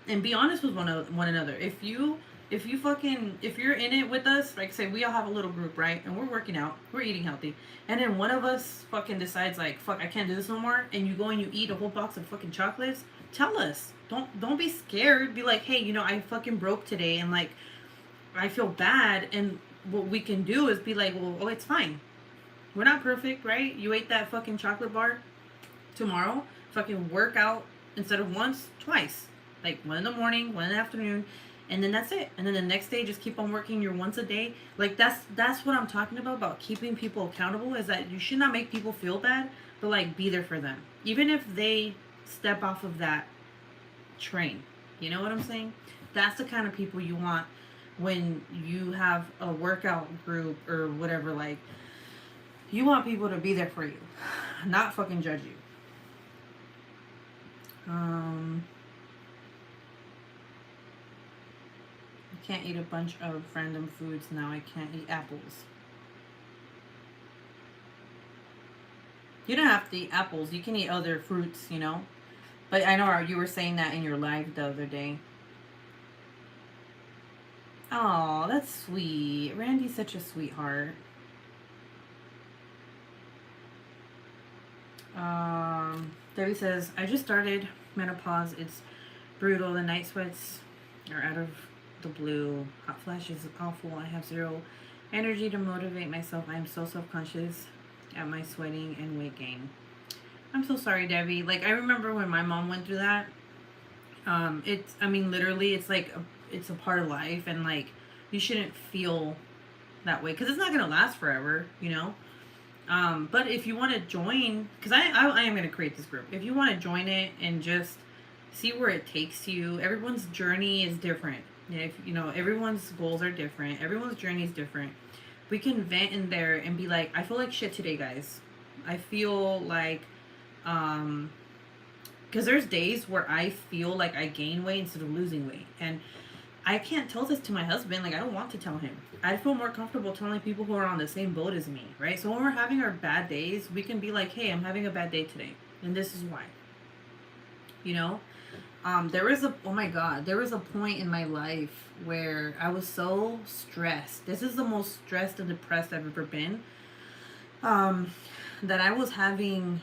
[SPEAKER 1] and be honest with one another. If you're in it with us, like say we all have a little group, right? And we're working out, we're eating healthy, and then one of us fucking decides like, fuck, I can't do this no more, and you go and you eat a whole box of fucking chocolates. Tell us. Don't be scared. Be like, hey, you know, I fucking broke today, and like, I feel bad, and what we can do is be like, well, oh, it's fine. We're not perfect, right? You ate that fucking chocolate bar tomorrow. Fucking work out instead of once, twice. Like one in the morning, one in the afternoon, and then that's it. And then the next day, just keep on working your once a day. Like that's what I'm talking about keeping people accountable. Is that you should not make people feel bad, but like be there for them, even if they step off of that train. You know what I'm saying? That's the kind of people you want when you have a workout group or whatever. Like, you want people to be there for you, not fucking judge you. I can't eat a bunch of random foods now. I can't eat apples. You don't have to eat apples. You can eat other fruits, you know. But I know you were saying that in your live the other day. Oh, that's sweet. Randy's such a sweetheart. Debbie says, I just started menopause. It's brutal. The night sweats are out of the blue. Hot flash is awful. I have zero energy to motivate myself. I am so self-conscious at my sweating and weight gain. I'm so sorry, Debbie. Like, I remember when my mom went through that. It's, I mean, literally, it's like, it's a part of life, and like, you shouldn't feel that way, because it's not going to last forever, you know? But if you want to join, because I am going to create this group. If you want to join it and just see where it takes you, everyone's journey is different. If you know, everyone's goals are different. Everyone's journey is different. We can vent in there and be like, I feel like shit today, guys. I feel like, because there's days where I feel like I gain weight instead of losing weight, and I can't tell this to my husband. Like, I don't want to tell him. I feel more comfortable telling people who are on the same boat as me, right? So when we're having our bad days, we can be like, hey, I'm having a bad day today, and this is why. You know? There was a, oh my God, there was a point in my life where I was so stressed. This is the most stressed and depressed I've ever been. That I was having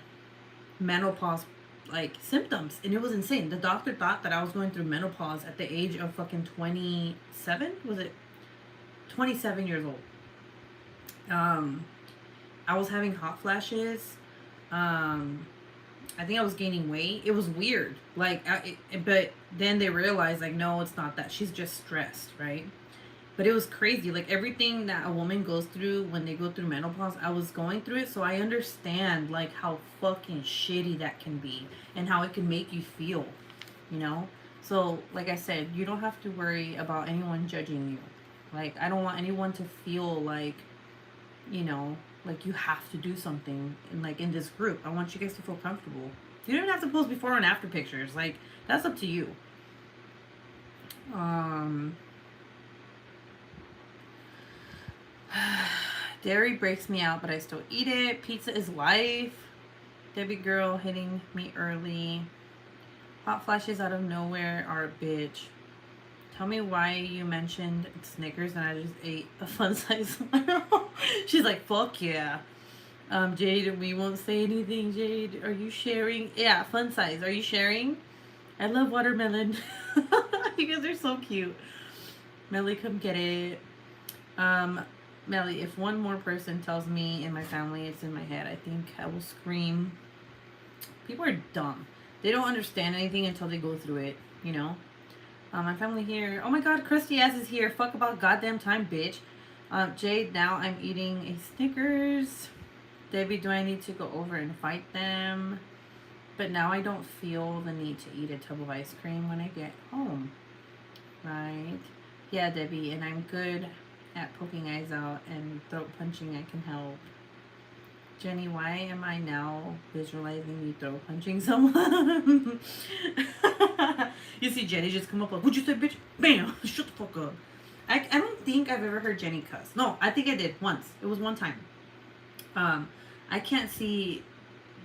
[SPEAKER 1] menopause like symptoms, and it was insane. The doctor thought that I was going through menopause at the age of fucking 27. Was it 27 years old? I was having hot flashes. I think I was gaining weight. It was weird. Like, but then they realized, like, no, it's not that. She's just stressed, right? But it was crazy. Like, everything that a woman goes through when they go through menopause, I was going through it. So I understand, like, how fucking shitty that can be and how it can make you feel, you know? So, like I said, you don't have to worry about anyone judging you. Like, I don't want anyone to feel like, you know, like you have to do something in this group. I want you guys to feel comfortable. You don't even have to post before and after pictures. Like, that's up to you. Dairy breaks me out, but I still eat it. Pizza is life. Debbie girl hitting me early. Hot flashes out of nowhere are a bitch. Tell me why you mentioned Snickers and I just ate a fun size. She's like, fuck yeah. Jade, we won't say anything. Jade, are you sharing? Yeah, fun size. Are you sharing? I love watermelon. You guys are so cute. Melly, come get it. Melly, if one more person tells me in my family it's in my head, I think I will scream. People are dumb. They don't understand anything until they go through it, you know? My family here. Oh my God, Krusty Ass is here. Fuck about goddamn time, bitch. Jade, now I'm eating a Snickers. Debbie, do I need to go over and fight them? But now I don't feel the need to eat a tub of ice cream when I get home. Right? Yeah, Debbie, and I'm good at poking eyes out and throat punching. I can help. Jenny, why am I now visualizing you throat punching someone? You see Jenny just come up like, what'd you say, bitch? Bam! Shut the fuck up. I don't think I've ever heard Jenny cuss. No, I think I did once. It was one time. I can't see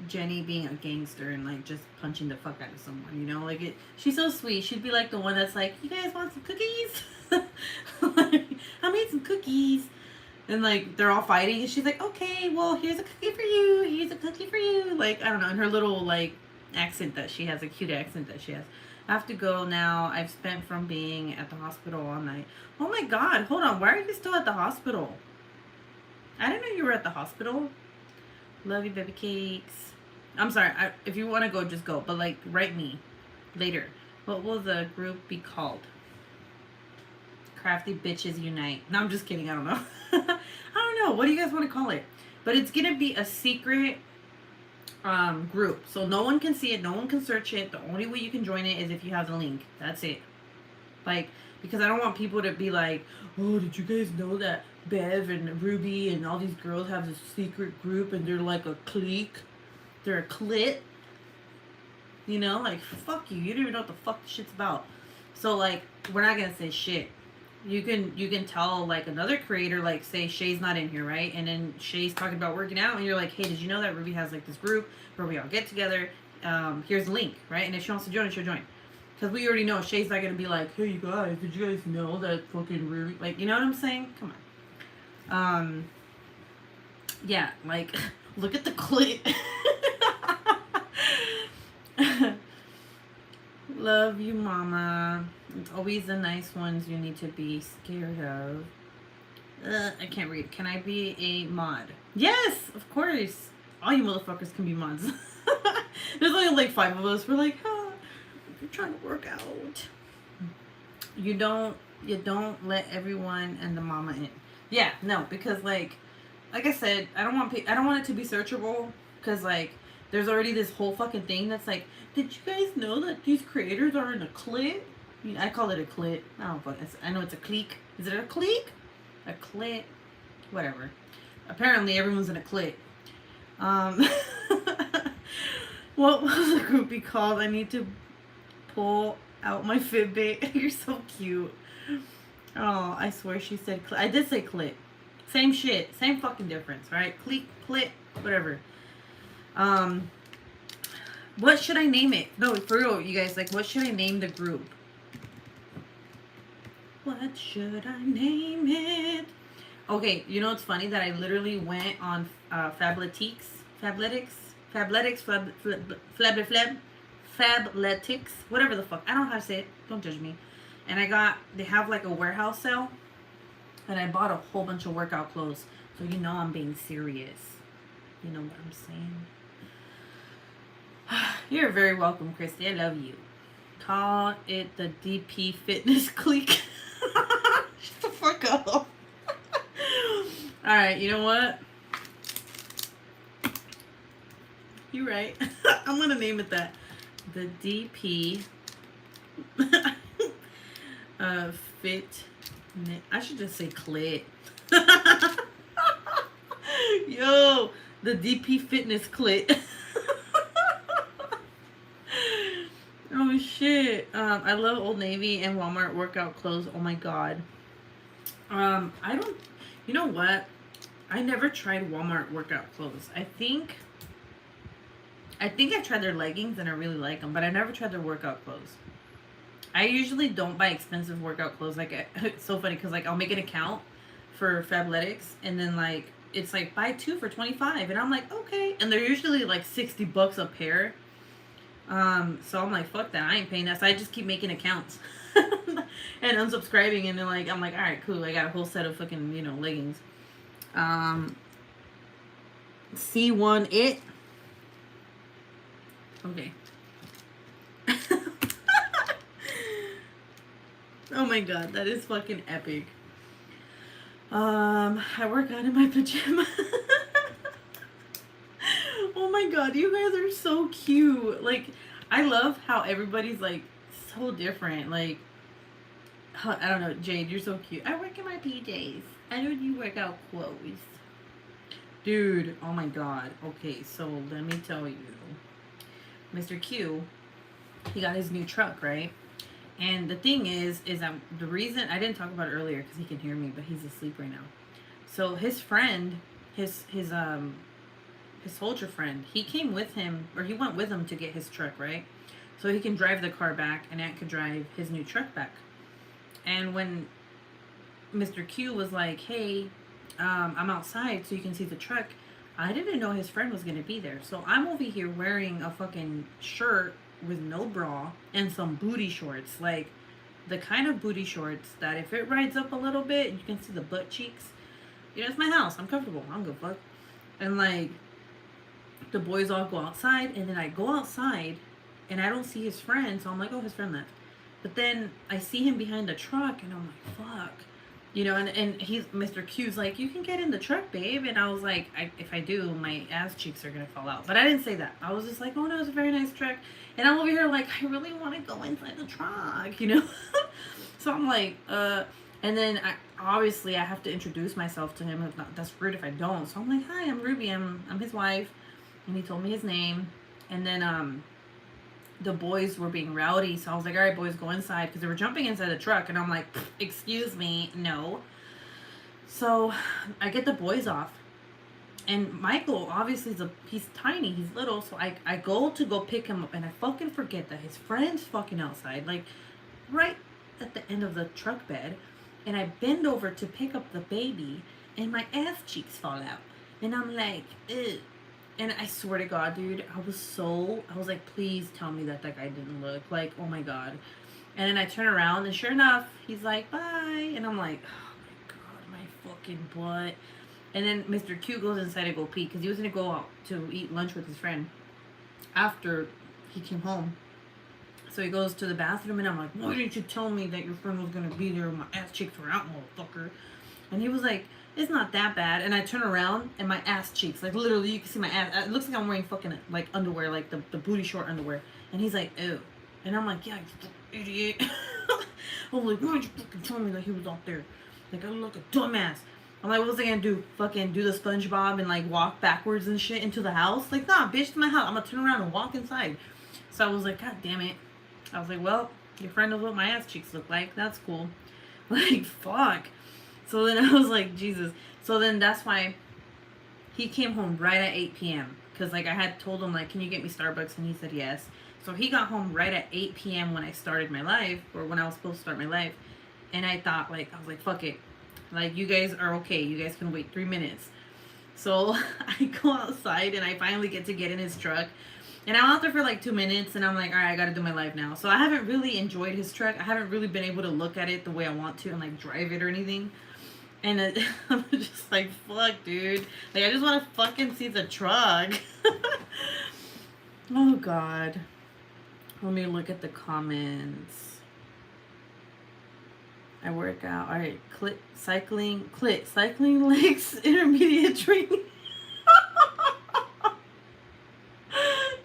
[SPEAKER 1] Jenny being a gangster and like just punching the fuck out of someone, you know? Like, she's so sweet. She'd be like the one that's like, you guys want some cookies? Like, I made some cookies. And like they're all fighting and she's like, okay, well, here's a cookie for you. Here's a cookie for you. Like, I don't know, and her little like accent that she has, a cute accent that she has. I have to go now. I've spent from being at the hospital all night. Oh my God, hold on. Why are you still at the hospital? I didn't know you were at the hospital. Love you, baby cakes. I'm sorry. If you want to go, just go. But like, write me later. What will the group be called? Crafty Bitches Unite. No, I'm just kidding. I don't know. I don't know. What do you guys want to call it? But it's going to be a secret group. So no one can see it. No one can search it. The only way you can join it is if you have the link. That's it. Like, because I don't want people to be like, oh, did you guys know that Bev and Ruby and all these girls have this secret group and they're like a clique? They're a clit. You know, like, fuck you. You don't even know what the fuck the shit's about. So, like, we're not going to say shit. you can tell like another creator, like say Shay's not in here, right? And then Shay's talking about working out, and you're like, hey, did you know that Ruby has like this group where we all get together? Here's the link, right? And if she wants to join, she'll join. Because we already know Shay's not gonna be like, hey you guys, did you guys know that fucking Ruby, like, you know what I'm saying? Come on. Yeah, like look at the clit. Love you, mama. It's always the nice ones you need to be scared of. I can't read. Can I be a mod? Yes, of course. All you motherfuckers can be mods. There's only like 5 of us. We're like, you're trying to work out. You don't let everyone and the mama in. Yeah, no, because like I said, I don't want it to be searchable, because like there's already this whole fucking thing that's like, did you guys know that these creators are in a clit? I call it a clit. I know it's a clique. Is it a clique? A clit? Whatever. Apparently everyone's in a clit. What was the groupie called? I need to pull out my Fitbit. You're so cute. Oh, I swear she said clit. I did say clit. Same shit. Same fucking difference, right? Clique, clit, whatever. What should I name it? No, for real, you guys, like, what should I name the group? What should I name it? Okay, you know what's funny? That I literally went on Fabletics, whatever the fuck. I don't know how to say it. Don't judge me. And they have like a warehouse sale. And I bought a whole bunch of workout clothes. So you know I'm being serious. You know what I'm saying? You're very welcome, Christy. I love you. Call it the DP Fitness Clique. Shut the fuck up. Alright, you know what? You're right. I'm gonna name it that. The DP Fit. I should just say clit. Yo, the DP Fitness clit. Oh shit. I love Old Navy and Walmart workout clothes. Oh my god. You know what? I never tried Walmart workout clothes. I think I tried their leggings and I really like them, but I never tried their workout clothes. I usually don't buy expensive workout clothes. Like, it's so funny because like I'll make an account for Fabletics and then like it's like buy 2 for $25 and I'm like, okay, and they're usually like $60 a pair. So I'm like, fuck that, I ain't paying that. So I just keep making accounts and unsubscribing, and then like I'm like, all right, cool, I got a whole set of fucking, you know, leggings. C1 it. Okay. Oh my god, that is fucking epic. I work out in my pajamas. Oh my god, you guys are so cute. Like, I love how everybody's like so different. Like, I don't know, Jade, you're so cute. I work in my PJs. I know you work out clothes. Dude, oh my god. Okay, so let me tell you. Mr. Q, he got his new truck, right? And the thing is the reason I didn't talk about it earlier because he can hear me, but he's asleep right now. So his friend, his soldier friend, he came with him, or he went with him to get his truck, right? So he can drive the car back, and Aunt could drive his new truck back. And when Mr. Q was like, hey, I'm outside so you can see the truck, I didn't know his friend was going to be there. So I'm over here wearing a fucking shirt with no bra and some booty shorts. Like, the kind of booty shorts that if it rides up a little bit, you can see the butt cheeks. You know, it's my house. I'm comfortable. I don't give a fuck. And, like, the boys all go outside, and then I go outside, and I don't see his friend, so I'm like, oh, his friend left. But then I see him behind the truck, and I'm like, fuck. You know, and he's, Mr. Q's like, you can get in the truck, babe. And I was like, if I do, my ass cheeks are going to fall out. But I didn't say that. I was just like, oh, no, it's a very nice truck. And I'm over here like, I really want to go inside the truck, you know? So I'm like, and then obviously I have to introduce myself to him. If not, that's rude if I don't. So I'm like, hi, I'm Ruby. I'm his wife. And he told me his name. And then the boys were being rowdy. So I was like, all right, boys, go inside. Because they were jumping inside the truck. And I'm like, excuse me, no. So I get the boys off. And Michael, obviously, he's tiny. He's little. So I go to go pick him up. And I fucking forget that his friend's fucking outside. Like, right at the end of the truck bed. And I bend over to pick up the baby. And my ass cheeks fall out. And I'm like, ew. And I swear to God, dude, I was like, please tell me that guy didn't look. Like, oh my God. And then I turn around, and sure enough, he's like, bye. And I'm like, oh my God, my fucking butt. And then Mr. Q goes inside to go pee, because he was going to go out to eat lunch with his friend after he came home. So he goes to the bathroom, and I'm like, why didn't you tell me that your friend was going to be there when my ass cheeks were out, motherfucker? And he was like, it's not that bad. And I turn around, and my ass cheeks, like literally you can see my ass. It looks like I'm wearing fucking like underwear, like the booty short underwear. And he's like, ew. And I'm like, yeah, you idiot. I was like, why didn't you fucking tell me that he was out there? Like, I look a dumbass. I'm like, what was I gonna do? Fucking do the SpongeBob and like walk backwards and shit into the house? Like, nah, bitch, to my house. I'm gonna turn around and walk inside. So I was like, God damn it. I was like, well, your friend knows what my ass cheeks look like. That's cool. Like, fuck. So then I was like, Jesus. So then that's why he came home right at 8 p.m. Because, like, I had told him, like, can you get me Starbucks? And he said yes. So he got home right at 8 p.m. when I started my live, or when I was supposed to start my live. And I thought, like, I was like, fuck it. Like, you guys are okay. You guys can wait 3 minutes. So I go outside, and I finally get in his truck. And I'm out there for like 2 minutes, and I'm like, all right, I got to do my live now. So I haven't really enjoyed his truck. I haven't really been able to look at it the way I want to and, like, drive it or anything. And I'm just like, fuck, dude. Like, I just want to fucking see the truck. Oh, God. Let me look at the comments. I work out. All right. Cycling legs, intermediate training.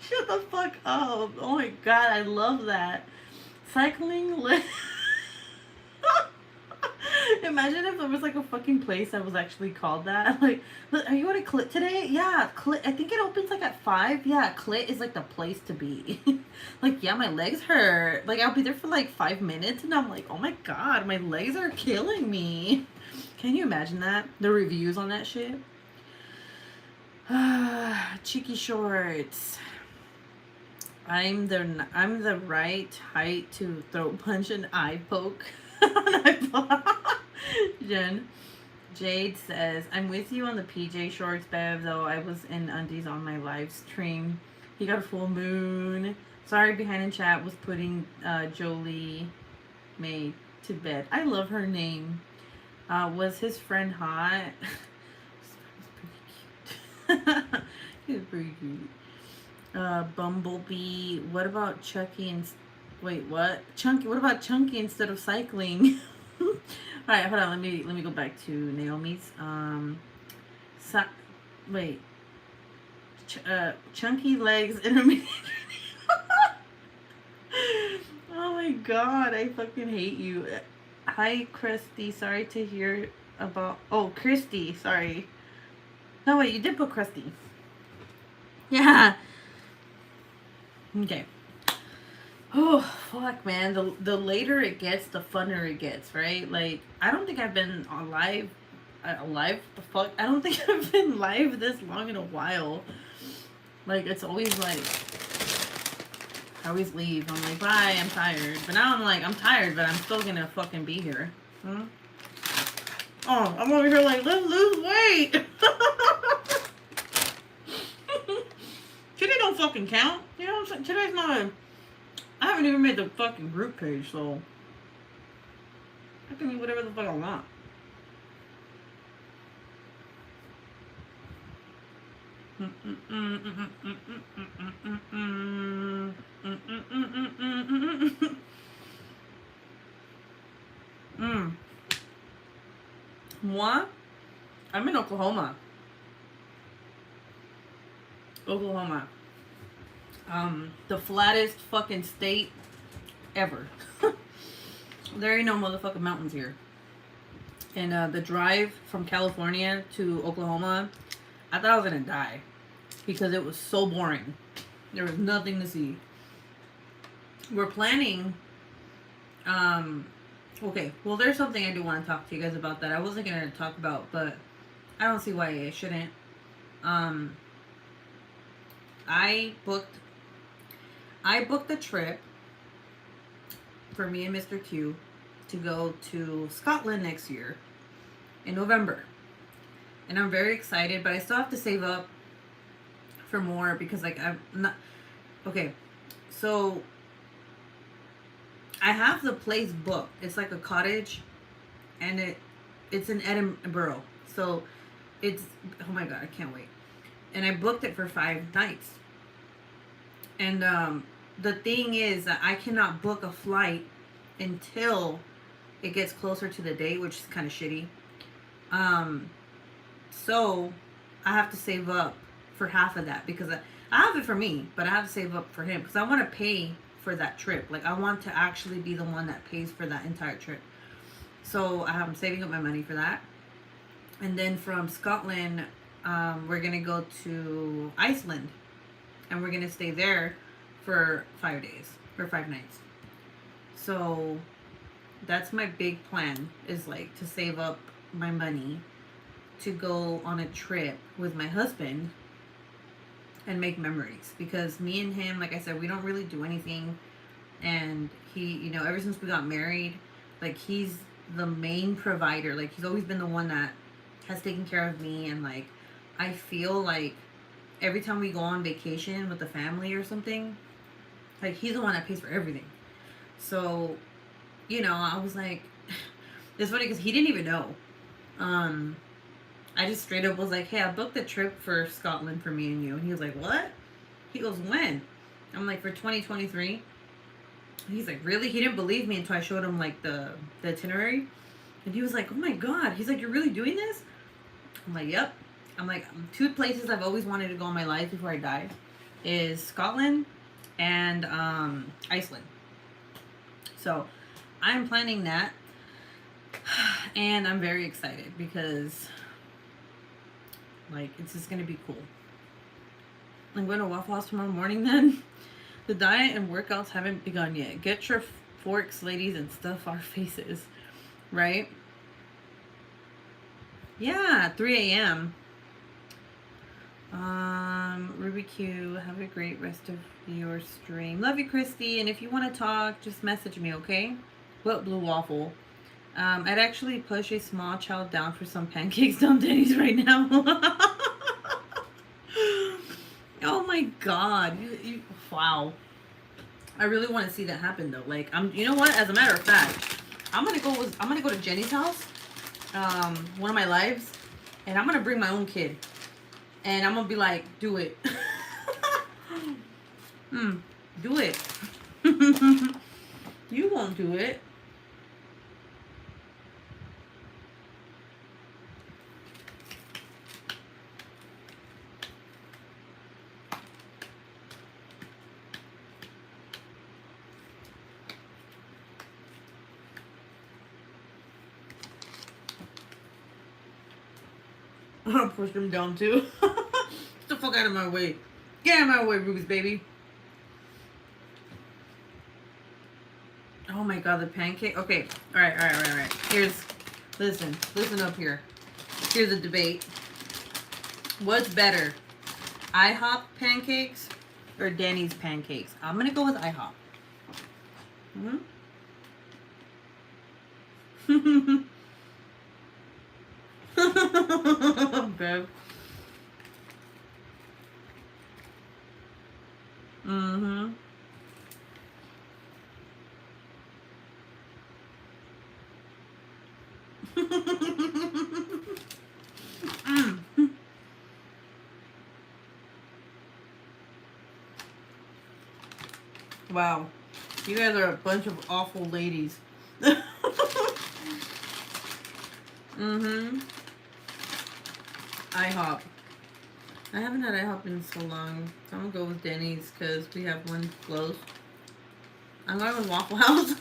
[SPEAKER 1] Shut the fuck up. Oh, my God. I love that. Cycling legs. Imagine if there was like a fucking place that was actually called that. Like, are you at a clit today? Yeah, clit. I think it opens like at 5. Yeah, clit is like the place to be. Like, yeah, my legs hurt. Like, I'll be there for like 5 minutes, and I'm like, oh my God, my legs are killing me. Can you imagine that? The reviews on that shit. Cheeky shorts. I'm the right height to throat punch and eye poke. Jen. Jade says, I'm with you on the PJ shorts, Bev, though I was in undies on my live stream. He got a full moon. Sorry, behind in chat was putting Jolie May to bed. I love her name. Was his friend hot? He was pretty cute. Bumblebee. What about Chucky and... Wait, what? Chunky. What about Chunky instead of cycling? All right, hold on. Let me go back to Naomi's. Wait. Chunky legs intermediate. Oh my God, I fucking hate you. Hi, Krusty. Sorry to hear about. Oh, Christy. Sorry. No, wait. You did put Krusty. Yeah. Okay. Oh, fuck, man. The later it gets, the funner it gets, right? Like, I don't think I've been on live. The fuck? I don't think I've been live this long in a while. Like, it's always like, I always leave. I'm like, bye, I'm tired. But now I'm like, I'm tired, but I'm still gonna fucking be here. Hmm? Oh, I'm over here like, let's lose weight. Today don't fucking count. You know what I'm saying? Today's not a... I haven't even made the fucking group page, so I can do whatever the fuck I want. Moi? I'm in Oklahoma. The flattest fucking state ever. There ain't no motherfucking mountains here. And the drive from California to Oklahoma, I thought I was gonna die because it was so boring. There was nothing to see. we're planning. Okay. Well, there's something I do want to talk to you guys about that I wasn't gonna talk about, but I don't see why I shouldn't. Um, I booked. I booked a trip for me and Mr. Q to go to Scotland next year in November. And I'm very excited, but I still have to save up for more because like I'm not okay. So I have the place booked. It's like a cottage and it's in Edinburgh. So it's oh my god, I can't wait. And I booked it for 5 nights. And the thing is that I cannot book a flight until it gets closer to the date, which is kind of shitty. So I have to save up for half of that because I have it for me, but I have to save up for him because I want to pay for that trip. Like I want to actually be the one that pays for that entire trip. So I'm saving up my money for that. And then from Scotland, we're going to go to Iceland. And we're going to stay there for 5 days. Or 5 nights. So that's my big plan. Is like to save up my money. To go on a trip with my husband. And make memories. Because me and him, like I said, we don't really do anything. And he, you know, ever since we got married. Like he's the main provider. Like he's always been the one that has taken care of me. And like I feel like every time we go on vacation with the family or something, like he's the one that pays for everything. So, you know, I was like, it's funny because he didn't even know. I just straight up was like, hey, I booked the trip for Scotland for me and you. And he was like, what? He goes, when? I'm like, for 2023. He's like, really? He didn't believe me until I showed him like the itinerary. And he was like, oh my god. He's like, you're really doing this? I'm like, yep. I'm like, 2 places I've always wanted to go in my life before I die is Scotland and Iceland. So I'm planning that. And I'm very excited because like it's just going to be cool. I'm going to Waffle House tomorrow morning then. The diet and workouts haven't begun yet. Get your forks, ladies, and stuff our faces. Right? Yeah, 3 a.m. Ruby Q, have a great rest of your stream. Love you, Christy. And if you want to talk, just message me, okay? What blue waffle? I'd actually push a small child down for some pancakes down Denny's right now. Oh my god. Wow. I really want to see that happen though. Like you know what? As a matter of fact, I'm gonna go to Jenny's house, one of my lives, and I'm gonna bring my own kid. And I'm gonna be like, do it. Do it. You won't do it. I'm gonna push him down too. Get the fuck out of my way. Get out of my way, Ruby's baby. Oh my god, the pancake. Okay. Alright. Listen up here. Here's a debate. What's better? IHOP pancakes or Denny's pancakes? I'm gonna go with IHOP. Babe. Wow. You guys are a bunch of awful ladies. IHOP. I haven't had IHOP in so long. So I'm gonna go with Denny's because we have one close. I'm going with Waffle House.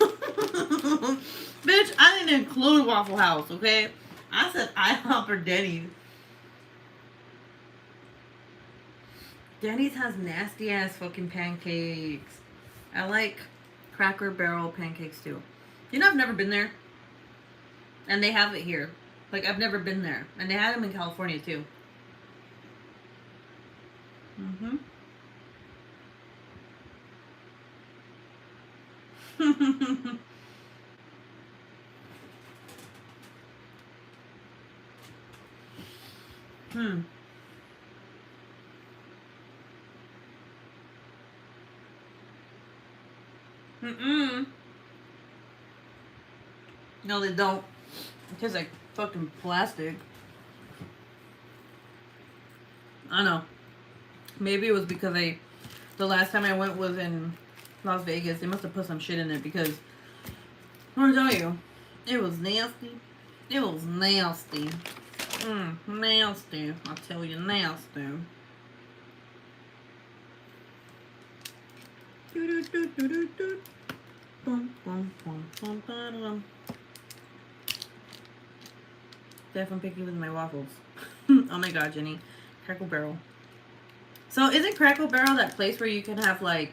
[SPEAKER 1] Bitch, I didn't include Waffle House, okay? I said IHOP or Denny's. Denny's has nasty ass fucking pancakes. I like Cracker Barrel pancakes too. You know, I've never been there. And they have it here. Like, I've never been there. And they had them in California too. Mm-hmm. Hmm. Mm-mm. No, they don't. It tastes like fucking plastic. I know. Maybe it was because the last time I went was in Las Vegas. They must have put some shit in it because I'm gonna tell you, it was nasty. It was nasty. Nasty. I'll tell you, nasty. Definitely picky with my waffles. Oh my god, Jenny. Crackle Barrel. So isn't Crackle Barrel that place where you can have like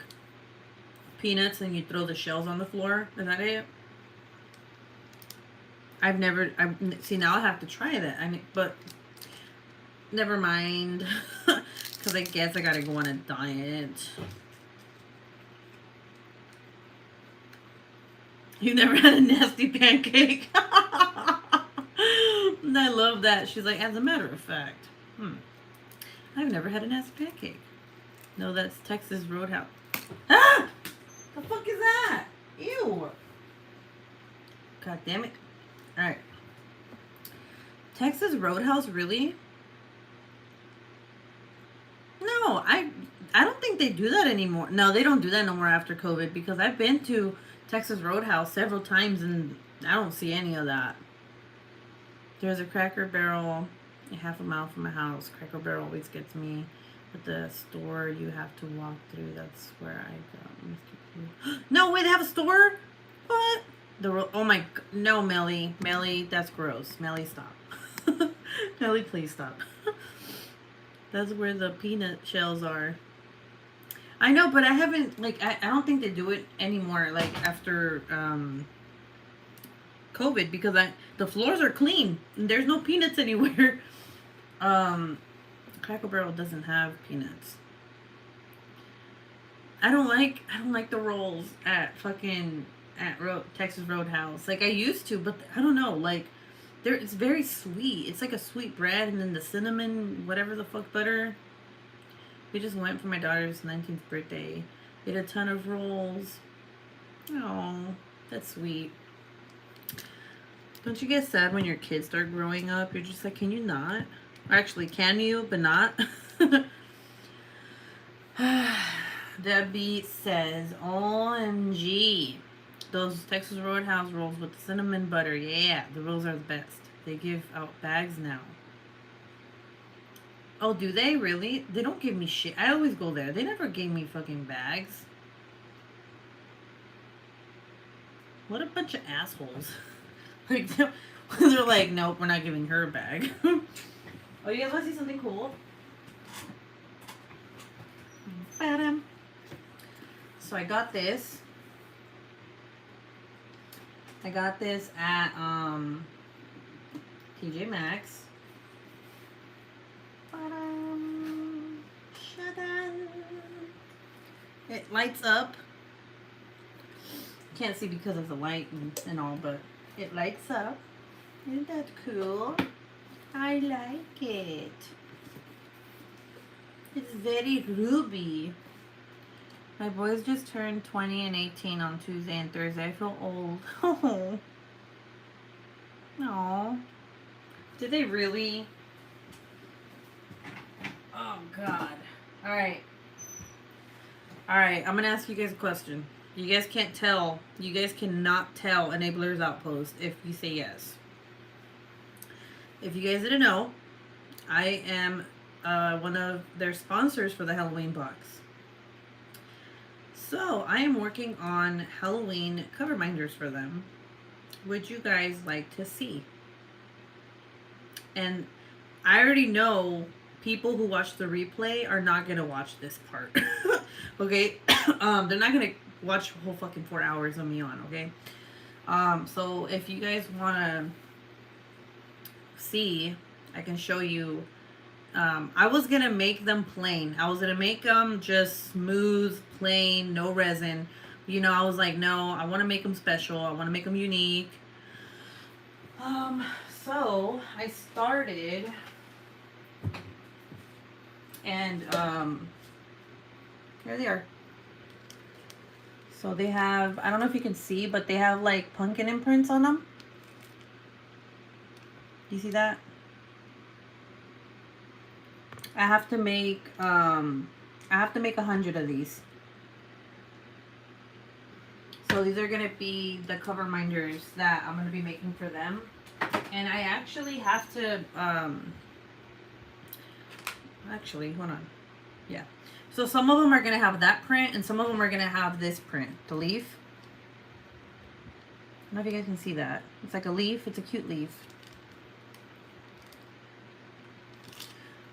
[SPEAKER 1] peanuts and you throw the shells on the floor? Is that it? See, now I have to try that. I mean, but never mind. Because I guess I gotta go on a diet. You never had a nasty pancake? I love that. She's like, as a matter of fact, I've never had a nasty pancake. No, that's Texas Roadhouse. Ah! The fuck is that? Ew. God damn it. Alright. Texas Roadhouse, really? No, I don't think they do that anymore. No, they don't do that no more after COVID because I've been to Texas Roadhouse several times and I don't see any of that. There's a Cracker Barrel a half a mile from my house. Cracker Barrel always gets me. At the store you have to walk through. That's where I go. No way, they have a store? What? Oh my, no, Melly. Melly, that's gross. Melly, stop. Melly, please stop. That's where the peanut shells are. I know, but I haven't, like, I don't think they do it anymore, like, after, COVID, because the floors are clean. And there's no peanuts anywhere. Cracker Barrel doesn't have peanuts. I don't like the rolls at Texas Roadhouse. Like, I used to, but I don't know, like, it's very sweet. It's like a sweet bread, and then the cinnamon, whatever the fuck butter. We just went for my daughter's 19th birthday. Ate a ton of rolls. Oh, that's sweet. Don't you get sad when your kids start growing up? You're just like, can you not? Or actually, can you, but not? Debbie says, OMG. Those Texas Roadhouse rolls with the cinnamon butter. Yeah, the rolls are the best. They give out bags now. Oh, do they really? They don't give me shit. I always go there. They never gave me fucking bags. What a bunch of assholes. Like, they're like, nope, we're not giving her a bag. Oh, you guys want to see something cool? Bam. So I got this. I got this at TJ Maxx. It lights up. Can't see because of the light and all, but it lights up. Isn't that cool? I like it. It's very ruby. My boys just turned 20 and 18 on Tuesday and Thursday. I feel old. Oh. No. Did they really? Oh, God. Alright. Alright, I'm going to ask you guys a question. You guys can't tell. You guys cannot tell Enablers Outpost if you say yes. If you guys didn't know, I am one of their sponsors for the Halloween box. So, I am working on Halloween cover binders for them. Would you guys like to see? And I already know people who watch the replay are not going to watch this part. Okay? They're not going to watch a whole fucking 4 hours of me on, okay? So if you guys want to see, I can show you. I was going to make them plain. I was going to make them just smooth, plain, no resin. You know, I was like, no, I want to make them special. I want to make them unique. So I started, and here they are. So they have, I don't know if you can see, but they have like pumpkin imprints on them. You see that? I have to make 100 of these. So these are gonna be the cover minders that I'm gonna be making for them. And I actually have to, actually, hold on. Yeah. So some of them are going to have that print, and some of them are going to have this print, the leaf. I don't know if you guys can see that. It's like a leaf. It's a cute leaf.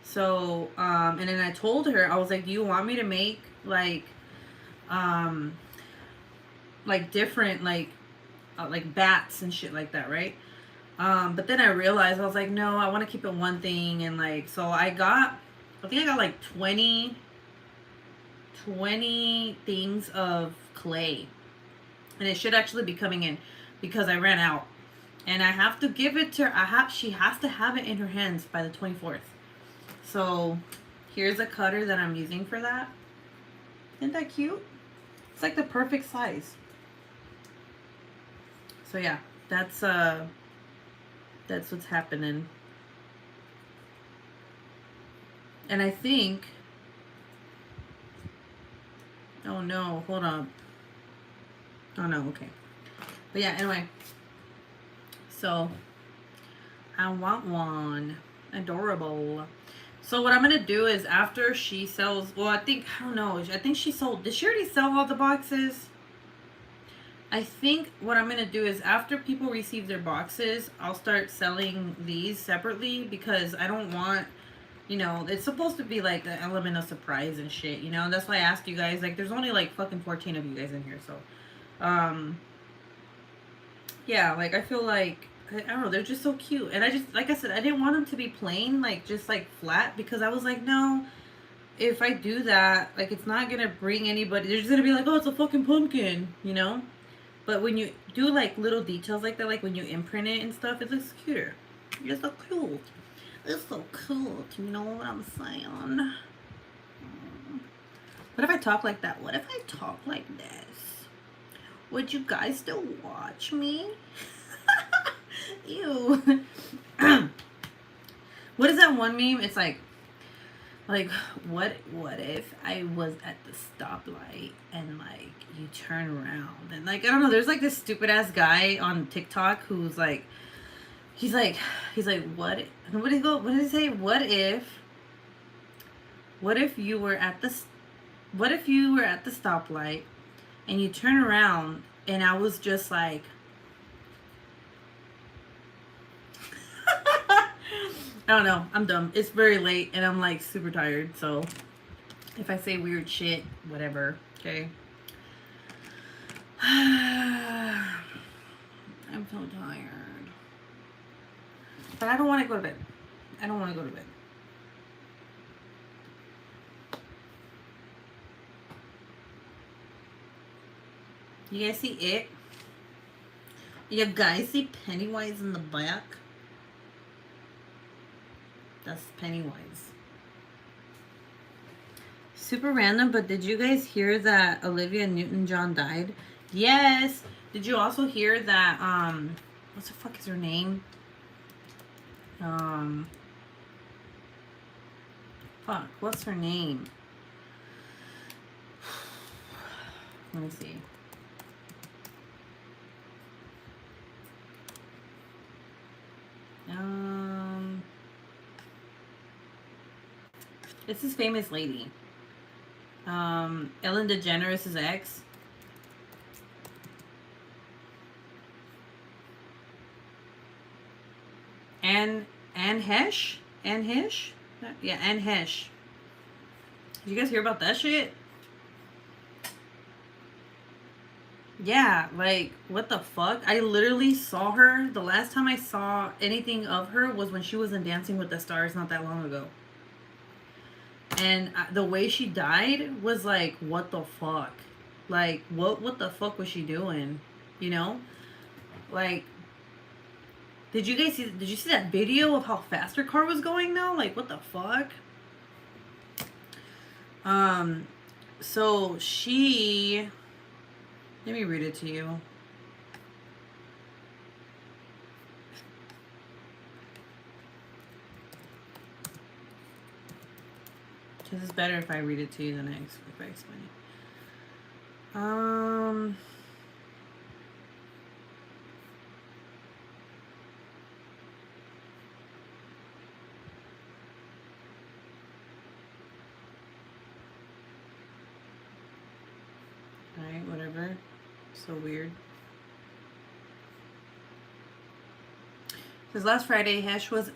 [SPEAKER 1] So, and then I told her, I was like, do you want me to make, like different, like bats and shit like that, right? But then I realized, I was like, no, I want to keep it one thing. And like, so I think I got like 20 things of clay, and it should actually be coming in because I ran out, and I have to give it to her. She has to have it in her hands by the 24th. So here's a cutter that I'm using for that. Isn't that cute? It's like the perfect size. So yeah, that's what's happening. And I think, oh no, hold on. Oh no, okay. But yeah, anyway. So, I want one. Adorable. So what I'm going to do is after she sells, well, I don't know. I think she sold, did she already sell all the boxes? I think what I'm going to do is after people receive their boxes, I'll start selling these separately because I don't want, you know, it's supposed to be like the element of surprise and shit, you know? That's why I asked you guys. Like, there's only like fucking 14 of you guys in here, so. Yeah, like, I feel like, I don't know, they're just so cute. And I just, like I said, I didn't want them to be plain, like, just like flat, because I was like, no, if I do that, like, it's not going to bring anybody, they're just going to be like, oh, it's a fucking pumpkin, you know? But when you do, like, little details like that, like when you imprint it and stuff, it looks cuter. You're so cute. It's so cute. You know what I'm saying? What if I talk like that? What if I talk like this? Would you guys still watch me? Ew. What is that one meme? It's like, what if I was at the stoplight and like you turn around and like, I don't know, there's like this stupid ass guy on TikTok who's like, he's like what did he say? What if you were at the stoplight and you turn around and I was just like I don't know. I'm dumb. It's very late and I'm like super tired. So if I say weird shit, whatever. Okay. I'm so tired. But I don't want to go to bed. I don't want to go to bed. You guys see it? You guys see Pennywise in the back? That's Pennywise. Super random, but did you guys hear that Olivia Newton-John died? Yes. Did you also hear that, what the fuck is her name? Fuck, what's her name? Let me see. It's this famous lady. Ellen DeGeneres' ex. Anne Hesh? Anne Hesh? Yeah, Anne Hesh. Did you guys hear about that shit? Yeah, like, what the fuck? I literally saw her. The last time I saw anything of her was when she was in Dancing with the Stars not that long ago. And the way she died was like, what the fuck? Like, what the fuck was she doing? You know? Like, did you see that video of how fast her car was going though? Like, what the fuck? So she, let me read it to you. Because it's better if I read it to you than if I explain it. Alright, whatever. So weird. Because last Friday, Hesh was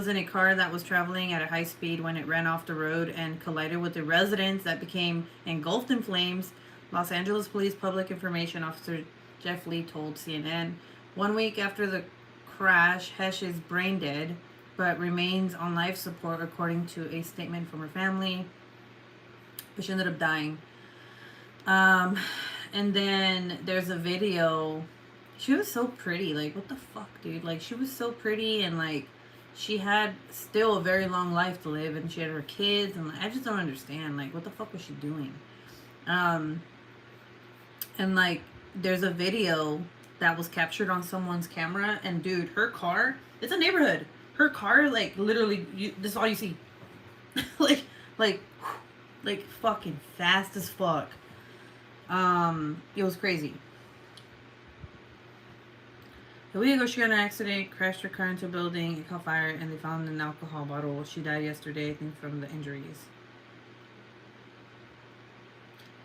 [SPEAKER 1] in a car that was traveling at a high speed when it ran off the road and collided with a residence that became engulfed in flames. Los Angeles Police Public Information Officer Jeff Lee told CNN. 1 week after the crash, Hesh is brain dead, but remains on life support according to a statement from her family. But she ended up dying. And then there's a video. She was so pretty. Like, what the fuck, dude? Like, she was so pretty, and like, she had still a very long life to live, and she had her kids, and like, I just don't understand. Like, what the fuck was she doing? And like, there's a video that was captured on someone's camera, and dude, her car, it's a neighborhood. Her car, like, literally, this is all you see. like, like fucking fast as fuck. It was crazy. A week ago, she got in an accident, crashed her car into a building, it caught fire, and they found an alcohol bottle. She died yesterday, I think, from the injuries.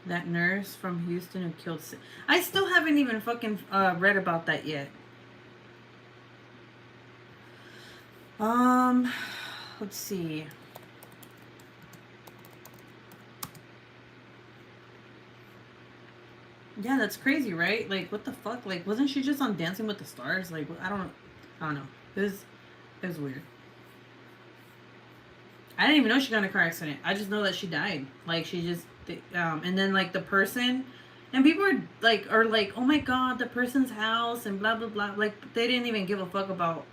[SPEAKER 1] That nurse from Houston who killed... I still haven't even fucking read about that yet. Let's see. Yeah, that's crazy, right? Like, what the fuck? Like, wasn't she just on Dancing with the Stars? Like, I don't know. It was weird. I didn't even know she got in a car accident. I just know that she died. Like, she just, and then like the person, and people are like, oh my god, the person's house and blah blah blah. Like, they didn't even give a fuck about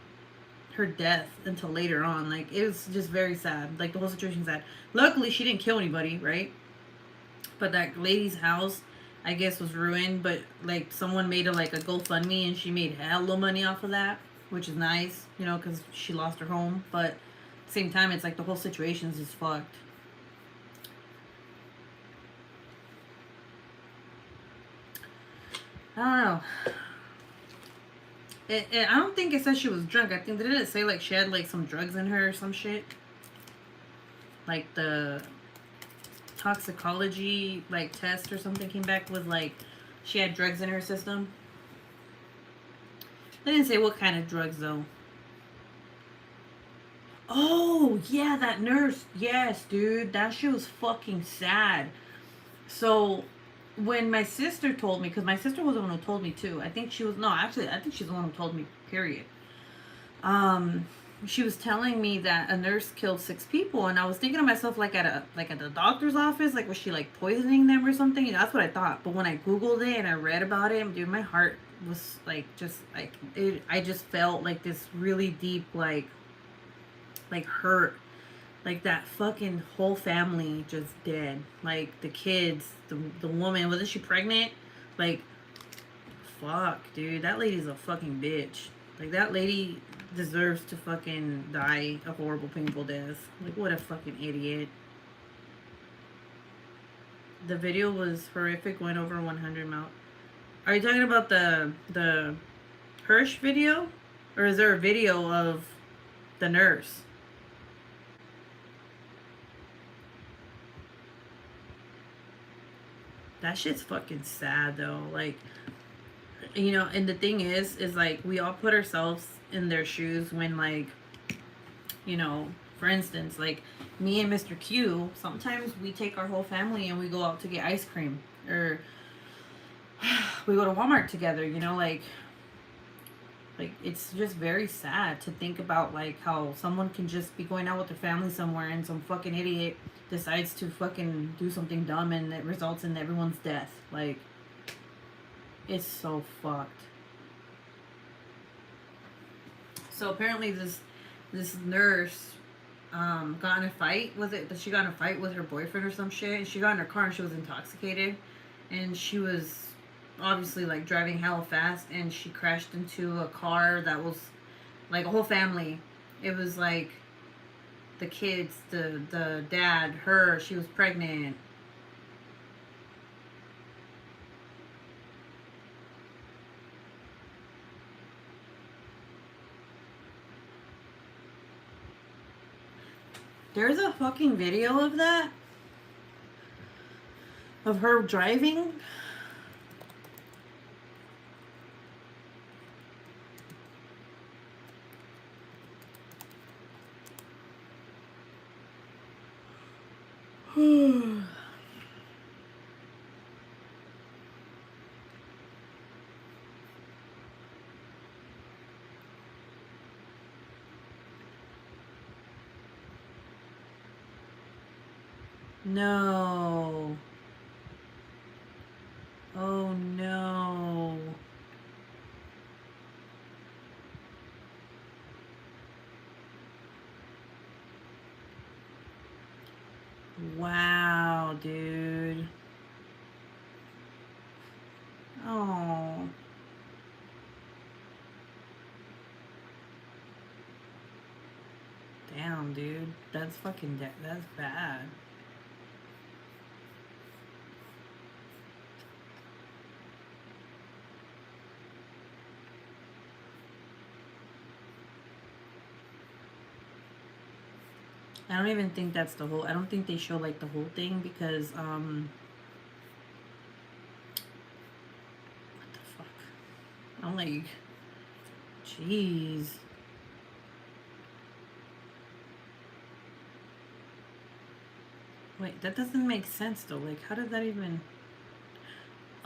[SPEAKER 1] her death until later on. Like, it was just very sad. Like, the whole situation's sad. Luckily, she didn't kill anybody, right? But that lady's house, I guess, was ruined. But like, someone made a GoFundMe, and she made hella money off of that, which is nice, you know, because she lost her home. But at the same time, it's like the whole situation's just fucked. I don't know. I don't think it said she was drunk. I think, didn't it say like she had like some drugs in her or some shit? Like the toxicology like test or something came back with like she had drugs in her system. They didn't say what kind of drugs though. Oh yeah, that nurse. Yes, dude, that shit was fucking sad. So when my sister told me, because my sister was the one who told me too. I think she was, no, actually, I think she's the one who told me, period. She was telling me that a nurse killed 6 people, and I was thinking to myself, like at the doctor's office, like, was she like poisoning them or something? You know, that's what I thought. But when I Googled it and I read about it, dude, my heart was like, just like, I just felt like this really deep, like hurt. Like, that fucking whole family just dead. Like, the kids, the woman, wasn't she pregnant? Like, fuck, dude. That lady's a fucking bitch. Like, that lady deserves to fucking die a horrible, painful death. Like, what a fucking idiot. The video was horrific, went over 100 miles. Are you talking about the Hirsch video? Or is there a video of the nurse? That shit's fucking sad though. Like, you know, and the thing is like, we all put ourselves in their shoes when, like, you know, for instance, like me and Mr. Q, sometimes we take our whole family and we go out to get ice cream, or we go to Walmart together, you know, like it's just very sad to think about like how someone can just be going out with their family somewhere and some fucking idiot decides to fucking do something dumb and it results in everyone's death. Like, it's so fucked. So apparently this nurse got in a fight. Was it that she got in a fight with her boyfriend or some shit? And she got in her car and she was intoxicated, and she was obviously like driving hella fast, and she crashed into a car that was like a whole family. It was like the kids, the dad, her. She was pregnant. There's a fucking video of that. Of her driving. No. Oh no. Wow, dude. Oh. Damn, dude. That's fucking that's bad. I don't even think that's the whole. I don't think they show like the whole thing because what the fuck? I'm like, jeez. Wait, that doesn't make sense though. Like, how did that even?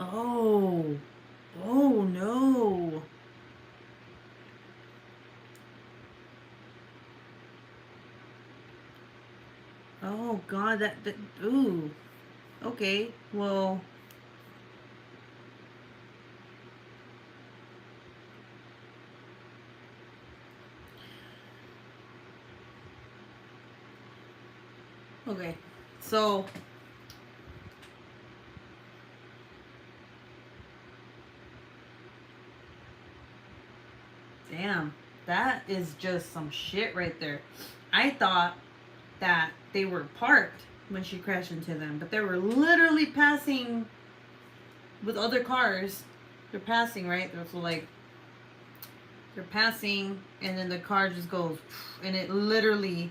[SPEAKER 1] Oh, oh no. Oh god, that ooh. Okay, well. Okay, so damn, that is just some shit right there. I thought that they were parked when she crashed into them, but they were literally passing with other cars. They're passing, right? So like they're passing, and then the car just goes, and it literally,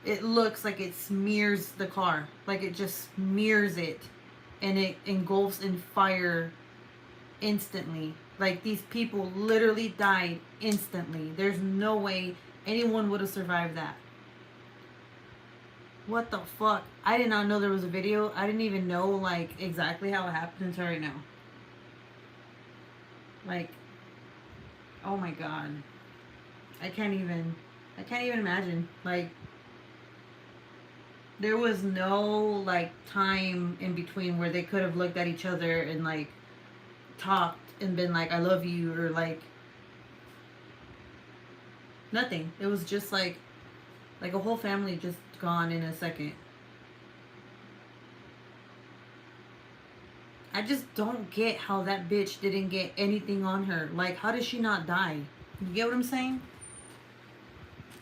[SPEAKER 1] it looks like it smears the car, like it just smears it, and it engulfs in fire instantly. Like these people literally died instantly. There's no way anyone would have survived that. What the fuck? I did not know there was a video. I didn't even know like exactly how it happened until right now. Like, oh my god. I can't even imagine. Like, there was no like time in between where they could have looked at each other and like talked and been like, I love you, or like nothing. It was just like a whole family just gone in a second. I just don't get how that bitch didn't get anything on her. Like, how did she not die? You get what I'm saying?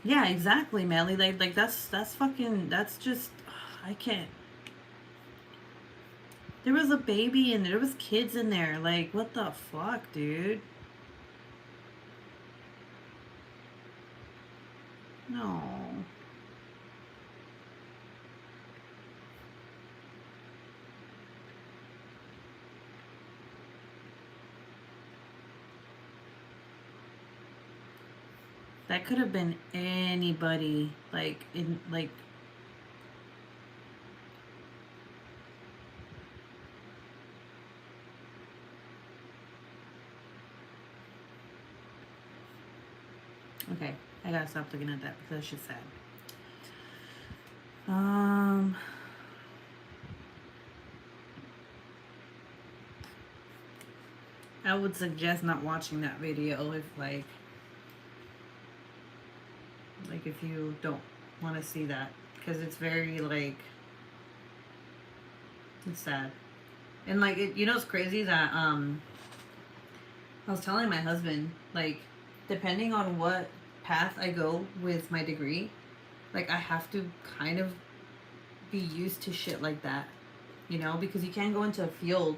[SPEAKER 1] Yeah, exactly, Melly. Like that's fucking, that's just, I can't. There was a baby in there. There was kids in there. Like, what the fuck, dude? No. That could have been anybody. Like, in, like, Okay, I gotta stop looking at that because that shit's sad. I would suggest not watching that video if like if you don't want to see that, because it's very like it's sad. And like you know, it's crazy that I was telling my husband, like, depending on what path I go with my degree, like I have to kind of be used to shit like that, you know, because you can't go into a field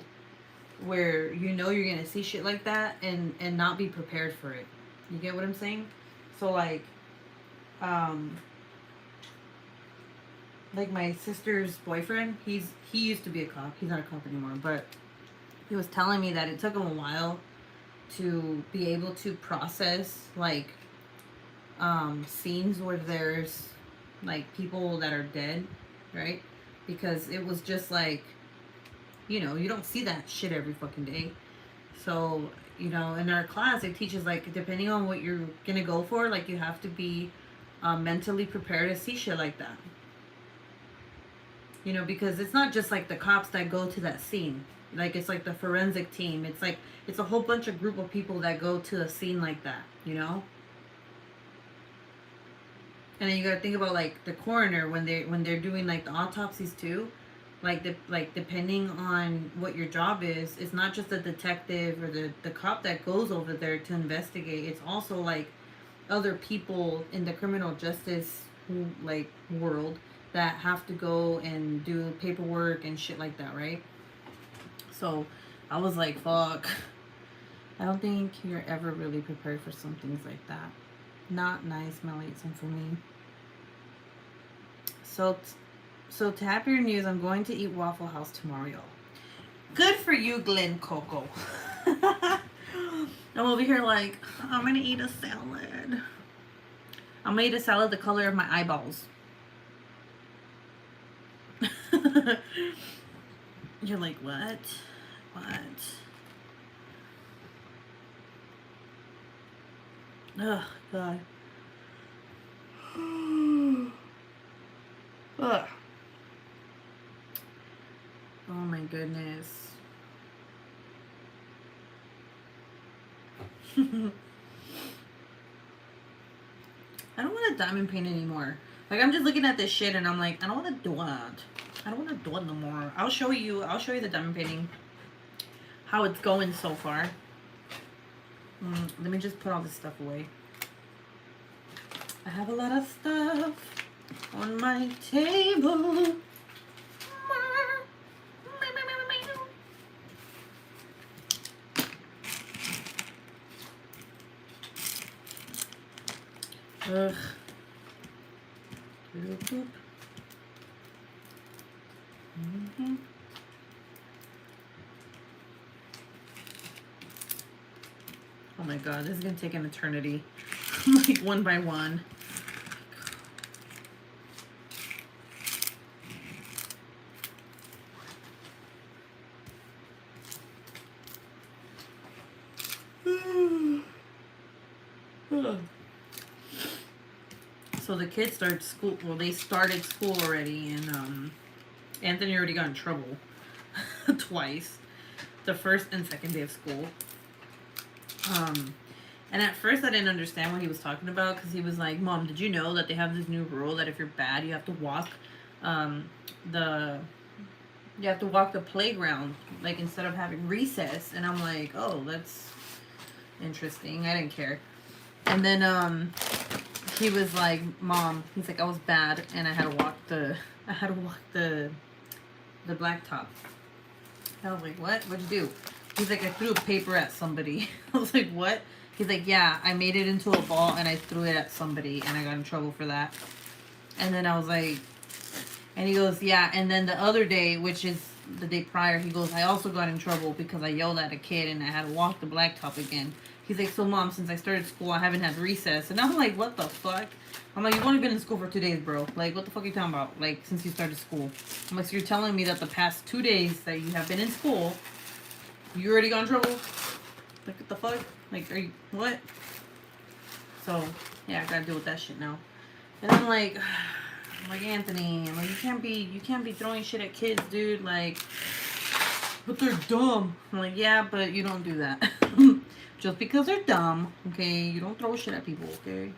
[SPEAKER 1] where you know you're gonna see shit like that and not be prepared for it. You get what I'm saying? So like my sister's boyfriend, he used to be a cop. He's not a cop anymore, but he was telling me that it took him a while to be able to process like scenes where there's like people that are dead, right? Because it was just like, you know, you don't see that shit every fucking day. So, you know, in our class it teaches like depending on what you're gonna go for, like you have to be mentally prepared to see shit like that. You know, because it's not just like the cops that go to that scene. Like it's like the forensic team. It's like it's a whole bunch of group of people that go to a scene like that, you know? And then you gotta think about like the coroner when they're doing like the autopsies too. Like depending on what your job is, it's not just the detective or the cop that goes over there to investigate. It's also like other people in the criminal justice like world that have to go and do paperwork and shit like that, right? So I was like, fuck. I don't think you're ever really prepared for some things like that. Not nice, Melly, and for me. So to happier news, I'm going to eat Waffle House tomorrow, y'all. Good for you, Glen Coco. I'm over here like, I'm gonna eat a salad. I'm gonna eat a salad the color of my eyeballs. You're like, what? Oh, God. Ugh. Oh, my goodness. I don't want a diamond paint anymore. Like, I'm just looking at this shit and I'm like, I don't want to do it. I don't want to do it no more. I'll show you the diamond painting. How it's going so far. Let me just put all this stuff away. I have a lot of stuff on my table. Ugh. Oh my god, this is gonna take an eternity. Like one by one. So the kids started school. Well, they started school already, and Anthony already got in trouble twice, the first and second day of school. And at first I didn't understand what he was talking about because he was like, "Mom, did you know that they have this new rule that if you're bad, you have to walk the playground, like instead of having recess." And I'm like, "Oh, that's interesting." I didn't care. And then he was like, "Mom," he's like, "I was bad and I had to walk the blacktop." I was like, "What? What'd you do?" He's like, "I threw a paper at somebody." I was like, "What?" He's like, "Yeah, I made it into a ball and I threw it at somebody and I got in trouble for that." And then I was like, and he goes, "Yeah, and then the other day, which is the day prior," he goes, "I also got in trouble because I yelled at a kid and I had to walk the blacktop again." He's like, "So Mom, since I started school, I haven't had recess." And I'm like, "What the fuck?" I'm like, "You've only been in school for 2 days, bro. Like, what the fuck are you talking about? Like, since you started school." I'm like, "So you're telling me that the past 2 days that you have been in school, you already got in trouble? Like, what the fuck? Like, are you, what?" So yeah, I gotta deal with that shit now. And I'm like, Anthony, I'm like, you can't be throwing shit at kids, dude. Like, but they're dumb. I'm like, yeah, but you don't do that. Just because they're dumb, okay? You don't throw shit at people, okay?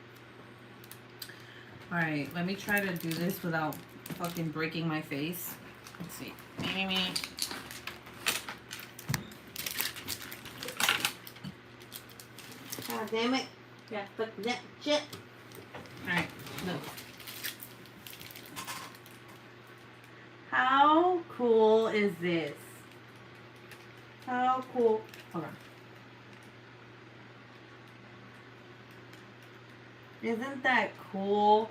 [SPEAKER 1] All right, let me try to do this without fucking breaking my face. Let's see. God damn it. Yeah, fuck that shit. Alright, look. How cool is this? How cool. Hold on. Isn't that cool?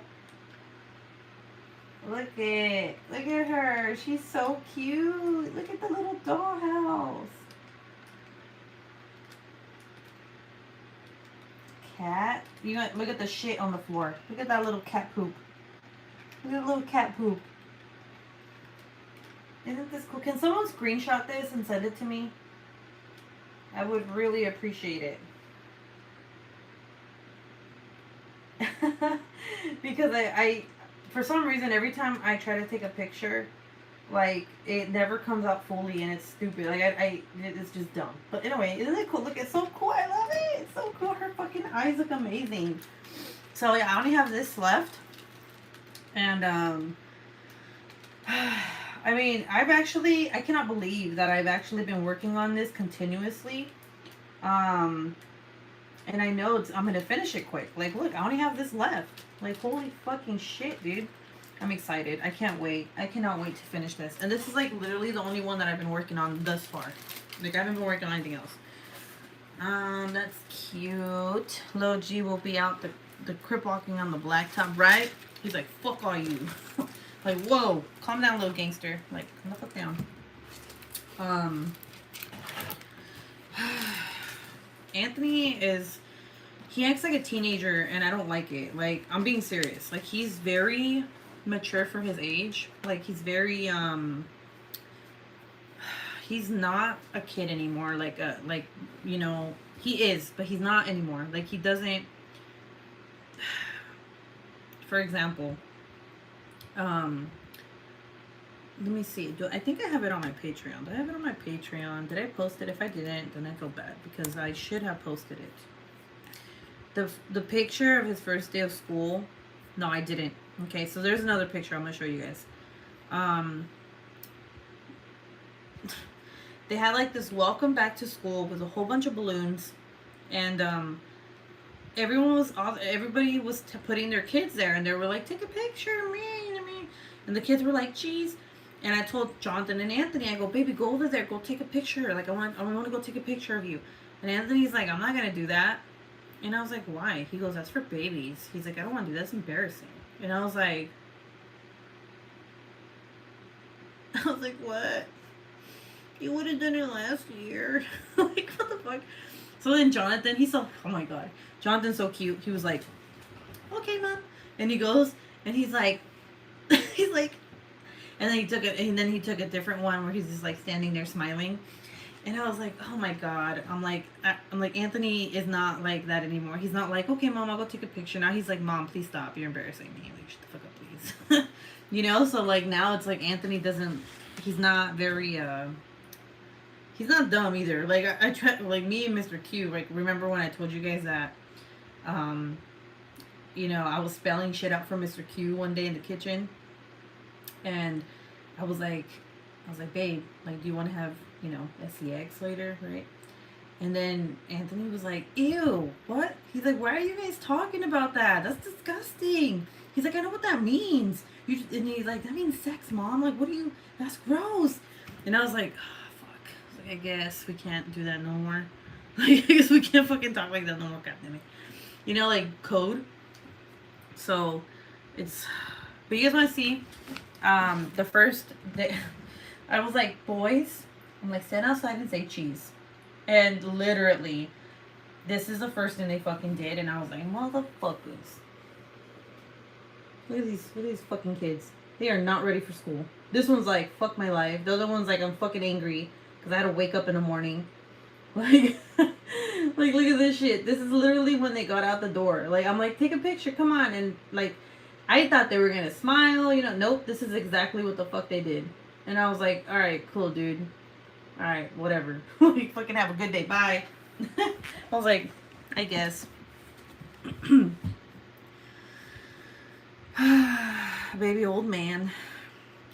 [SPEAKER 1] Look at her. She's so cute. Look at the little dollhouse. Cat. You look at the shit on the floor. Look at that little cat poop. Look at the little cat poop. Isn't this cool? Can someone screenshot this and send it to me? I would really appreciate it. Because I for some reason every time I try to take a picture, like it never comes out fully and it's stupid. Like it's just dumb. But anyway, isn't it cool? Look, it's so cool. I love it. It's so cool. Her fucking eyes look amazing. So yeah, I only have this left. And I mean, I cannot believe that I've actually been working on this continuously. And I know I'm going to finish it quick. Like, look, I only have this left. Like, holy fucking shit, dude. I'm excited. I can't wait. I cannot wait to finish this. And this is, like, literally the only one that I've been working on thus far. Like, I haven't been working on anything else. That's cute. Lil G will be out the crip walking on the blacktop, right? He's like, fuck all you. Like, whoa. Calm down, little gangster. Like, calm the fuck down. Anthony he acts like a teenager and I don't like it. Like, I'm being serious. Like, he's very mature for his age. Like, he's very, he's not a kid anymore. Like, you know, he is, but he's not anymore. Like, he doesn't, for example, let me see. I think I have it on my Patreon. Do I have it on my Patreon? Did I post it? If I didn't, then I feel bad because I should have posted it. The picture of his first day of school. No, I didn't. Okay, so there's another picture I'm gonna show you guys. They had like this welcome back to school with a whole bunch of balloons, and everybody was putting their kids there, and they were like, take a picture, me. And the kids were like, geez. And I told Jonathan and Anthony, I go, baby, go over there, go take a picture. Like, I want to go take a picture of you. And Anthony's like, I'm not gonna do that. And I was like, why? He goes, that's for babies. He's like, I don't want to do that. That's embarrassing. And I was like, what? You would have done it last year. Like, what the fuck? So then Jonathan, oh my God. Jonathan's so cute. He was like, okay, Mom. And he goes, and he's like, and then he took a different one where he's just like standing there smiling. And I was like, oh my God. I'm like, Anthony is not like that anymore. He's not like, okay, Mom, I'll go take a picture. Now he's like, Mom, please stop. You're embarrassing me. Like, shut the fuck up, please. You know? So like now it's like Anthony he's not very, he's not dumb either. Like I tried, like me and Mr. Q, like remember when I told you guys that, you know, I was spelling shit out for Mr. Q one day in the kitchen. And I was like, babe, like, do you want to have, you know, sex later, right? And then Anthony was like, ew, what? He's like, why are you guys talking about that? That's disgusting. He's like, I know what that means. And he's like, that means sex, Mom. Like, that's gross. And I was like, oh, fuck. I was like, I guess we can't do that no more. Like, I guess we can't fucking talk like that no more, goddammit. You know, like, code. So, but you guys want to see, the first day, I was like, boys, I'm like, stand outside and say cheese. And literally, this is the first thing they fucking did. And I was like, motherfuckers. Look at these fucking kids. They are not ready for school. This one's like, fuck my life. The other one's like, I'm fucking angry because I had to wake up in the morning. Like, Like, look at this shit. This is literally when they got out the door. Like, I'm like, take a picture, come on. And, like, I thought they were gonna smile, you know. Nope, this is exactly what the fuck they did. And I was like, alright, cool, dude. Alright, whatever. You fucking have a good day. Bye. I was like, I guess. Baby old man.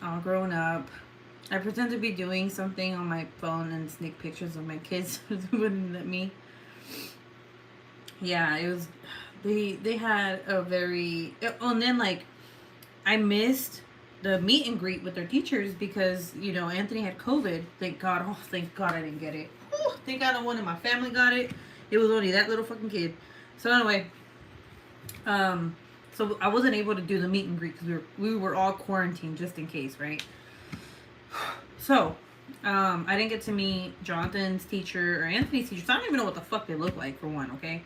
[SPEAKER 1] All grown up. I pretend to be doing something on my phone and sneak pictures of my kids. Wouldn't let me. Yeah, it was. They had a very. Oh, and then like, I missed the meet and greet with their teachers because you know Anthony had COVID. Thank God. Oh, thank God I didn't get it. Oh, thank God no one in my family got it. It was only that little fucking kid. So anyway, so I wasn't able to do the meet and greet because we were all quarantined just in case, right? So, I didn't get to meet Jonathan's teacher or Anthony's teacher. So I don't even know what the fuck they look like, for one, okay?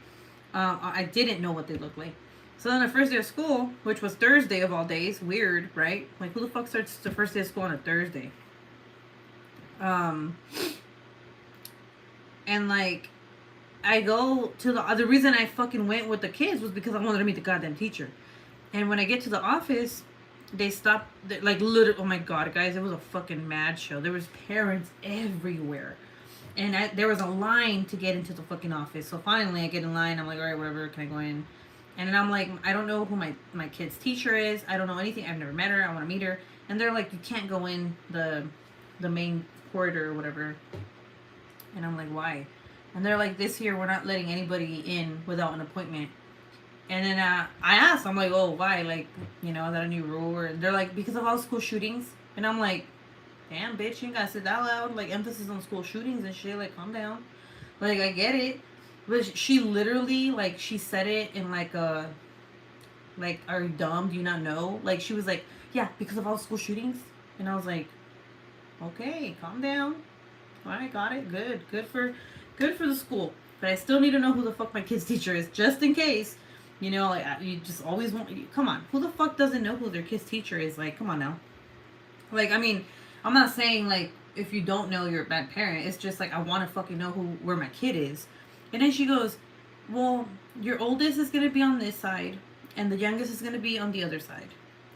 [SPEAKER 1] I didn't know what they looked like. So then the first day of school, which was Thursday of all days, weird, right? Like, who the fuck starts the first day of school on a Thursday? And, like, I go to the reason I fucking went with the kids was because I wanted to meet the goddamn teacher. And when I get to the office, they stopped, like, literally, oh my God, guys, it was a fucking mad show. There was parents everywhere. And there was a line to get into the fucking office. So finally, I get in line. I'm like, all right, whatever, can I go in? And then I'm like, I don't know who my kid's teacher is. I don't know anything. I've never met her. I want to meet her. And they're like, you can't go in the main corridor or whatever. And I'm like, why? And they're like, this year, we're not letting anybody in without an appointment. And then I asked, I'm like, oh, why? Like, you know, is that a new rule? Or they're like, because of all school shootings. And I'm like, damn, bitch, you ain't gotta say that loud. Like, emphasis on school shootings and shit. Like, calm down. Like, I get it. But she literally, like, she said it in, like, a, like, are you dumb? Do you not know? Like, she was like, yeah, because of all school shootings. And I was like, okay, calm down. All right, got it. Good. Good for the school. But I still need to know who the fuck my kid's teacher is, just in case. You know, like, you just always want... Come on. Who the fuck doesn't know who their kid's teacher is? Like, come on now. Like, I mean, I'm not saying, like, if you don't know, you're a bad parent. It's just, like, I want to fucking know where my kid is. And then she goes, well, your oldest is going to be on this side, and the youngest is going to be on the other side.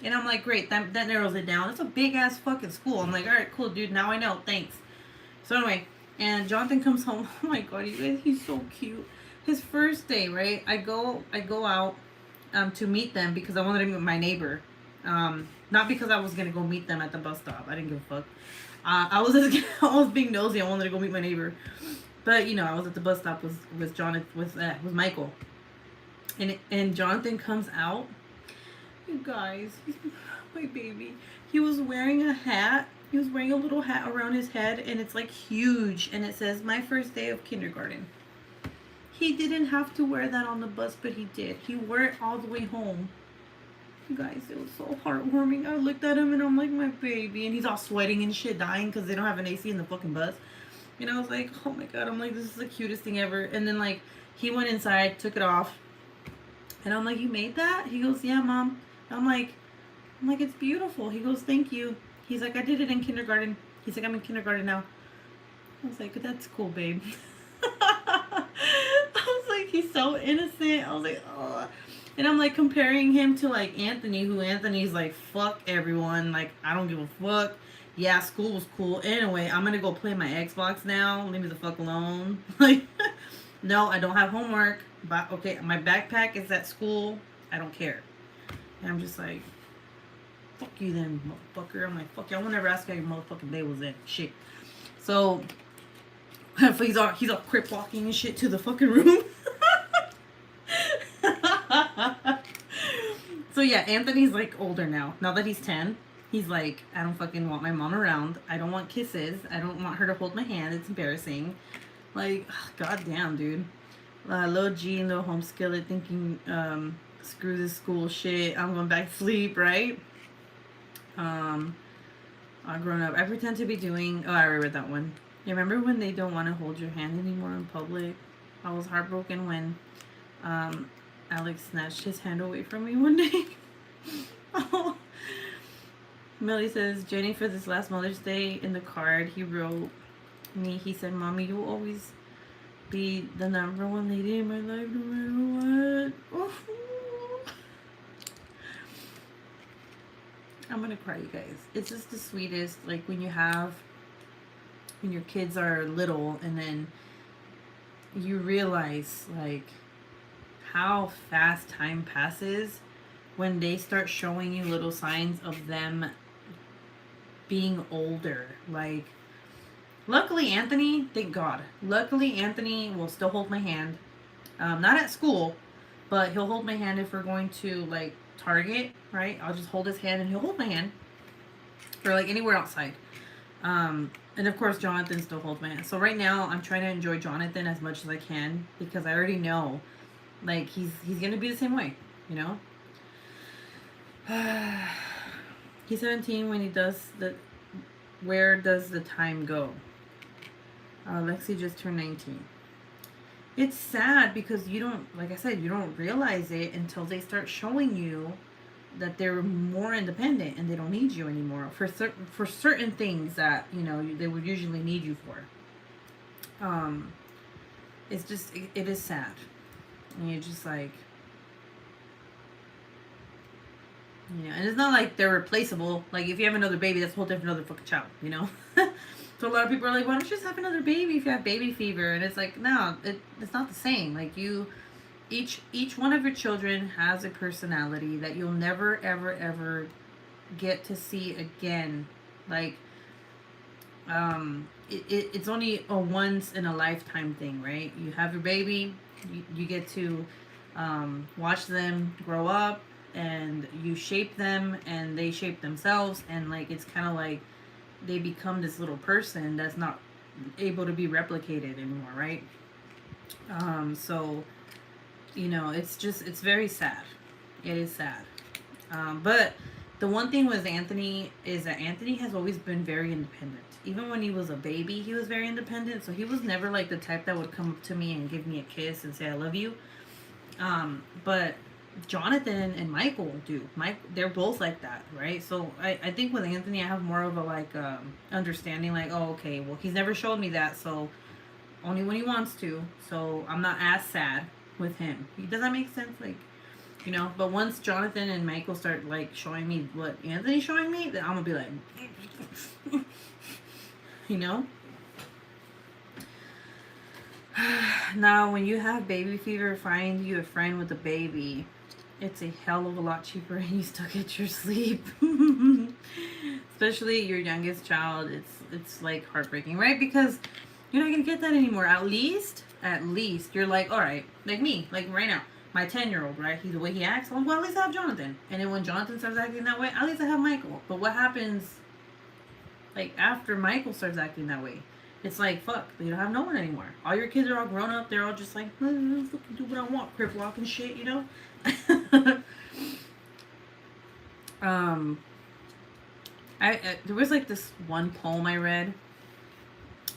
[SPEAKER 1] And I'm like, great. That narrows it down. It's a big-ass fucking school. I'm like, all right, cool, dude. Now I know. Thanks. So, anyway, and Jonathan comes home. Oh, my God, you guys, he's so cute. His first day, right? I go out to meet them because I wanted to meet my neighbor. Not because I was gonna go meet them at the bus stop. I didn't give a fuck. I was being nosy. I wanted to go meet my neighbor, but you know, I was at the bus stop with Jonathan with Michael, and Jonathan comes out. You guys, my baby. He was wearing a hat. He was wearing a little hat around his head, and it's like huge, and it says "My first day of kindergarten." He didn't have to wear that on the bus, but he did. He wore it all the way home. You guys, it was so heartwarming. I looked at him and I'm like, my baby. And he's all sweating and shit, dying because they don't have an AC in the fucking bus. And I was like, oh my God. I'm like, this is the cutest thing ever. And then, like, he went inside, took it off. And I'm like, you made that? He goes, yeah, Mom. I'm like, it's beautiful. He goes, thank you. He's like, I did it in kindergarten. He's like, I'm in kindergarten now. I was like, that's cool, babe. I was like, he's so innocent. I was like, oh. And I'm like comparing him to like Anthony, who Anthony's like, fuck everyone. Like, I don't give a fuck. Yeah, school was cool. Anyway, I'm gonna go play my Xbox now. Leave me the fuck alone. Like, no, I don't have homework. But okay, my backpack is at school. I don't care. And I'm just like, fuck you then, motherfucker. I'm like, fuck you. I won't ever ask how your motherfucking day was in. Shit. So he's all crip walking and shit to the fucking room. So yeah, Anthony's like older now. Now that he's 10, he's like, I don't fucking want my mom around. I don't want kisses. I don't want her to hold my hand. It's embarrassing. Like, goddamn, dude. Little G and little home skillet thinking, screw this school shit. I'm going back to sleep, right? Grown up. I pretend to be doing. Oh, I already read that one. You remember when they don't want to hold your hand anymore in public? I was heartbroken when Alex snatched his hand away from me one day. Oh. Millie says, Jenny, for this last Mother's Day, in the card he wrote me, he said, Mommy, you will always be the number one lady in my life no matter what. Oof. I'm gonna cry, you guys. It's just the sweetest, like when your kids are little and then you realize like how fast time passes when they start showing you little signs of them being older. Like, luckily Anthony, thank God, luckily Anthony will still hold my hand. Not at school, but he'll hold my hand if we're going to like Target, right? I'll just hold his hand and he'll hold my hand. Or like anywhere outside. And of course Jonathan still holds my hand. So right now I'm trying to enjoy Jonathan as much as I can because I already know like he's gonna be the same way, you know? He's 17 when he does the where does the time go? Lexi just turned 19. It's sad because you don't, like I said, you don't realize it until they start showing you that they're more independent and they don't need you anymore for certain things that, you know, they would usually need you for. It's just, it is sad. And you're just like, you know, and it's not like they're replaceable. Like, if you have another baby, that's a whole different other fucking child, you know? So a lot of people are like, why don't you just have another baby if you have baby fever? And it's like, no, it's not the same. Like, each one of your children has a personality that you'll never, ever, ever get to see again. Like, it's only a once in a lifetime thing, right? You have your baby, you get to watch them grow up, and you shape them and they shape themselves, and like it's kind of like they become this little person that's not able to be replicated anymore, right? So you know, it's very sad. It is sad. But the one thing with Anthony is that Anthony has always been very independent. Even when he was a baby, he was very independent. So he was never like the type that would come up to me and give me a kiss and say I love you. But Jonathan and Michael do. They're both like that, right? So I think with Anthony, I have more of a like understanding, like, oh, okay, well, he's never showed me that, so only when he wants to. So I'm not as sad with him. Does that make sense? Like, you know. But once Jonathan and Michael start like showing me what Anthony's showing me, then I'm gonna be like, you know. Now, when you have baby fever, find you a friend with a baby. It's a hell of a lot cheaper and you still get your sleep. Especially your youngest child. It's like heartbreaking, right? Because you're not gonna get that anymore. At least you're like, all right, like me, like right now, my 10-year-old, right? The way he acts, well, at least I have Jonathan. And then when Jonathan starts acting that way, at least I have Michael. But what happens, like after Michael starts acting that way? It's like, fuck, you don't have no one anymore. All your kids are all grown up. They're all just like, fucking do what I want, crip walk and shit, you know? There was like this one poem I read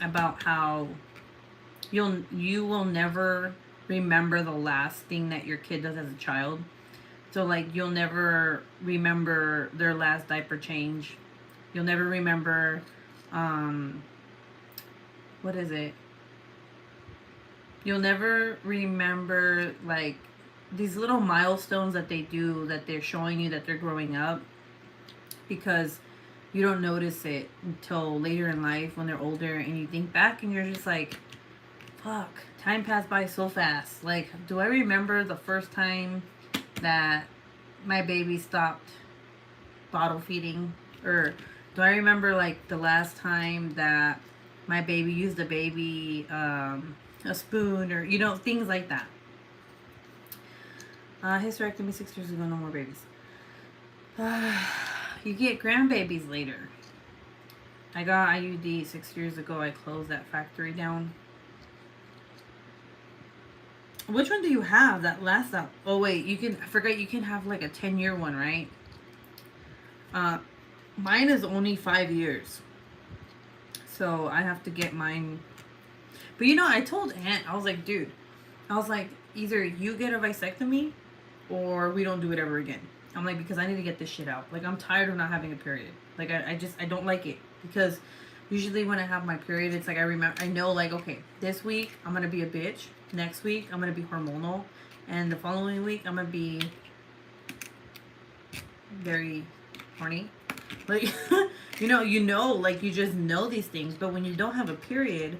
[SPEAKER 1] about how you will never remember the last thing that your kid does as a child. So like you'll never remember their last diaper change. You'll never remember what is it? You'll never remember like these little milestones that they do, that they're showing you that they're growing up, because you don't notice it until later in life when they're older, and you think back and you're just like, fuck, time passed by so fast. Like, do I remember the first time that my baby stopped bottle feeding? Or do I remember like the last time that my baby used a a spoon, or, you know, things like that. Hysterectomy 6 years ago, no more babies. You get grandbabies later. I got IUD 6 years ago. I closed that factory down. Which one do you have that lasts out? Oh wait, I forgot you can have like a 10-year one, right? Mine is only 5 years. So I have to get mine. But you know, I told Aunt, I was like, dude, either you get a vasectomy or we don't do it ever again. I'm like, because I need to get this shit out. Like, I'm tired of not having a period. Like, I don't like it. Because Usually when I have my period, it's like I know like, okay, this week I'm gonna be a bitch. Next week I'm gonna be hormonal, and the following week I'm gonna be very horny. Like, like you just know these things. But when you don't have a period,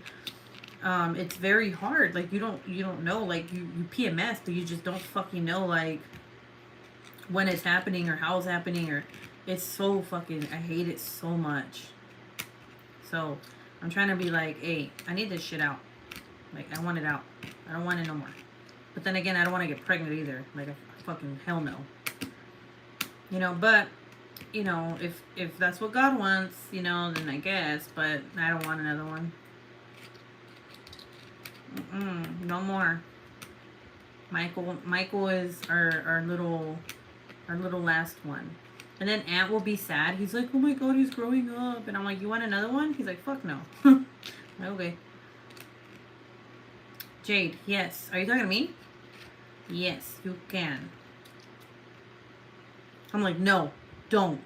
[SPEAKER 1] it's very hard. Like you don't know. Like you PMS, but you just don't fucking know like when it's happening or how it's happening, or it's so fucking. I hate it so much. So I'm trying to be like, hey, I need this shit out. Like I want it out. I don't want it no more. But then again, I don't want to get pregnant either. Like fucking hell no. But if that's what God wants, then I guess. But I don't want another one. No more. Michael is our little last one. And then Aunt will be sad. He's like, oh my God, he's growing up. And I'm like, you want another one? He's like, fuck no. Okay. Jade, yes. Are you talking to me? Yes, you can. I'm like, no, don't.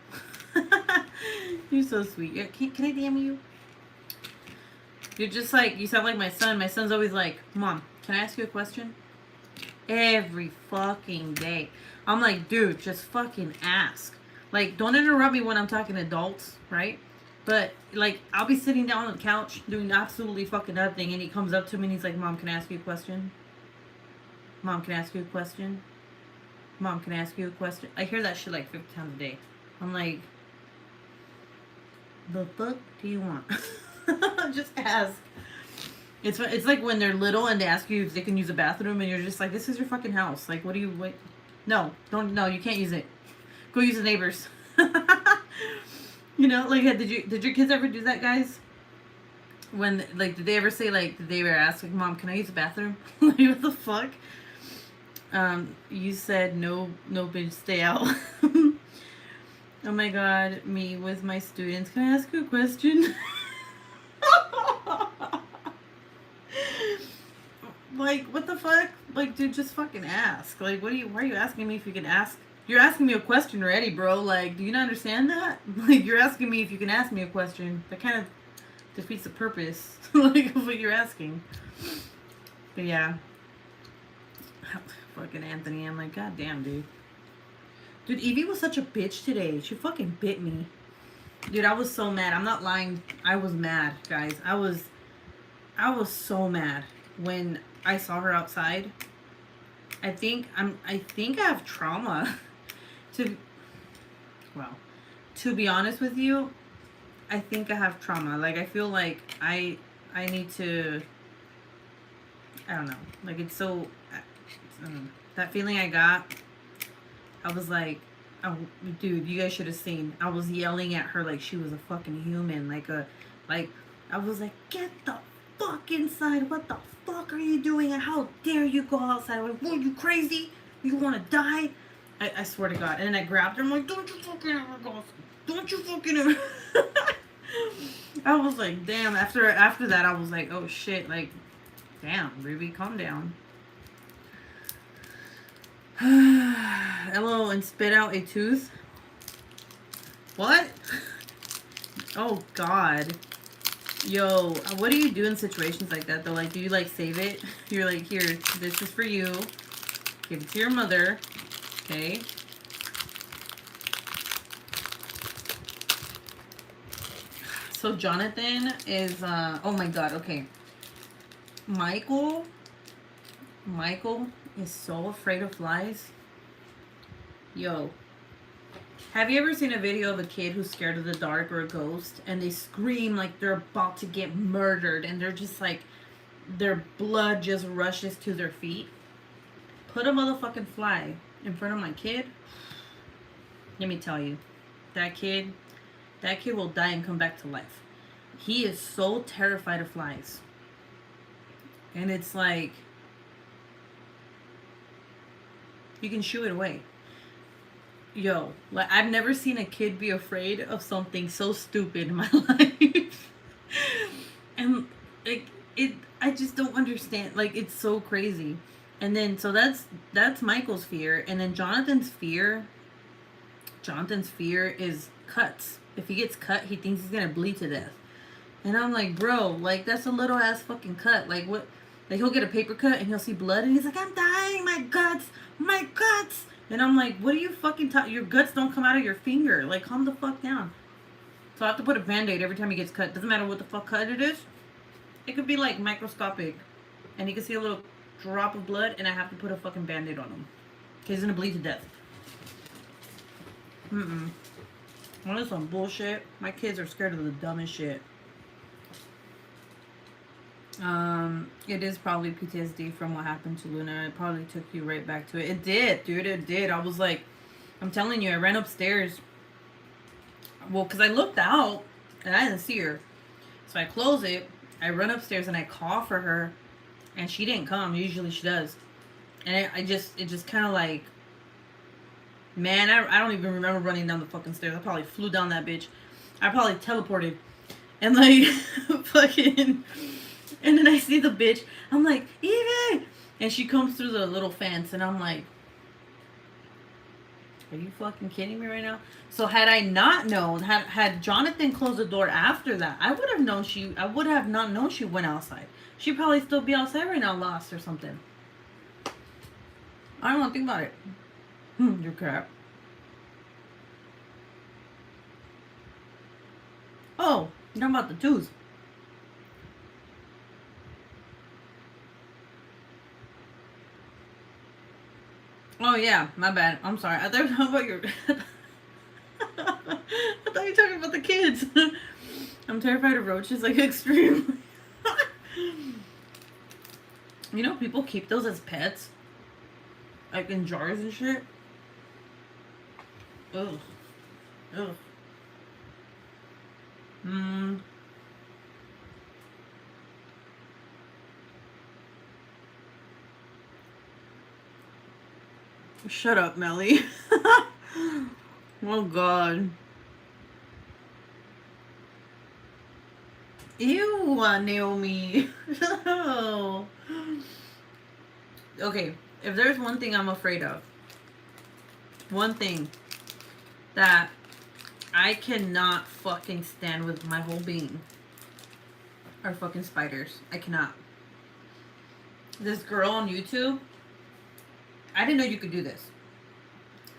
[SPEAKER 1] You're so sweet. Can I DM you? You're just like, you sound like my son. My son's always like, Mom, can I ask you a question? Every fucking day. I'm like, dude, just fucking ask. Like, don't interrupt me when I'm talking to adults, right? But, like, I'll be sitting down on the couch doing absolutely fucking nothing, and he comes up to me and he's like, Mom, can I ask you a question? Mom, can I ask you a question? Mom, can I ask you a question? I hear that shit like 50 times a day. I'm like, the fuck do you want? Just ask. It's like when they're little and they ask you if they can use a bathroom, and you're just like, this is your fucking house. Like, what do you wait? No, you can't use it. Go use the neighbors. Like, did your kids ever do that, guys? When, like, did they ever say, like, did they ever ask, like, Mom, can I use the bathroom? Like, what the fuck? You said no bitch, stay out. Oh my God, me with my students. Can I ask you a question? Like, what the fuck? Like, dude, just fucking ask. Like, why are you asking me if you can ask? You're asking me a question already, bro. Like, do you not understand that? Like, you're asking me if you can ask me a question. That kind of defeats the purpose, like, of what you're asking. But yeah. Fucking Anthony, I'm like, God damn, dude. Dude, Evie was such a bitch today. She fucking bit me. Dude, I was so mad. I'm not lying. I was mad, guys. I was so mad when I saw her outside. I think I have trauma. To be honest with you, I think I have trauma. Like, I feel like I need to, I don't know. Like, it's so, that feeling I got, I was like, oh, dude, you guys should have seen. I was yelling at her like she was a fucking human. I was like, get the fuck inside. What the fuck are you doing? And how dare you go outside? Like, what, you crazy? You want to die? I swear to God. And then I grabbed her. I'm like, don't you fucking ever go. Don't you fucking ever. I was like, damn. After that, I was like, oh shit. Like, damn, Ruby, calm down. Hello, and spit out a tooth. What? Oh God. Yo, what do you do in situations like that though? Like, do you like save it? You're like, here, this is for you. Give it to your mother. Okay. So Jonathan is, oh my God, okay. Michael is so afraid of flies. Yo. Have you ever seen a video of a kid who's scared of the dark or a ghost and they scream like they're about to get murdered and they're just like, their blood just rushes to their feet? Put a motherfucking fly in front of my kid. Let me tell you, that kid will die and come back to life. He is so terrified of flies. And it's like, you can shoo it away. Yo, like, I've never seen a kid be afraid of something so stupid in my life. And like, I just don't understand. Like, it's so crazy. And then, so that's Michael's fear. And then Jonathan's fear is cuts. If he gets cut, he thinks he's gonna bleed to death. And I'm like, bro, like, that's a little ass fucking cut. Like, what? Like, he'll get a paper cut and he'll see blood and he's like, I'm dying, my guts, my guts. And I'm like, what are you fucking talking? Your guts don't come out of your finger. Like, calm the fuck down. So I have to put a band-aid every time he gets cut. Doesn't matter what the fuck cut it is. It could be like microscopic. And you can see a little drop of blood and I have to put a fucking band-aid on him. He's gonna bleed to death. Mm-mm. Well, that's some bullshit. My kids are scared of the dumbest shit. It is probably PTSD from what happened to Luna. It probably took you right back to it. It did, dude. It did. I was like, I'm telling you, I ran upstairs. Well, because I looked out and I didn't see her. So I close it. I run upstairs and I call for her. And she didn't come. Usually she does. And it just kind of like, man, I don't even remember running down the fucking stairs. I probably flew down that bitch. I probably teleported. And like, fucking, and then I see the bitch. I'm like, Evie! And she comes through the little fence. And I'm like, are you fucking kidding me right now? So had I not known, had Jonathan closed the door after that, I would have not known she went outside. She'd probably still be outside right now, lost or something. I don't want to think about it. You're crap. Oh, you're talking about the tooth. Oh yeah, my bad. I'm sorry. I thought you were talking about your. I thought you were talking about the kids. I'm terrified of roaches, like extremely. You know, people keep those as pets, like in jars and shit. Ugh. Ugh. Shut up, Melly. Oh God. Ew, Naomi. No. Okay, if there's one thing I'm afraid of, one thing that I cannot fucking stand with my whole being are fucking spiders. I cannot. This girl on YouTube, I didn't know you could do this.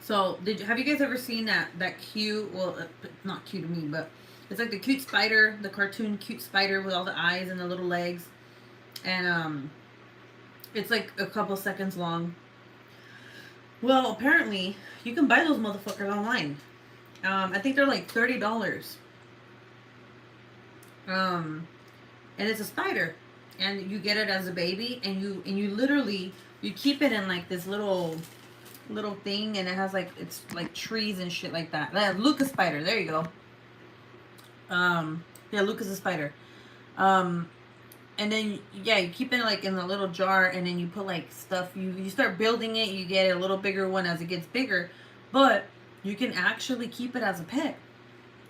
[SPEAKER 1] So, have you guys ever seen that cute, well, not cute to me, but it's like the cute spider, the cartoon cute spider with all the eyes and the little legs. And, it's like a couple seconds long. Well, apparently, you can buy those motherfuckers online. I think they're like $30. And it's a spider. And you get it as a baby, and you literally, you keep it in like this little thing, and it has like, it's like trees and shit like that. Lucas spider, there you go. Yeah, Lucas the spider. And then, yeah, you keep it like in a little jar, and then you put like stuff, you start building it, you get a little bigger one as it gets bigger, but you can actually keep it as a pet.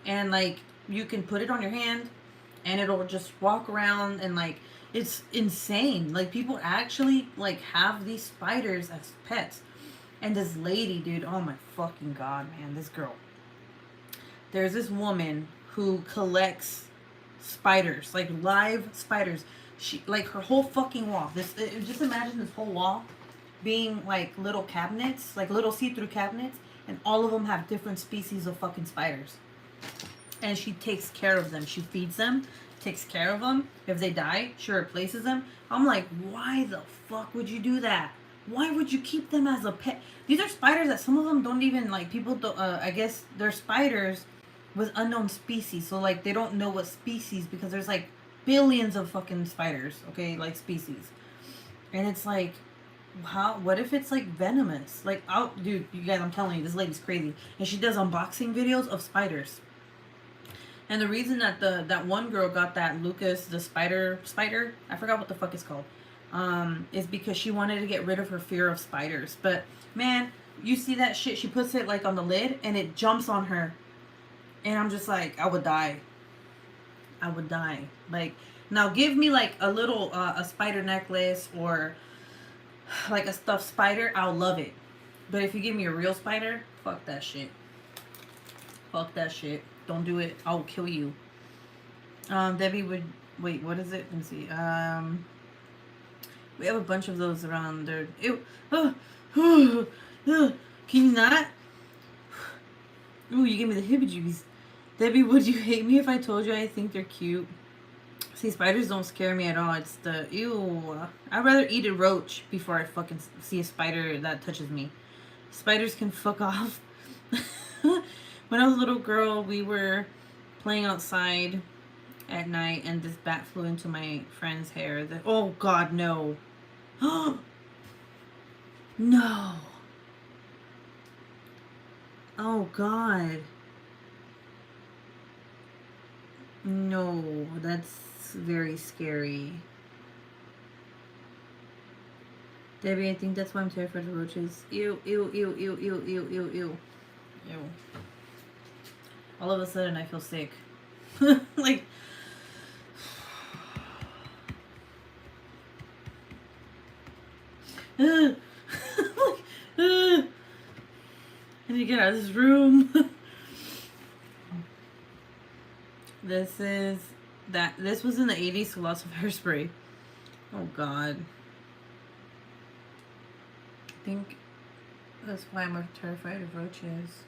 [SPEAKER 1] And like, you can put it on your hand, and it'll just walk around, and like, it's insane. Like, people actually like have these spiders as pets. And this lady, dude, oh my fucking God, man, this girl. There's this woman who collects spiders, like live spiders. She, like, her whole fucking wall, just imagine this whole wall being like little cabinets, like little see-through cabinets, and all of them have different species of fucking spiders. And she takes care of them. She feeds them, takes care of them. If they die, she replaces them. I'm like, why the fuck would you do that? Why would you keep them as a pet? These are spiders that some of them don't even, like, people don't, I guess they're spiders with unknown species. So, like, they don't know what species, because there's, like, billions of fucking spiders, okay, like, species. And it's like, what if it's, like, venomous? Like, dude, you guys, I'm telling you, this lady's crazy. And she does unboxing videos of spiders. And the reason that that one girl got that Lucas, the spider, I forgot what the fuck it's called, is because she wanted to get rid of her fear of spiders. But, man, you see that shit, she puts it, like, on the lid, and it jumps on her. And I'm just like, I would die. I would die. Like, now give me, like, a little, a spider necklace, or, like, a stuffed spider, I'll love it. But if you give me a real spider, fuck that shit. Fuck that shit. Don't do it. I'll kill you. Debbie would wait. What is it? Let me see. We have a bunch of those around there. Ew. Can you not? Ooh, you gave me the heebie-jeebies. Debbie, would you hate me if I told you I think they're cute? See, spiders don't scare me at all. It's the ew. I'd rather eat a roach before I fucking see a spider that touches me. Spiders can fuck off. When I was a little girl, we were playing outside at night, and this bat flew into my friend's hair. Oh God, no! No! Oh God! No, that's very scary. Debbie, I think that's why I'm terrified of roaches. Ew, ew, ew, ew, ew, ew, ew, ew. Ew. All of a sudden, I feel sick. Like, I need to get out of this room. This was in the 80s, so lots of hairspray. Oh God. I think that's why I'm terrified of roaches.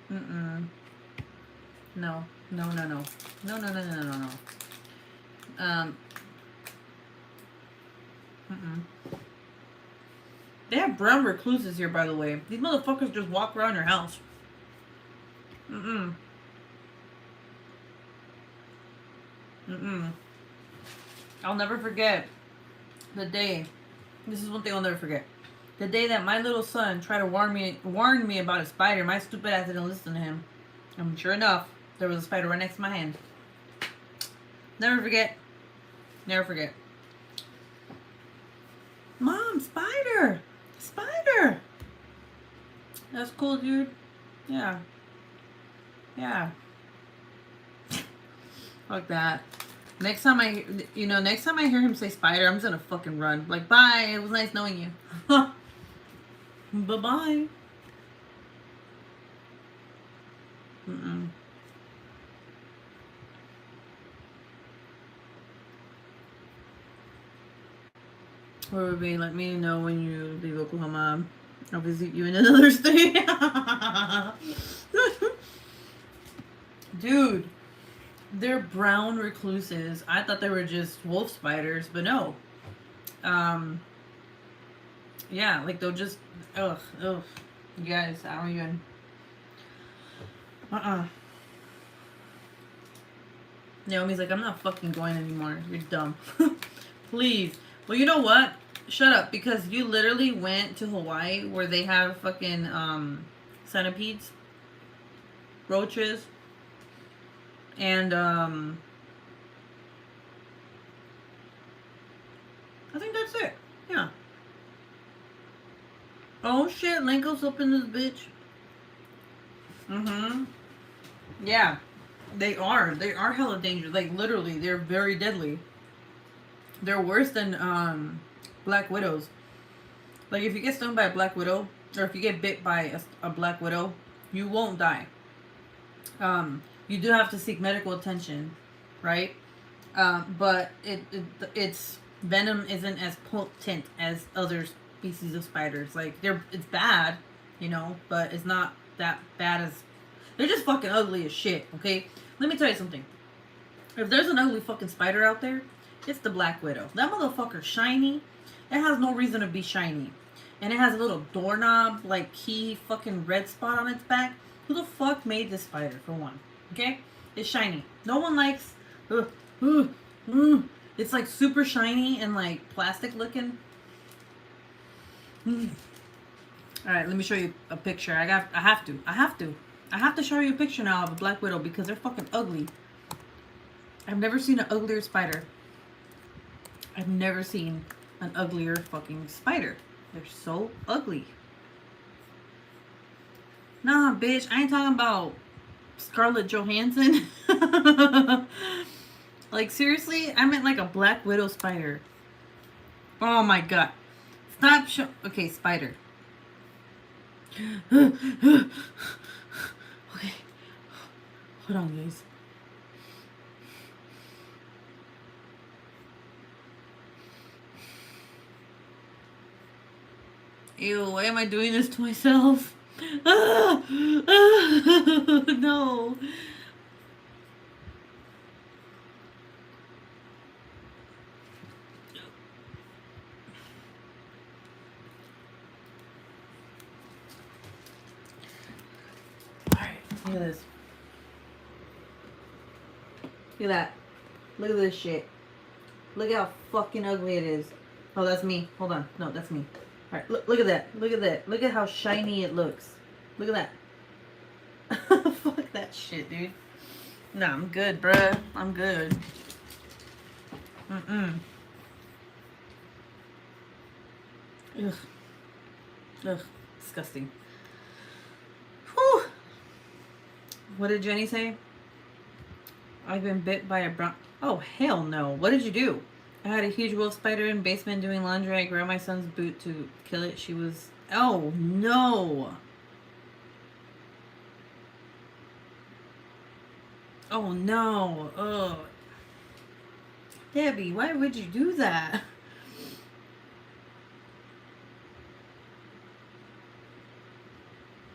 [SPEAKER 1] No. No, no, no. No, no, no, no, no, no. They have brown recluses here, by the way. These motherfuckers just walk around your house. I'll never forget the day. This is one thing I'll never forget. The day that my little son tried to warn me about a spider. My stupid ass didn't listen to him. And sure enough, there was a spider right next to my hand. Never forget. Never forget. Mom, spider! Spider! That's cool, dude. Yeah. Yeah. Fuck that. Next time I hear him say spider, I'm just gonna fucking run. Like, bye. It was nice knowing you. Bye-bye. Or would be let me know when you leave Oklahoma. I'll visit you in another state. Dude, they're brown recluses. I thought they were just wolf spiders, but no. Yeah, like they'll just ugh. You guys, I don't even Naomi's like, I'm not fucking going anymore. You're dumb. Please. Well, you know what? Shut up, because you literally went to Hawaii where they have fucking centipedes, roaches, and I think that's it. Yeah. Oh shit, Linko's up in this bitch. Yeah. They are hella dangerous. Like literally, they're very deadly. They're worse than black widows. Like if you get stung by a black widow, or if you get bit by a black widow, you won't die. You do have to seek medical attention, right? But its venom isn't as potent as other species of spiders. Like it's bad, but it's not that bad as. They're just fucking ugly as shit. Okay, let me tell you something. If there's an ugly fucking spider out there, it's the black widow. That motherfucker's shiny. It has no reason to be shiny. And it has a little doorknob, like key fucking red spot on its back. Who the fuck made this spider, for one? Okay? It's shiny. No one likes... It's like super shiny and like plastic looking. Alright, let me show you a picture. I have to show you a picture now of a black widow because they're fucking ugly. I've never seen an uglier spider. I've never seen an uglier fucking spider. They're so ugly. Nah, bitch. I ain't talking about Scarlett Johansson. Like, seriously? I meant like a black widow spider. Oh my god. Stop okay, spider. Okay. Hold on, guys. Ew, why am I doing this to myself? Ah, ah, no. Alright, look at this. Look at that. Look at this shit. Look how fucking ugly it is. Oh, that's me. Hold on. No, that's me. Alright, look at that. Look at that. Look at how shiny it looks. Look at that. Fuck that shit, dude. Nah, I'm good, bruh. I'm good. Mm-mm. Ugh. Ugh. Disgusting. Whew. What did Jenny say? I've been bit by a brown... Oh, hell no. What did you do? I had a huge wolf spider in the basement doing laundry. I grabbed my son's boot to kill it. She was... Oh, no. Oh, no. Oh. Debbie, why would you do that?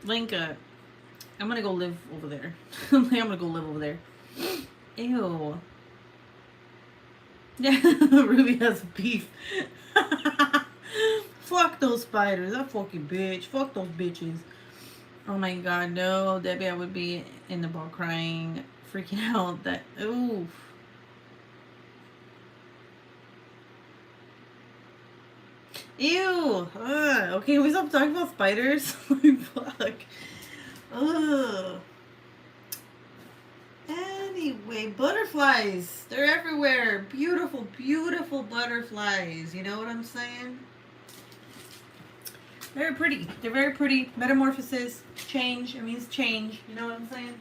[SPEAKER 1] Linka, I'm gonna go live over there. I'm gonna go live over there. Ew. Yeah, Ruby has beef. Fuck those spiders. That fucking bitch. Fuck those bitches. Oh my god, no. Debbie, I would be in the ball crying, freaking out. That, oof. Ew. Ugh. Okay, can we stop talking about spiders? Fuck. Ugh. Anyway, butterflies. They're everywhere. Beautiful, beautiful butterflies. You know what I'm saying? Very pretty. They're very pretty. Metamorphosis. Change. It means change. You know what I'm saying?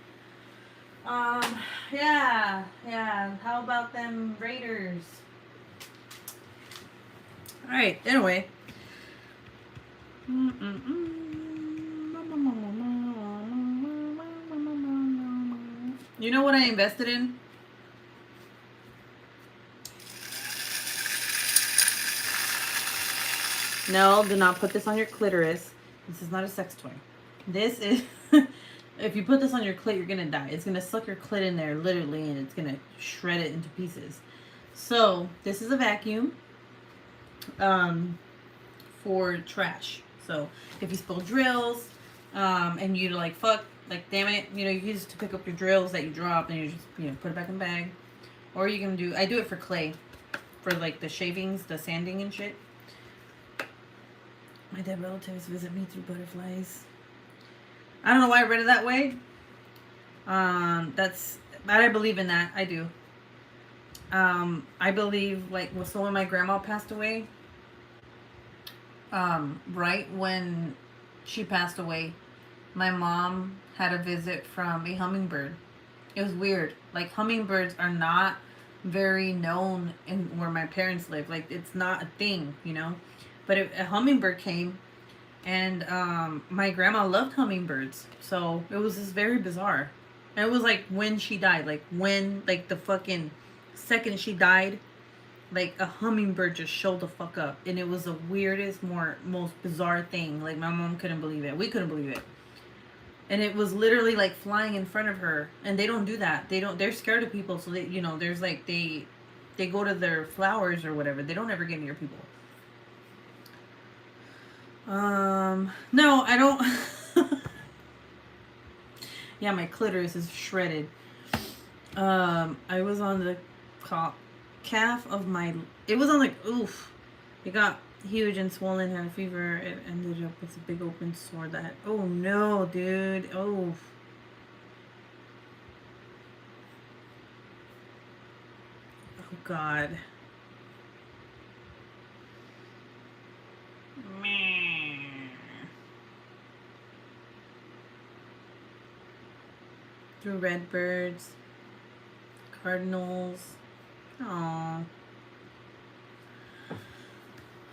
[SPEAKER 1] Yeah. Yeah. How about them Raiders? Alright, anyway. You know what I invested in? No, do not put this on your clitoris. This is not a sex toy. This is... If you put this on your clit, you're gonna die. It's gonna suck your clit in there, literally, and it's gonna shred it into pieces. So, this is a vacuum for trash. So, if you spill drills, and you like, fuck, like, damn it, you know, you use it to pick up your drills that you dropped, and you just, you know, put it back in the bag. Or you can do... I do it for clay. For, like, the shavings, the sanding and shit. My dead relatives visit me through butterflies. I don't know why I read it that way. But I believe in that. I do. I believe, like, so when my grandma passed away, right when she passed away, my mom had a visit from a hummingbird. It was weird. Like, hummingbirds are not very known in where my parents live. Like, it's not a thing, you know. But a hummingbird came, and my grandma loved hummingbirds. So it was just very bizarre. And it was like when she died, like the fucking second she died, like a hummingbird just showed the fuck up. And it was the weirdest, most bizarre thing. Like, my mom couldn't believe it. We couldn't believe it. And it was literally like flying in front of her. And they don't do that. They're scared of people. So they, you know, there's like, they go to their flowers or whatever. They don't ever get near people. No, I don't. Yeah, my clitoris is shredded. I was on the calf of my... It was on, like, oof. It got huge and swollen, had a fever. It ended up with a big open sore that had... Oh, no, dude. Oh. Oh, God. Through redbirds, cardinals. Aww.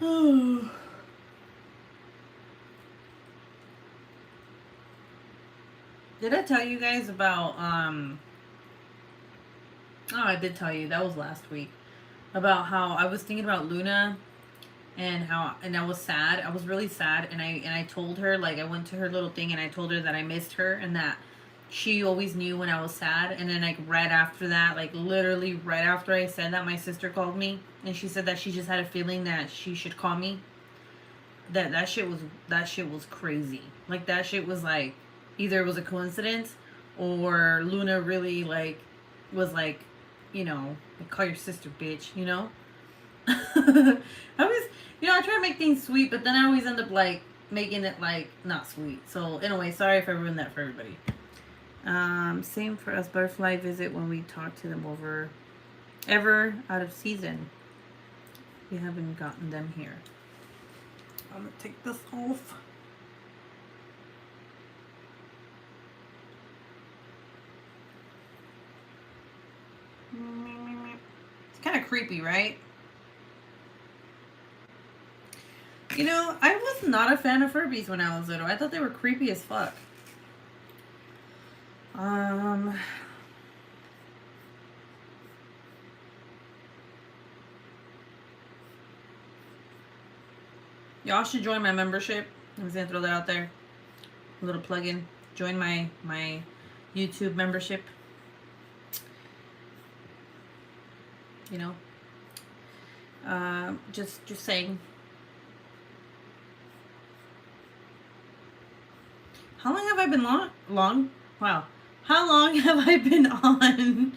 [SPEAKER 1] Oh. Did I tell you guys about oh, I did tell you, that was last week, about how I was thinking about Luna and how, and I was sad. I was really sad, and I told her, like, I went to her little thing and I told her that I missed her and that she always knew when I was sad. And then, like, right after that, like literally right after I said that, my sister called me and she said that she just had a feeling that she should call me. That shit was crazy. Like, that shit was like, either it was a coincidence or Luna really, like, was like, like, call your sister bitch, I was, I try to make things sweet, but then I always end up, like, making it, like, not sweet. So anyway, sorry if I ruined that for everybody. Same for us. Butterfly visit when we talk to them over ever out of season. We haven't gotten them here. I'm gonna take this off. It's kind of creepy, right? I was not a fan of Furbies when I was little. I thought they were creepy as fuck. Y'all should join my membership. I'm just gonna throw that out there. A little plug-in. Join my YouTube membership. Just saying. How long have I been long? Wow. How long have I been on?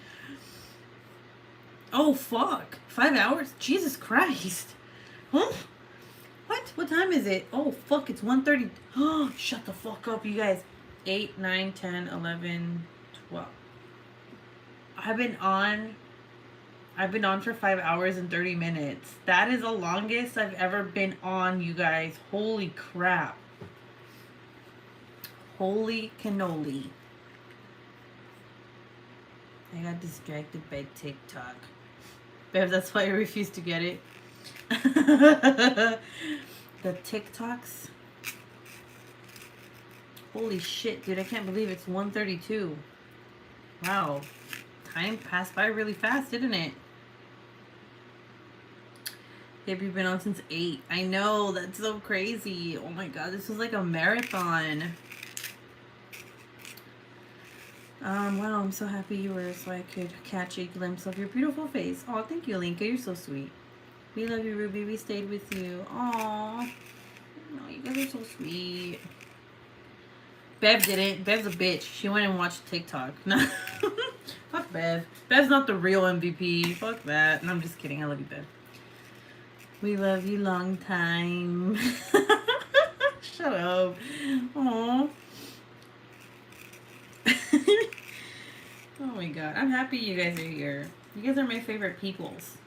[SPEAKER 1] Oh, fuck. 5 hours? Jesus Christ. Huh? What? What time is it? Oh, fuck. It's 1:30. Oh, shut the fuck up, you guys. 8, 9, 10, 11, 12. I've been on for 5 hours and 30 minutes. That is the longest I've ever been on, you guys. Holy crap. Holy cannoli. I got distracted by TikTok. Bev, that's why I refused to get it. The TikToks. Holy shit, dude. I can't believe it's 1:32. Wow. Time passed by really fast, didn't it? Babe, you've been on since 8. I know. That's so crazy. Oh my god. This was like a marathon. Wow, I'm so happy you were so I could catch a glimpse of your beautiful face. Oh, thank you, Linka. You're so sweet. We love you, Ruby. We stayed with you. Aw. No, you guys are so sweet. Bev didn't. Bev's a bitch. She went and watched TikTok. Fuck Bev. Bev's not the real MVP. Fuck that. No, I'm just kidding. I love you, Bev. We love you long time. Shut up. Aw. Oh my god. I'm happy you guys are here. You guys are my favorite peoples.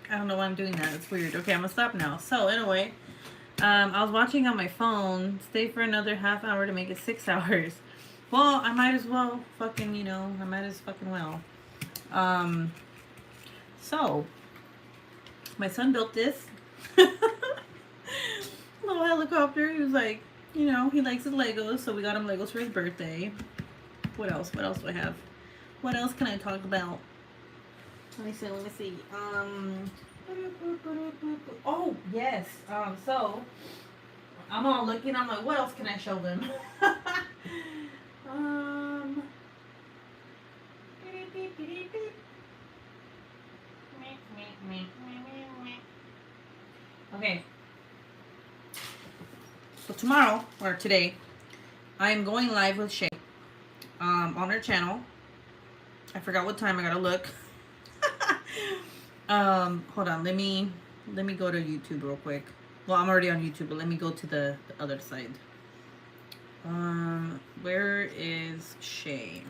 [SPEAKER 1] I don't know why I'm doing that. It's weird. Okay, I'm gonna stop now. So anyway, I was watching on my phone. Stay for another half hour to make it 6 hours. Well, I might as well fucking, I might as fucking well. So my son built this little helicopter. He was like, he likes his Legos, so we got him Legos for his birthday. What else? What else do I have? What else can I talk about? Let me see. Oh, yes. So, I'm all looking. I'm like, what else can I show them? Okay. So tomorrow, or today, I am going live with Shay on her channel. I forgot what time. I gotta look. Hold on. Let me go to YouTube real quick. Well, I'm already on YouTube, but let me go to the other side. Where is Shay?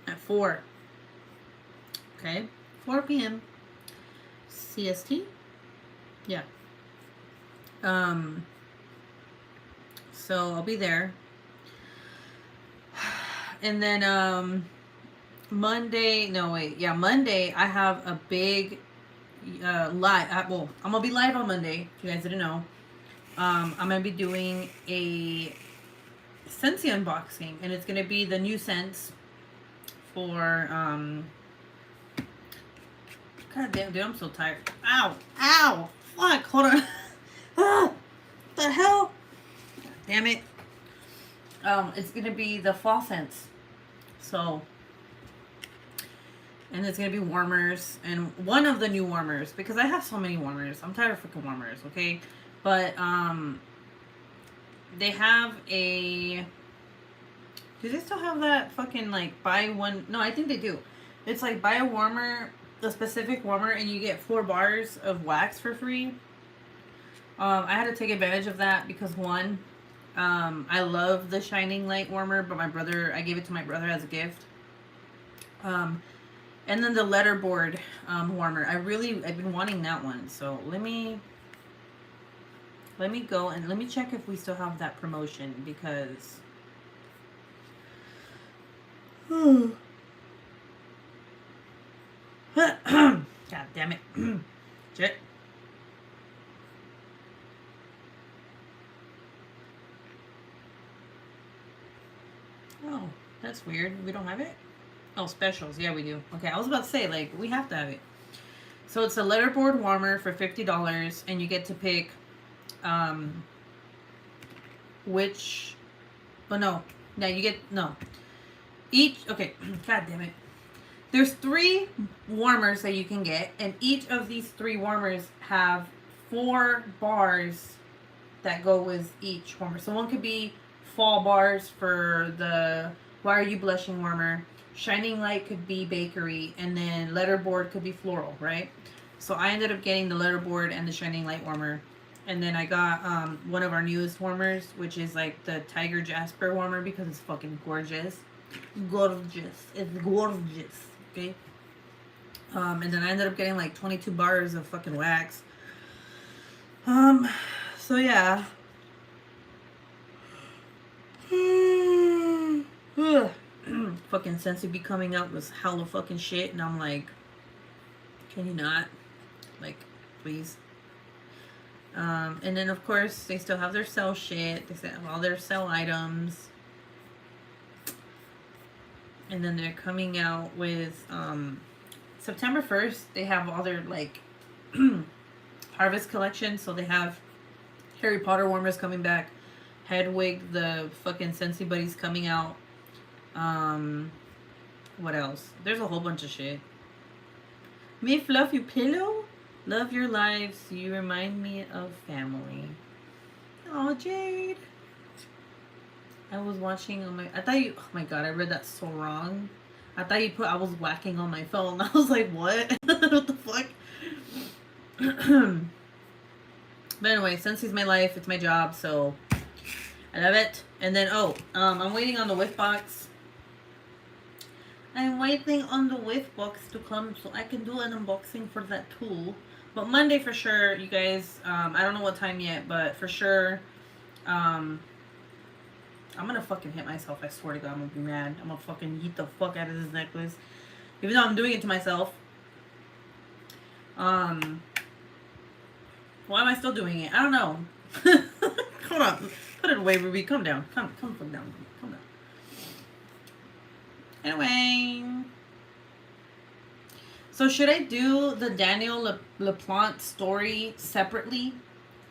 [SPEAKER 1] At 4. Okay, 4 p.m. CST. Yeah. So I'll be there. And then Monday, no wait, yeah, Monday I have a big live. Well, I'm gonna be live on Monday. If you guys didn't know, I'm gonna be doing a Scentsy unboxing, and it's gonna be the new scents for God damn, dude, I'm so tired. Ow, ow, fuck, hold on. Ah, what the hell? God damn it. It's gonna be the fall scents. So, and it's gonna be warmers, and one of the new warmers, because I have so many warmers. I'm tired of freaking warmers, okay? But they have a. Do they still have that fucking like buy one? No, I think they do. It's like buy a warmer, a specific warmer, and you get 4 bars of wax for free. I had to take advantage of that because one, I love the Shining Light warmer, but I gave it to my brother as a gift. And then the letterboard warmer. I've been wanting that one. So let me go and let me check if we still have that promotion because. God damn it. Shit. Oh, that's weird. We don't have it? Oh, specials. Yeah, we do. Okay, I was about to say, like, we have to have it. So it's a letterboard warmer for $50, and you get to pick which. Oh, no. Yeah, you get. No. Each. Okay, god damn it. There's 3 warmers that you can get, and each of these 3 warmers have 4 bars that go with each warmer. So one could be fall bars for the Why Are You Blushing warmer. Shining Light could be bakery, and then letterboard could be floral, right? So I ended up getting the letterboard and the Shining Light warmer. And then I got one of our newest warmers, which is like the Tiger Jasper warmer because it's fucking gorgeous. Gorgeous. It's gorgeous. Okay. And then I ended up getting like 22 bars of fucking wax. So yeah. Fucking Scentsy be coming out with hella fucking shit, and I'm like, can you not? Like, please. And then of course they still have their sale shit. They still have all their sale items. And then they're coming out with September 1st. They have all their like harvest collection. So they have Harry Potter warmers coming back. Hedwig, the fucking Scentsy Buddies coming out. What else? There's a whole bunch of shit. Me fluff you pillow? Love your lives. You remind me of family. Oh, Jade. I was watching on my. I thought you. Oh my god, I read that so wrong. I thought you put. I was whacking on my phone. I was like, what? What the fuck? But anyway, Scensy's my life. It's my job, so I love it. And then I'm waiting on the whiff box. I'm waiting on the whiff box to come so I can do an unboxing for that tool. But Monday for sure, you guys. I don't know what time yet, but for sure. I'm gonna fucking hit myself. I swear to God, I'm gonna be mad. I'm gonna fucking eat the fuck out of this necklace, even though I'm doing it to myself. Why am I still doing it? I don't know. Hold on. Put it away, Ruby. Come down. Come down. Come down. Anyway. So should I do the Daniel LaPlante story separately?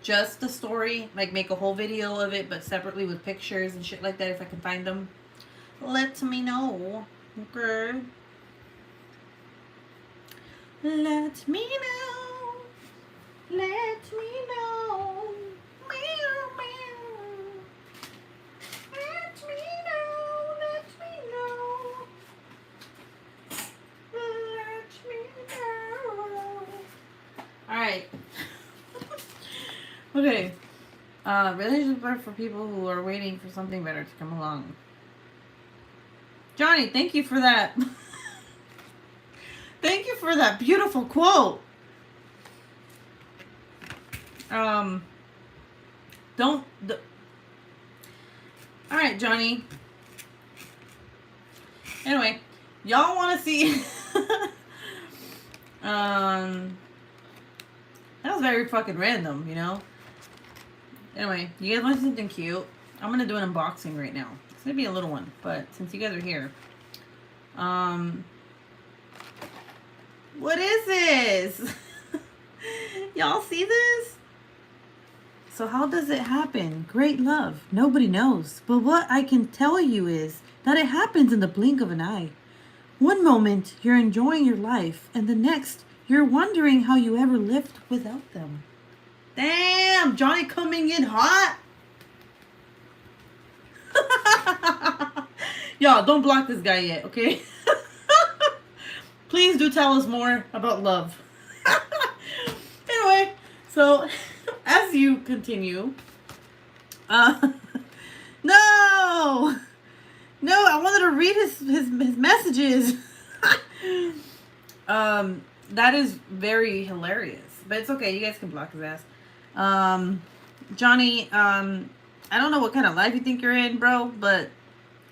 [SPEAKER 1] Just the story? Like make a whole video of it, but separately with pictures and shit like that if I can find them? Let me know. Okay. Let me know. Let me know. Meow, meow. Let me know. Let me know. Let me know. Alright. Okay. Relationships are for people who are waiting for something better to come along. Johnny, thank you for that. Thank you for that beautiful quote. Don't. All right, Johnny. Anyway, y'all want to see? That was very fucking random, you know. Anyway, you guys want something cute? I'm gonna do an unboxing right now. It's gonna be a little one, but since you guys are here, what is this? Y'all see this? So how does it happen? Great love. Nobody knows. But what I can tell you is that it happens in the blink of an eye. One moment you're enjoying your life, and the next you're wondering how you ever lived without them. Damn, Johnny coming in hot. Y'all, don't block this guy yet, okay? Please do tell us more about love. Anyway, so as you continue, no, I wanted to read his messages. That is very hilarious, but it's okay. You guys can block his ass. Johnny, I don't know what kind of life you think you're in, bro, but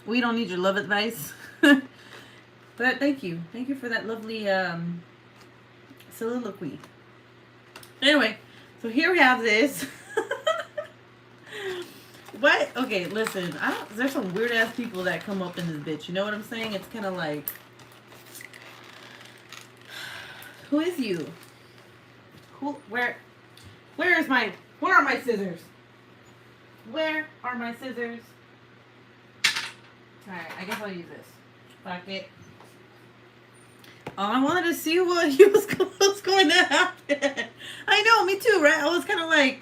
[SPEAKER 1] we don't need your love advice. But thank you for that lovely soliloquy. Anyway, so here we have this. What? Okay, listen. There's some weird ass people that come up in this bitch. You know what I'm saying? It's kind of like, who is you? Where are my scissors? Where are my scissors? Alright, I guess I'll use this. Fuck it. Oh, I wanted to see what was going to happen. I know, me too, right? I was kind of like,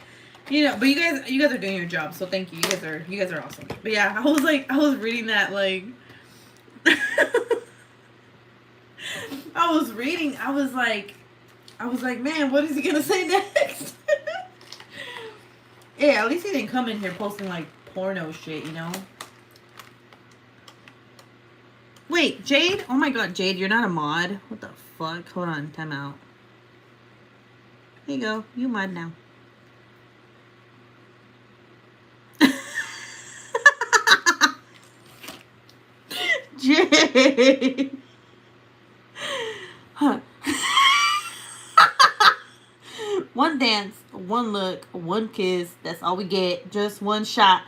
[SPEAKER 1] you know, but you guys are doing your job, so thank you. You guys are awesome. But yeah, I was reading that like I was like, man, what is he gonna say next? Yeah, at least he didn't come in here posting like porno shit, you know? Wait, Jade? Oh my god, Jade, you're not a mod. What the fuck? Hold on, time out. Here you go. You mod now. Jade! Huh. One dance, one look, one kiss. That's all we get. Just one shot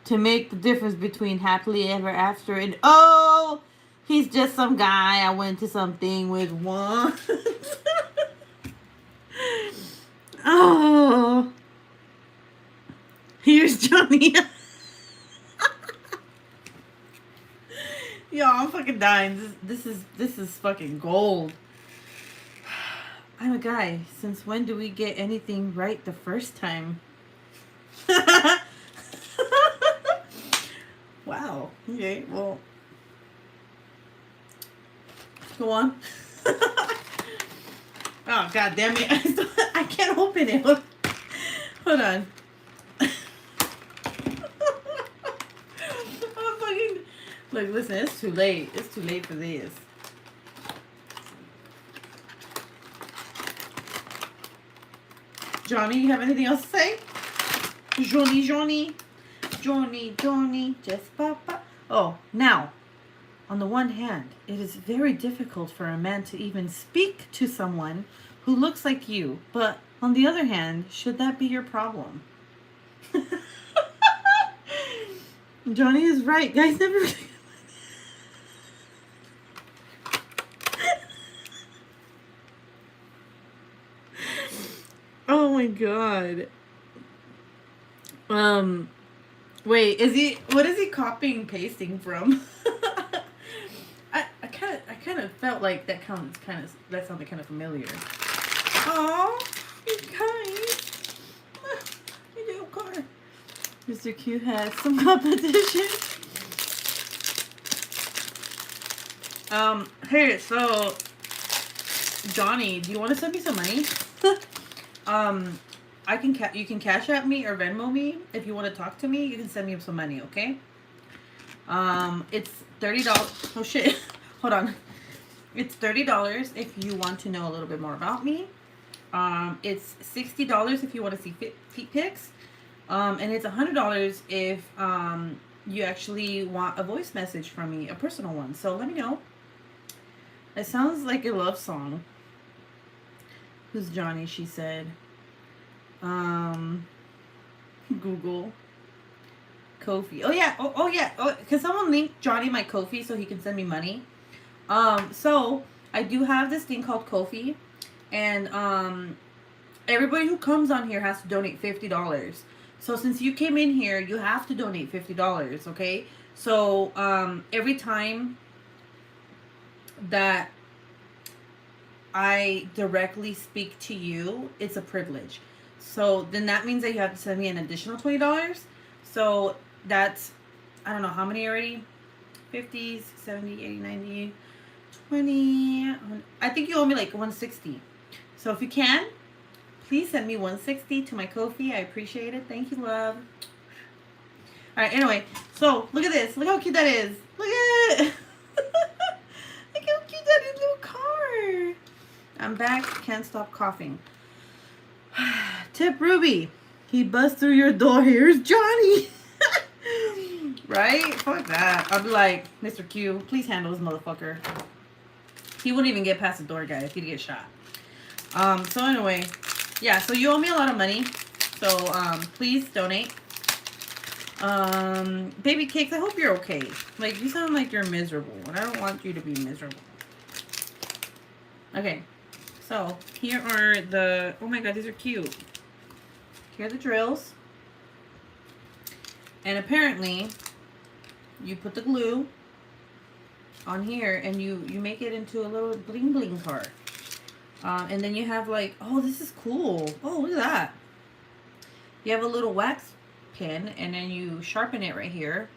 [SPEAKER 1] to make the difference between happily ever after and oh, he's just some guy I went to something with once. Oh, here's Johnny. Yo, I'm fucking dying. This is fucking gold. I'm a guy. Since when do we get anything right the first time? Wow. Okay, well. Go on. Oh, god damn it. I can't open it. Hold on. I'm fucking... Look, listen, it's too late. It's too late for this. Johnny, you have anything else to say? Johnny, just papa. Oh, now, on the one hand, it is very difficult for a man to even speak to someone who looks like you. But on the other hand, should that be your problem? Johnny is right. Guys never... Oh my god. Wait, what is he copying and pasting from? I kind of felt like that sounded kind of familiar. Oh, you guys. You do car. Mr. Q has some competition. Hey, so Johnny, do you want to send me some money? You can Cash App me or Venmo me if you want to talk to me. You can send me some money, okay? It's $30. Oh shit, hold on. It's $30 if you want to know a little bit more about me. It's $60 if you want to see feet pics. And it's $100 if you actually want a voice message from me, a personal one. So let me know. It sounds like a love song. Who's Johnny? She said. Google. Ko-fi. Oh yeah. Oh yeah. Oh, can someone link Johnny my Ko-fi so he can send me money? So I do have this thing called Ko-fi, and everybody who comes on here has to donate $50. So since you came in here, you have to donate $50. Okay. So every time that I directly speak to you, it's a privilege. So then that means that you have to send me an additional $20. So that's, I don't know how many already, 50, 70, 80, 90, 20, I think you owe me like 160. So if you can, please send me 160 to my Ko-fi. I appreciate it. Thank you, love. All right, anyway, so look at this. Look how cute that is. Look at it. Look how cute that is, little car. I'm back. Can't stop coughing. Tip Ruby. He busts through your door. Here's Johnny. Right? Fuck that. I'll be like, Mr. Q, please handle this motherfucker. He wouldn't even get past the door, guys. He'd get shot. So anyway, yeah, so you owe me a lot of money. So, please donate. Baby Cakes, I hope you're okay. Like, you sound like you're miserable, and I don't want you to be miserable. Okay. So, here are the, oh my god, these are cute. Here are the drills. And apparently, you put the glue on here and you make it into a little bling bling card. And then you have like, oh, this is cool. Oh, look at that. You have a little wax pin and then you sharpen it right here.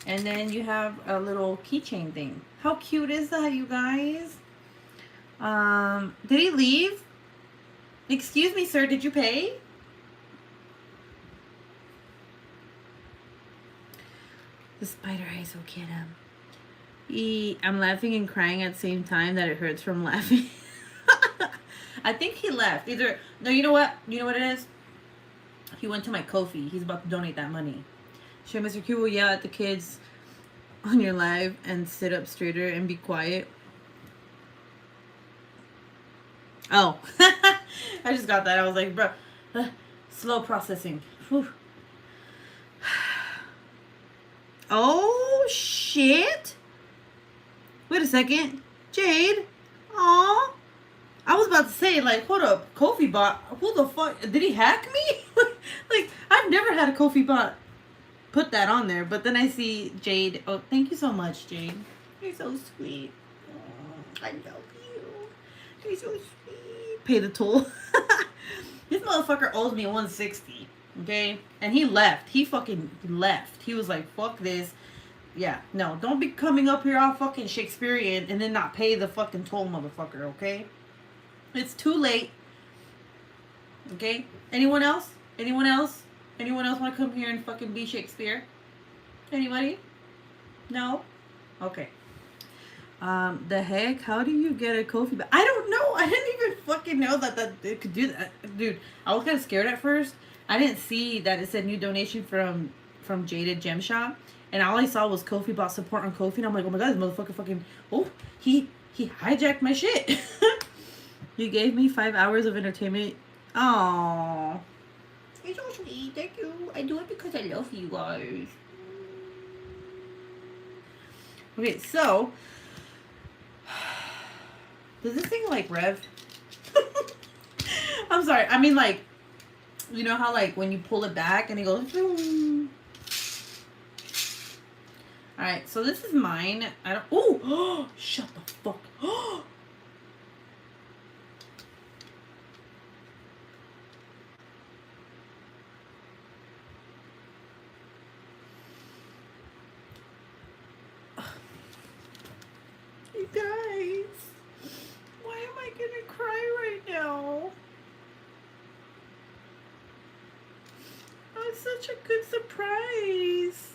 [SPEAKER 1] And then you have a little keychain thing. How cute is that, you guys? Did he leave? Excuse me, sir, did you pay? The spider eyes will get him. I'm laughing and crying at the same time that it hurts from laughing. I think he left. Either, no, you know what? You know what it is? He went to my Ko-fi. He's about to donate that money. Should Mr. Q will yell at the kids on your live and sit up straighter and be quiet. Oh. I just got that. I was like, bro, slow processing. Whew. Oh, shit. Wait a second. Jade. Aw. I was about to say, like, hold up. Ko-fi bot. Who the fuck? Did he hack me? Like, I've never had a Ko-fi bot put that on there. But then I see Jade. Oh, thank you so much, Jade. You're so sweet. Oh, I love you. You're so sweet. Pay the toll. This motherfucker owes me 160. Okay? And he left. He fucking left. He was like, fuck this. Yeah, no. Don't be coming up here all fucking Shakespearean and then not pay the fucking toll, motherfucker, okay? It's too late. Okay? Anyone else? Anyone else? Anyone else want to come here and fucking be Shakespeare? Anybody? No? Okay. The heck? How do you get a Ko-fi? I don't know. I didn't even fucking know that it could do that. Dude, I was kind of scared at first. I didn't see that it said new donation from Jaded Gem Shop. And all I saw was Ko-fi bot support on Ko-fi. And I'm like, oh my god, this motherfucker fucking... Oh, he hijacked my shit. You gave me 5 hours of entertainment. Aww. You're so sweet. Thank you. I do it because I love you guys. Okay, so... Does this thing, like, rev? I'm sorry. I mean, like... You know how, like, when you pull it back and it goes... Alright, so this is mine. I don't... Oh! Shut the fuck. You guys. Why am I gonna cry right now? Oh, it's such a good surprise.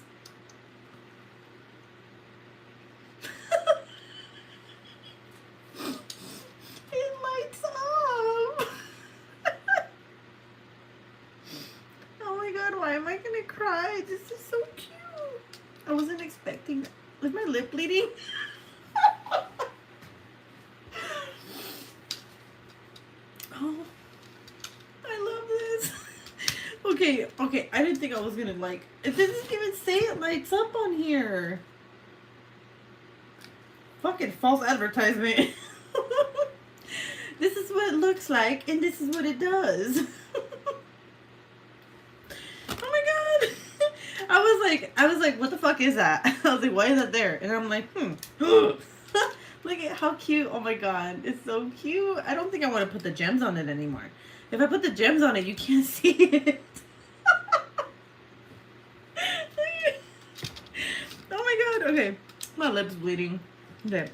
[SPEAKER 1] It lights up. this is so cute. I wasn't expecting that. Was my lip bleeding? Oh, I love this. Okay, I didn't think I was gonna like. It doesn't even say it lights up on here. Fucking false advertisement. This is what it looks like, and this is what it does. Oh my god! I was like, what the fuck is that? I was like, why is that there? And I'm like, Look at how cute! Oh my god, it's so cute. I don't think I want to put the gems on it anymore. If I put the gems on it, you can't see it. Oh my god. Okay, my lip's bleeding. Okay.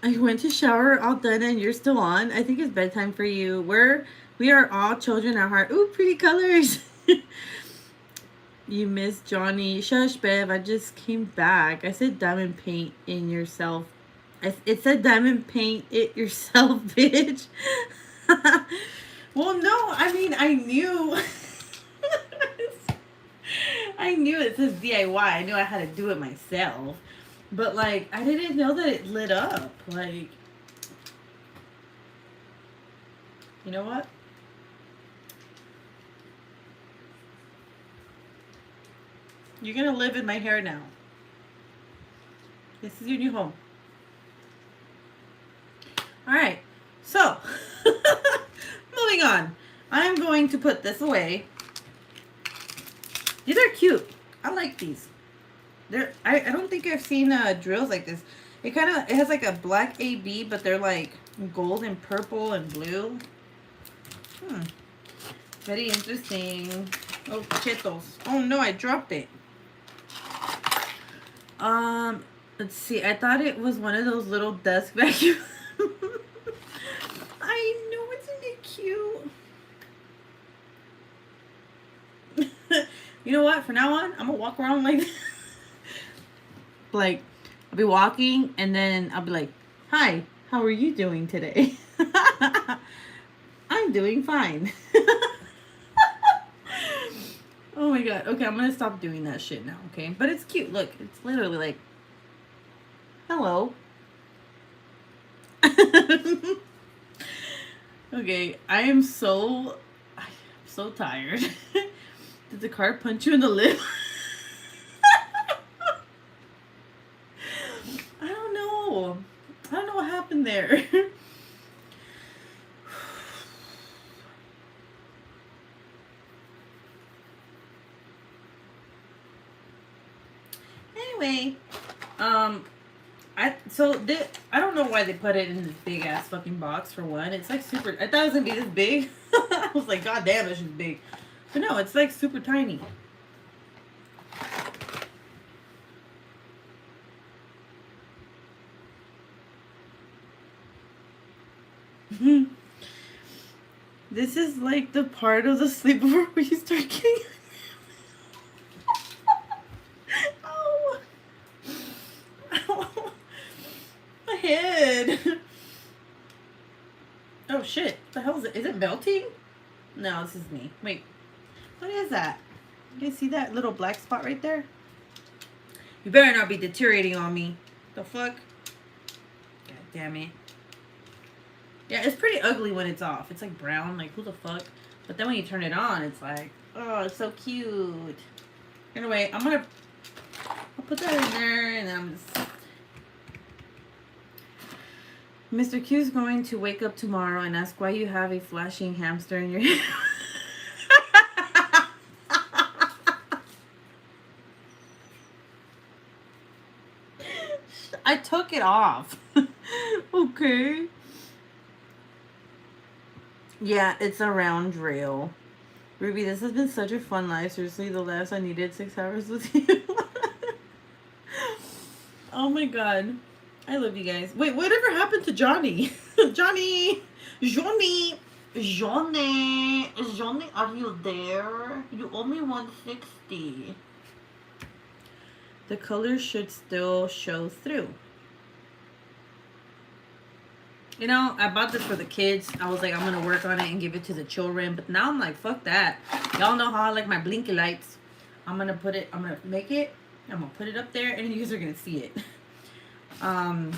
[SPEAKER 1] I went to shower, all done, and you're still on. I think it's bedtime for you. We are all children at heart. Ooh, pretty colors. You miss Johnny. Shush, Bev. I just came back. I said diamond paint in yourself. It said diamond paint it yourself, bitch. Well, no. I mean, I knew. I knew it says DIY. I knew I had to do it myself. But, like, I didn't know that it lit up. Like, you know what? You're going to live in my hair now. This is your new home. Alright. So, moving on. I'm going to put this away. These are cute. I like these. I don't think I've seen drills like this. It has like a black AB, but they're like gold and purple and blue. Very interesting. Oh, chetos. Oh no, I dropped it. Let's see. I thought it was one of those little desk vacuums. I know, isn't it cute? You know what? For now on, I'm gonna walk around like this. Like, I'll be walking and then I'll be like, hi, how are you doing today? I'm doing fine. Oh my god. Okay, I'm gonna stop doing that shit now, okay? But it's cute. Look, it's literally like, hello. Okay, I am so tired. Did the car punch you in the lip? I don't know what happened there. Anyway, I don't know why they put it in this big ass fucking box for one. It's like super. I thought it was gonna be this big. I was like, god damn, it's just big. But no, it's like super tiny. This is like the part of the sleepover where you start getting. Oh. Ow. My head. Oh shit. What the hell is it? Is it melting? No, this is me. Wait. What is that? You guys see that little black spot right there? You better not be deteriorating on me. The fuck? God damn it. Yeah, it's pretty ugly when it's off. It's like brown, like who the fuck? But then when you turn it on, it's like, oh, it's so cute. Anyway, I'll put that in there and I'm just... Mr. Q's going to wake up tomorrow and ask why you have a flashing hamster in your hair. I took it off. Okay. Yeah, it's a round drill. Ruby, this has been such a fun life. Seriously, the last I needed 6 hours with you. Oh my god. I love you guys. Wait, whatever happened to Johnny? Johnny, are you there? You owe me 160. The colors should still show through. You know, I bought this for the kids. I was like, I'm going to work on it and give it to the children. But now I'm like, fuck that. Y'all know how I like my blinky lights. I'm gonna put it. I'm gonna make it. I'm gonna put it up there, and you guys are gonna see it. So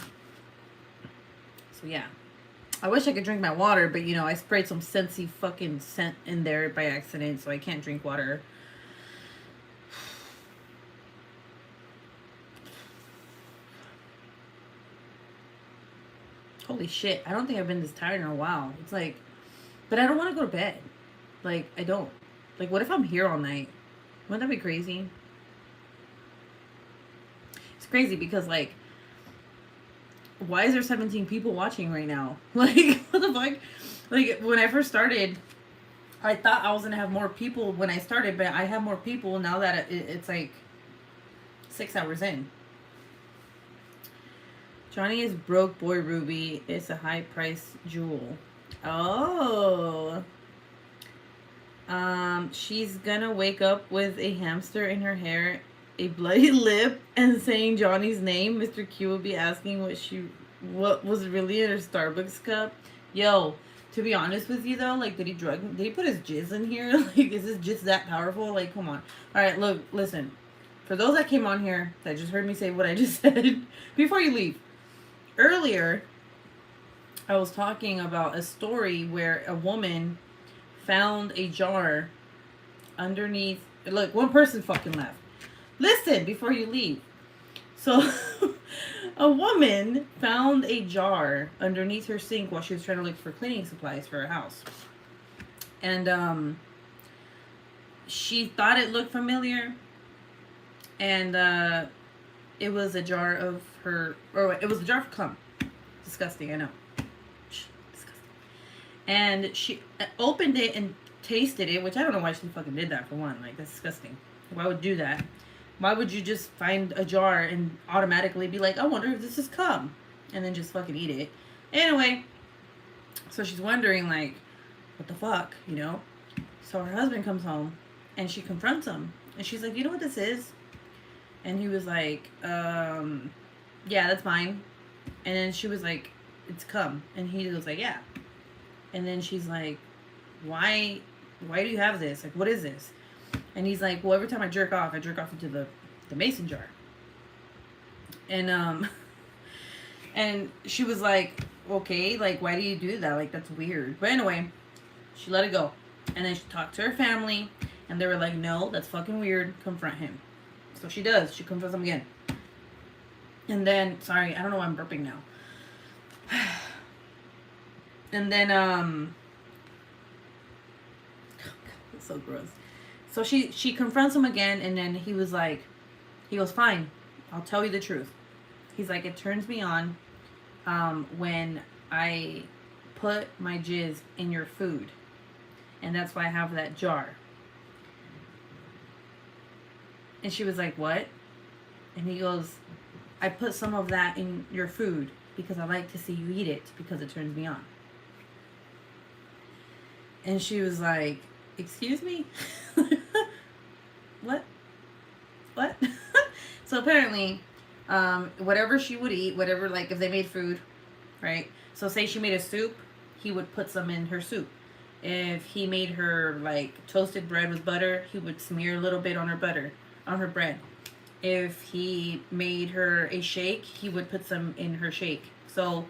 [SPEAKER 1] yeah. I wish I could drink my water, but you know, I sprayed some Scentsy fucking scent in there by accident, so I can't drink water. Holy shit, I don't think I've been this tired in a while. It's like, but I don't want to go to bed. Like, I don't. Like, what if I'm here all night? Wouldn't that be crazy? It's crazy because, like, why is there 17 people watching right now? Like, what the fuck? Like, when I first started, I thought I was gonna have more people when I started, but I have more people now that it's like 6 hours in. Johnny is broke boy Ruby. It's a high price jewel. Oh. She's gonna wake up with a hamster in her hair, a bloody lip, and saying Johnny's name. Mr. Q will be asking what was really in her Starbucks cup. Yo, to be honest with you though, like, did he put his jizz in here? Like, is this just that powerful? Like, come on. Alright, look, listen. For those that came on here that just heard me say what I just said, before you leave. Earlier, I was talking about a story where a woman found a jar underneath. Look, one person fucking left. Listen before you leave. So, a woman found a jar underneath her sink while she was trying to look for cleaning supplies for her house. And, she thought it looked familiar. And, it was a jar of it was a jar of cum. Disgusting, I know. Disgusting. And she opened it and tasted it, which I don't know why she fucking did that, for one. Like, that's disgusting. Why would do that? Why would you just find a jar and automatically be like, I wonder if this is cum? And then just fucking eat it. Anyway, so she's wondering, like, what the fuck, you know? So her husband comes home and she confronts him. And she's like, you know what this is? And he was like, yeah, that's mine. And then she was like, it's cum. And he was like, yeah. And then she's like, why do you have this? Like, what is this? And he's like, well, every time I jerk off into the mason jar. And, and she was like, okay, like, why do you do that? Like, that's weird. But anyway, she let it go. And then she talked to her family, and they were like, no, that's fucking weird. Confront him. So she does. She confronts him again. And then, sorry, I don't know why I'm burping now. And then, it's so gross. So she confronts him again, and then he goes, fine, I'll tell you the truth. He's like, it turns me on when I put my jizz in your food. And that's why I have that jar. And she was like, what? And he goes, I put some of that in your food because I like to see you eat it because it turns me on. And she was like, excuse me? What? So apparently, whatever she would eat, whatever, like, if they made food, right? So say she made a soup, he would put some in her soup. If he made her, like, toasted bread with butter, he would smear a little bit on her bread. If he made her a shake, he would put some in her shake. So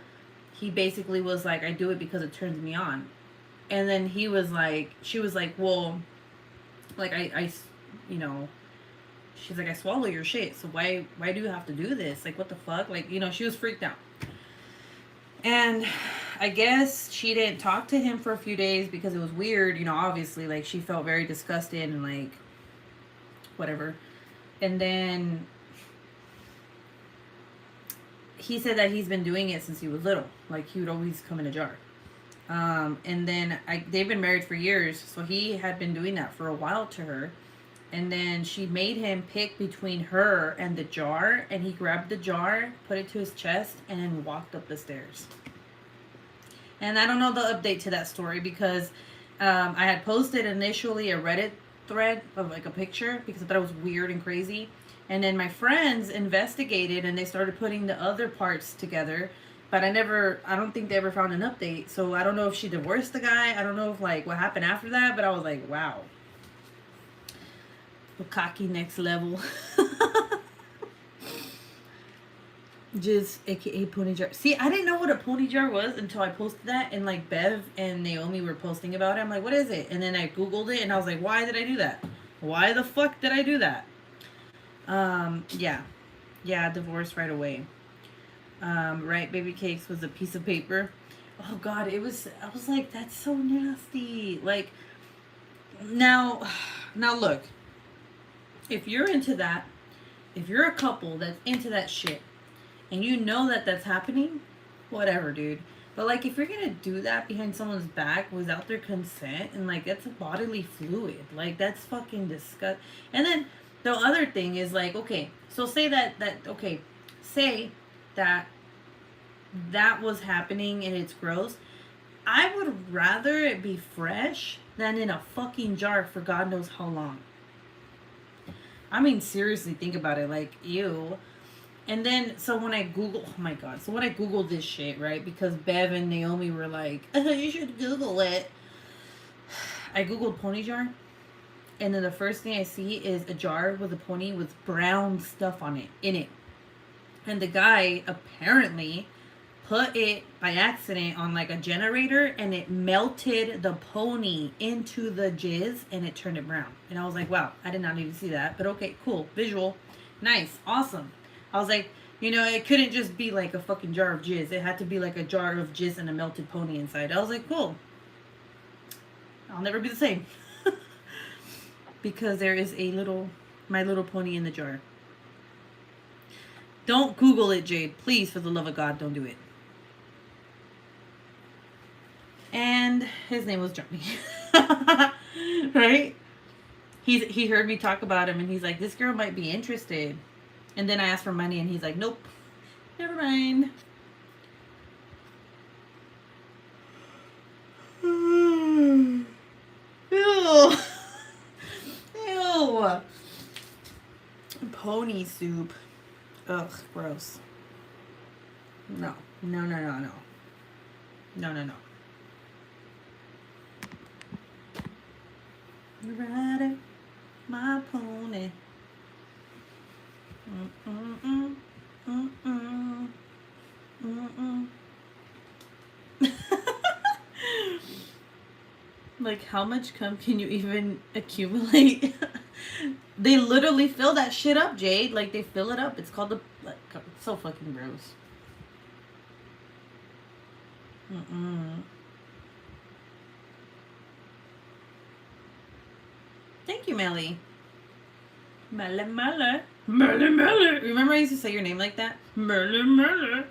[SPEAKER 1] he basically was like, I do it because it turns me on. And then he was like, she was like, well, like, I you know, she's like, I swallow your shit, so why do you have to do this? Like, what the fuck? Like, you know, she was freaked out. And I guess she didn't talk to him for a few days because it was weird, you know, obviously, like, she felt very disgusted and, like, whatever. And then he said that he's been doing it since he was little. Like, he would always come in a jar. And then they've been married for years, so he had been doing that for a while to her. And then she made him pick between her and the jar, and he grabbed the jar, put it to his chest, and then walked up the stairs. And I don't know the update to that story because I had posted initially a Reddit thread of, like, a picture because I thought it was weird and crazy. And then my friends investigated and they started putting the other parts together. But I don't think they ever found an update. So I don't know if she divorced the guy. I don't know if, like, what happened after that. But I was like, wow. Bukkake next level. Jizz, aka pony jar. See, I didn't know what a pony jar was until I posted that, and like Bev and Naomi were posting about it. I'm like, what is it? And then I googled it, and I was like, why did I do that? Why the fuck did I do that? Yeah, divorced right away. Right, baby cakes was a piece of paper. Oh God, it was. I was like, that's so nasty. Like, now look, if you're into that, if you're a couple that's into that shit, and you know that that's happening, whatever, dude. But like, if you're gonna do that behind someone's back without their consent, and like, that's a bodily fluid, like that's fucking disgust. And then the other thing is like, okay, so say say that that was happening and it's gross. I would rather it be fresh than in a fucking jar for God knows how long. I mean, seriously, think about it. Like, ew. And then, so when I Google, oh my God. So when I Googled this shit, right? Because Bev and Naomi were like, you should Google it. I Googled pony jar. And then the first thing I see is a jar with a pony with brown stuff in it. And the guy apparently put it by accident on like a generator, and it melted the pony into the jizz and it turned it brown. And I was like, wow, I did not even see that. But okay, cool. Visual. Nice. Awesome. I was like, it couldn't just be like a fucking jar of jizz. It had to be like a jar of jizz and a melted pony inside. I was like, cool. I'll never be the same. Because there is My Little Pony in the jar. Don't Google it, Jade. Please, for the love of God, don't do it. And his name was Johnny. Right? He heard me talk about him, and he's like, this girl might be interested. And then I asked for money, and he's like, nope. Never mind. Ew. Ew. Pony soup. Ugh, gross. No. No. Riding my pony. Like, how much cum can you even accumulate? They literally fill that shit up, Jade. Like, they fill it up. It's called the... Like, it's so fucking gross. Thank you, Melly. Melly. Remember I used to say your name like that? Melly.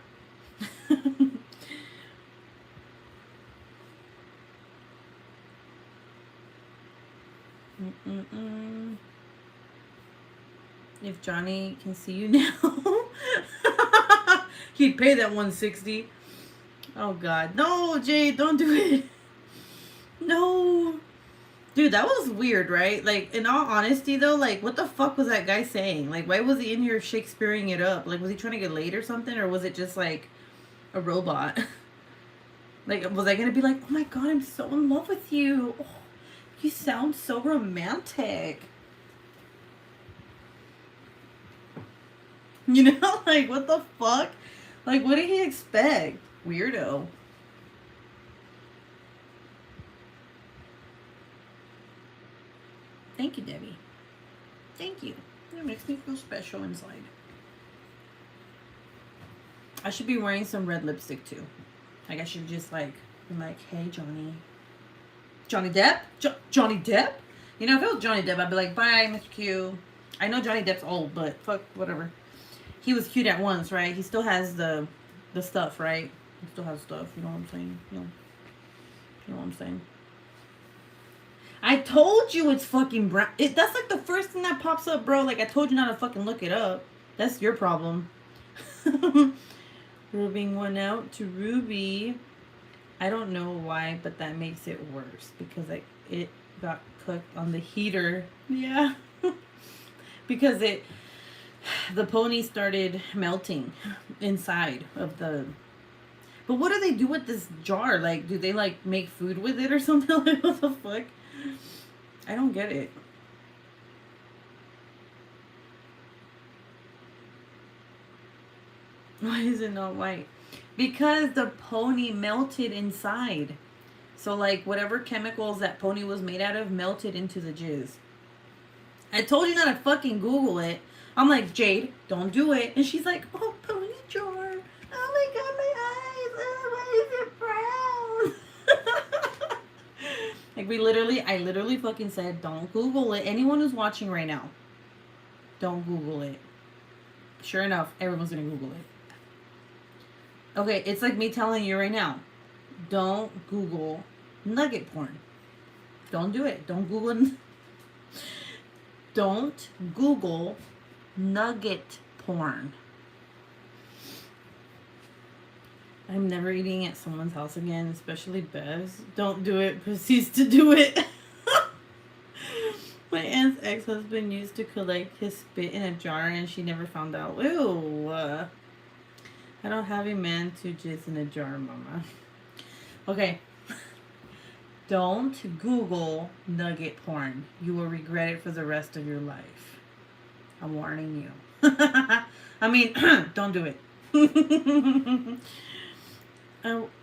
[SPEAKER 1] If Johnny can see you now, he'd pay that $160. Oh God, no, Jade, don't do it. No, dude, that was weird, right? Like, in all honesty, though, like, what the fuck was that guy saying? Like, why was he in here Shakespeareing it up? Like, was he trying to get laid or something, or was it just like a robot? Like, was I gonna be like, oh my God, I'm so in love with you? Oh, you sound so romantic. Like, what the fuck? Like, what did he expect? Weirdo. Thank you, Debbie. Thank you. It makes me feel special inside. I should be wearing some red lipstick, too. Like, I should just, like, be like, hey, Johnny. Johnny Depp? Johnny Depp? If it was Johnny Depp, I'd be like, bye, Mr. Q. I know Johnny Depp's old, but fuck, whatever. He was cute at once, right? He still has the stuff, right? He still has stuff, you know what I'm saying? You know what I'm saying? I told you it's fucking brown. That's like the first thing that pops up, bro. Like, I told you not to fucking look it up. That's your problem. Rubbing one out to Ruby. I don't know why, but that makes it worse. Because it got cooked on the heater. Yeah. Because the pony started melting inside of the... But what do they do with this jar? Like, do they, like, make food with it or something? Like, what the fuck? I don't get it. Why is it not white? Because the pony melted inside. So, like, whatever chemicals that pony was made out of melted into the jizz. I told you not to fucking Google it. I'm like, Jade, don't do it. And she's like, oh, pony jar. Oh my god, my eyes. Oh, why is it brown? Like, I literally fucking said, don't Google it. Anyone who's watching right now, don't Google it. Sure enough, everyone's gonna Google it. Okay, it's like me telling you right now, don't Google nugget porn. Don't do it. Don't Google Don't Google nugget porn. I'm never eating at someone's house again, especially Bev's. Don't do it. Proceeds to do it. My aunt's ex-husband used to collect his spit in a jar and she never found out. Ew. I don't have a man to jizz in a jar, mama. Okay. Don't Google nugget porn. You will regret it for the rest of your life. I'm warning you. I mean, don't do it.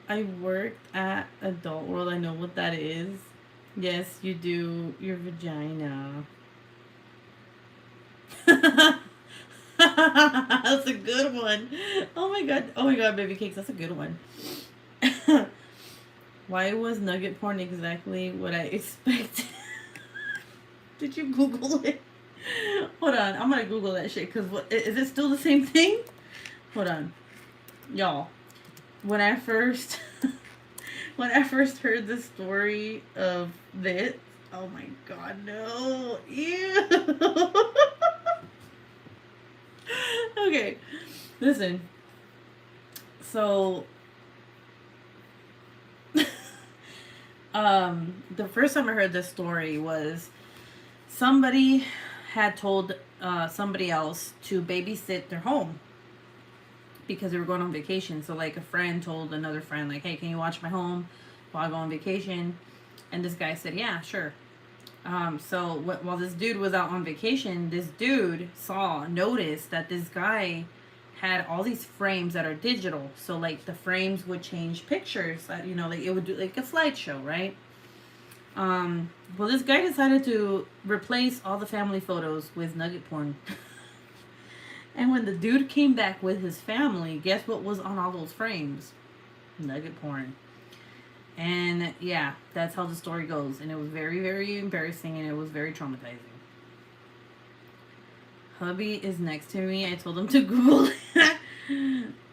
[SPEAKER 1] I worked at Adult World. I know what that is. Yes, you do. Your vagina. That's a good one. Oh my god. Oh my god, baby cakes. That's a good one. Why was nugget porn exactly what I expected? Did you Google it? Hold on. I'm gonna Google that shit because what is it still the same thing? Hold on. Y'all. When I first heard the story of this, oh my god, no. Ew. Okay. Listen. So the first time I heard this story was somebody had told somebody else to babysit their home because they were going on vacation. So like a friend told another friend like, hey, can you watch my home while I go on vacation? And this guy said, yeah, sure. So while this dude was out on vacation, this dude noticed that this guy had all these frames that are digital. So like the frames would change pictures that, you know, like it would do like a slideshow, right? Well, this guy decided to replace all the family photos with nugget porn. And when the dude came back with his family, guess what was on all those frames? Nugget porn. And yeah, that's how the story goes. And it was very, very embarrassing and it was very traumatizing. Hubby is next to me. I told him to Google it.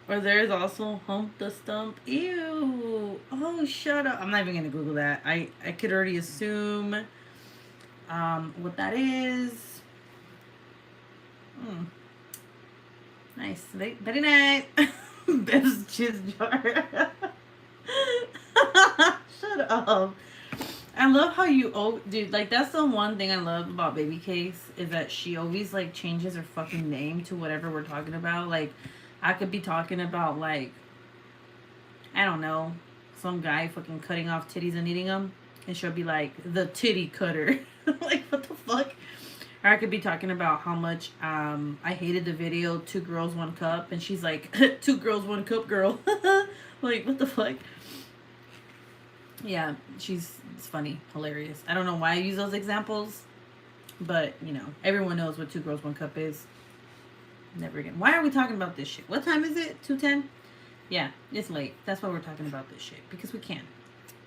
[SPEAKER 1] Or there's also Hump the Stump. Ew. Oh, shut up. I'm not even going to Google that. I could already assume what that is. Nice. Very nice. Best jizz jar. Shut up. I love how you, dude, like, that's the one thing I love about Baby Case is that she always, like, changes her fucking name to whatever we're talking about. Like, I could be talking about, like, I don't know, some guy fucking cutting off titties and eating them, and she'll be like, the titty cutter. Like, what the fuck? Or I could be talking about how much I hated the video 2 Girls 1 Cup, and she's like, 2 Girls 1 Cup girl. Like, what the fuck? Yeah, it's funny, hilarious. I don't know why I use those examples, but, you know, everyone knows what 2 Girls 1 Cup is. Never again. Why are we talking about this shit? What time is it? 2:10? Yeah, it's late. That's why we're talking about this shit, because we can.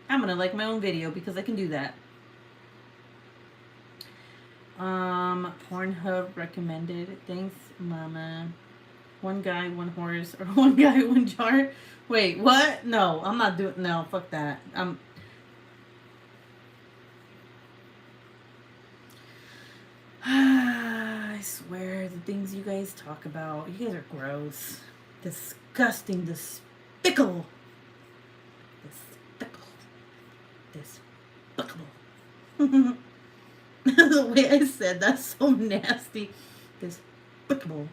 [SPEAKER 1] I'm gonna like my own video because I can do that. Pornhub recommended. Thanks, mama. 1 guy, 1 horse, or 1 guy, 1 jar. Wait, what? No, I'm not doing. No, fuck that. I swear, the things you guys talk about, you guys are gross, disgusting, despicable, despicable. The way I said that's so nasty. Despicable.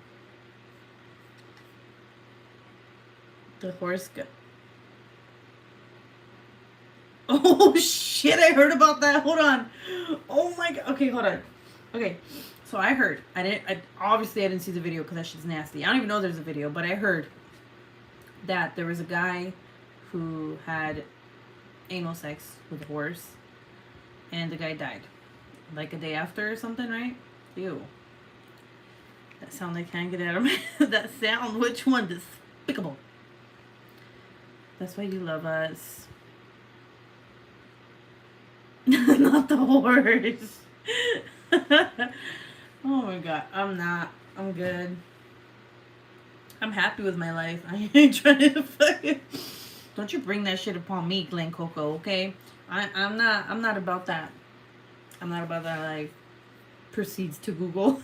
[SPEAKER 1] The horse go. Oh shit, I heard about that. Hold on. Oh my god. Okay, hold on. Okay, so I heard. I obviously I didn't see the video because that shit's nasty. I don't even know there's a video, but I heard that there was a guy who had anal sex with a horse, and the guy died like a day after or something, right? Ew. That sound I can't get out of my that sound. Which one? Despicable. That's why you love us. Not the horse. Oh my god. I'm not. I'm good. I'm happy with my life. I ain't trying to fucking. Don't you bring that shit upon me, Glen Coco, okay? I'm not about that. I'm not about that life. Proceeds to Google.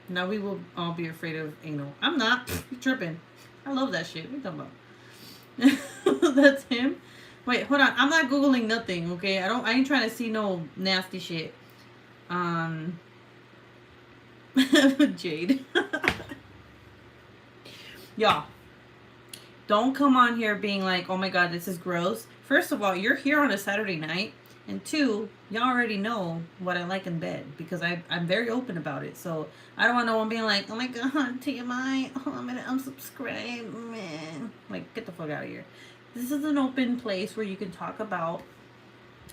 [SPEAKER 1] Now we will all be afraid of anal. I'm not. You're tripping. I love that shit. What are you talking about? That's him. Wait, hold on. I'm not Googling nothing, okay? I ain't trying to see no nasty shit. Jade. Y'all, don't come on here being like, oh my god, this is gross. First of all, you're here on a Saturday night. And two, y'all already know what I like in bed because I'm very open about it. So I don't want no one being like, oh my god, TMI, oh, I'm gonna unsubscribe, man. Like, get the fuck out of here. This is an open place where you can talk about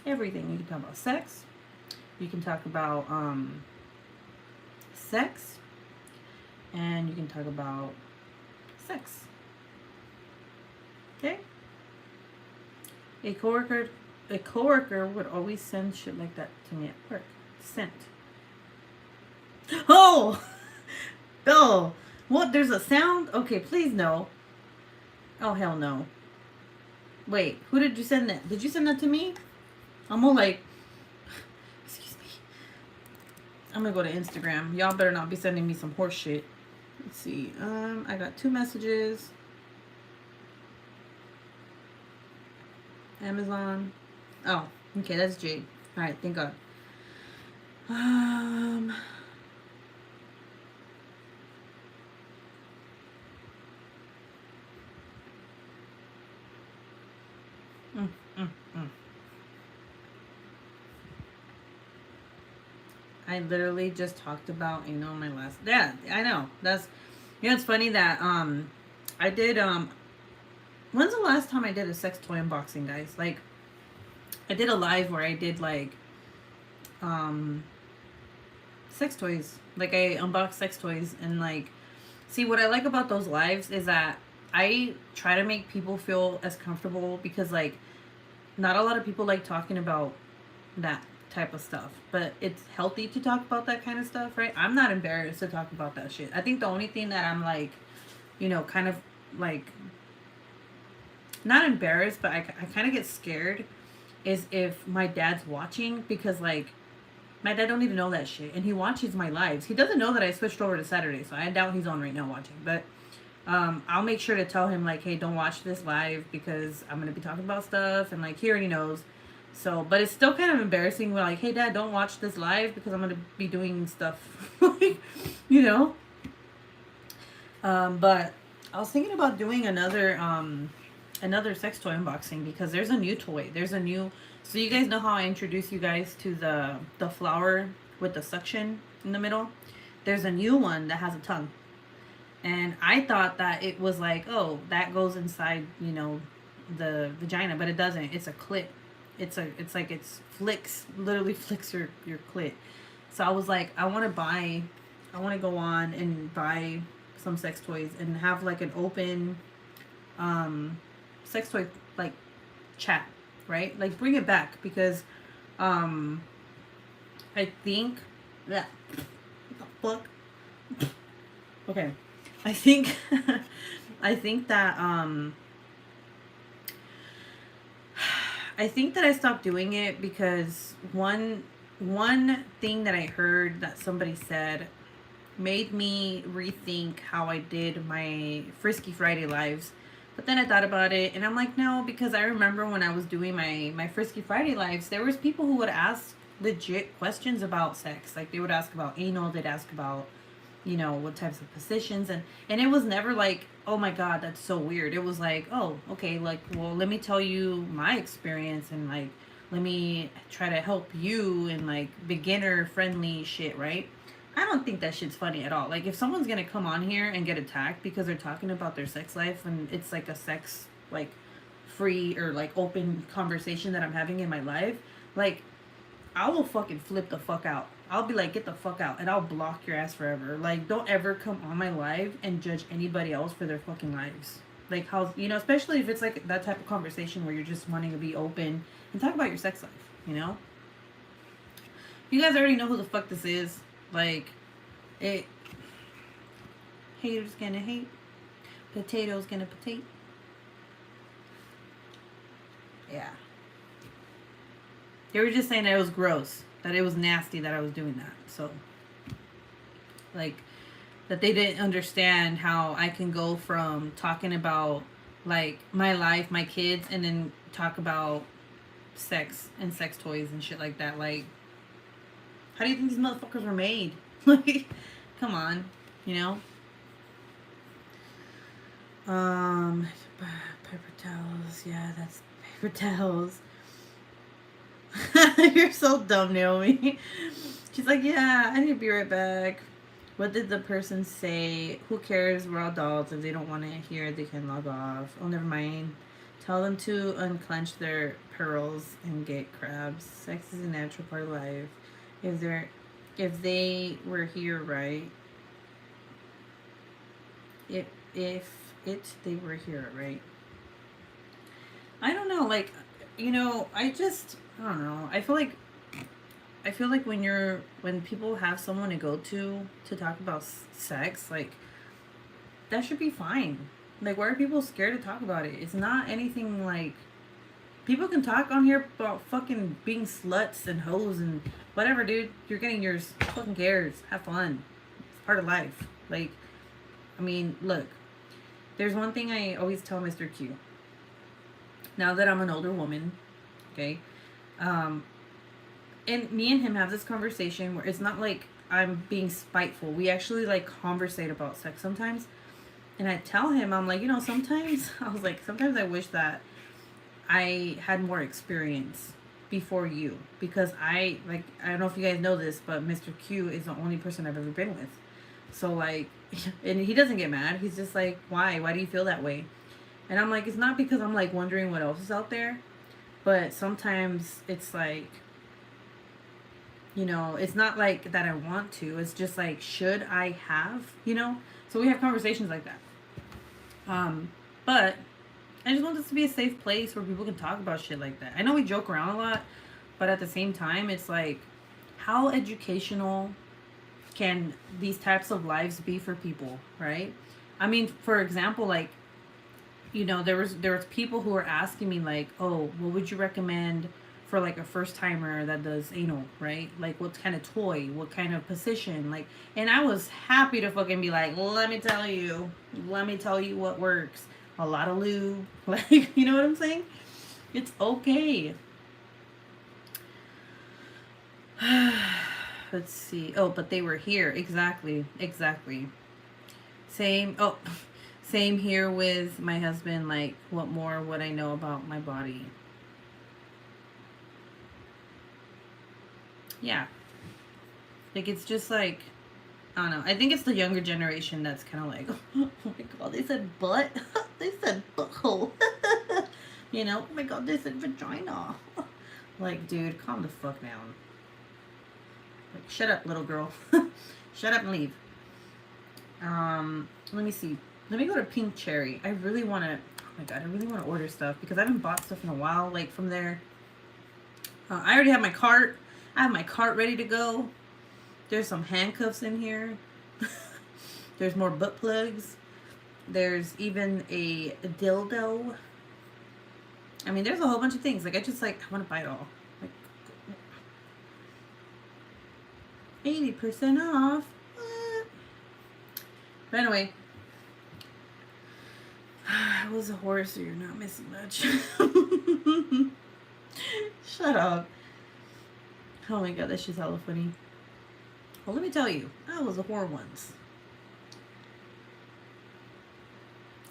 [SPEAKER 1] everything. You can talk about sex. You can talk about sex. And you can talk about sex. Okay? A coworker would always send shit like that to me at work. Sent. Oh! Oh! What? There's a sound? Okay, please no. Oh, hell no. Wait, who did you send that? Did you send that to me? I'm all like, excuse me. I'm gonna go to Instagram. Y'all better not be sending me some horse shit. Let's see. I got 2 messages. Amazon. Oh, okay, that's Jade. Alright, thank God. I literally just talked about anal in my last. Yeah, I know. That's. You know, it's funny that I did when's the last time I did a sex toy unboxing, guys? Like, I did a live where I did like sex toys. Like, I unboxed sex toys and like, see, what I like about those lives is that I try to make people feel as comfortable because like not a lot of people like talking about that type of stuff, but it's healthy to talk about that kind of stuff, right? I'm not embarrassed to talk about that shit. I think the only thing that I'm like, you know, kind of like not embarrassed, but I kind of get scared is if my dad's watching, because like my dad don't even know that shit and he watches my lives. He doesn't know that I switched over to Saturday, so I doubt he's on right now watching, but I'll make sure to tell him like, hey, don't watch this live because I'm gonna be talking about stuff, and like he already knows. So, but it's still kind of embarrassing. We're like, hey dad, don't watch this live because I'm gonna be doing stuff, you know. But I was thinking about doing another sex toy unboxing because there's a new toy. There's a new. So you guys know how I introduced you guys to the flower with the suction in the middle. There's a new one that has a tongue. And I thought that it was like, oh, that goes inside, you know, the vagina, but it doesn't. It's a clit. It's like it's literally flicks your clit. So I was like, I want to go on and buy some sex toys and have like an open sex toy like chat, right? Like bring it back because I think that what the fuck? Okay. I think that I stopped doing it because one thing that I heard that somebody said made me rethink how I did my Frisky Friday lives. But then I thought about it and I'm like, no, because I remember when I was doing my Frisky Friday lives, there was people who would ask legit questions about sex. Like they would ask about anal, they'd ask about, you know, what types of positions, and it was never like, oh my god, that's so weird. It was like, oh, okay, like, well, let me tell you my experience and like let me try to help you in like beginner friendly shit, right? I don't think that shit's funny at all. Like if someone's gonna come on here and get attacked because they're talking about their sex life and it's like a sex like free or like open conversation that I'm having in my life, like I will fucking flip the fuck out. I'll be like, get the fuck out, and I'll block your ass forever. Like, don't ever come on my live and judge anybody else for their fucking lives. Like, how, you know, especially if it's like that type of conversation where you're just wanting to be open and talk about your sex life, you know? You guys already know who the fuck this is. Like, it. Haters gonna hate. Potatoes gonna potato. Yeah. They were just saying that it was gross, that it was nasty that I was doing that. So, like, that they didn't understand how I can go from talking about, like, my life, my kids, and then talk about sex and sex toys and shit like that. Like, how do you think these motherfuckers were made? Like, come on, you know? Paper towels. Yeah, that's paper towels. You're so dumb, Naomi. She's like, yeah, I need to be right back. What did the person say? Who cares? We're all adults. If they don't want to hear, they can log off. Oh, never mind. Tell them to unclench their pearls and get crabs. Sex is a natural part of life. If they were here, right? If they were here, right? I don't know. Like, you know, I don't know. I feel like when people have someone to go to talk about sex, like that should be fine. Like, why are people scared to talk about it? It's not anything like people can talk on here about fucking being sluts and hoes and whatever, dude. You're getting yours. Fucking cares. Have fun. It's part of life. Like, I mean, look. There's one thing I always tell Mr. Q. Now that I'm an older woman, okay, and me and him have this conversation where it's not like I'm being spiteful. We actually like conversate about sex sometimes. And I tell him, I'm like, you know, sometimes I wish that I had more experience before you. Because I don't know if you guys know this, but Mr. Q is the only person I've ever been with. So like, and he doesn't get mad. He's just like, why? Why do you feel that way? And I'm like, it's not because I'm like wondering what else is out there. But sometimes it's like, you know, it's not like that I want to. It's just like, should I have, you know? So we have conversations like that. But I just want this to be a safe place where people can talk about shit like that. I know we joke around a lot, but at the same time, it's like, how educational can these types of lives be for people, right? I mean, for example, like, you know, there was people who were asking me like, oh, what would you recommend for like a first timer that does anal, right? Like what kind of toy, what kind of position, like, and I was happy to fucking be like, let me tell you what works. A lot of lube, like, you know what I'm saying? It's okay. Let's see. Oh, but they were here. Exactly. Same here with my husband. Like, what more would I know about my body? Yeah. Like, it's just like, I don't know. I think it's the younger generation that's kind of like, oh my god, they said butt. They said butthole. You know, oh my god, they said vagina. Like, dude, calm the fuck down. Like, shut up, little girl. Shut up and leave. Let me see. Let me go to Pink Cherry. I really want to, oh my god, I really want to order stuff because I haven't bought stuff in a while, like, from there. I already have my cart. I have my cart ready to go. There's some handcuffs in here. There's more butt plugs. There's even a dildo. I mean, there's a whole bunch of things. Like, I want to buy it all. Like, 80% off. What? But anyway. I was a horse, so you're not missing much. Shut up. Oh my god, that shit's hella funny. Well, let me tell you, I was a whore once.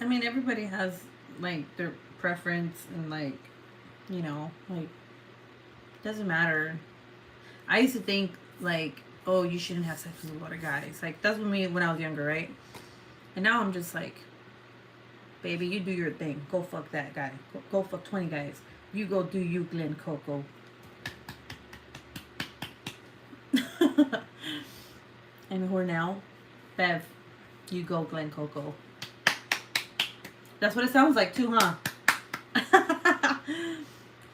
[SPEAKER 1] I mean, everybody has, like, their preference and, like, you know, like, Doesn't matter. I used to think like, oh, you shouldn't have sex with a lot of guys. Like that's with me when I was younger, right? And now I'm just like, baby, you do your thing. Go fuck that guy. Go fuck 20 guys. You go do you, Glen Coco. And who are now? Bev, you go, Glen Coco. That's what it sounds like too, huh?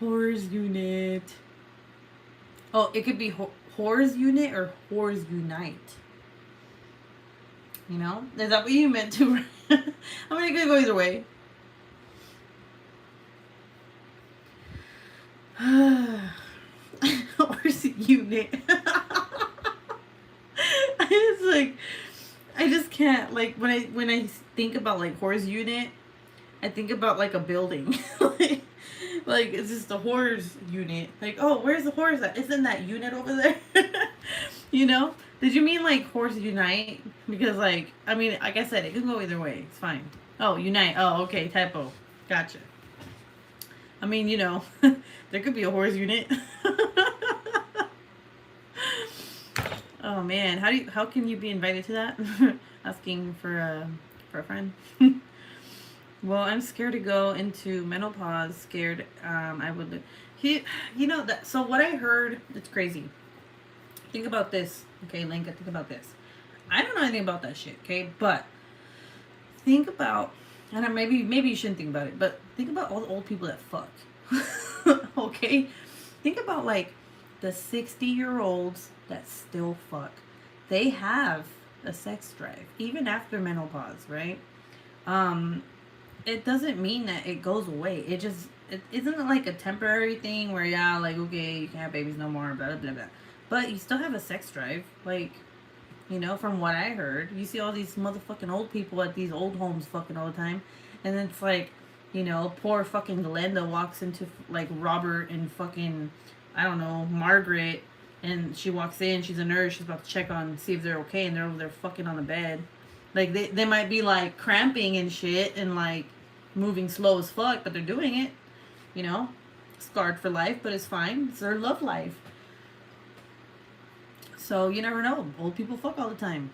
[SPEAKER 1] Whores unit. Oh, it could be whores unit or whores unite. You know? Is that what you meant to? I mean, it could go either way. Whores unit. It's like, I just can't, like, when I think about like whores unit, I think about like a building. like it's just a whores unit. Like, oh, where's the whores at? Isn't that unit over there? You know? Did you mean like whores unite? Because like, I mean, like I said, it can go either way. It's fine. Oh, unite. Oh, okay, typo. Gotcha. I mean, you know, there could be a whores unit. Oh man, how can you be invited to that? Asking for a friend. Well, I'm scared to go into menopause. Scared, I would. You know that. So what I heard, it's crazy. Think about this, okay, Linka. Think about this. I don't know anything about that shit, okay, but think about, and maybe you shouldn't think about it, but think about all the old people that fuck. Okay, think about like the 60-year-olds that still fuck. They have a sex drive even after menopause, right? It doesn't mean that it goes away. It isn't like a temporary thing where, yeah, like, okay, you can't have babies no more, blah, blah, blah, blah. But you still have a sex drive. Like, you know, from what I heard, you see all these motherfucking old people at these old homes fucking all the time. And then it's like, you know, poor fucking Glenda walks into, like, Robert and fucking, I don't know, Margaret. And she walks in, she's a nurse, she's about to check on, see if they're okay. And they're over there fucking on the bed. Like, they might be, like, cramping and shit and, like, moving slow as fuck, but they're doing it, you know? Scarred for life, but it's fine. It's their love life. So, you never know. Old people fuck all the time.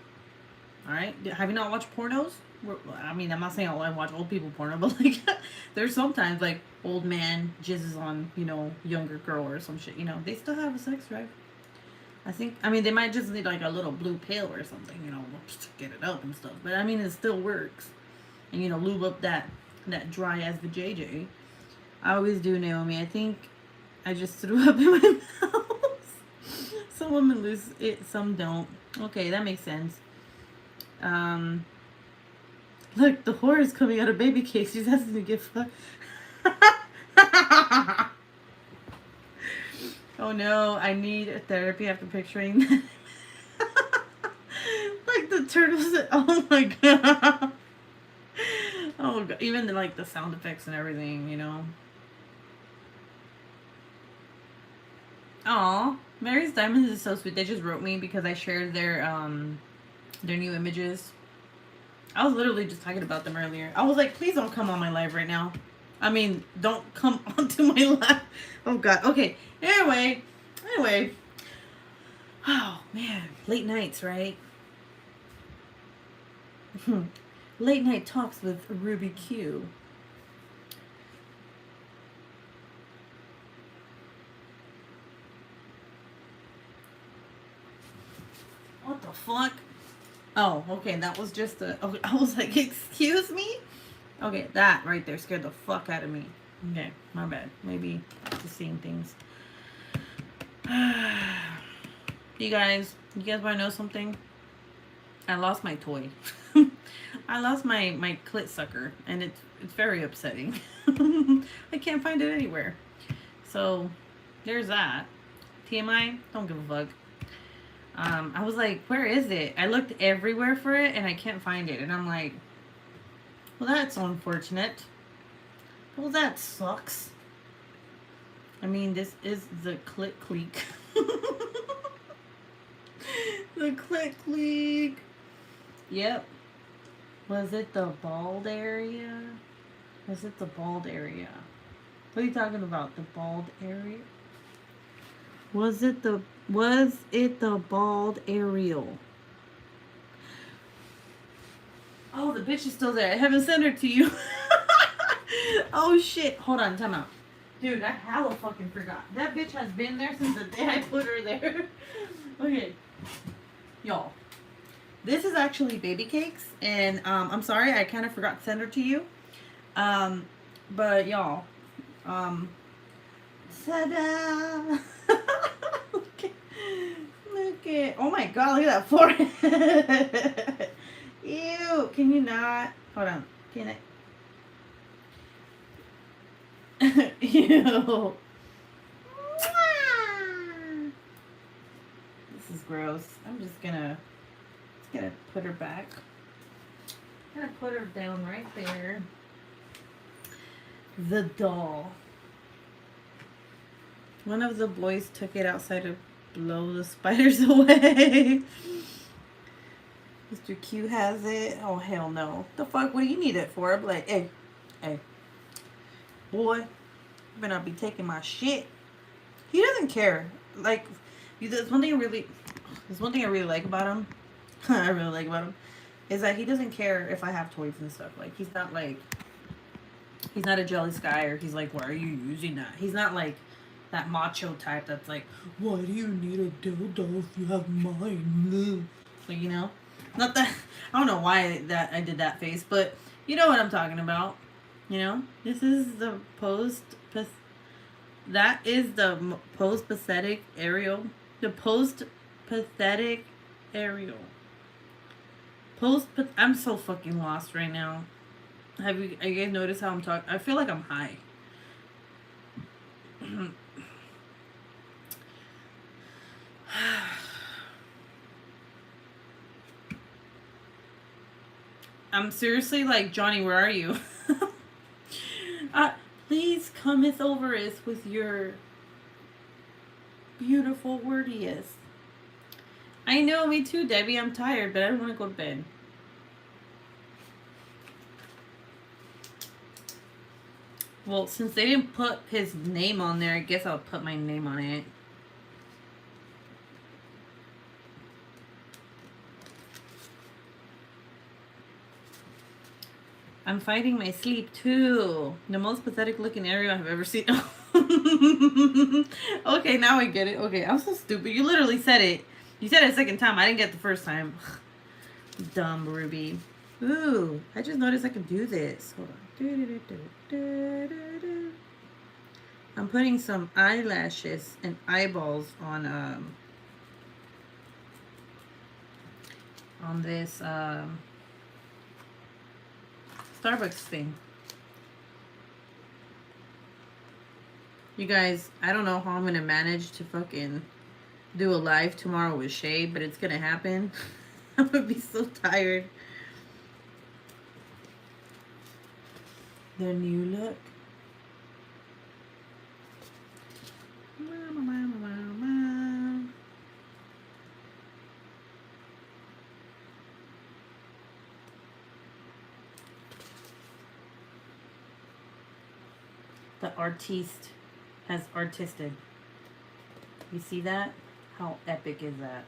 [SPEAKER 1] Alright? Have you not watched pornos? I mean, I'm not saying I watch old people porno, but, like, there's sometimes, like, old man jizzes on, you know, younger girl or some shit, you know? They still have a sex drive. I mean, they might just need like a little blue pill or something, you know, to get it up and stuff. But I mean, it still works. And, you know, lube up that dry ass vajayjay. I always do, Naomi. I think I just threw up in my mouth. Some women lose it, some don't. Okay, that makes sense. Look, the whore is coming out of baby cake. She's asking to get fucked. Oh no, I need a therapy after picturing that. Like the turtles. Oh my god. Oh god. Even like the sound effects and everything, you know. Aw, Mary's Diamonds is so sweet. They just wrote me because I shared their new images. I was literally just talking about them earlier. I was like, please don't come on my live right now. I mean, don't come onto my live. Oh god. Okay. Anyway. Oh man, late nights, right? Late night talks with Ruby Q. What the fuck? Oh, okay, that was just a. Okay, I was like, excuse me? Okay, that right there scared the fuck out of me. Okay, my bad. Maybe just seeing things. You guys want to know something? I lost my toy. I lost my clit sucker, and it's very upsetting. I can't find it anywhere. So, there's that. TMI, don't give a fuck. I was like, where is it? I looked everywhere for it, and I can't find it. And I'm like, well, that's unfortunate. Well, that sucks. I mean, this is the clit cleek. The clit cleek. Yep. Was it the bald area? Was it the bald area? What are you talking about? The bald area? Was it the bald Ariel? Oh, the bitch is still there. I haven't sent her to you. Oh shit. Hold on, time out. Dude, I hella fucking forgot. That bitch has been there since the day I put her there. Okay. Y'all. This is actually baby cakes, and I'm sorry, I kind of forgot to send her to you. But y'all, ta-da! Look at, oh my god, look at that forehead. Ew, can you not? Hold on, can I? Ew. This is gross. I'm just gonna put her back. I'm gonna put her down right there. The doll. One of the boys took it outside to blow the spiders away. Mr. Q has it. Oh hell no. The fuck? What do you need it for? I'm like, hey, boy, you better not be taking my shit. He doesn't care. Like, there's one thing I really like about him. I really like about him is that he doesn't care if I have toys and stuff. Like, he's not a jealous guy, or he's like, why are you using that? He's not like that macho type that's like, why do you need a dildo if you have mine? Like, you know, not that, I don't know why that I did that face, but you know what I'm talking about. You know, this is the that is the post-pathetic Ariel. The post-pathetic Ariel. I'm so fucking lost right now. You guys noticed how I'm talking? I feel like I'm high. I'm seriously like, Johnny, where are you? Please cometh over us with your beautiful wordiest. I know, me too, Debbie. I'm tired, but I don't want to go to bed. Well, since they didn't put his name on there, I guess I'll put my name on it. I'm fighting my sleep too. The most pathetic looking Ariel I've ever seen. Okay, now I get it. Okay, I'm so stupid. You literally said it. You said it a second time. I didn't get it the first time. Dumb Ruby. Ooh, I just noticed I can do this. Hold on. I'm putting some eyelashes and eyeballs on this Starbucks thing. You guys, I don't know how I'm gonna manage to fucking do a live tomorrow with Shay, but it's gonna happen. I'm gonna be so tired. Their new look. The artiste has artisted. You see that? How epic is that?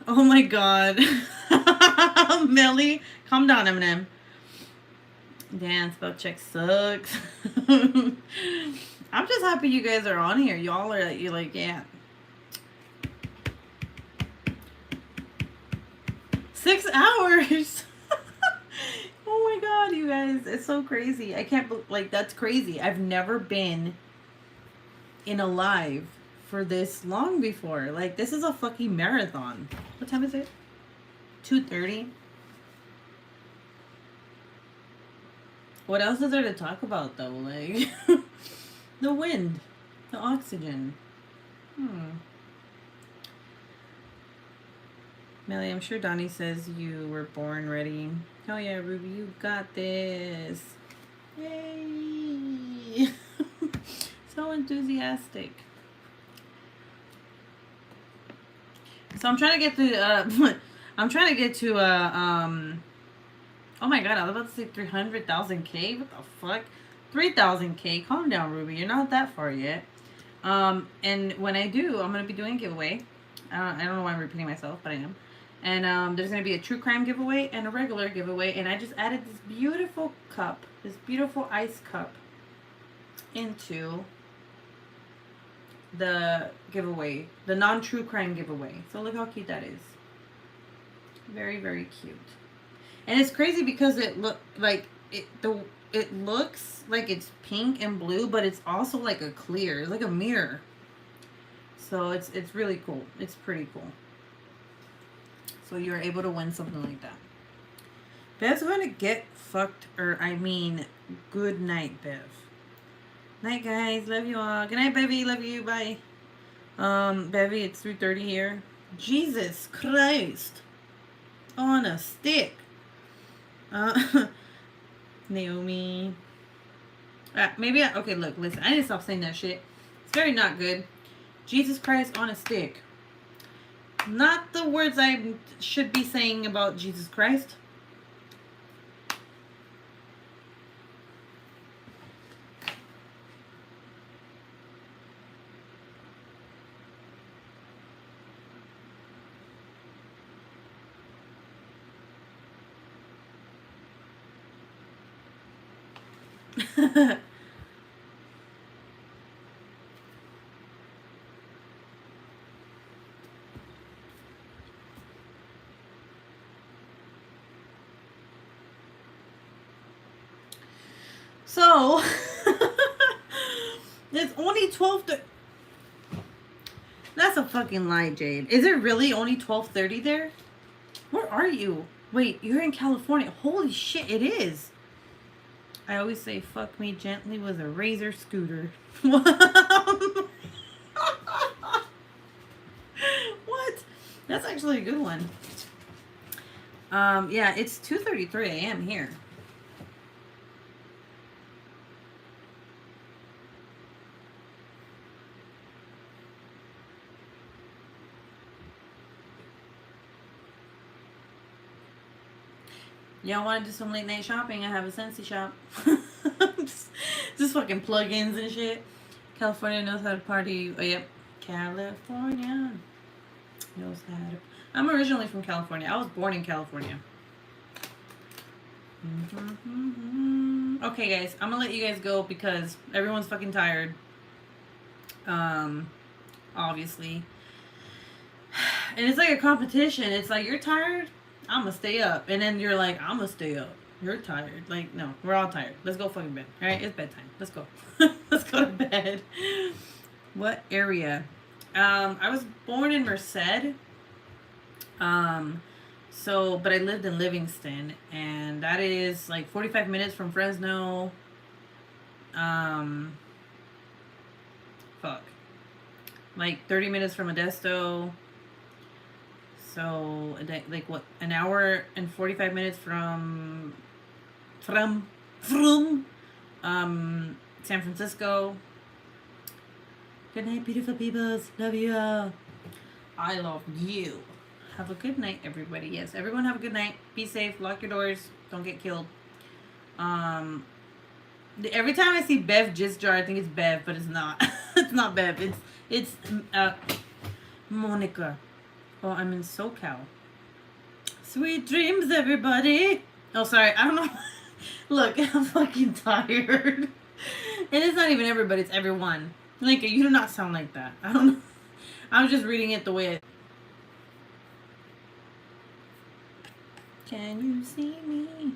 [SPEAKER 1] Oh my god. Melly, calm down, Eminem. Damn, spell check sucks. I'm just happy you guys are on here. Y'all are like, you're like, yeah. 6 hours. Oh my god, you guys, it's so crazy. I can't like, that's crazy. I've never been in a live for this long before. Like, this is a fucking marathon. What time is it? 2:30. What else is there to talk about though? Like the wind, the oxygen. Melly, I'm sure Donnie says you were born ready. Hell yeah, Ruby, you got this. Yay. So enthusiastic. So I'm trying to get to oh my god, I was about to say 300,000K. What the fuck? 3,000K. Calm down, Ruby. You're not that far yet. And when I do, I'm going to be doing a giveaway. I don't know why I'm repeating myself, but I am. And there's going to be a true crime giveaway and a regular giveaway. And I just added this beautiful cup, this beautiful ice cup into the giveaway, the non-true crime giveaway. So look how cute that is. Very, very cute. And it's crazy because it looks like it's pink and blue, but it's also like a clear, it's like a mirror. So it's really cool. It's pretty cool. So you're able to win something like that. Bev's gonna get fucked, or I mean, good night, Bev. Night, guys. Love you all. Good night, Bevy. Love you. Bye. Bevy, it's 3:30 here. Jesus Christ. On a stick. Naomi. Maybe okay, look, listen. I need to stop saying that shit. It's very not good. Jesus Christ on a stick. Not the words I should be saying about Jesus Christ. So, it's only 12. That's a fucking lie, Jade. Is it really only 12:30 there? Where are you? Wait, you're in California. Holy shit, it is. I always say fuck me gently with a razor scooter. What? That's actually a good one. Yeah, it's 2:33 a.m. here. Y'all want to do some late night shopping? I have a Scentsy shop. just fucking plugins and shit. California knows how to party. Oh, yep. California knows how to. I'm originally from California. I was born in California. Okay, guys. I'm going to let you guys go because everyone's fucking tired. Obviously. And it's like a competition. It's like, you're tired? I'm gonna stay up. And then you're like, I'm gonna stay up. You're tired. Like, no, we're all tired. Let's go fucking bed. All right, it's bedtime. Let's go. Let's go to bed. What area? I was born in Merced. But I lived in Livingston, and that is like 45 minutes from Fresno. Like 30 minutes from Modesto. So, like, what, an hour and 45 minutes from San Francisco. Good night, beautiful peoples. Love you all. I love you. Have a good night, everybody. Yes, everyone have a good night. Be safe. Lock your doors. Don't get killed. Every time I see Bev Jizz Jar, I think it's Bev, but it's not. It's not Bev. It's Monica. Oh, I'm in SoCal. Sweet dreams, everybody. Oh, sorry. I don't know. Look, I'm fucking tired. And it's not even everybody. It's everyone. Like, you do not sound like that. I don't know. I'm just reading it the way it... Can you see me?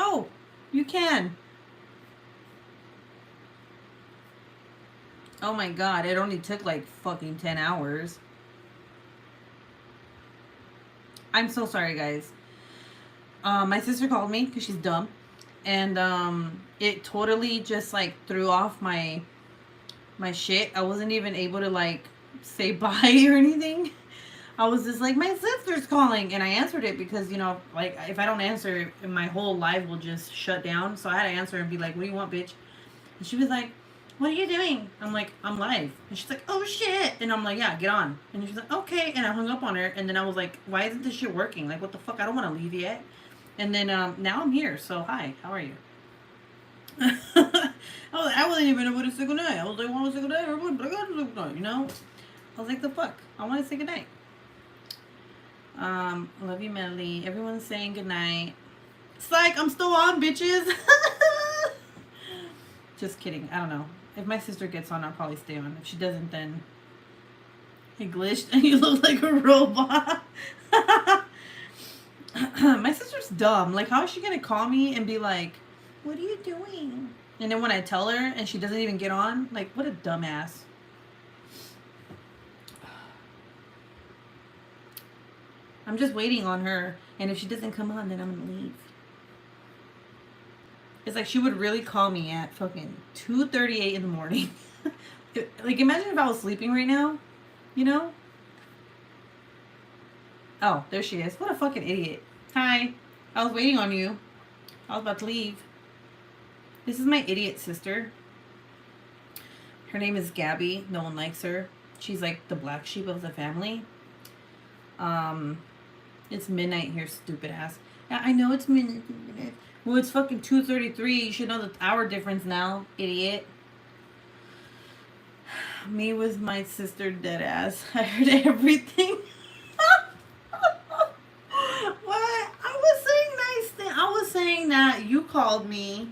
[SPEAKER 1] Oh, you can. Oh my god, it only took like fucking 10 hours. I'm so sorry, guys. My sister called me because she's dumb. And it totally just like threw off my shit. I wasn't even able to like say bye or anything. I was just like, my sister's calling. And I answered it because, you know, like, if I don't answer, my whole live will just shut down. So I had to answer and be like, what do you want, bitch? And she was like, what are you doing? I'm like, I'm live. And she's like, oh shit. And I'm like, yeah, get on. And she's like, okay. And I hung up on her. And then I was like, why isn't this shit working? Like, what the fuck? I don't want to leave yet. And then now I'm here. So hi, how are you? I wasn't even able to say goodnight. I was like, want to say goodnight? Everyone, but I got to say goodnight, you know? I was like, the fuck? I want to say goodnight. Love you, Melly. Everyone's saying goodnight. It's like, I'm still on, bitches. Just kidding. I don't know. If my sister gets on, I'll probably stay on. If she doesn't, then it glitched and you look like a robot. My sister's dumb. Like, how is she gonna call me and be like, what are you doing? And then when I tell her and she doesn't even get on, like, what a dumbass. I'm just waiting on her, and if she doesn't come on, then I'm gonna leave. It's like she would really call me at fucking 2:38 in the morning. Like, imagine if I was sleeping right now, you know? Oh, there she is. What a fucking idiot. Hi. I was waiting on you. I was about to leave. This is my idiot sister. Her name is Gabby. No one likes her. She's like the black sheep of the family. It's midnight here, stupid ass. Yeah, I know it's midnight. Well, it's fucking 2:33. You should know the hour difference now, idiot. Me with my sister, dead ass. I heard everything. What? I was saying nice thing. I was saying that you called me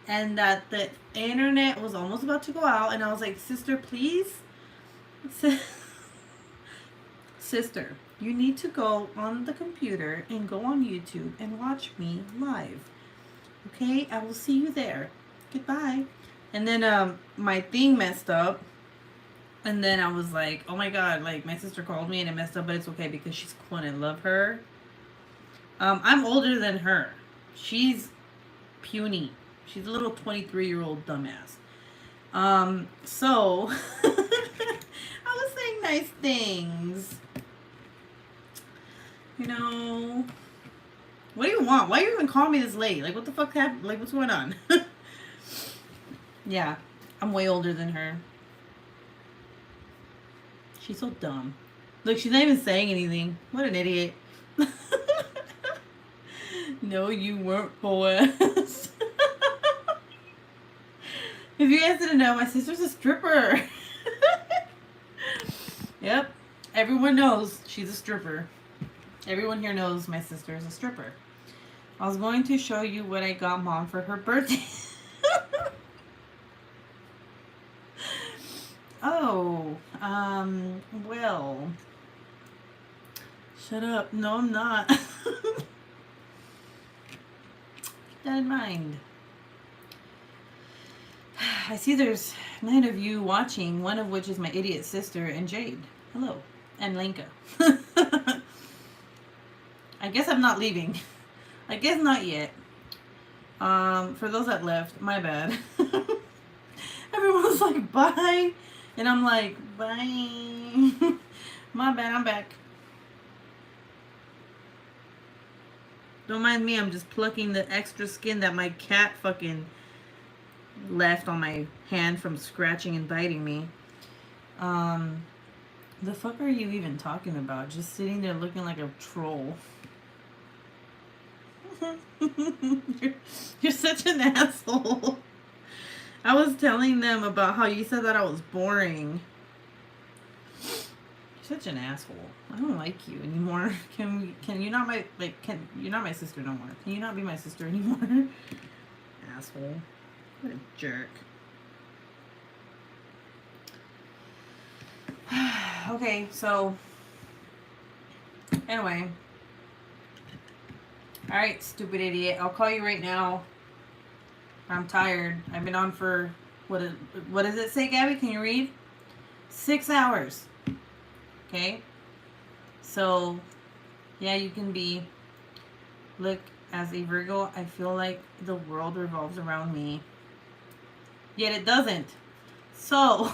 [SPEAKER 1] and that the internet was almost about to go out, and I was like, sister, please. Sister, you need to go on the computer and go on YouTube and watch me live. Okay? I will see you there. Goodbye. And then my thing messed up. And then I was like, oh my god, like my sister called me and it messed up, but it's okay because she's cool and I love her. I'm older than her. She's puny. She's a little 23-year-old dumbass. So I was saying nice things. You know, what do you want? Why are you even calling me this late? Like, what the fuck happened? Like, what's going on? Yeah, I'm way older than her. She's so dumb. Look, she's not even saying anything. What an idiot. No, you weren't, Boaz. If you guys didn't know, my sister's a stripper. Yep. Everyone knows she's a stripper. Everyone here knows my sister is a stripper. I was going to show you what I got Mom for her birthday. Oh, well. Shut up. No, I'm not. Keep that in mind. I see there's 9 of you watching, one of which is my idiot sister and Jade. Hello. And Lenka. I guess I'm not leaving. I guess not yet. For those that left, my bad. Everyone's like, bye. And I'm like, bye. My bad, I'm back. Don't mind me, I'm just plucking the extra skin that my cat fucking left on my hand from scratching and biting me. The fuck are you even talking about? Just sitting there looking like a troll. You're such an asshole. I was telling them about how you said that I was boring. You're such an asshole. I don't like you anymore. Can you not you're not my sister no more. Can you not be my sister anymore? Asshole. What a jerk. Okay, so anyway. Alright, stupid idiot. I'll call you right now. I'm tired. I've been on for, what does it say, Gabby? Can you read? 6 hours. Okay? So, yeah, you can be, look, as a Virgo, I feel like the world revolves around me. Yet it doesn't. So,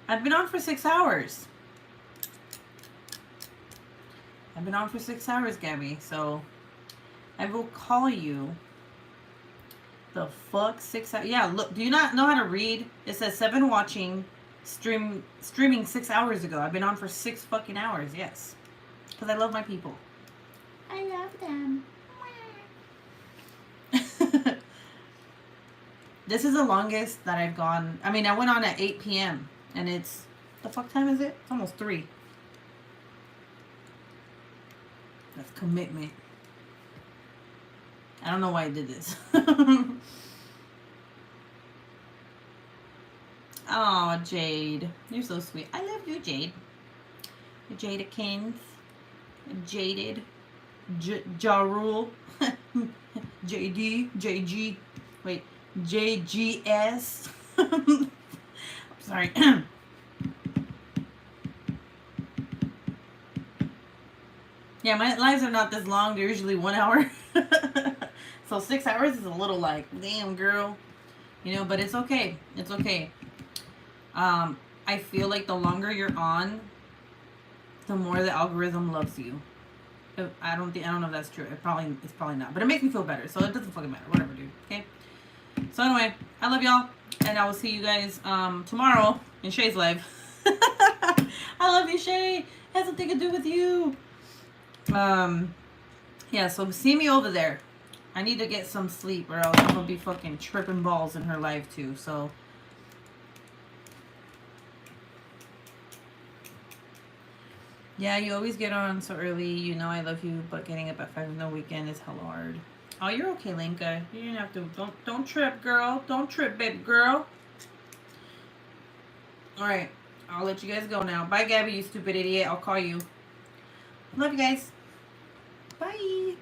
[SPEAKER 1] I've been on for 6 hours. I've been on for 6 hours, Gabby. So, I will call you The fuck? 6 hours? Yeah, look, do you not know how to read? It says 7 watching, streaming 6 hours ago. I've been on for 6 fucking hours, yes. Because I love my people. I love them. This is the longest that I've gone. I mean, I went on at 8 p.m. and it's, the fuck time is it? It's almost 3. That's commitment. I don't know why I did this. Oh, Jade. You're so sweet. I love you, Jade. Jadekins. Jaded. Ja Rule. JD. JG. Wait. JGS. I'm sorry. Yeah, my lives are not this long. They're usually 1 hour. So 6 hours is a little like, damn, girl. You know, but it's okay. It's okay. I feel like the longer you're on, the more the algorithm loves you. I don't know if that's true. It's probably not. But it makes me feel better, so it doesn't fucking matter. Whatever, dude. Okay. So anyway, I love y'all, and I will see you guys tomorrow in Shay's live. I love you, Shay. It has something to do with you. Yeah. So see me over there. I need to get some sleep, or else I'm gonna be fucking tripping balls in her life too. So. Yeah, you always get on so early. You know I love you, but getting up at 5 no weekend is hella hard. Oh, you're okay, Linka. You didn't have to. Don't trip, girl. Don't trip, baby girl. All right, I'll let you guys go now. Bye, Gabby, you stupid idiot. I'll call you. Love you guys. Bye.